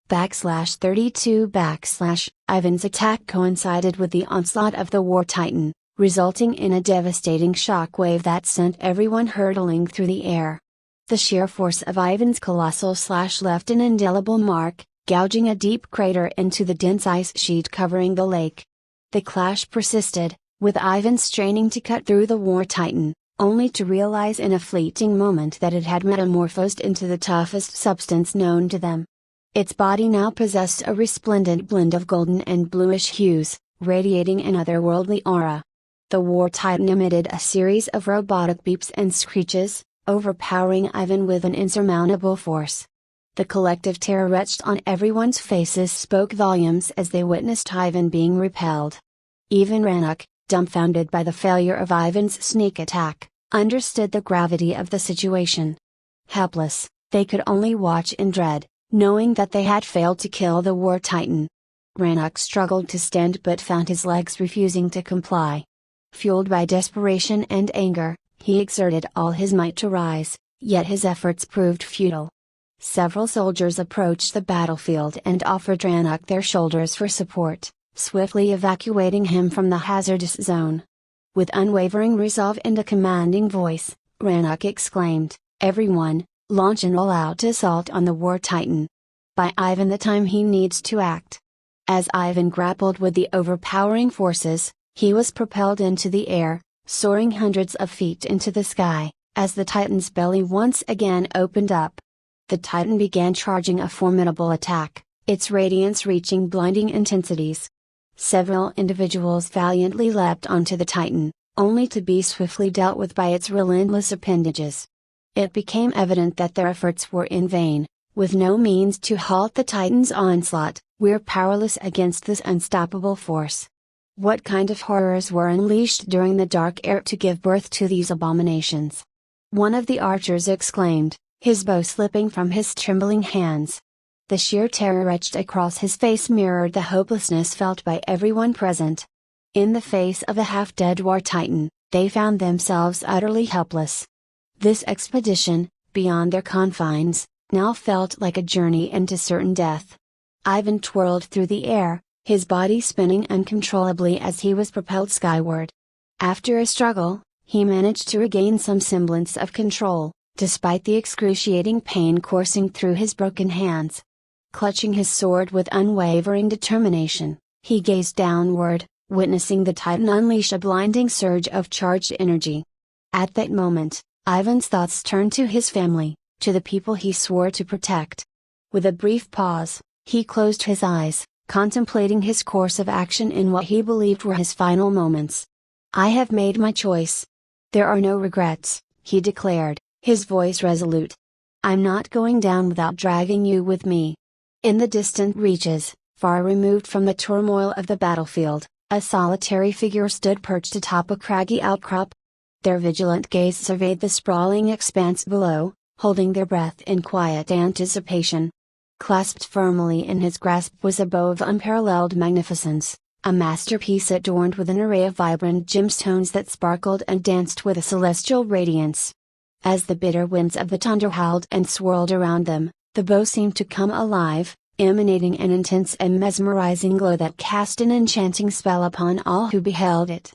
/32 Ivan's attack coincided with the onslaught of the War Titan, resulting in a devastating shockwave that sent everyone hurtling through the air. The sheer force of Ivan's colossal slash left an indelible mark, gouging a deep crater into the dense ice sheet covering the lake. The clash persisted, with Ivan straining to cut through the War Titan, only to realize in a fleeting moment that it had metamorphosed into the toughest substance known to them. Its body now possessed a resplendent blend of golden and bluish hues, radiating an otherworldly aura. The War Titan emitted a series of robotic beeps and screeches, overpowering Ivan with an insurmountable force. The collective terror etched on everyone's faces spoke volumes as they witnessed Ivan being repelled. Even Rannoch, dumbfounded by the failure of Ivan's sneak attack, understood the gravity of the situation. Helpless, they could only watch in dread, knowing that they had failed to kill the War Titan. Rannoch struggled to stand but found his legs refusing to comply. Fueled by desperation and anger, he exerted all his might to rise, Yet his efforts proved futile. Several soldiers approached the battlefield and offered Rannoch their shoulders for support, swiftly evacuating him from the hazardous zone. With unwavering resolve and a commanding voice, Rannoch exclaimed, "Everyone, launch an all-out assault on the War Titan. Buy Ivan the time he needs to act." As Ivan grappled with the overpowering forces, he was propelled into the air, soaring hundreds of feet into the sky, as the Titan's belly once again opened up. The Titan began charging a formidable attack, its radiance reaching blinding intensities. Several individuals valiantly leapt onto the Titan, only to be swiftly dealt with by its relentless appendages. It became evident that their efforts were in vain. With no means to halt the Titan's onslaught, we're powerless against this unstoppable force. What kind of horrors were unleashed during the dark air to give birth to these abominations? One of the archers exclaimed, his bow slipping from his trembling hands. The sheer terror etched across his face mirrored the hopelessness felt by everyone present. In the face of a half-dead War Titan, they found themselves utterly helpless. This expedition, beyond their confines, now felt like a journey into certain death. Ivan twirled through the air, his body spinning uncontrollably as he was propelled skyward. After a struggle, he managed to regain some semblance of control, despite the excruciating pain coursing through his broken hands. Clutching his sword with unwavering determination, he gazed downward, witnessing the Titan unleash a blinding surge of charged energy. At that moment, Ivan's thoughts turned to his family, to the people he swore to protect. With a brief pause, he closed his eyes, contemplating his course of action in what he believed were his final moments. "I have made my choice. There are no regrets," he declared, his voice resolute. "I'm not going down without dragging you with me." In the distant reaches, far removed from the turmoil of the battlefield, a solitary figure stood perched atop a craggy outcrop. Their vigilant gaze surveyed the sprawling expanse below, holding their breath in quiet anticipation. Clasped firmly in his grasp was a bow of unparalleled magnificence, a masterpiece adorned with an array of vibrant gemstones that sparkled and danced with a celestial radiance. As the bitter winds of the tundra howled and swirled around them, the bow seemed to come alive, emanating an intense and mesmerizing glow that cast an enchanting spell upon all who beheld it.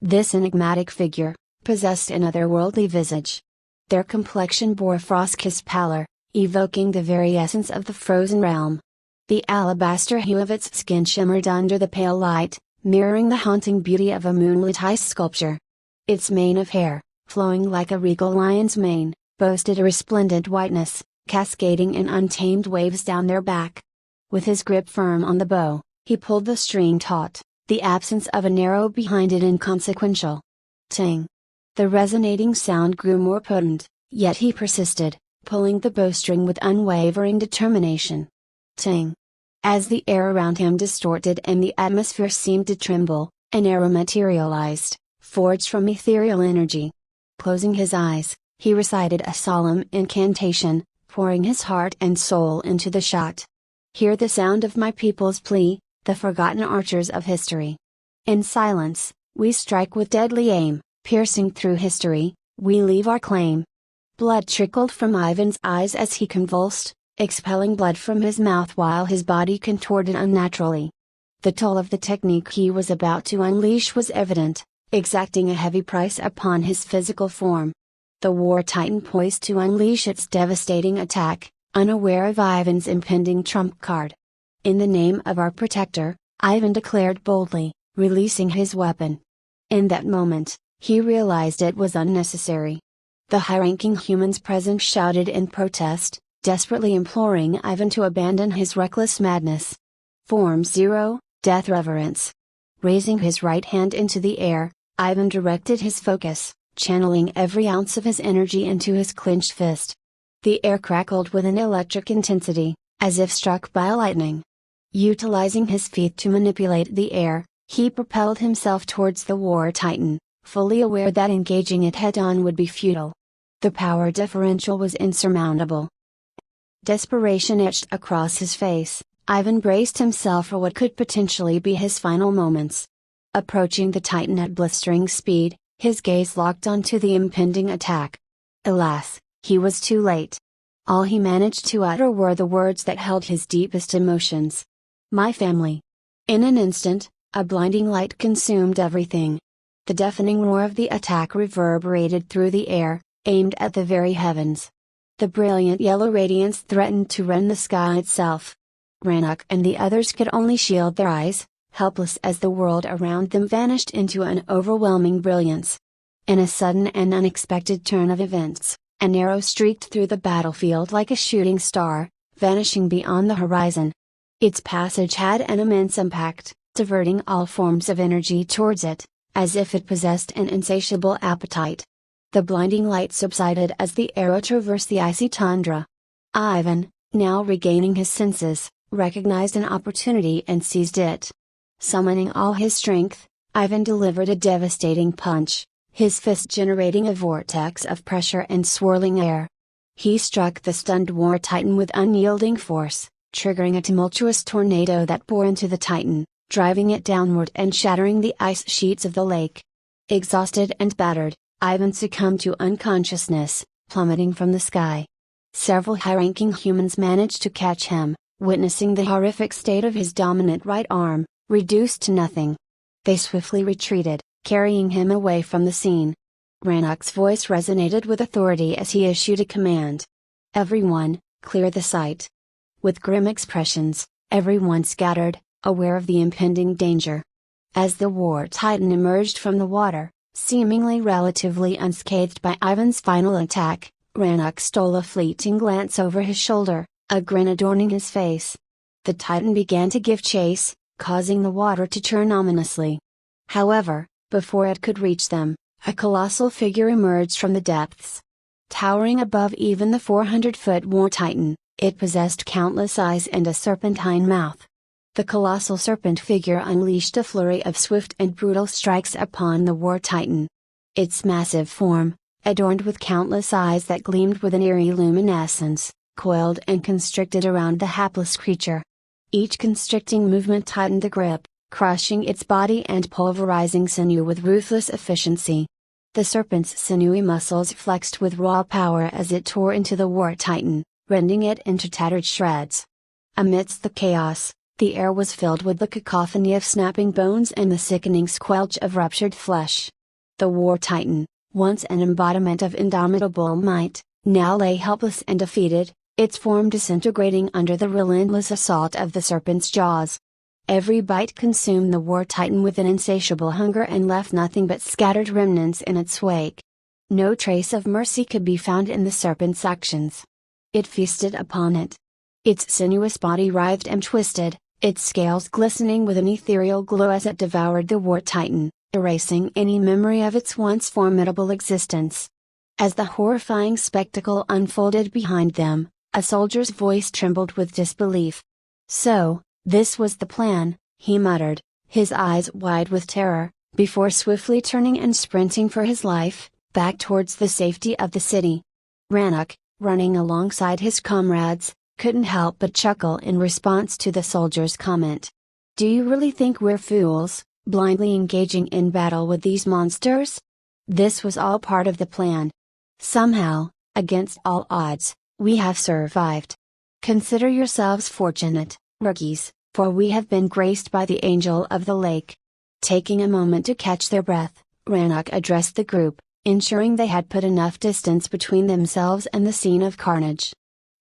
This enigmatic figure possessed an otherworldly visage. Their complexion bore a frost-kissed pallor, evoking the very essence of the frozen realm. The alabaster hue of its skin shimmered under the pale light, mirroring the haunting beauty of a moonlit ice sculpture. Its mane of hair, flowing like a regal lion's mane, boasted a resplendent whiteness, cascading in untamed waves down their back. With his grip firm on the bow, he pulled the string taut, the absence of an arrow behind it inconsequential. Ting! The resonating sound grew more potent, yet he persisted, pulling the bowstring with unwavering determination. Ting! As the air around him distorted and the atmosphere seemed to tremble, an arrow materialized, forged from ethereal energy. Closing his eyes, he recited a solemn incantation, pouring his heart and soul into the shot. "Hear the sound of my people's plea, the forgotten archers of history. In silence, we strike with deadly aim, piercing through history, we leave our claim." Blood trickled from Ivan's eyes as he convulsed, expelling blood from his mouth while his body contorted unnaturally. The toll of the technique he was about to unleash was evident, exacting a heavy price upon his physical form. The War Titan poised to unleash its devastating attack, unaware of Ivan's impending trump card. "In the name of our protector," Ivan declared boldly, releasing his weapon. In that moment, he realized it was unnecessary. The high-ranking humans present shouted in protest, desperately imploring Ivan to abandon his reckless madness. Form 0, Death Reverence. Raising his right hand into the air, Ivan directed his focus, channeling every ounce of his energy into his clenched fist. The air crackled with an electric intensity, as if struck by lightning. Utilizing his feet to manipulate the air, he propelled himself towards the War Titan, fully aware that engaging it head-on would be futile. The power differential was insurmountable. Desperation etched across his face, Ivan braced himself for what could potentially be his final moments. Approaching the Titan at blistering speed, his gaze locked onto the impending attack. Alas, He was too late. All he managed to utter were the words that held his deepest emotions. My family. In an instant, a blinding light consumed everything. The deafening roar of the attack reverberated through the air, aimed at the very heavens. The brilliant yellow radiance threatened to rend the sky itself. Rannoch and the others could only shield their eyes, helpless as the world around them vanished into an overwhelming brilliance. In a sudden and unexpected turn of events, an arrow streaked through the battlefield like a shooting star, vanishing beyond the horizon. Its passage had an immense impact, diverting all forms of energy towards it, as if it possessed an insatiable appetite. The blinding light subsided as the arrow traversed the icy tundra. Ivan, now regaining his senses, recognized an opportunity and seized it. Summoning all his strength, Ivan delivered a devastating punch, his fist generating a vortex of pressure and swirling air. He struck the stunned war titan with unyielding force, triggering a tumultuous tornado that bore into the titan, driving it downward and shattering the ice sheets of the lake. Exhausted and battered, Ivan succumbed to unconsciousness, plummeting from the sky. Several high-ranking humans managed to catch him, witnessing the horrific state of his dominant right arm, reduced to nothing. They swiftly retreated, carrying him away from the scene. Rannoch's voice resonated with authority as he issued a command. Everyone, clear the site. With grim expressions, everyone scattered, aware of the impending danger. As the war titan emerged from the water, seemingly relatively unscathed by Ivan's final attack, Rannoch stole a fleeting glance over his shoulder, a grin adorning his face. The titan began to give chase, causing the water to churn ominously. However, before it could reach them, a colossal figure emerged from the depths. Towering above even the 400-foot war titan, it possessed countless eyes and a serpentine mouth. The colossal serpent figure unleashed a flurry of swift and brutal strikes upon the war titan. Its massive form, adorned with countless eyes that gleamed with an eerie luminescence, coiled and constricted around the hapless creature. Each constricting movement tightened the grip, crushing its body and pulverizing sinew with ruthless efficiency. The serpent's sinewy muscles flexed with raw power as it tore into the war titan, rending it into tattered shreds. Amidst the chaos, the air was filled with the cacophony of snapping bones and the sickening squelch of ruptured flesh. The war titan, once an embodiment of indomitable might, now lay helpless and defeated, its form disintegrating under the relentless assault of the serpent's jaws. Every bite consumed the war titan with an insatiable hunger and left nothing but scattered remnants in its wake. No trace of mercy could be found in the serpent's actions. It feasted upon it. Its sinuous body writhed and twisted, its scales glistening with an ethereal glow as it devoured the war titan, erasing any memory of its once formidable existence. As the horrifying spectacle unfolded behind them, a soldier's voice trembled with disbelief. So, this was the plan, he muttered, his eyes wide with terror, before swiftly turning and sprinting for his life, back towards the safety of the city. Rannoch, running alongside his comrades, couldn't help but chuckle in response to the soldier's comment. Do you really think we're fools, blindly engaging in battle with these monsters? This was all part of the plan. Somehow, against all odds, we have survived. Consider yourselves fortunate, rookies, for we have been graced by the angel of the lake. Taking a moment to catch their breath, Rannoch addressed the group, ensuring they had put enough distance between themselves and the scene of carnage.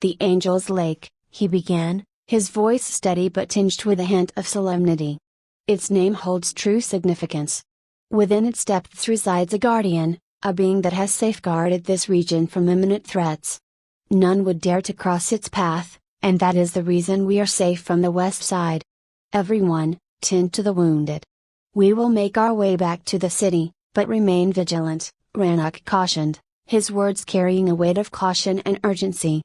The Angel's Lake, he began, his voice steady but tinged with a hint of solemnity. Its name holds true significance. Within its depths resides a guardian, a being that has safeguarded this region from imminent threats. None would dare to cross its path, and that is the reason we are safe from the west side. Everyone, tend to the wounded. We will make our way back to the city, but remain vigilant, Rannoch cautioned, his words carrying a weight of caution and urgency.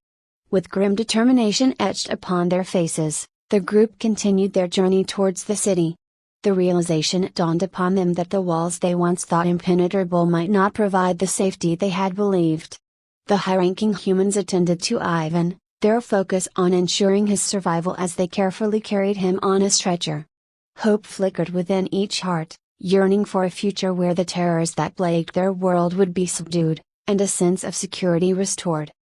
With grim determination etched upon their faces, the group continued their journey towards the city. The realization dawned upon them that the walls they once thought impenetrable might not provide the safety they had believed. The high-ranking humans attended to Ivan, their focus on ensuring his survival as they carefully carried him on a stretcher. Hope flickered within each heart, yearning for a future where the terrors that plagued their world would be subdued, and a sense of security restored.